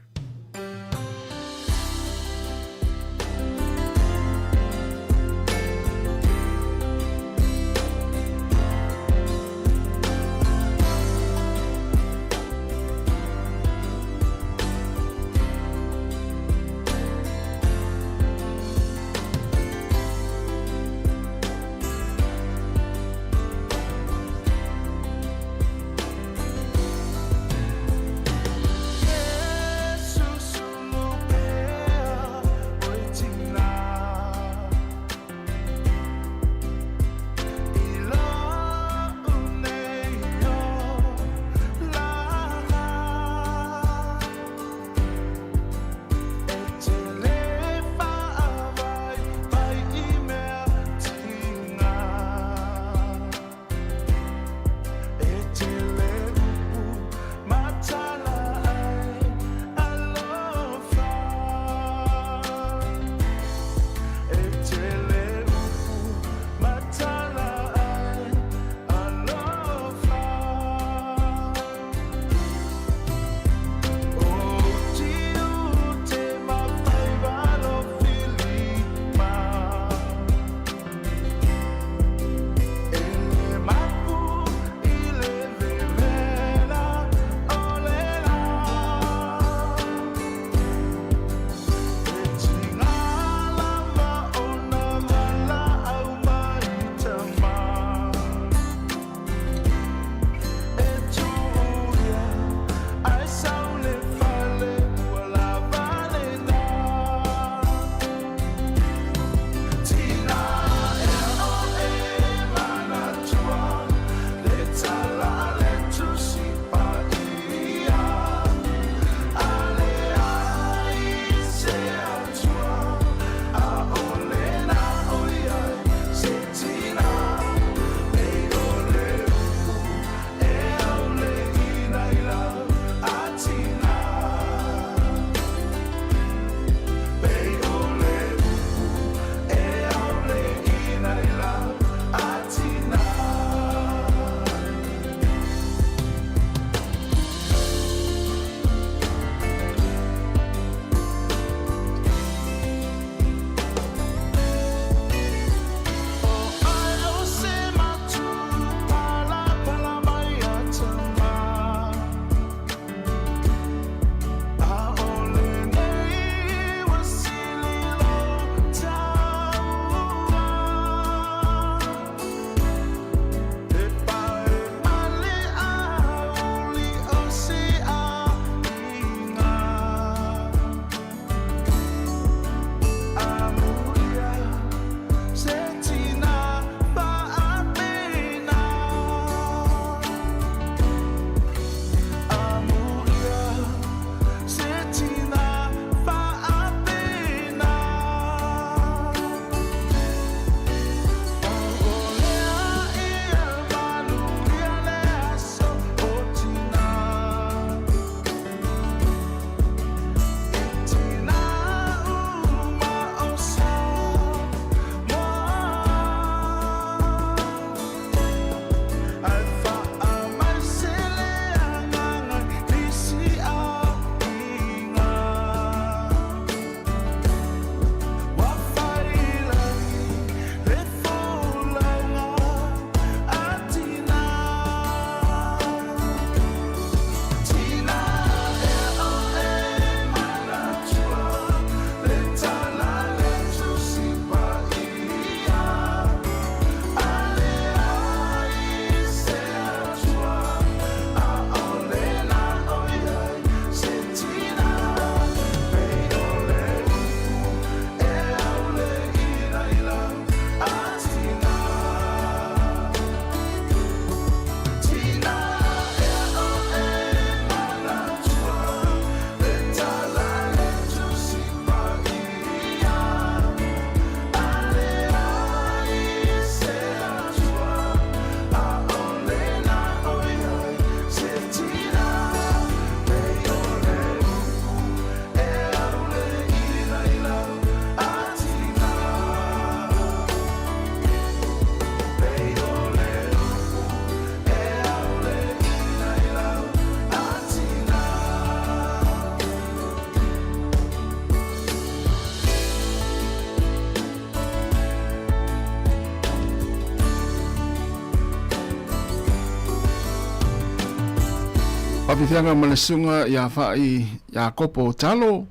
Papifianga malasunga ya fai ya kopo talo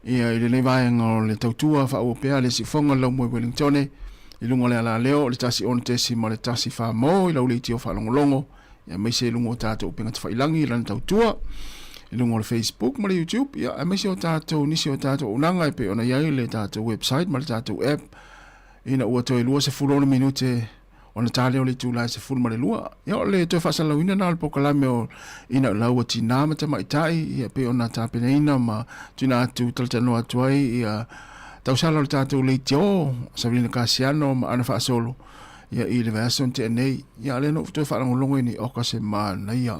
ia ile nei vai ngo le tautua fa o pea le sifonga lo mo Wellington i lungo le ala leo le tasi on tesi mo le tasi fa mo i lo le tio fa longo ya me se lungo tato pinga fa ilangi lan tautua i lungo le Facebook mo le YouTube ya me se o tato ni se o tato unanga pe ona ya le tato website mo le tato app ina o to lu se fulona minute ona tale o le tula se ful ma le lua ya le to fa sala wina na po kala me ina la o tina ma ta mai tai ya pe ona ta pe ina ma tina tu talta no atuai ya tau sala le tatu le tio Sabrina Casiano ma ana fa solo ya i le version te nei ya le no to fa longo ni o ka se ma na ya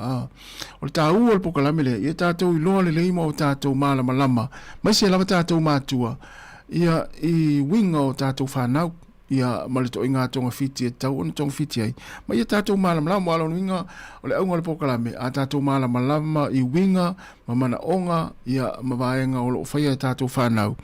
o ta u o po kala me le ya tatu i lo le mo tatu ma la malama ma se la tatu ma tua ya i wingo tatu fa na ia male to inga tonga fiti e tau on tong fiti ai ma ia tatou malama ala winga o le aunga le pokalame a tatou malama i winga ma mana onga ia ma vaenga o lo faia tatou whanau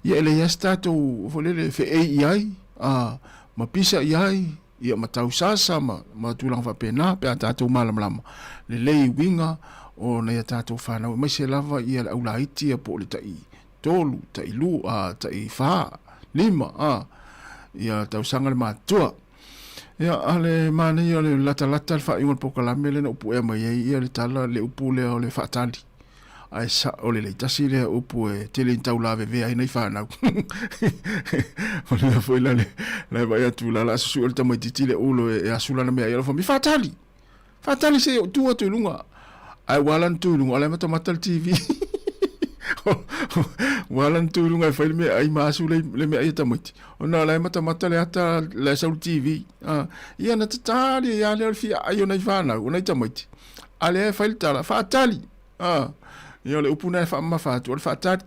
ia ele ia tatou folele fe e iai ma pisa iai ia ma tau sasa ma tulang fa pena pe a tatou malama le lei winga o na ia tatou whanau ma se lava ia au laiti po le tai tolu tai lu tai fa lima ia tau sanga le matua ia ale mana ia le lata fa ingon pokalame le upu e mai ia le tala le upu le o le fatali ai sa o le tasi le upu e tele tau la ve ai nei fa na o le foi la le vai atu la su el tamai titile ulo e asula na me ia fa mi fatali se tu tu lunga ai walan tu lunga le mata TV walan tulunga e whaile me ai maasu le me ai tamati o na lai mata le ata le sau TV ia na tatari ia le alfia ai o nai whana o nai tamati ale e whaile tala whaatali ia le upuna e whaama whaatu o le whaatali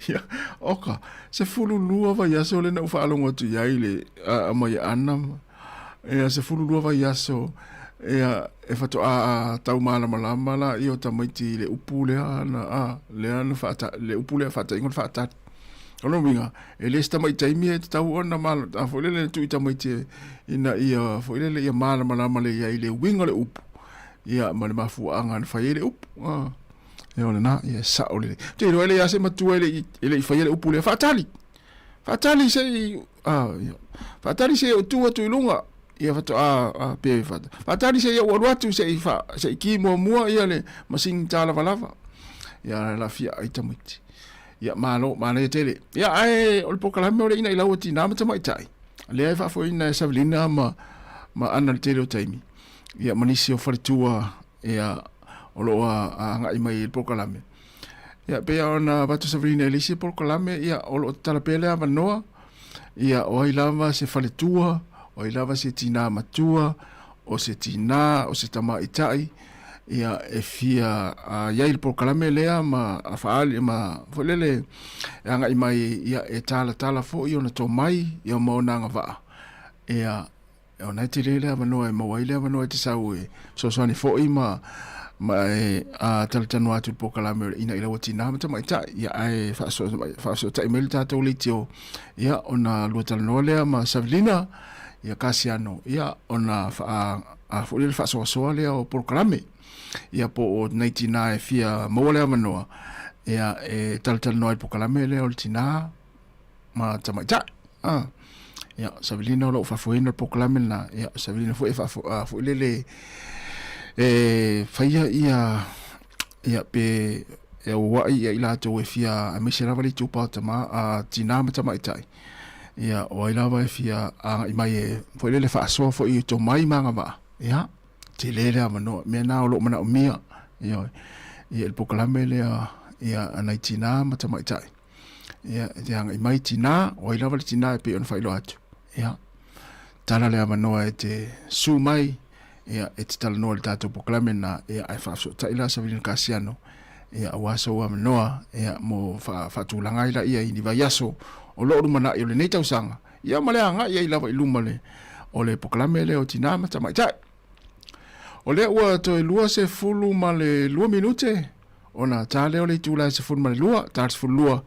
ia oka se fulu lua vai aso le na uwhaalongo tu iai le amai anam ia se fulu lua vai aso ia e fato tau malama la io tamaiti le upule ana le ana fata le upule fata ingon fata ono winga e le sta mai taimi e tau ona mal a fole le tu tamaiti ina ia fole le ia malama le ia le winga le upu ia male mafu anga fa ile upu e ona na ia sa ole te ro le ia se matu ele fa ile upule fatali se fatali se tu lunga ia fato pe fata fatali se ia watu se fa se ki mo ia le masing tala valava ia la fia ai tamiti ia malo tele ia ai ol pokalame ole ina ilawa tina ma tamai tai le fa fo ina Savelina ma ana tele o taimi ia manisi o faritua ia olo anga i mai pokalame ia pe ona vatu Savelina elisi pokalame ia olo tala pele ava noa ia o ilava se faritua o ilava se tina matua o se tina o se tama itai ia e fia ia il pokalame lea ma afaali ma folele anga i mai ia e tala fo i ona tomai ia maona nga vaa ia ona te lele avanoa e mawaile avanoa te sau e sosani fo i ma talatanu atu pokalame ina ila watina mata mai ta ia ai faso ta email tatou litio ia ona luatalanoa lea ma Savelina ia Casiano ia ona folele fasoasoa lea o pokalame ia po o 99 fia mawale amanoa ia e talatanoa i pokalame lea o le tina ma tamaita ia Savelina o lo fafoina pokalame na ia Savelina fo lele faia ia pe e wa ia ila to e fia a mesera vali tu pa tama tina ma tamaita ia o ila va fia i mai fo lele faso fo i to mai manga ba ia te lele amano me na o lo mana o mia ia el pokalame lea ia anaitina ma tamaita ia te hanga i mai tina o ila vali tina e pe on failo atu ia tala le amano e te su mai ia e te tala noa le tātou pokalame na ia ai whaafso ta ila Savelina Casiano ia awaso wa manoa ia mo whaatulanga ila ia ini vai aso o loo rumana i o le nei tausanga ia maleanga ia ilawa i lumale o le pokalame le o tina mata mai tai o le ua to e lua se fulu ma le 2 minute ona tale o le tula se fulu ma le lua tala se fulu lua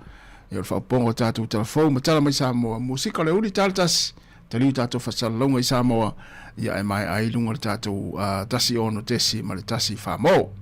ia o le whaapongo tātou telefou ma tala mai Sāmoa musika le uli tala tasi tali tātou whasalonga i Sāmoa ia e mai ai lunga le tātou tasi ono tesi ma le tasi whamau.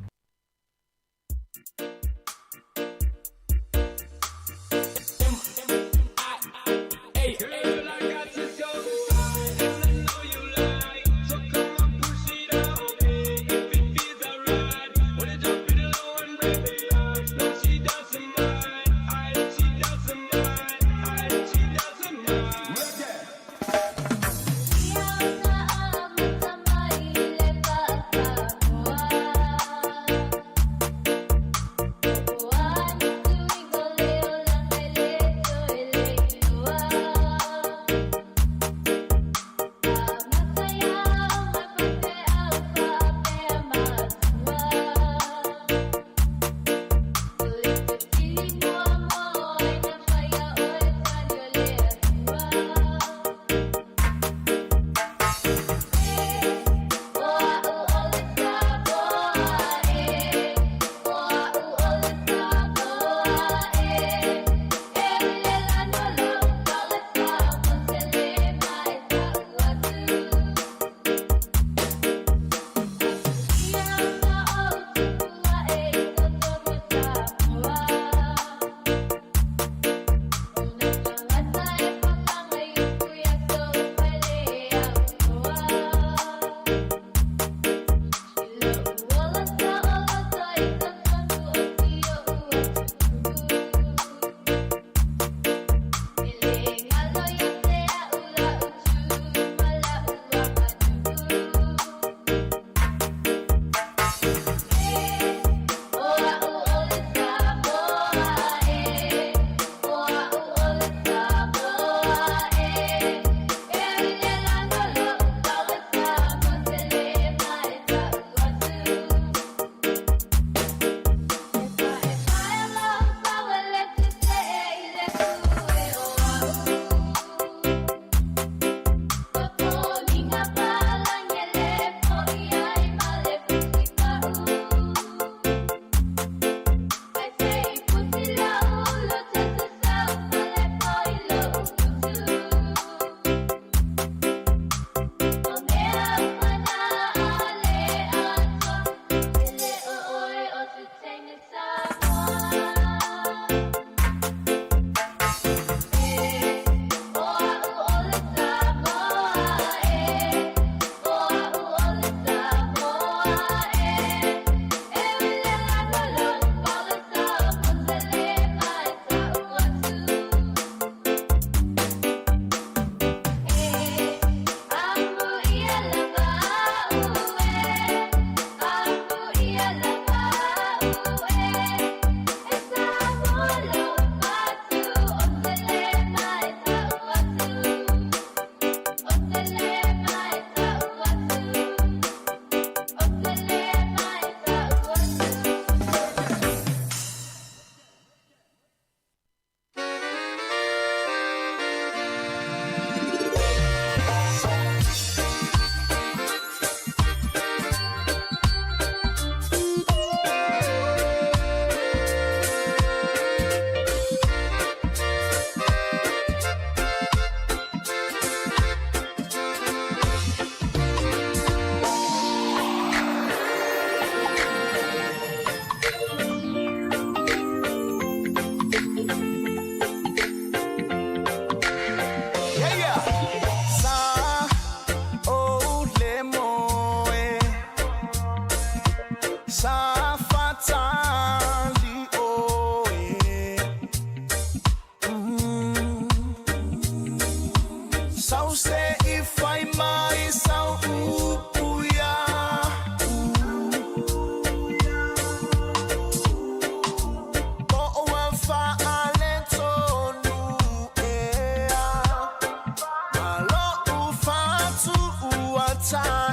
sa fatali o sau se if I mai sau upuya ko wa fa alento nu ea malo ufatu uata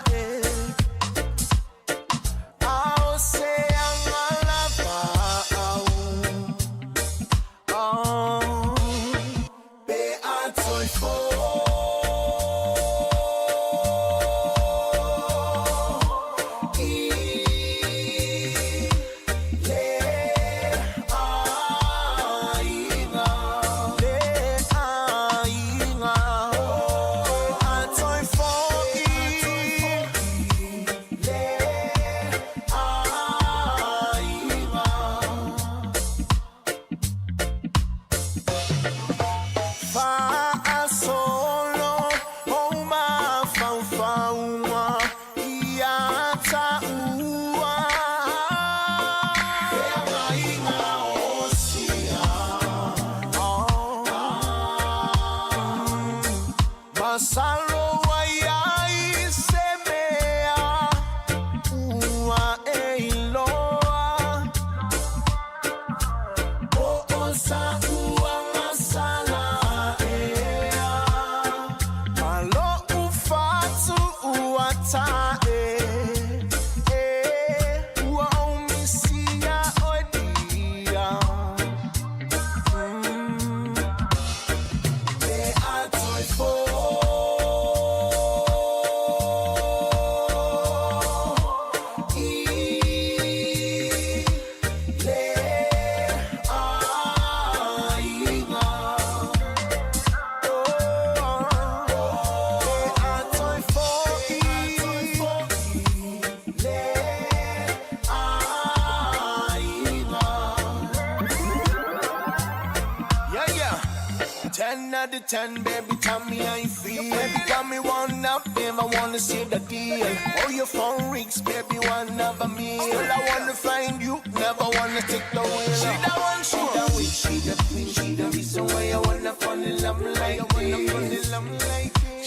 Out of 10, baby, tell me how you feel. Baby, got me one up, babe, I wanna see the deal. Oh, your phone rings, baby, one of a meal. Still, I wanna find you, never wanna take the wheel. She the one, she the witch, she the queen, she the reason why I wanna fall in love like this.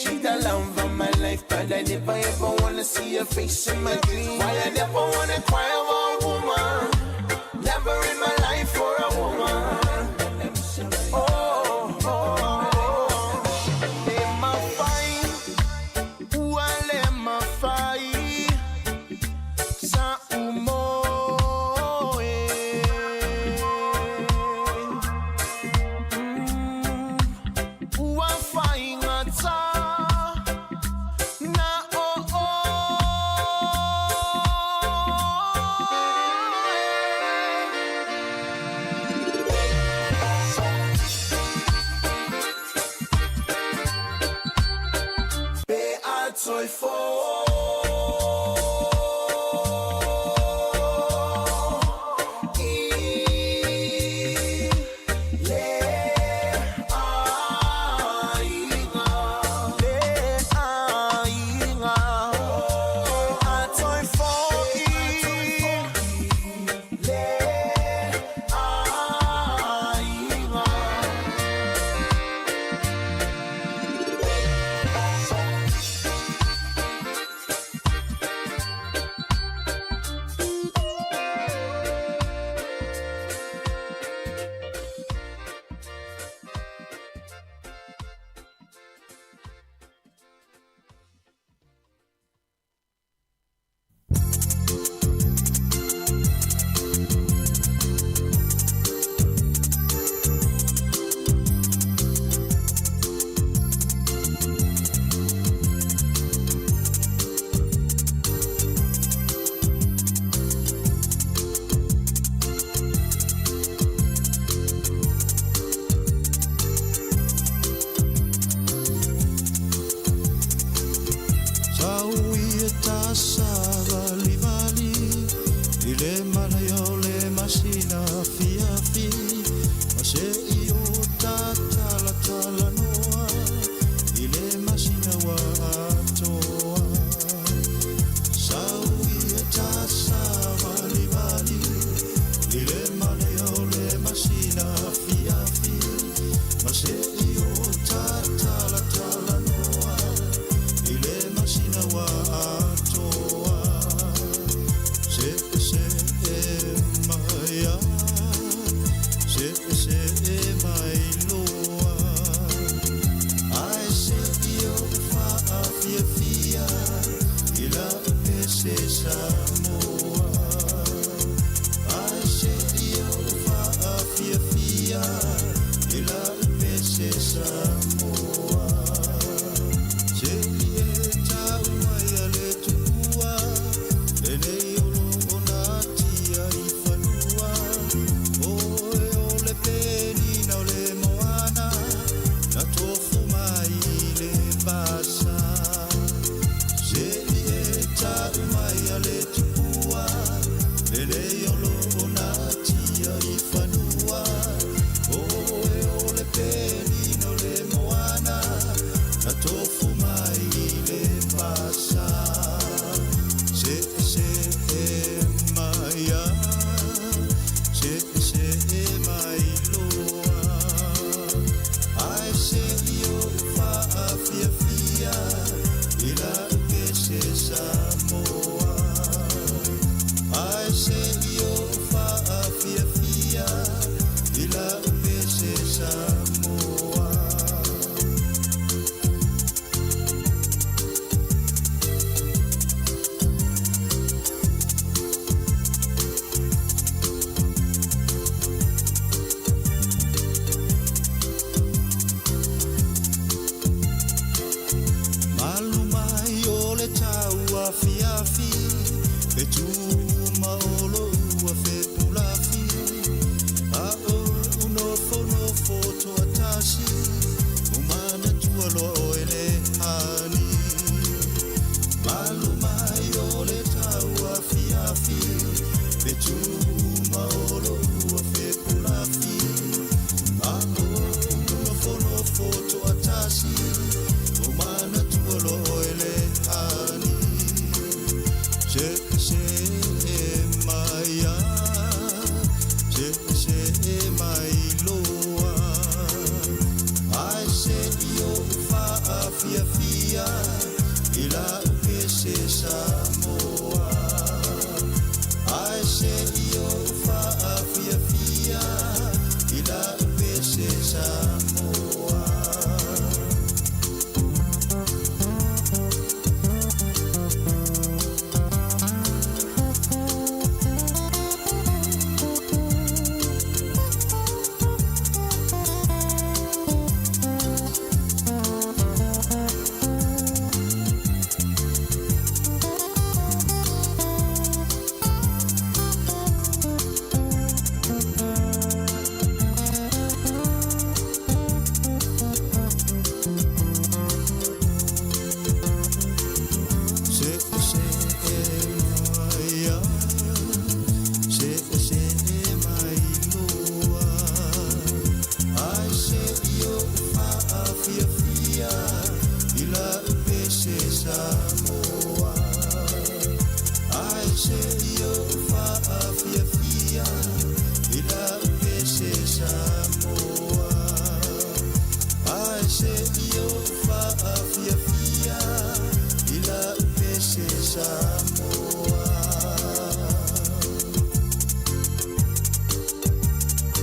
She the love of my life, but I never ever wanna see her face in my dreams. Why I never wanna cry over a woman, never in my life for a woman.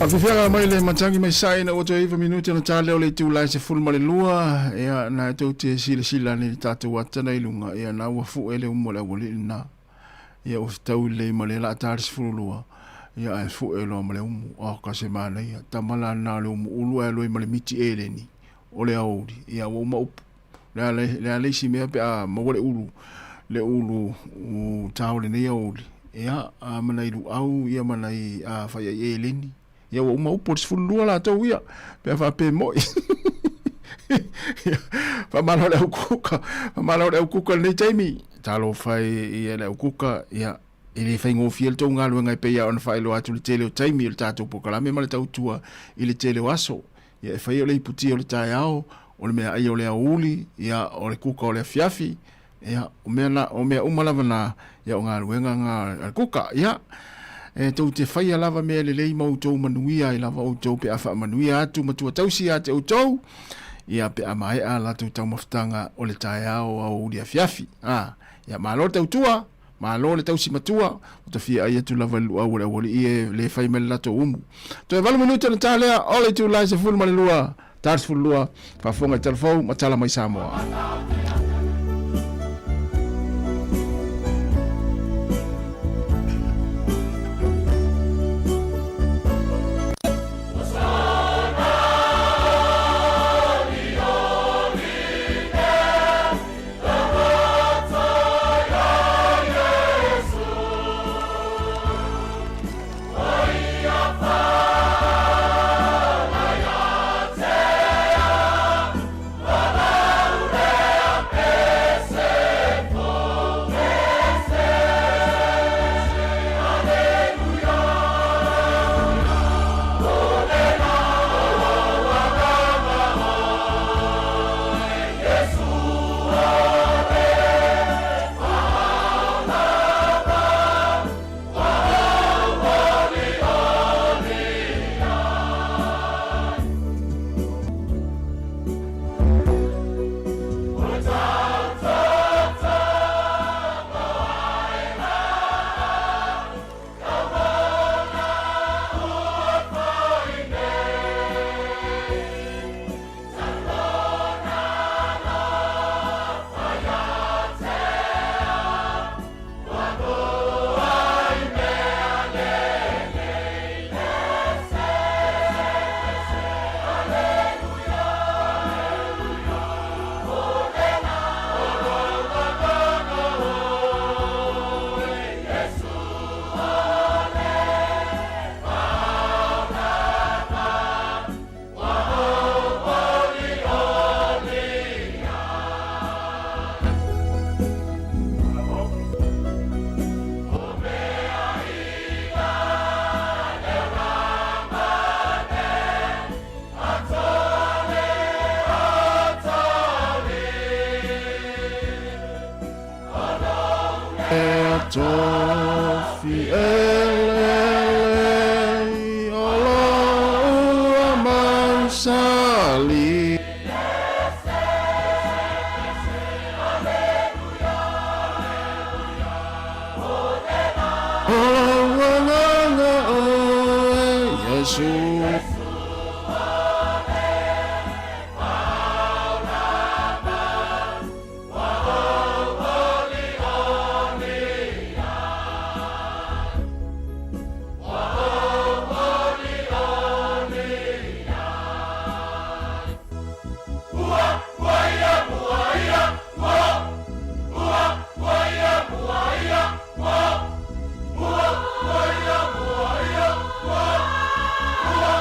Awhiwhianga mai le matangi mai sai na oto iwa minuti na tā leo le tū lai se fulu male lua ea na tau te sila ni tātou watana ilunga ea na ua fu ele umo le wale ina ea o tau le male la tāri se fulu lua ea e fu ele o male umo o ka se mana ea tamala na le umo ulua e loe male miti ele ni o le auri ea o ma upu le a leisi mea pe a mawale ulu le ulu u tāo le nei auri ea a mana ilu au ea mana i a whaia i ele ni ia wa uma upo sfulua la tau ia pe fa pe moi fa malo le kuka nei taimi talo fai ia le kuka ia ele fai ngo fiel to ngalo ngai pe ia on fai lo atu le tele o taimi il tatu po kala me mal tau tua il tele waso ia fai le puti o le taiao o le mea ai o le auli ia o le kuka o le fiafi ia o mea umalavana ia o ngalo nga kuka ia e tau te whaia lava mea le lei mautou manuia i lava outou pe awha manuia atu matua tausi a te outou ia pe amae a la tau mawhtanga o le tae ao au uri a fiafi ia malo tau tua malo le tausi matua o ta fia ai atu lava lua ure wali i le whai mele lato umu to e valu minuta na tālea ole tu lai se fulu male lua tārs fulu lua whafonga i telefou matala mai Sāmoa tofi ele olo amansali. Jesus. Wow!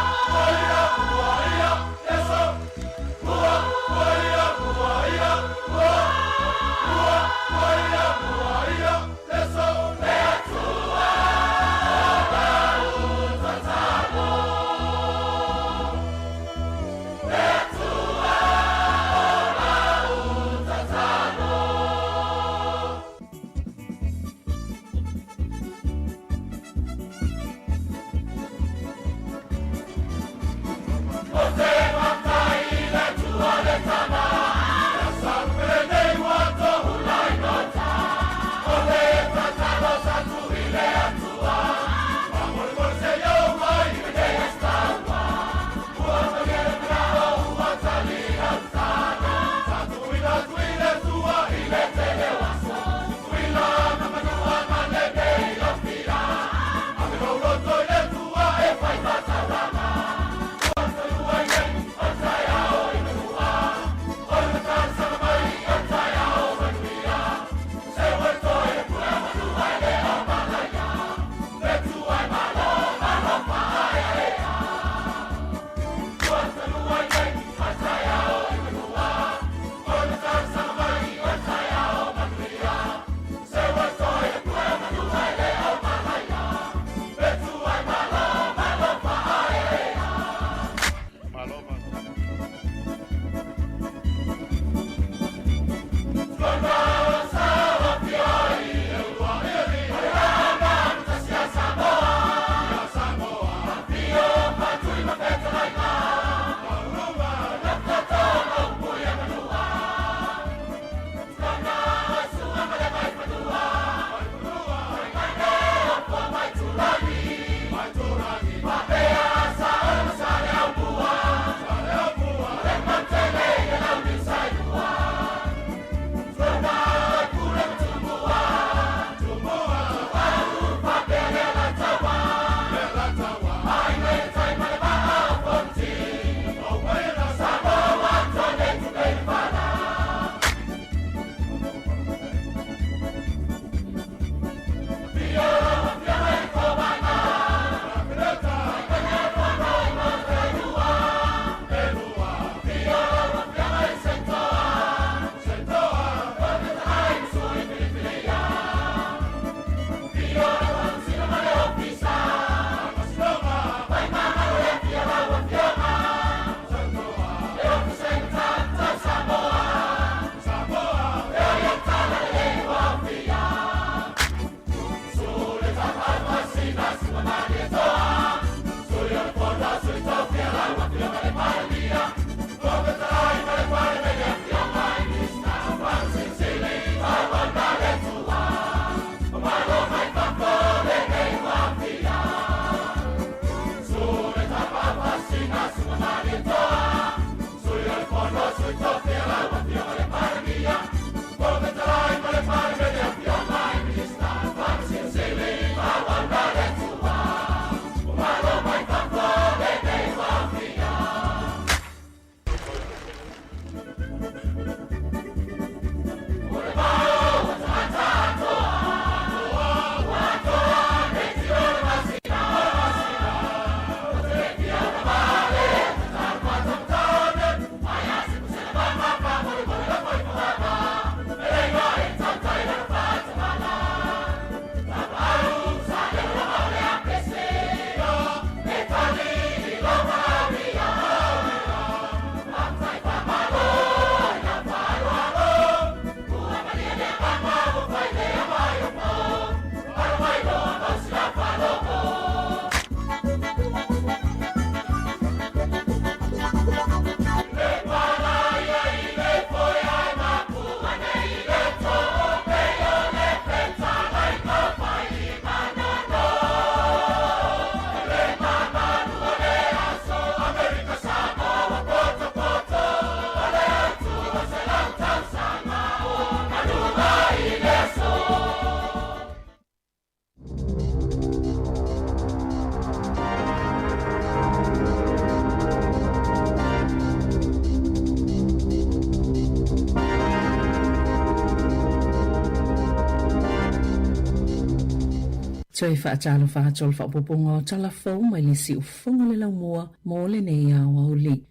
Toi whaatalo whaatol whapoponga o talafou mai le si ufunga le laumua mo le nei a wauli.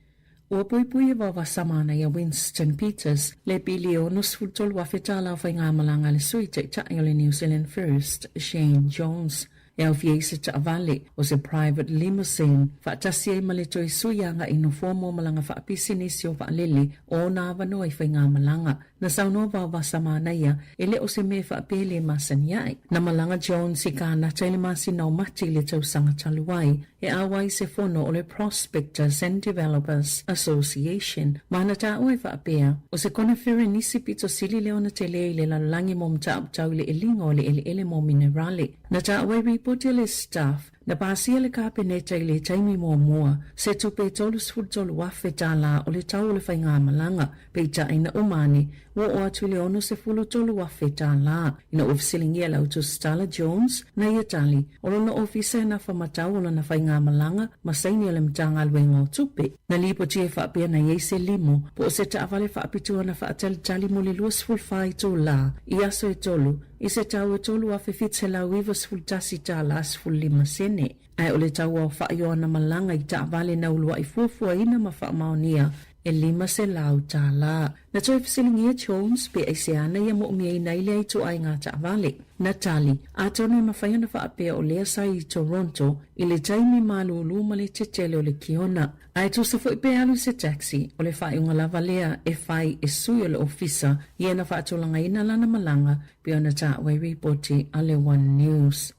Ua puipui e wawa samana ia Winston Peters le biliono sfutol wa fetala whai ngā malanga le sui te tai o le New Zealand First, Shane Jones. E au fiese ta avale o se private limousine whaatasi e male toi suianga ino formo malanga whaapisi nisi o whaalele o nā wanoa i whai ngā malanga. Na saunoa wawa samana ia ele o se me whaapele masani ai. Na malanga Jones i ka nata ile masina o mati le tau sanga taluai e awai se fono o le Prospectors and Developers Association. Mana ta ue whaapea o se kona whiri nisi pito sili leona te lei le lalangi mo mta aptau le elingo le ele mo minerale. Na ta ue ripoti le staff na pasia le kapeneta i le taimi mua se tupe tolu sfutolu wafe tala o le tau le whai ngā malanga peita ina umani wo o atu le ono se fulu tolu wafe tala ina ufisilingia la utu Stella Jones na iatali o lona ofisa na whamatau o lona whai ngā malanga masaini le mtanga alwenga o tupe na lipo tie whaapia na yeise limo po o se taavale whaapitua na whaatali tali mo le luas fulfai tō la i aso e tolu i se tau e tolu wafe fitse la uivas fultasi tala as fulima sene. Ai o le tau au whaio ana malanga i taavale na ulua i fuafua ina ma whaamaonia e lima se lau tā la. Na toi fisilingia Jones pe ai se ana ia mo umia i naile ai tu ai ngā taavale. Natali, atonu ma whaiana whaapea o lea sai i Toronto i le taimi malulu ma le tetele o le kiona. Ai tu sa fwoi pe alu se taxi o le whai unga lava lea e whai e sui o le ofisa i ena whaatolanga ina lana malanga pe ona ta wai reporti a le One News.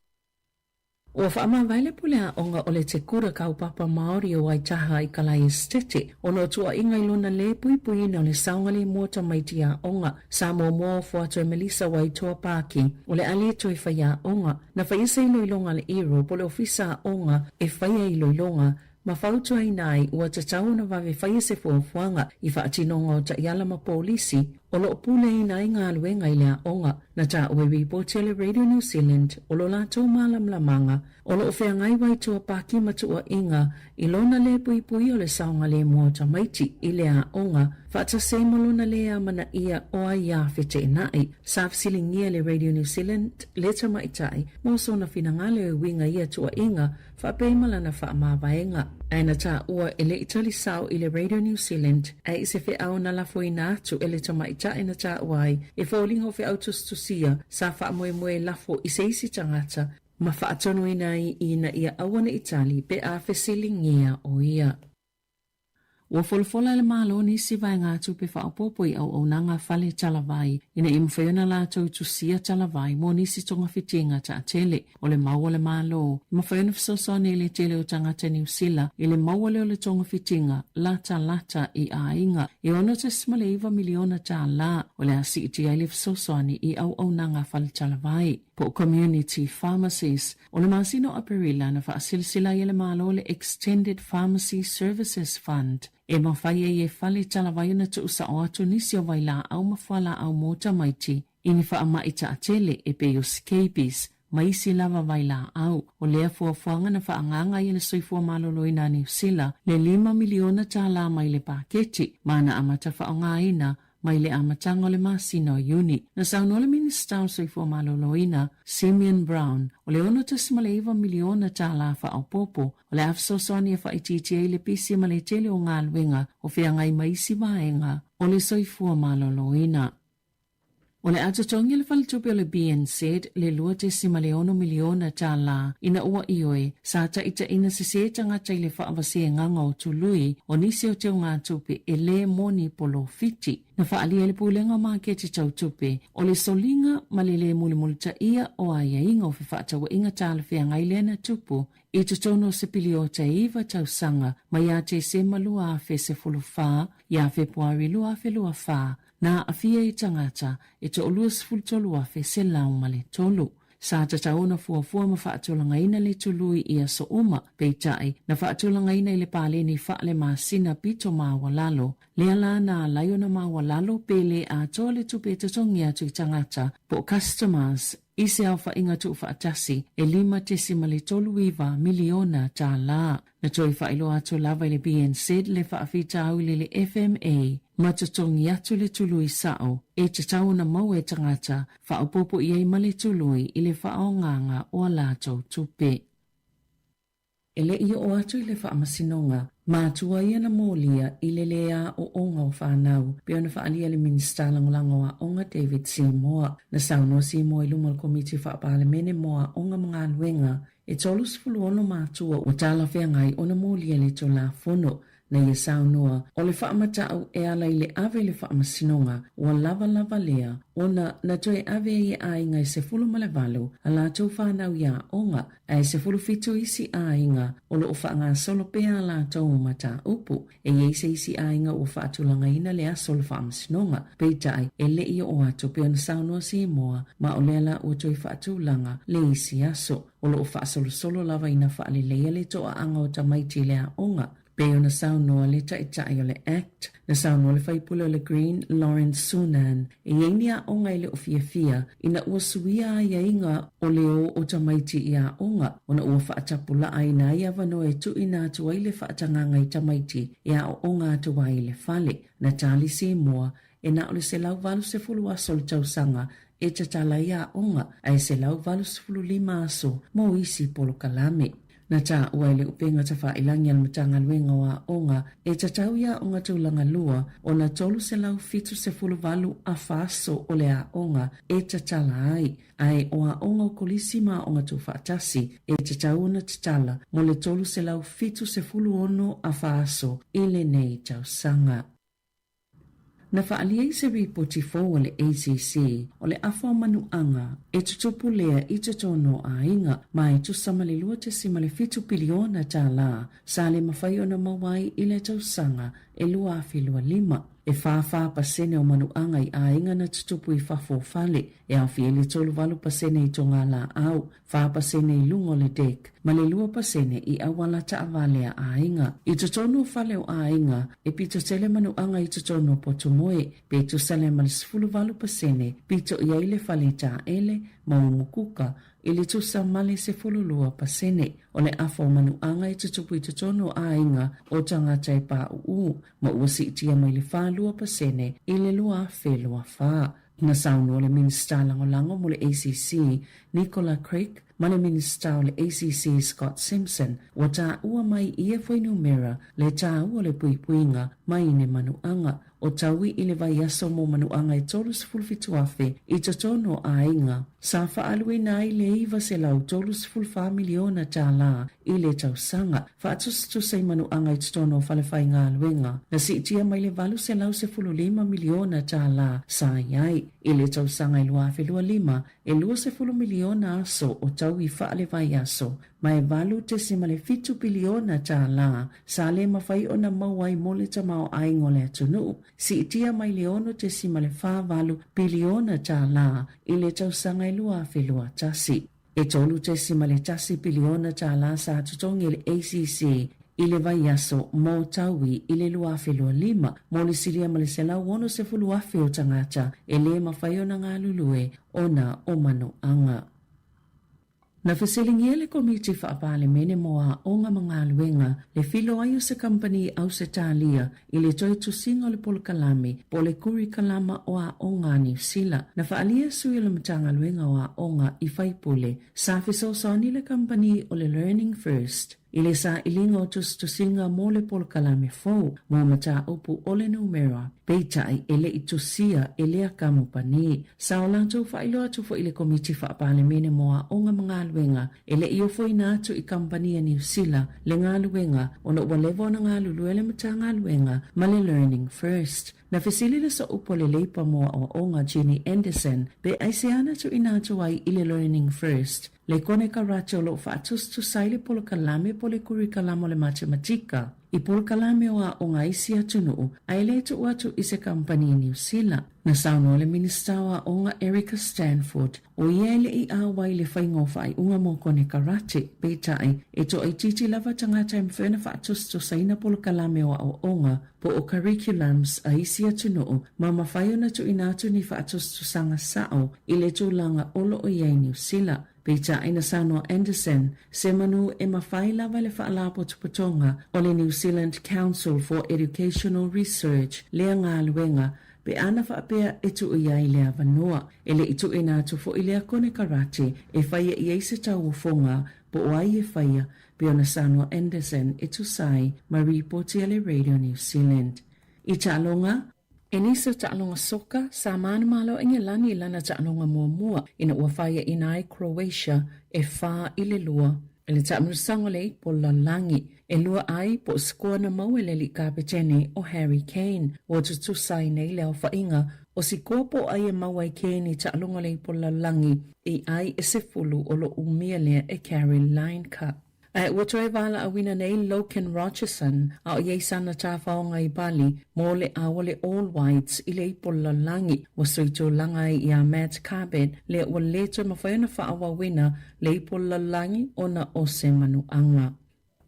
O whaama vaile pulea onga o le te kura kaupapa Māori o Waitaha i Kalai Estete, ono tua inga ilona le pui ina o le saungali mota maitia onga, Sāmoa moa fuato e Melissa Waitoa Paki, o le ali to i whaia onga, na whaisa ilo ilonga le iro, po le ofisa onga e whaia ilo ilonga, ma whautua inai ua te tau na wawe whaia se fuafuanga i whaatinonga o ta iala ma polisi, o lo pule inai ngā luenga i lea onga, na ta ue reporti le Radio New Zealand, o lo la tau malamlamanga, o lo whea ngai Waitoa Paki matua inga, i lona le pui o le saunga le mua tamaiti i lea onga, whaata se malona lea mana ia o ai a fete inai, sa fsilingia le Radio New Zealand, le tamaitai, mo sona finangale o winga ia tua inga, whaapemala na whaamawaenga. Aina ta ua ele itali sao i le Radio New Zealand, ai se fe au na lafo ina atu ele tamaitai na ta uai, e faulingo fe autostusia, sa whaamoe lafo i se isi tangata, ma whaatono inai ina ia awana Itali pe a fesilingia o ia. Ua folfola le malo nisi vai ngā tupe whaopopoi au nanga whale talavai, ina imwhaiona lātou tusia talavai mo nisi tonga whitinga ta tele o le maua le malo. Ima whaiona whasosone le tele o tangata New Zealand, i le maua le o le tonga whitinga, lata i a inga, i ono te smaleiva miliona ta la, o le asi iti ai le whasosone i au nanga whale talavai. Po community pharmacies, o le masino aperila na whaasilsila i le malo le Extended Pharmacy Services Fund. E mawhai e whale talavai na tu usa o atu nisi o waila au mawhala au mota maiti, ini wha ama i ta atele e pe o scabies, maisi lava waila au, o lea fuafuanga na whaanganga i le soifua malolo ina New Zealand, le 5 miliona ta la mai le paketi, mana amata whaonga ina, mai le amatanga o le masina o uni. Na sauno le minista o soifua maloloina, Simeon Brown, o le ono ta smaleiva miliona ta la wha au popo, o le afsosoni e wha ititia i le pisi ma le tele o ngā luenga, o whia ngai maisi vaenga, o le soifua maloloina. O le atotongi le whalitupe o le BNZ le lua te sima le 1 miliona ta la ina ua ioe sa ta ita ina se se tangata i le whaavasi e nganga o tului o nisi o teo ngā tupe e le moni polo fiti. Na whaalia le pulenga make te tau tupe o le solinga ma le mulimulita ia o aia inga o whiwhaatawa inga tāla whea ngai lena tupu i tutono se pili o te iwa tau sanga ma ia te se malua a fe se fulu wha ia fe puari lua fe lua wha na afia i tangata e to olua sifulu tolu afe se lau ma le tolu. Sa tataona fuafua ma whaatulanga ina le tului ia so uma peitai na whaatulanga ina i le pale ni wha le masina pito mawalalo. Le ala na laiona mawalalo pele a tole tupe tatongi atu i tangata po customers ise au whainga tu whaatasi e 5.3 miliona tā la. Na toi whailo atu lava i le BNZ le whaafita au le FMA Matatongi atu le tului sao, e tatau na mau e tangata, whaopopo iei ma le tului i le whaonganga o a lātou tupe. E le ia o atu i le whaamasinonga, mātua ia na mōlia i le lea o onga o whanau, pe ona whaalia le minista langolango a onga David Sāmoa, na saunoa Sāmoa i luma le komiti whaapalemene moa onga mga luenga, e tolu sifulu ono mātua o tāla whengai ona mōlia le to la fono, na ia saunoa, o le whaamatau e ala i le ave le whaamasinonga, o lava lea, ona na toe ave i ainga i se fulu malevalu, a la tau whanau ia onga, a se fulu fitu isi ainga, o lo o whaanga solo pea la tau mata upu, e ye se isi ainga o whaatulanga ina le asolo whaamasinonga, peitai e le ia o atu pe ona saunoa Sāmoa, ma o lela o toi whaatulanga le isi aso, o lo o whaasolo solo lava ina whaale leia le toa anga o tamaiti lea onga, pe ona saunoa le taitai o le ACT, na saunoa le whaipula le Green Lawrence Sunan, e ienia onga i le o fia ina ua suia ia inga o leo o tamaiti ia onga, ona ua whaatapula aina ia vano e tu ina atua i le whaatanganga i tamaiti ia o onga atua i le fale, na tali Sāmoa, e na o le se lau valu se fulu aso le tausanga, e tatala ia onga, ai se lau valu se fulu 5 aso, mo isi polo kalame. Na tā ua ele upenga ta whaelangi al matanga luenga wa onga e tatau ia onga taulanga lua o na tolu se lau fitu se fulu valu a whaaso o le a onga e tatala ai o a onga o kolisi ma onga tu whaatasi e tatau na tatala mo le tolu se lau fitu se fulu ono a whaaso ile nei tau sanga. Na whaalia i se ripoti fōua le ACC o le awha manuanga e tutupu lea i te tono a inga mai tu samale lua te sima le fitu piliona tā la sa le mawhai o na mawai i le tausanga e lua awhilua 5. E whawha pasene o manuanga i a inga na tutupu i whafo fale e au fiele tolu valu pasene i tonga la au wha pasene i lungo le dek ma le lua pasene i awala ta avale a inga. I tutono fale o a inga e pito tele manuanga i tutono po tumoe pe tu sale ma le sifulu valu pasene pito i aile fale ta ele ma umukuka ili tu sa male se fululua pasene o le afo manuanga i tutupu i tutono a inga o tangata i pa ma uasi itia mai le whalua pasene i le lua whelua wha. Na sauno le minista langolango mo le ACC Nicola Craig ma le minista o le ACC Scott Simpson o ta ua mai ia foi numera le ta ua le puipuinga mai ne manuanga o taui i le vai aso mo manuanga i tolu sifulfitu afe i totono a inga. Sa whaalui na i le iwa se lau tolu sifulfa miliona ta la i le tausanga. Whaatus sei manuanga i totono whalewhai ngā luenga. Na si itia mai le valu se lau se fulu 5 miliona ta la sa iai. I le tausanga i lua whelua 5 e lua se fulu miliona aso o tau i whaale vai aso. Mai valu te sima le fitu biliona ta la sa le mawhai o na mawai mole ta mao aingo le atunu. Si itia mai leono te sima le wha valu biliona ta la i le tausanga i lua whelua tasi. E tolu te sima le tasi biliona ta la sa tutongi le ACC i le vai aso mo taui i le lua whelua 5 mo le siria ma le sela wono se fulu afe o tangata e le mawhai o na ngā lulue o na o manu anga. Na whaselingia le komiti whaapale mene moa o ngā mga luenga le filo ai o se company au se tālia i le toi tusinga le polo kalame po le kuri kalama o a o ngā New Zealand. Na whaalia sui le matanga luenga o a o ngā i whaipule sa whisosoni le company o le Learning First. I le sa ilinga o tusinga mo le polo kalame fau mo mata upu o le numera. Peitai ele i tusia ele a kamupani. Sa o lantou whailo atu fo i le komiti whaapale mene moa o ngā mga luenga. Ele i o fo ina atu i kampania New Zealand le ngā luenga o na ua levo na ngā lulu ele mata ngā luenga ma le Learning First. Na fesili le sa upo le leipa moa o onga Jenny Anderson pe aisiana tu ina atu ai i le Learning First. Le kone ka rato lo whaatus tu saile polo kalame po le kuri kalamo le matematika. I polo kalame o a o ngā isi atunu, ai le tu atu i se kampani New Zealand. Na sauno le minista wa o ngā Erica Stanford, o ia le i awai le whaingofa ai unga mo kone karate, peitai, e to ai titi lava tangata mwhena whaatus tu saina polo kalame o a o onga, po o curriculums a isi atunu, ma mawhaio na tu inatu ni whaatus tu sanga sao, i le tu langa olo o iei New Zealand. Peita ina Sāmoa Anderson, se manu e mawhai lava le whaalapo tupatonga o le New Zealand Council for Educational Research, lea ngā luenga, pe ana whaapea e tu ia i lea vanua. Ele i tu ina tu fo i lea kone karate, e whaia i eise tau ufonga, po o ai e whaia, pe ona Sāmoa Anderson e tu sai, ma reporti ale Radio New Zealand. I tālonga, e nisa ta'alonga soka, sa mana malo inge lani lana ta'alonga mua ina ua whaia ina ai Croatia e wha i le lua. E le ta'amurusango le po lalangi, e lua ai po skoa na mau e le li kapetene o Harry Kane, o tutu sai nei leo whainga, o si kōpo ai e mau ai Kane i ta'alonga le po lalangi, i ai e se fulu o lo umia lea e Caroline Cup. Ua toe wala a wina nei Loken Rogerson a o iei sana tāwhaonga i Bali mō le awa le All Whites i le ipola langi wa soito langai i a Matt Carbet le ua leto mawhaiona whaawa wina le ipola langi o na ose manuanga.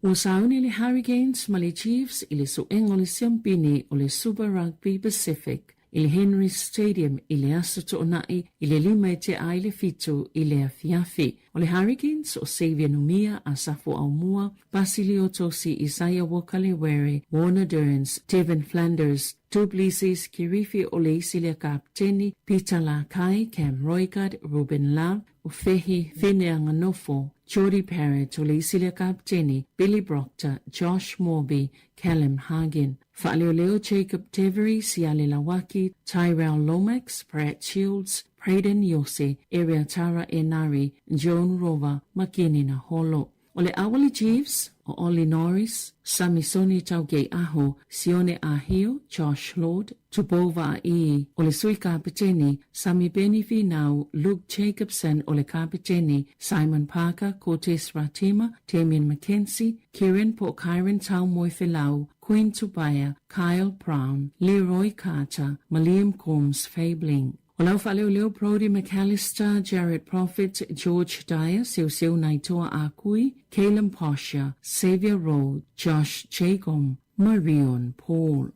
Ua sauni le Hurricanes ma le Chiefs i le soenga o le siampini o le Super Rugby Pacific i le Henry Stadium i le asa to'onai i le lima e te ai le fitu i le afiafi. O le Hurricanes o Xavier Numia a Safo Aumua, Basilio Tosi, Isaiah Wakalewere, Warner Durns, Tevin Flanders, Duplessis, Kirifi o le isilia kapteni, Peter Lakai, Cam Roigard, Ruben Love, Ufehi Fineanganofo, Jordy Parrott o le isilia kapteni, Billy Proctor, Josh Morby, Callum Hagen, Fa'aleoleo Jacob Tevery, Siale Lawaki, Tyrell Lomax, Brett Shields, Praden Yose, Area Tara Enari, Joan Rover, Makini na Holo. O le awali Jeeves, o Oli Norris, Samisoni Tauge Aho, Sione Ahio, Josh Lord, Tupova Ai, o le sui kapiteni, Sami Beni Vinau, Luke Jacobson o le kapiteni, Simon Parker, Cortes Ratima, Damien McKenzie, Kieran Kyron Tau Moifelau, Quinn Tubaya, Kyle Brown, Leroy Carter, Maliam Combs Fabling. O lau whaleo Brody McAllister, Jared Prophet, George Dyer, Seu Naitoa Akui, Caleb Posher, Xavier Rowe, Josh Jacom, Marion Paul.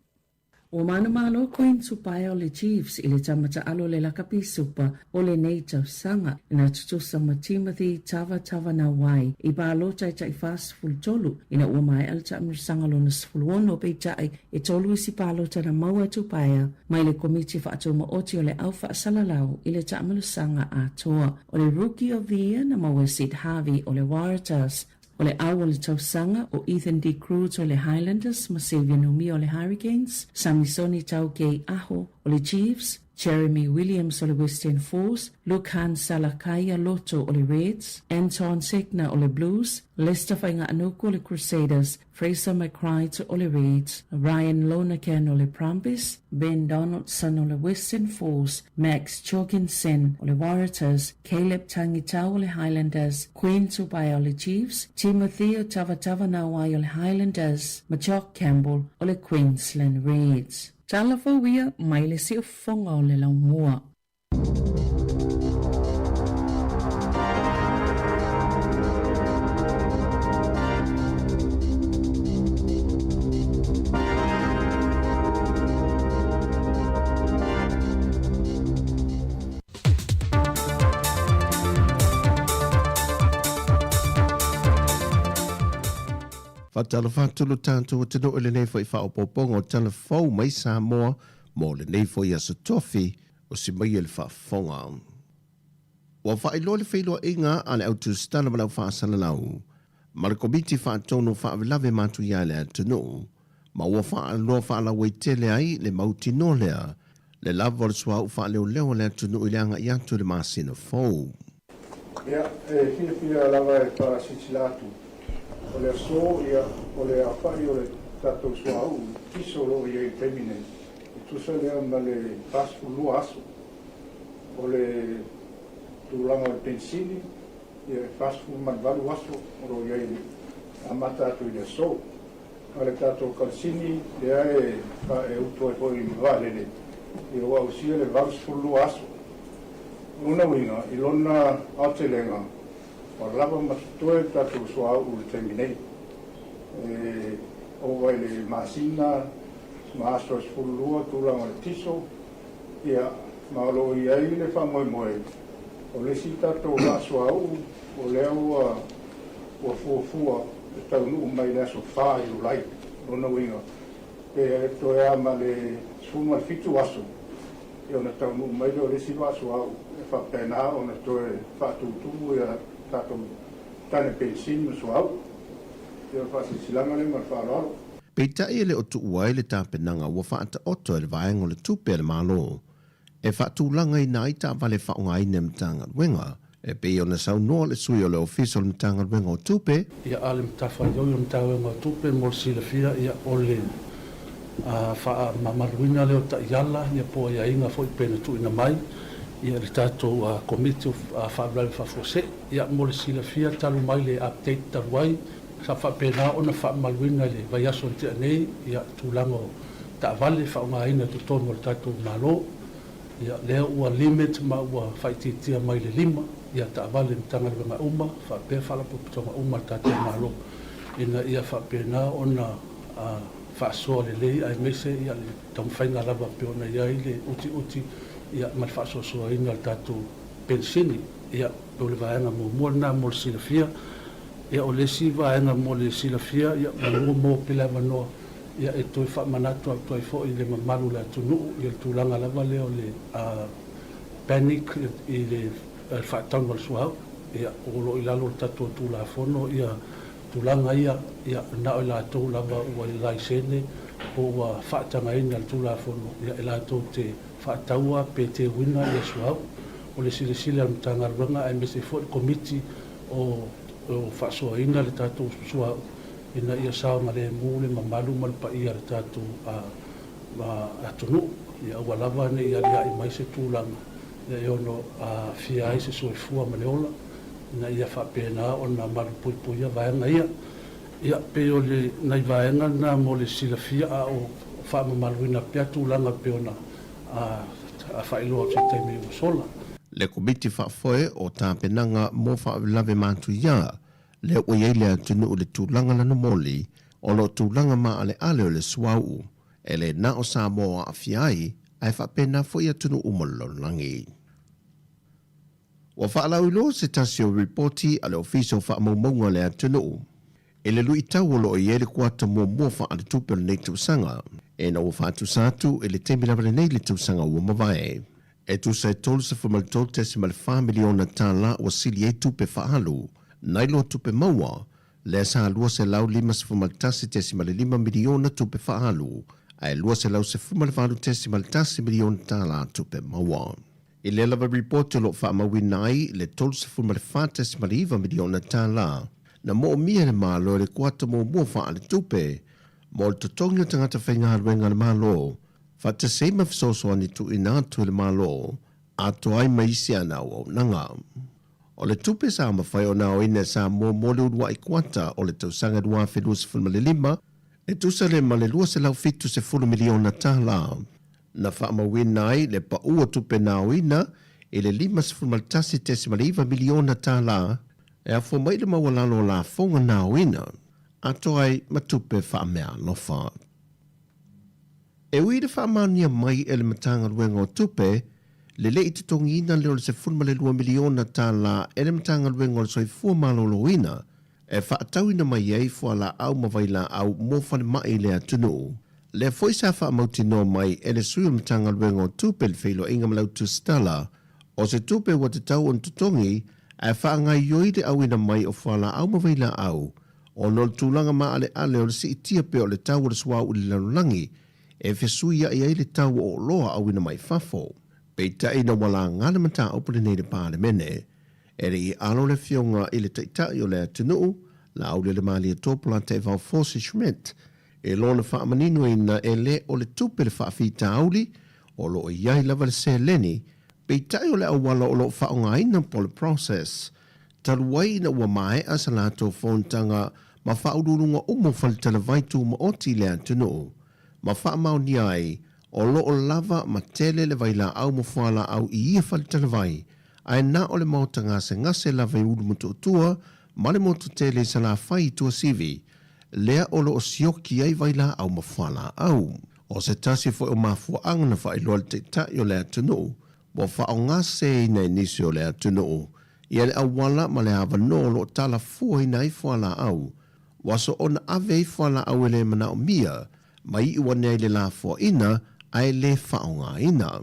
O manamalo Queen Tupaya o le Chiefs i le tamata alo le lakapi supa o le neitau sanga ina tutusa ma Timothy Tava na wai i ba lo tai fast full tolu ina ua mai alta amrisanga lo na sfuluono pe tai e tolu isi palo tana maua Tupaya mai le komiti fa atu ma oti o le aufa salalau i le tamalu sanga a toa o le Rookie of the Year na maua Sid Harvey o le Waratahs. O le awa le tausanga o Ethan D. Cruz o le Highlanders, ma Xavier Numi o le Hurricanes, Samisoni Tauge Aho o le Chiefs, Jeremy Williams o le Western Force, Lukhan Salakaya Loto o le Reds, Anton Segna o le Blues, Lester Fainga Anuku o le Crusaders, Fraser McCride o le Reds, Ryan Lonergan o le Brumbies, Ben Donaldson o le Western Force, Max Jorgensen o le Waratahs, Caleb Tangitau o le Highlanders, Queen Tubaya o le Chiefs, Timothy o Tava na wai o le Highlanders, Majock Campbell o le Queensland Reds. Talafo wia mai le si o fonga o le laumua. Fatalo fatulu tanto o tino ele nei foi fa o popongo telefou mai Sāmoa mo le nei foi aso tofi o si mai ele fa fonga. Wa fa ilo le feilo inga ale autu stana mana fa salalau. Ma le komiti fa tono fa lave matu ya le tino. Ma wa fa lo fa la weitele ai le mauti no lea. Le lavo le swa fa le leo le tino ilanga ya tu le masino fo. Ya, fina lava e para sitilatu. O le aso ia o le awhai o le tatou suau kiso lo ia i temine i tusa lea ma le pasfu lua aso o le tūlanga o le pensini ia pasfu manvalu aso o lo ia i amata atu i le aso a le tatou kalsini lea e uto e hoi i valele i o ausia le pasfu lua aso una winga i lona atelenga o lava matutue tatou suau u le teminei o vai le masina maastro spulua tulanga le tiso ia malo ia i le whamoe moe O le si tatou laso au, o lea ua fuafua, e taunuu mai le aso whā i ulai, lona winga. E toe ama le suma fitu aso, e ona taunuu mai leo le si laso au, e whapena ona toe whātutumu e tatou tane pensinu so au. E o whasisilanga le mar whālaro. Peitai e le o tuuai le tāpenanga ua whaata oto e le vaenga o le tupe le malo. E whaatulanga i nai tā vale whaonga i ne mtanga wenga. E pe ona sau noa le sui o le official mtanga wenga o tupe. Ia ale mtafa yo yo mtawa wenga o tupe mo sila fia ia ole wha mamaruina leo ta iala ia po ia inga fo i pena tu ina mai. Ia le tātou komiti o whaabrai whafose. Ia mo le sila fia talu mai le update taruai. Sa whapena ona whaamaluina le vai aso te anei, ia tūlango ta vale whaonga ina tu tono le tātou malo. Ia lea ua limit ma ua whaititia mai le 5, ia ta vale mtanga le nga uma, whapea whalapo putonga uma le tātou malo. Ina ia whapena ona whaasoa le lei ai mese, ia le tamwhainga lava peona ia le uti, ia ma le whaasoa ina le tātou pensini, ia peo le vaenga mua na mo le silafia, ia o le si vaenga mo le silafia, ia malua mo pila wanoa, ia e toi whamanatu au toi fo i le mamalu le atunu, ia le tūlanga lava leo le panic i le whaatanga le suau, ia olo i lalo le tatu o tūla fono, ia tūlanga ia nao i lātou lava ua i lai sene, o ua whaatanga ina le tūla fono, ia i lātou te whaataua pe te wina i suau, o le sile al mtanga runga ai mese fo i komiti o whaasoa ina le tātou suau, ina ia saunga le mule mamalu malpa ia le tātou atunu, ia ua lava ne ia lia i mai se tūlanga, ia i ono fia ai se soifua ma le ola, ina ia whapena o na marupuipuia vaenga ia pe o le nai vaenga na mo le silafia a o whaamamaluina pia tūlanga pe ona whailoa te teime o sola. Le komiti whaafoe o tāpenanga mo whaalawe mātu ia, le o iei le atunu o le tūlanga lana moli, o lo tūlanga maa ale o le suau, e le na o Sāmoa a fiai, ai whapena fo i atunu umolo langi. Wa whaalau ilo se tasio reporti ale ofisio whaamaumaunga le atunu, e le lui tau o lo iei le kuata mua whaale tupe le nei tausanga, e na o whaatu sātu e le temila le nei le tausanga ua mawae. E tu se tolu se fumal tolu tesi ma le 5 miliona tāla o sili e tupe whaalu, nailo tupe maua, le sa lua se lau 5 se fumal tasi tesi ma le 5 miliona tupe whaalu, ai lua se lau se fumal valu tesi ma le tasi miliona tāla tupe maua. I le lava report lo whaamawinai le tolu se fumal tesi ma le 5 miliona tāla, na mo mia le malo le kuata mo mua whaale tupe, mo le totongi o tangata whainga haruenga le malo, Fata seima fisoso ani tu ina tu le malo, ato ai maisi ana o nanga. O le tupe sa mawhai o nao ina sa mo mole urua i kuata o le tausanga dua whenua se fulma le 5, e tusa le ma le lua se lau fitu se 10 miliona tāla. Na whaamawinai le pa ua tupe nao ina, e le 5 se fulma le tasi tesi ma le 5 miliona tāla, e a fo mai le mawalalo la fonga nao ina, ato ai matupe whaamea lofa. E ui le whaamania mai e le matanga ruenga o tupe, le le i tutongi ina leo le se 2 miliona tāla e le matanga ruenga o le soifua malolo ina, e whaatau ina mai ei fua la au mawaila au mofale mai le atunu. Le foi sa whaamauti no mai e le sui o matanga ruenga o tupe le whilo inga malau tu stala, o se tupe wa te tau on tutongi, e whaangai yoide au ina mai o fua la au mawaila au, o nol tūlanga maa ale o le si itia pe o le tau o le swa uli lanulangi, e fesuia i ai le tau o loa au ina mai fafo. Peita ina wala ngana mata opere nei le pāle mene, e re i alo le fionga i le taitai o le atunu, la au le mali e topola te vau Force Schmidt, e lona whaamanino ina e le o le tupe le whaafita auli, o lo i ai lava le se leni, peita o le awala o lo whaonga ina po le process, taluai ina ua mai asa lato fontanga ma whaururunga umo fali talavaitu ma oti le atunu, ma whaamau ni ai, o lo o lava ma tele le vaila au mo whala au i ia whali talawai, ai na o le mauta ngase lava i uru mutu tua, ma le motu tele sa la whai tua sivi, lea o lo o sioki ai vaila au ma whala au. O se tasi fo o mafua anga na whai loa te tai o le atunu, Wa whaonga se nei nisi o le atunu. Ia le awala ma le awano lo tala fua ina i whala au. Waso ona ave i whala au ele mana o mia, mai i wane le la fua ina, ai le whaonga ina.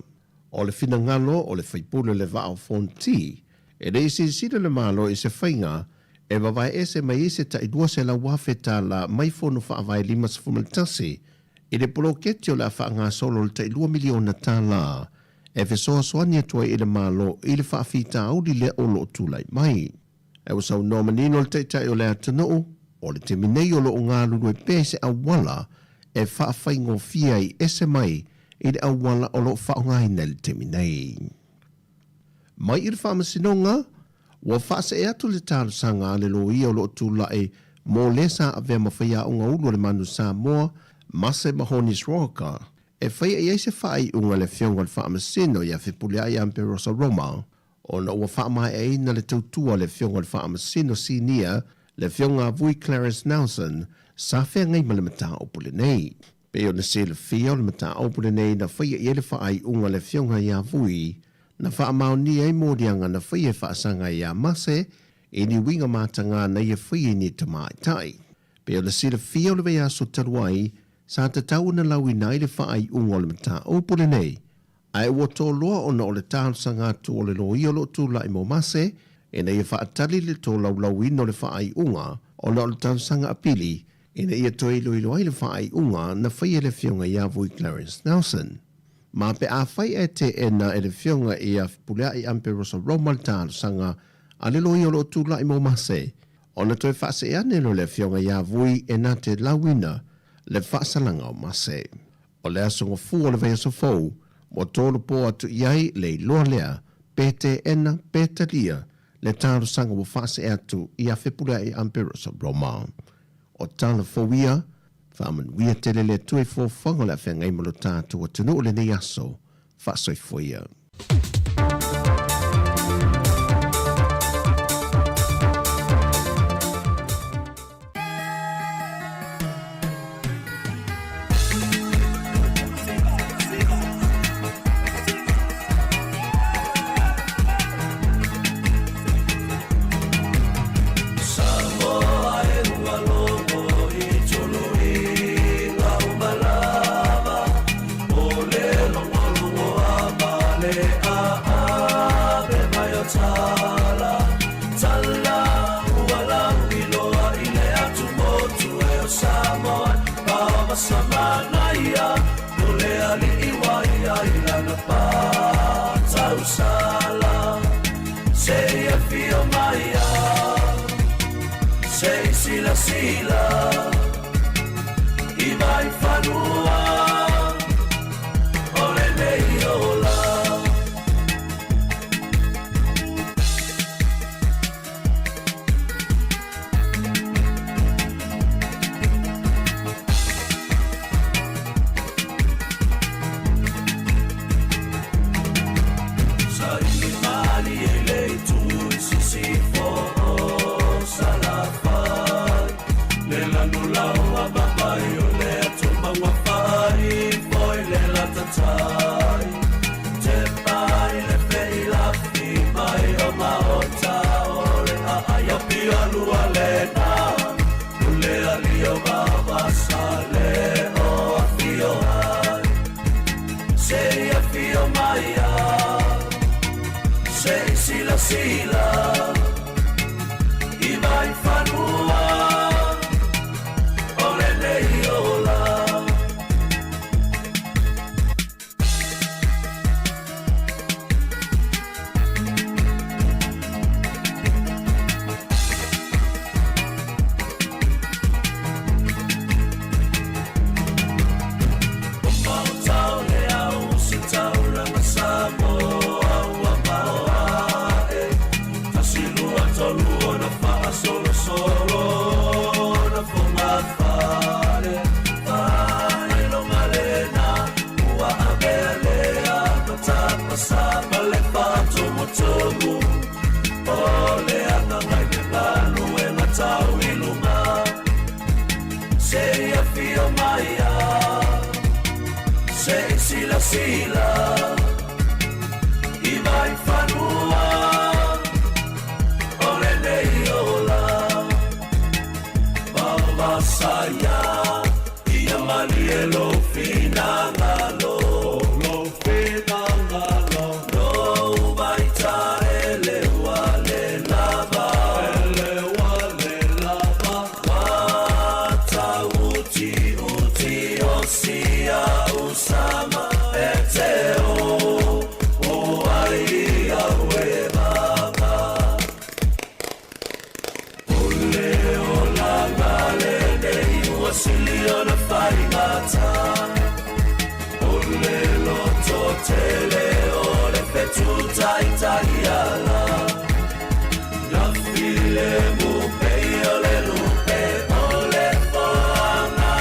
O le fina ngalo o le whaipule le vao fonti, e le isi sida le malo i se whainga, e wawai ese mai ise ta idua se la wafeta la mai fonu whaavai 5 tasi, i le poloketi o la whaanga solo le ta 2 miliona ta la, e fe soa soani atua i le malo i le whaafita au li le olo o tūlai mai. E wasau nomanino le teitai o le atanoo, o le te minei o lo o ngā lulu e pēse awala, e whaafai fia i ese mai, i le awala o lo whaongai nei le te minei. Mai i le whaamasinonga, wa whaasa e atu le tālu sanga le lo ia o lo tūlai, mō lesa a vea mawhaia unga ulu le manu Sāmoa, Mase Mahonis Roka, e whaia i eise whai unga le whionga le whaamasino ia whipulea i Ampe Rosa Roma, o na ua whaamai e ina le tautua le whionga le whaamasino sinia, le whionga vui Clarence Nelson, sa whea ngai ma le mata opule nei. Pe o na se le whia o le mata opule nei na whaia i ele whai unga le whionga ia vui, na whaamau ni e mōrianga na whaia whaasanga ia mase, e ni winga mātanga na ia whaia ni te mai tai. Pe o na se le whia o le wea so taruai, sa te tau na lau i nai le whaai unga o le mata opule nei, ai ua tō loa o na o le tāsanga tu o le lo i o lo tū lai mō mase, e na ia whaatali le tō lau ino le whaai unga, o na o le tāsanga apili, e na ia tō ilo ai le whaai unga na whaia le whionga ia vui Clarence Nelson. Ma pe a whai e te ena e le whionga ia pulea i Ampe Rosa Roma le tāsanga, a le lo i o lo tū lai mō mase, o na toi whaase e anelo le whionga ia vui e na te lauina, le whaasalanga o mase. O le asonga fu o le vea so fau, mo tōru po atu iai le loa lea, pete ena, pete lia, le tāru sanga o whaase atu i a whipura i Ampe Rosa Roma. O tāna fōwia, whaaman wia tele le tue fō whanga le whengai malo tātu o tunu o le nei aso, whaasoi fōia. mali e lo fina ngalo. Lo fina ngalo. No baita ele wale lava. Ele wale lava. Wata uti osia usama eteo. O ai awe baba. Ole o langa le nei wasili ona faingata. Ole lo totele ole petuta italiana. La file mu pe ole lupe ole fanga.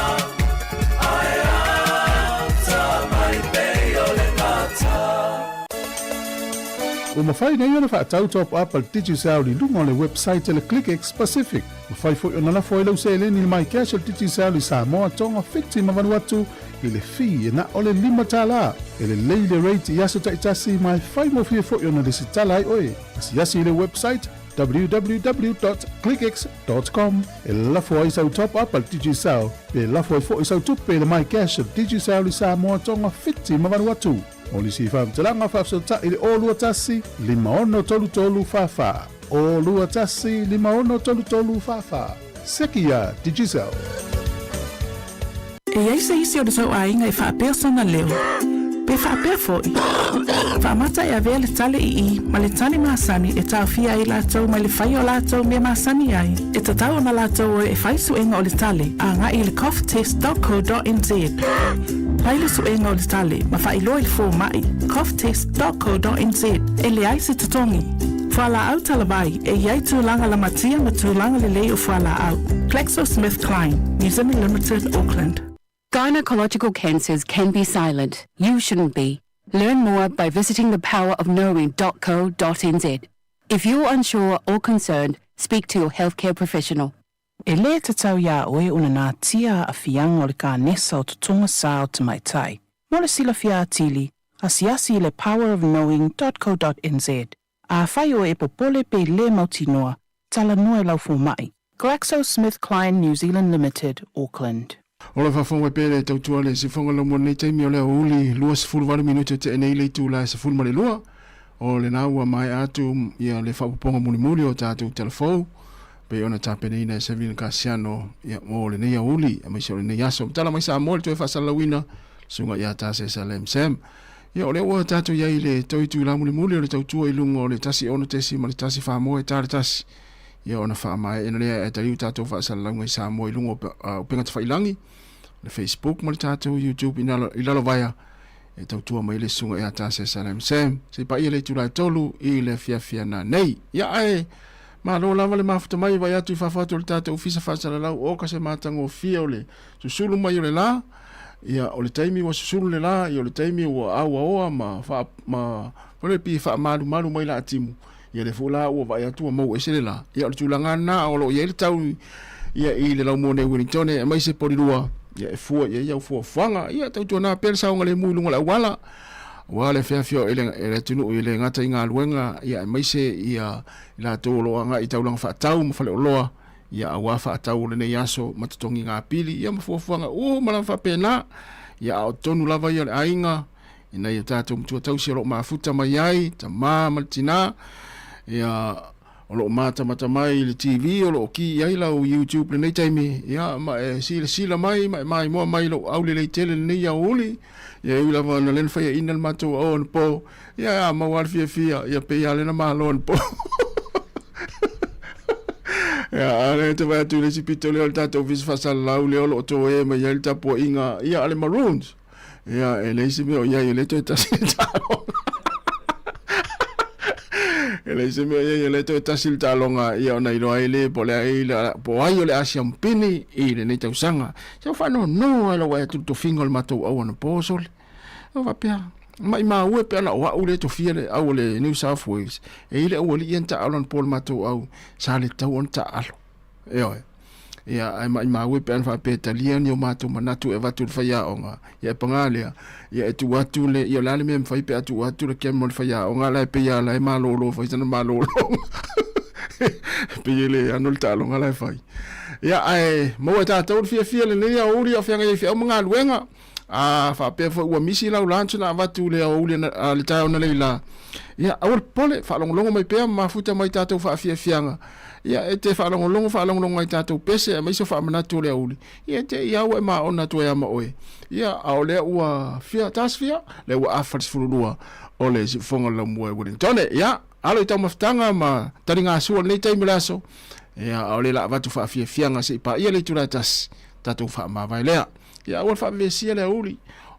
Ayata mai pe ole gata. O mawhai nei ona whaatau top up al Digicel i lunga o le website le ClickX Pacific. Mawhai fo i ona fo i lau se eleni mai cash al Digicel i Sāmoa tonga whiti ma vanuatu i le fi e na o le 5 tala. E le leile rate i aso taitasi mai whai mo fia fo i ona le si tala ai oe. Asi asi i le website www.clickx.com. E lafo ai sau top up al Digicel. Pe lafo ai fo i sau tupe le mai cash al Digicel i Sāmoa tonga whiti ma vanuatu. O li si whamtalanga whafsota i le o lua tasi, 5 tolu whawha. O lua tasi, 5 tolu whawha. Sekia Digicel. E ai se isi o le sau ainga i whaapea sona leo. Pe whaapea foi. Whaamata e avea le tale i ma le tani maasani e tau fia i lātou ma le whai o lātou mea maasani ai. E tatau na lātou e whaisu inga o le tale a ngā i le coughtest.co.nz. Paile su inga o le tale ma whailoi le fō mai coughtest.co.nz e le ai se tatongi. Whala au talabai e iai tūlanga la matia ma tūlanga le lei o whala au. GlaxoSmithKline, New Zealand Limited, Auckland. Gynecological cancers can be silent. You shouldn't be. Learn more by visiting thepowerofknowing.co.nz. If you're unsure or concerned, speak to your healthcare professional. E le te tau ia oe una nā tia a fianga o le ka nesa o tutunga sā o te mai tai. Mo le sila fia atili, asiasi i le powerofknowing.co.nz. A whai o e popole pe le mautinoa, tala noe lau fu mai. GlaxoSmithKline, New Zealand Limited, Auckland. O le whawhonga pere tau tua le si whonga la mwana nei taimi o le uli lua se fulwaru minuto te enei le tu la se fulma le lua. O le naua mai atu ia le whapaponga muli o tātou telefou. Pe ona tāpene ina e sevina kasiano ia o le nei a uli a mai se o le nei aso. Tala mai Sāmoa le tue whasalawina sunga ia tāse sa lem sem. Ia o le ua tātou iai le tau tu la muli o le tau tua i lunga o le tasi ono tesi ma le tasi whamoa e tāre tasi. Ia ona whaamai ena lea e tariu tātou whasalawinga i Sāmoa i lunga o penga te whailangi. Le Facebook mo le tātou YouTube i lalo vaia e tau tua mai le sunga e tāse sa lem sem. Se pa ia le tūrai tolu i le fia na nei. Ia ai ma lo lava le mafuta mai vai atu I whawhatu le tātou fisa whasara lau o ka se mātango fia o le susulu mai o le la. Ia o le taimi wa susulu le la, ia o le taimi wa awa oa ma pole pi wha maru mai la atimu. Ia le fula ua vai atu wa mau ese le la. Ia o le tūlanga na o lo ia le tau ia I le lau mone Wellington e mai se porirua. Ia e fua ia u fua whanga. Ia tau tua nā pēr saunga le mui lunga la wala. Wale fea fio ele tunu ele ngata I ngā luenga ia mai se ia la tō loa ngā I taulanga whaatau ma whale o loa ia awa whaatau le nei aso matatongi ngā pili ia ma fuafuanga malam whapena ia au tonu lava ia le ainga ina ia tātou mtua tausi o lo mafuta mai ai ta maltina ia o lo mata mai le TV o lo ki ai lau YouTube le nei taimi ia ma sila mai moa mai lo au le tele le nei au uli ia ula va na len fai ina le matou on po ia ma war fia ia pe ia le na malon po ia ale te vai tu le sipito le tatou vis fa lau le lo to e ma ia le tapo inga ia ale maroons ia e le simi o ia le to tasiltalo ele se me ia le to tasiltalonga ia ona ilo ele po le ai po ai le asiam pini I le nei tausanga so fa no alo wa tu fingo le matou au na posol o va pia mai ma ue pe na wa ule to fia le au le New South Wales e ile o le enta alon pol matou au sa le tau on ta alo ia ai mai ma ue pe an fa pe italian yo matou manatu e va tu fa ia onga ia pangalia ia tu watu le ia la le mem fa pe atu watu le kem mo fa ia onga la pe ia la ma lo fa sana ma lo Pele anol talonga lai fai. Ia ai mo ta tau fia le nei o uri o fia ngai fia mga luenga. Fa pe fo ua misi la ulancho na vatu le o uri le tau na leila. Ia awal pole fa longo mai pe ma futa mai ta tau fa fia fianga. Ia te fa longo ai ta tau pese mai so fa manatu le uri. Ia te ia o ma ona to ya ma oe. Ia au le ua fia tasfia le ua afars fulua o le si fonga la mua Wellington. Ia alo tau maftanga ma taringa suo nei tai milaso. Ia au le la vatu fa fia fianga se pa ia le tulatas tatu fa ma vai lea. Ia au fa vesia le uri.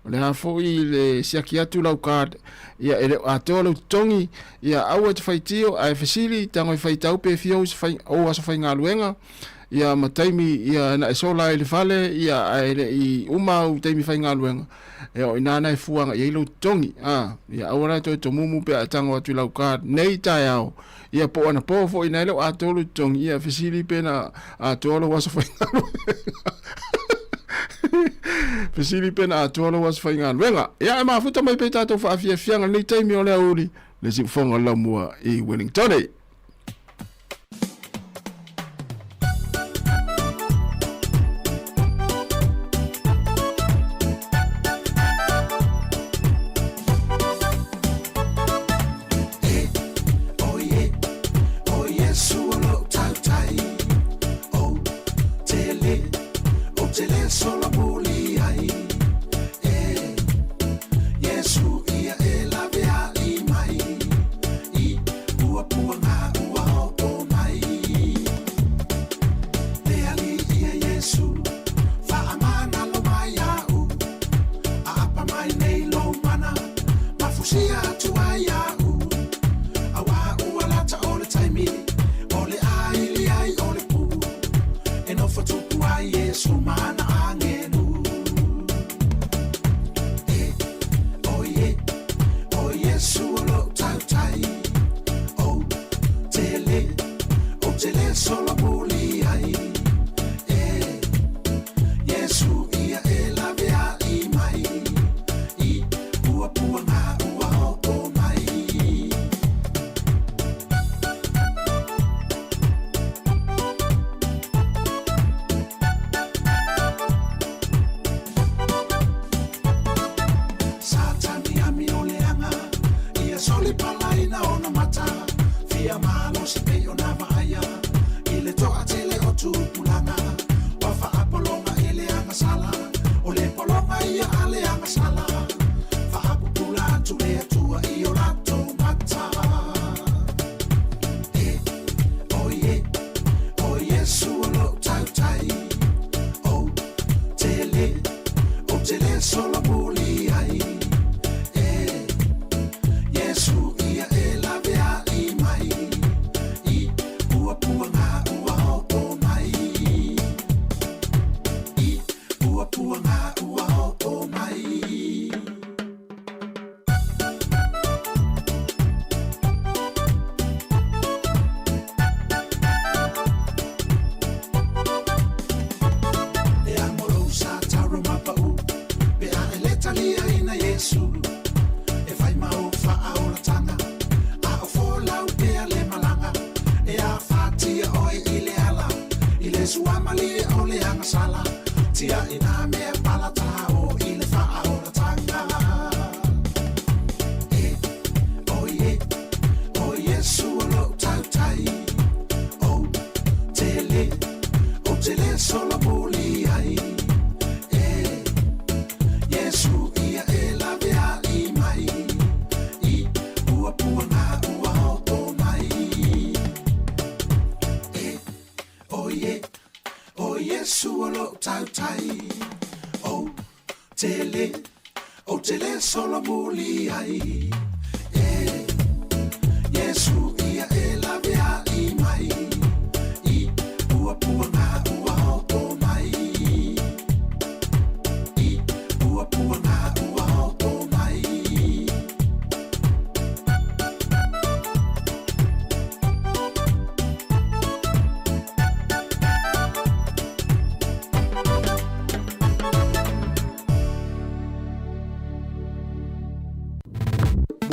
Le ha foi le siakiatu lau card. Ia ele atolo tongi. Ia au te faitio ai fasili tango faitau pe fios fai o aso fai ngaluenga. Ia mataimi ia na sola ile fale ia ai i umau taimi fai ngaluenga. E o inana e fuanga ia ilo tongi. Ia awara to mumu pe atango atu lau card nei tai au. Ia po ana po fo ina ile atolo tongi ia fasili pe na atolo aso fai ngaluenga. Pesili pena atualo was faingan wenga ya ma futa mai peta to fa fia fianga ni taimi ole uli le si fonga la mua i Wellington.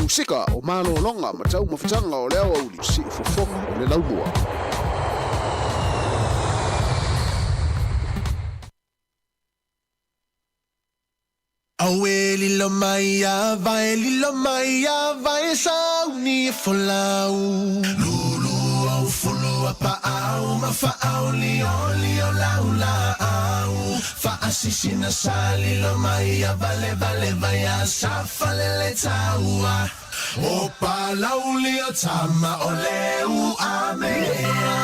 Sika o malo longa ma tau mafutanga o leo au li si fofonga o le laumua. Aue lilo mai a vai sau ni folau. Lulu au fulu apa au ma fa au lio lau lau. Fa asisina sa lilo mai a vale vai a sa falele taua. O pa lau lio tama o leu a mea.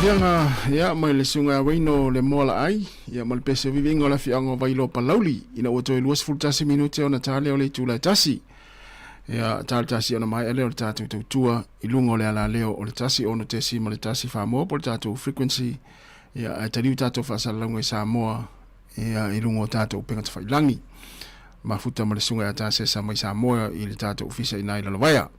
Fianga ya mai le sunga waino le mola ai ya mal pese vivingo la fianga vailo palauli ina oto e luas fultasi minute ona tale ole tula tasi ya tal tasi ona mai ele tatu tua ilungo le ala leo ole tasi ono tesi mal tasi famo por tatu frequency ya tali tatu fa salongo Sāmoa ya ilungo tatu penga tfa langi mafuta mal sunga ya tasi sa mai Sāmoa ile tatu ofisa ina la vaya.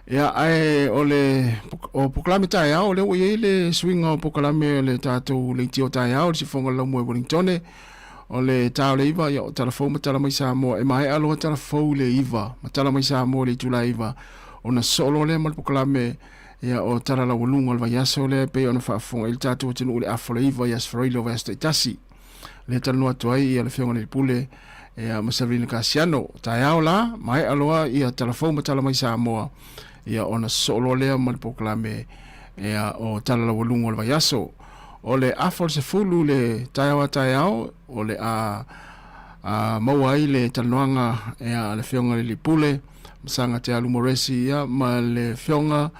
Ya ai ole o poklame tai au le ile swinga o poklame le tato le tio tai au si fonga lo mo Wellington ole tau le iva ya o telefone matala mai Sāmoa e mai alo telefone le iva matala mai Sāmoa le tula iva ona solo le mal poklame ya o tara la wolunga le ya sole pe ona fa fonga il tato tinu le afole iva ya sfroilo vesta tasi le tanu atoai ya le fonga le pule ya Masavina Kasiano tai au la mai alo ya telefone matala mai Sāmoa ia ona solo lea mal poklame ia o tala la walungo le vaiaso o le afol se fulu le taiawa taiao o le maua ai le tanoanga ia le whionga le Lipule, masanga te alu moresi ia, ma le whionga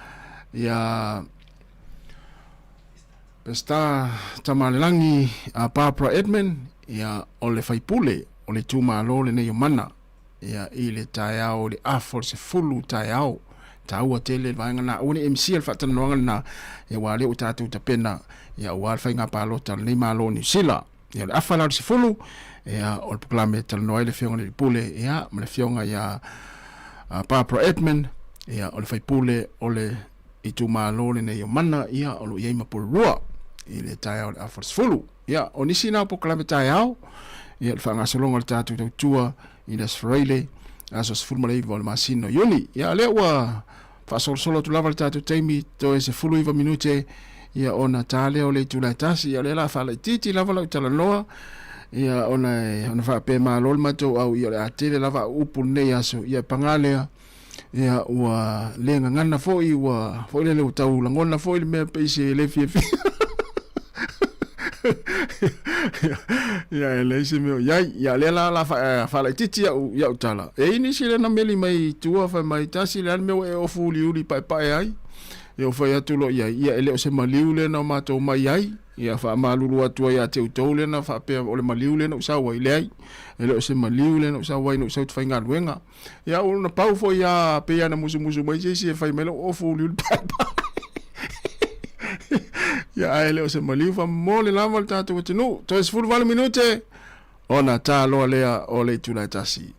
ia Pesta tamalelangi a Barbara Edmund ia o le Faipule o le tūmalo le nei o mana ia i le taiao le afo se fulu taiao taua tele vainga na une MC al fatanoanga na ia wale o tatu tapena ia wal fainga palota nei malo ni sila ia le afala se fulu ia o le proklame talanoa le fionga le pule ia ma le fionga ia Barbara Edmund ia o le Faipule o le i tūmalo le nei o mana ia o lo ia mapurua i le taiao le afo se fulu ia o nisi na proklame taiao ia le whangasolonga le tatu tautua i le sfreile aso se fulu malei vol masino yoni ia le wa fasolo tu lava le tatu teimi to e se fulu iwa minute ia ona tale o le tula tasi ia le la fala titi lava la tala noa ia ona fa pe malol mato au ia le atele lava upu nei aso ia pangalea ia ua lenga ngana foi ua foi le utau langona foi le me peise le fiefi ya ele se meu ya le la fa la titi ya utala e ini sile na meli mai tua fa mai tasi le meu e ofu liuli pai ai yo fa ya tulo ya ele o se maliu le na mato mai ai ya fa malulu atu ya te utole na fa pe o le maliu le na sa wa ile ai ele o se maliu le na sa wa no sa tu fainga luenga ya o na pau fo ya pe ya na musu mai se fa melo ofu liuli pai ya ele o se maliu fa mole lava le tatu tinu to es fulu 20 minute ona talo lea o le tula tasi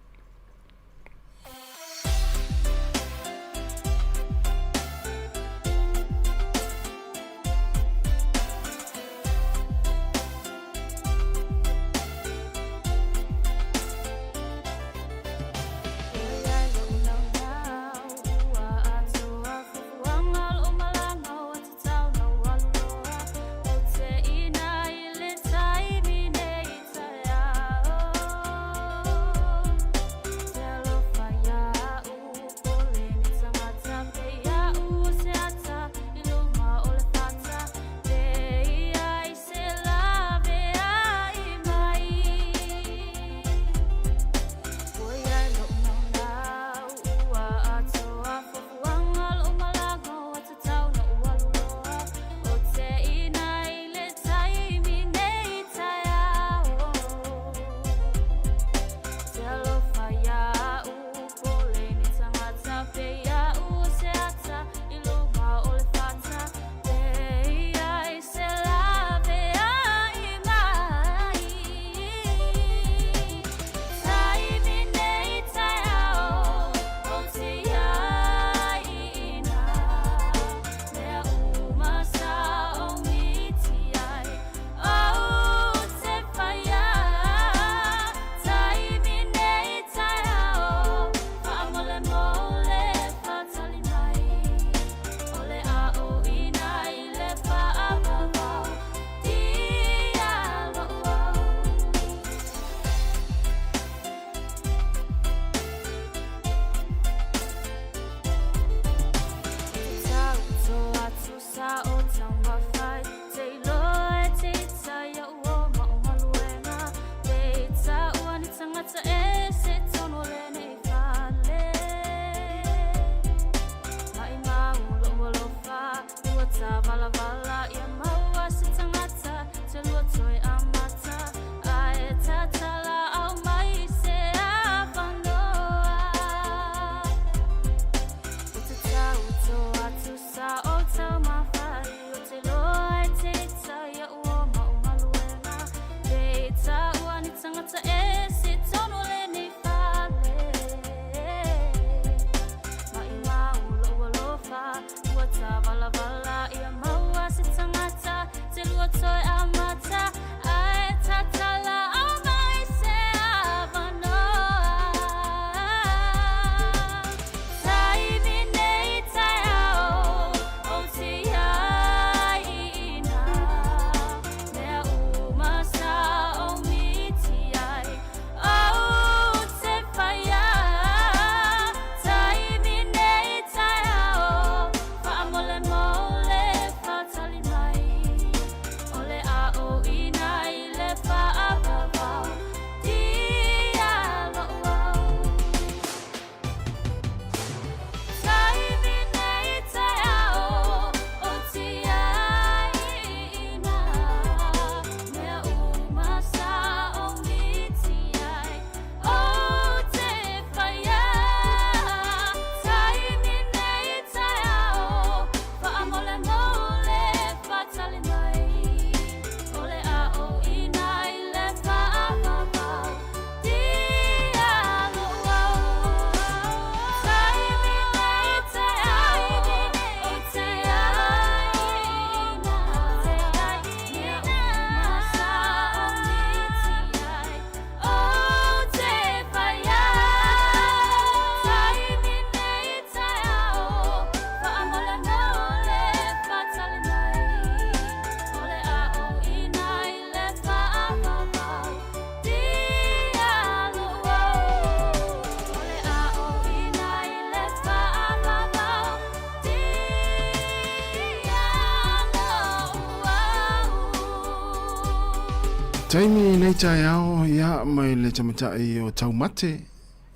Taimi nei tai ao ia mai le tamatai o tau mate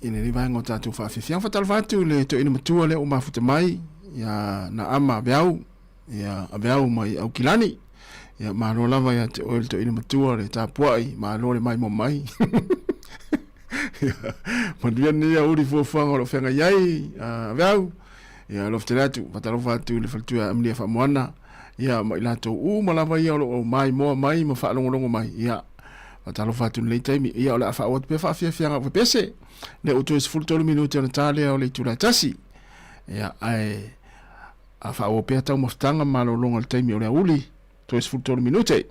ina ni vai ngota tu fa fiang fatal fatu le to ina matua le o mafuta mai ia na ama beau ia beau mai au kilani ia maro lava ia te oil to ina matua le tapuai maro le mai mo mai Maduia ni a uri fofanga lo fenga iai beau ia lo fteratu fatal fatu le faltua amnia fa moana ia mai lato malava ia o mai mo mai ma fa longo mai ia fatalo fatu le taimi ia ola fa wat pe fa fianga pe pese le auto is full tolo minuti na tale o le tula tasi ia ai a fa o pe ta mo stanga malo longo le taimi o le uli to is full tolo minuti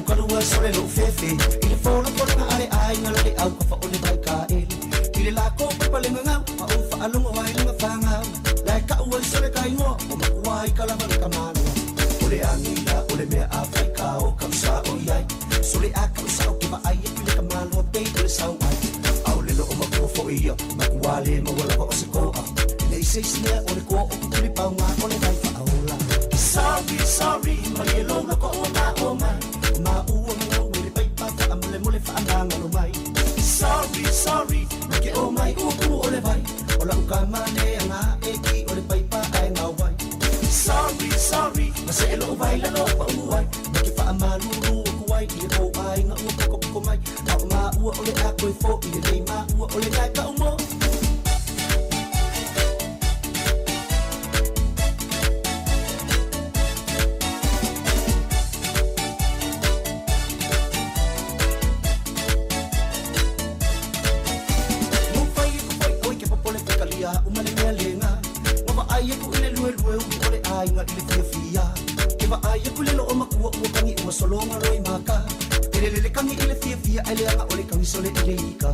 Kalu sore lo fefe ile fono fono ale ai ngala le au fa ole bai ka ele ile la ko pa le ngau ma o fa alungo ai nga fa nga la ka u sore kai ngo o ma wai kala ba ka mano ole anila ole me afrika o kam sa o yai sole a kam sa o ki ba ai ile ka mano pe ile sa ai au le lo o ma ko fo ia makuale mawala ko se ko nei sei sia o le ko o kuli pa nga o le vai fa ola sorry sorry ma ye lo ko o ma u mo le pai pa fa mole mole fa nga lo mai sorry sorry ma ke o mai u ku o le vai o la ka mane nga e ki o le pai pa ai nga vai sorry sorry ma se lo vai la lo pa u vai ma ke fa malu ru ku ai i ko ai nga u ko mai ma u o le a ko fo i le ma u o le ka ka mo solonga roi maka ele kangi ele fia ele anga ole kangi sole ele ika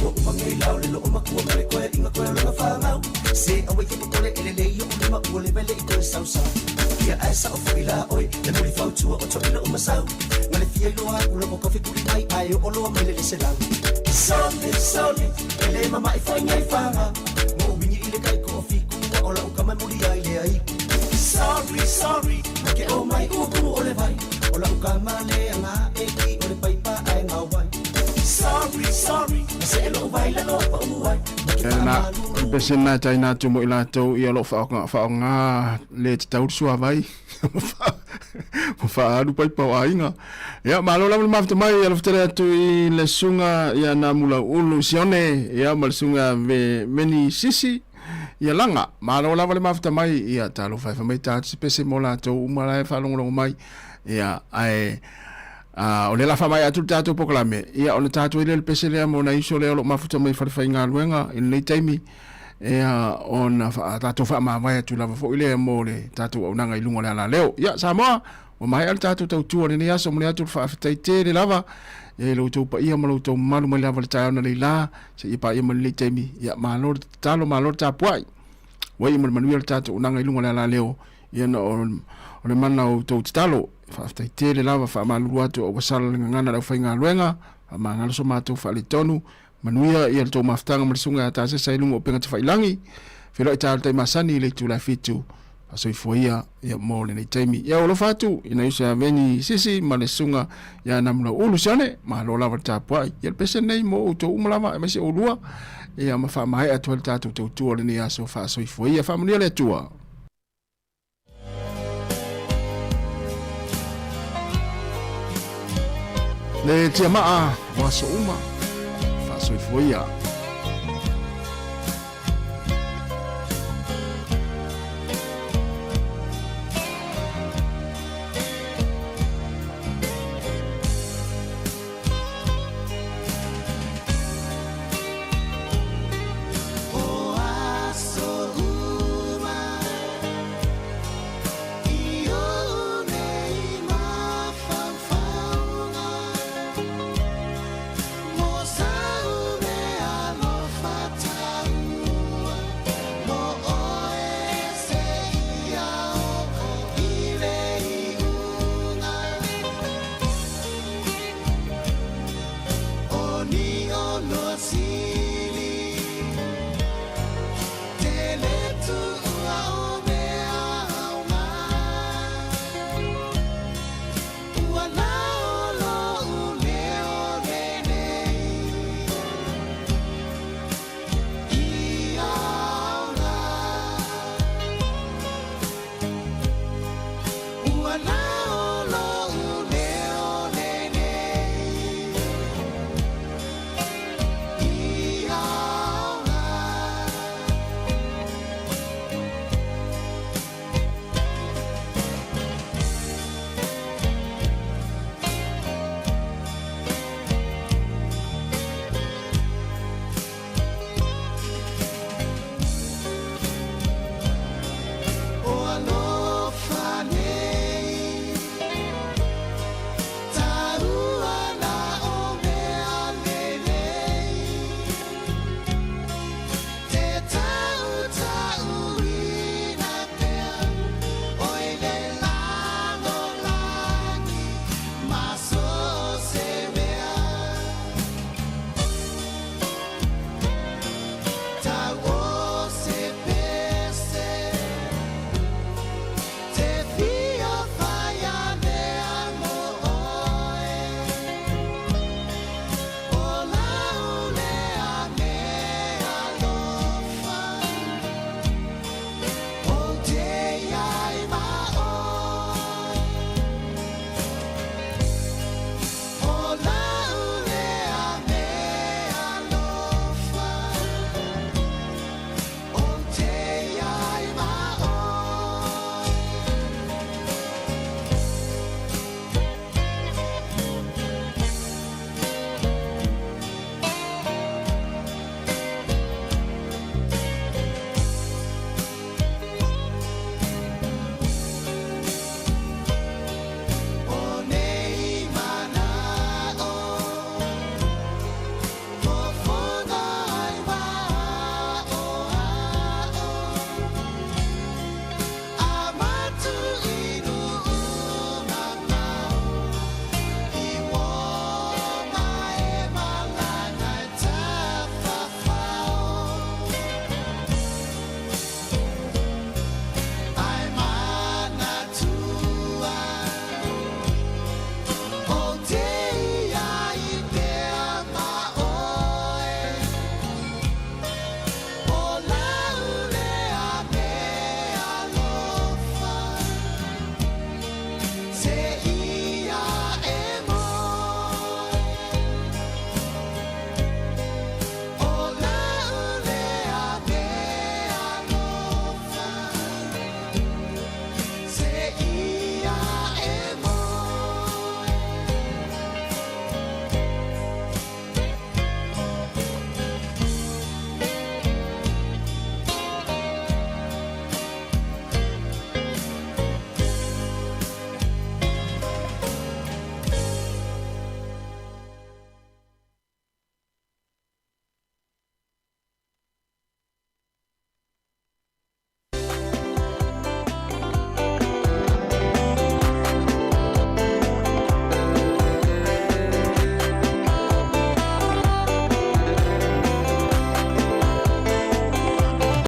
o mangai lau le lo maku mare ko inga ko la fanga se awe ke pole ele le yo ma ole bele iko sausa ya asa of ila oi le mo fa tu o to lo masau ngale fia lo a lo ko fi kuli mai ai o lo mele le sedang sorry ele mama I fa ngai fanga mo bini ile kai ko fi ku o la ka ma muri ai le ai sorry ke o mai o ku ole vai ola ukamale nga eki ole paipa ai nga wai sorry se lo vai la lo pa uai na besena taina tu mo ila to ia lo fa nga le tau sua vai fa alu paipa ainga ya malo la mafta mai ya loftere tu I le sunga ya na mula ulu sione ya mal sunga ve meni sisi ia langa malo la vale mafta mai ia talo fa mai ta spese mola to umala fa longo mai ia ai o le la fa mai atu tato poklame ia o le tato ile le pese le mo na iso le lo mafuta mai fa fa inga luenga in le taimi ia ona fa tato fa ma vai atu la fo ile mo le tato o nanga ilunga la leo ia Sāmoa o mai al tato tau tu le ia so mo atu fa fa te le lava e lo tu pa ia mo lo tu malu mai lava le tayo na le la se ia pa ia mo le taimi ia malo talo malo tapuai wai mo manuel tato o nanga ilunga la leo ia no o le mana o tau talo fa te le lava fa malu atu o wasala ngana la fa inga luenga ma ngalo so mato fa le tonu manuia ia to maftanga mo sunga ta se sai lungo penga te fa ilangi felo ita te masani le tu la fitu aso ifoia ia mo le nei taimi ia o lo fatu ina usa veni sisi ma le sunga ia namula ulu sane ma lo lava tapuai ia pese nei mo to umlama ma se olua ia ma fa mai atu le tatu tu le ni aso fa aso ifoia fa manuia le tua le tia maa wa so uma fa so ifoia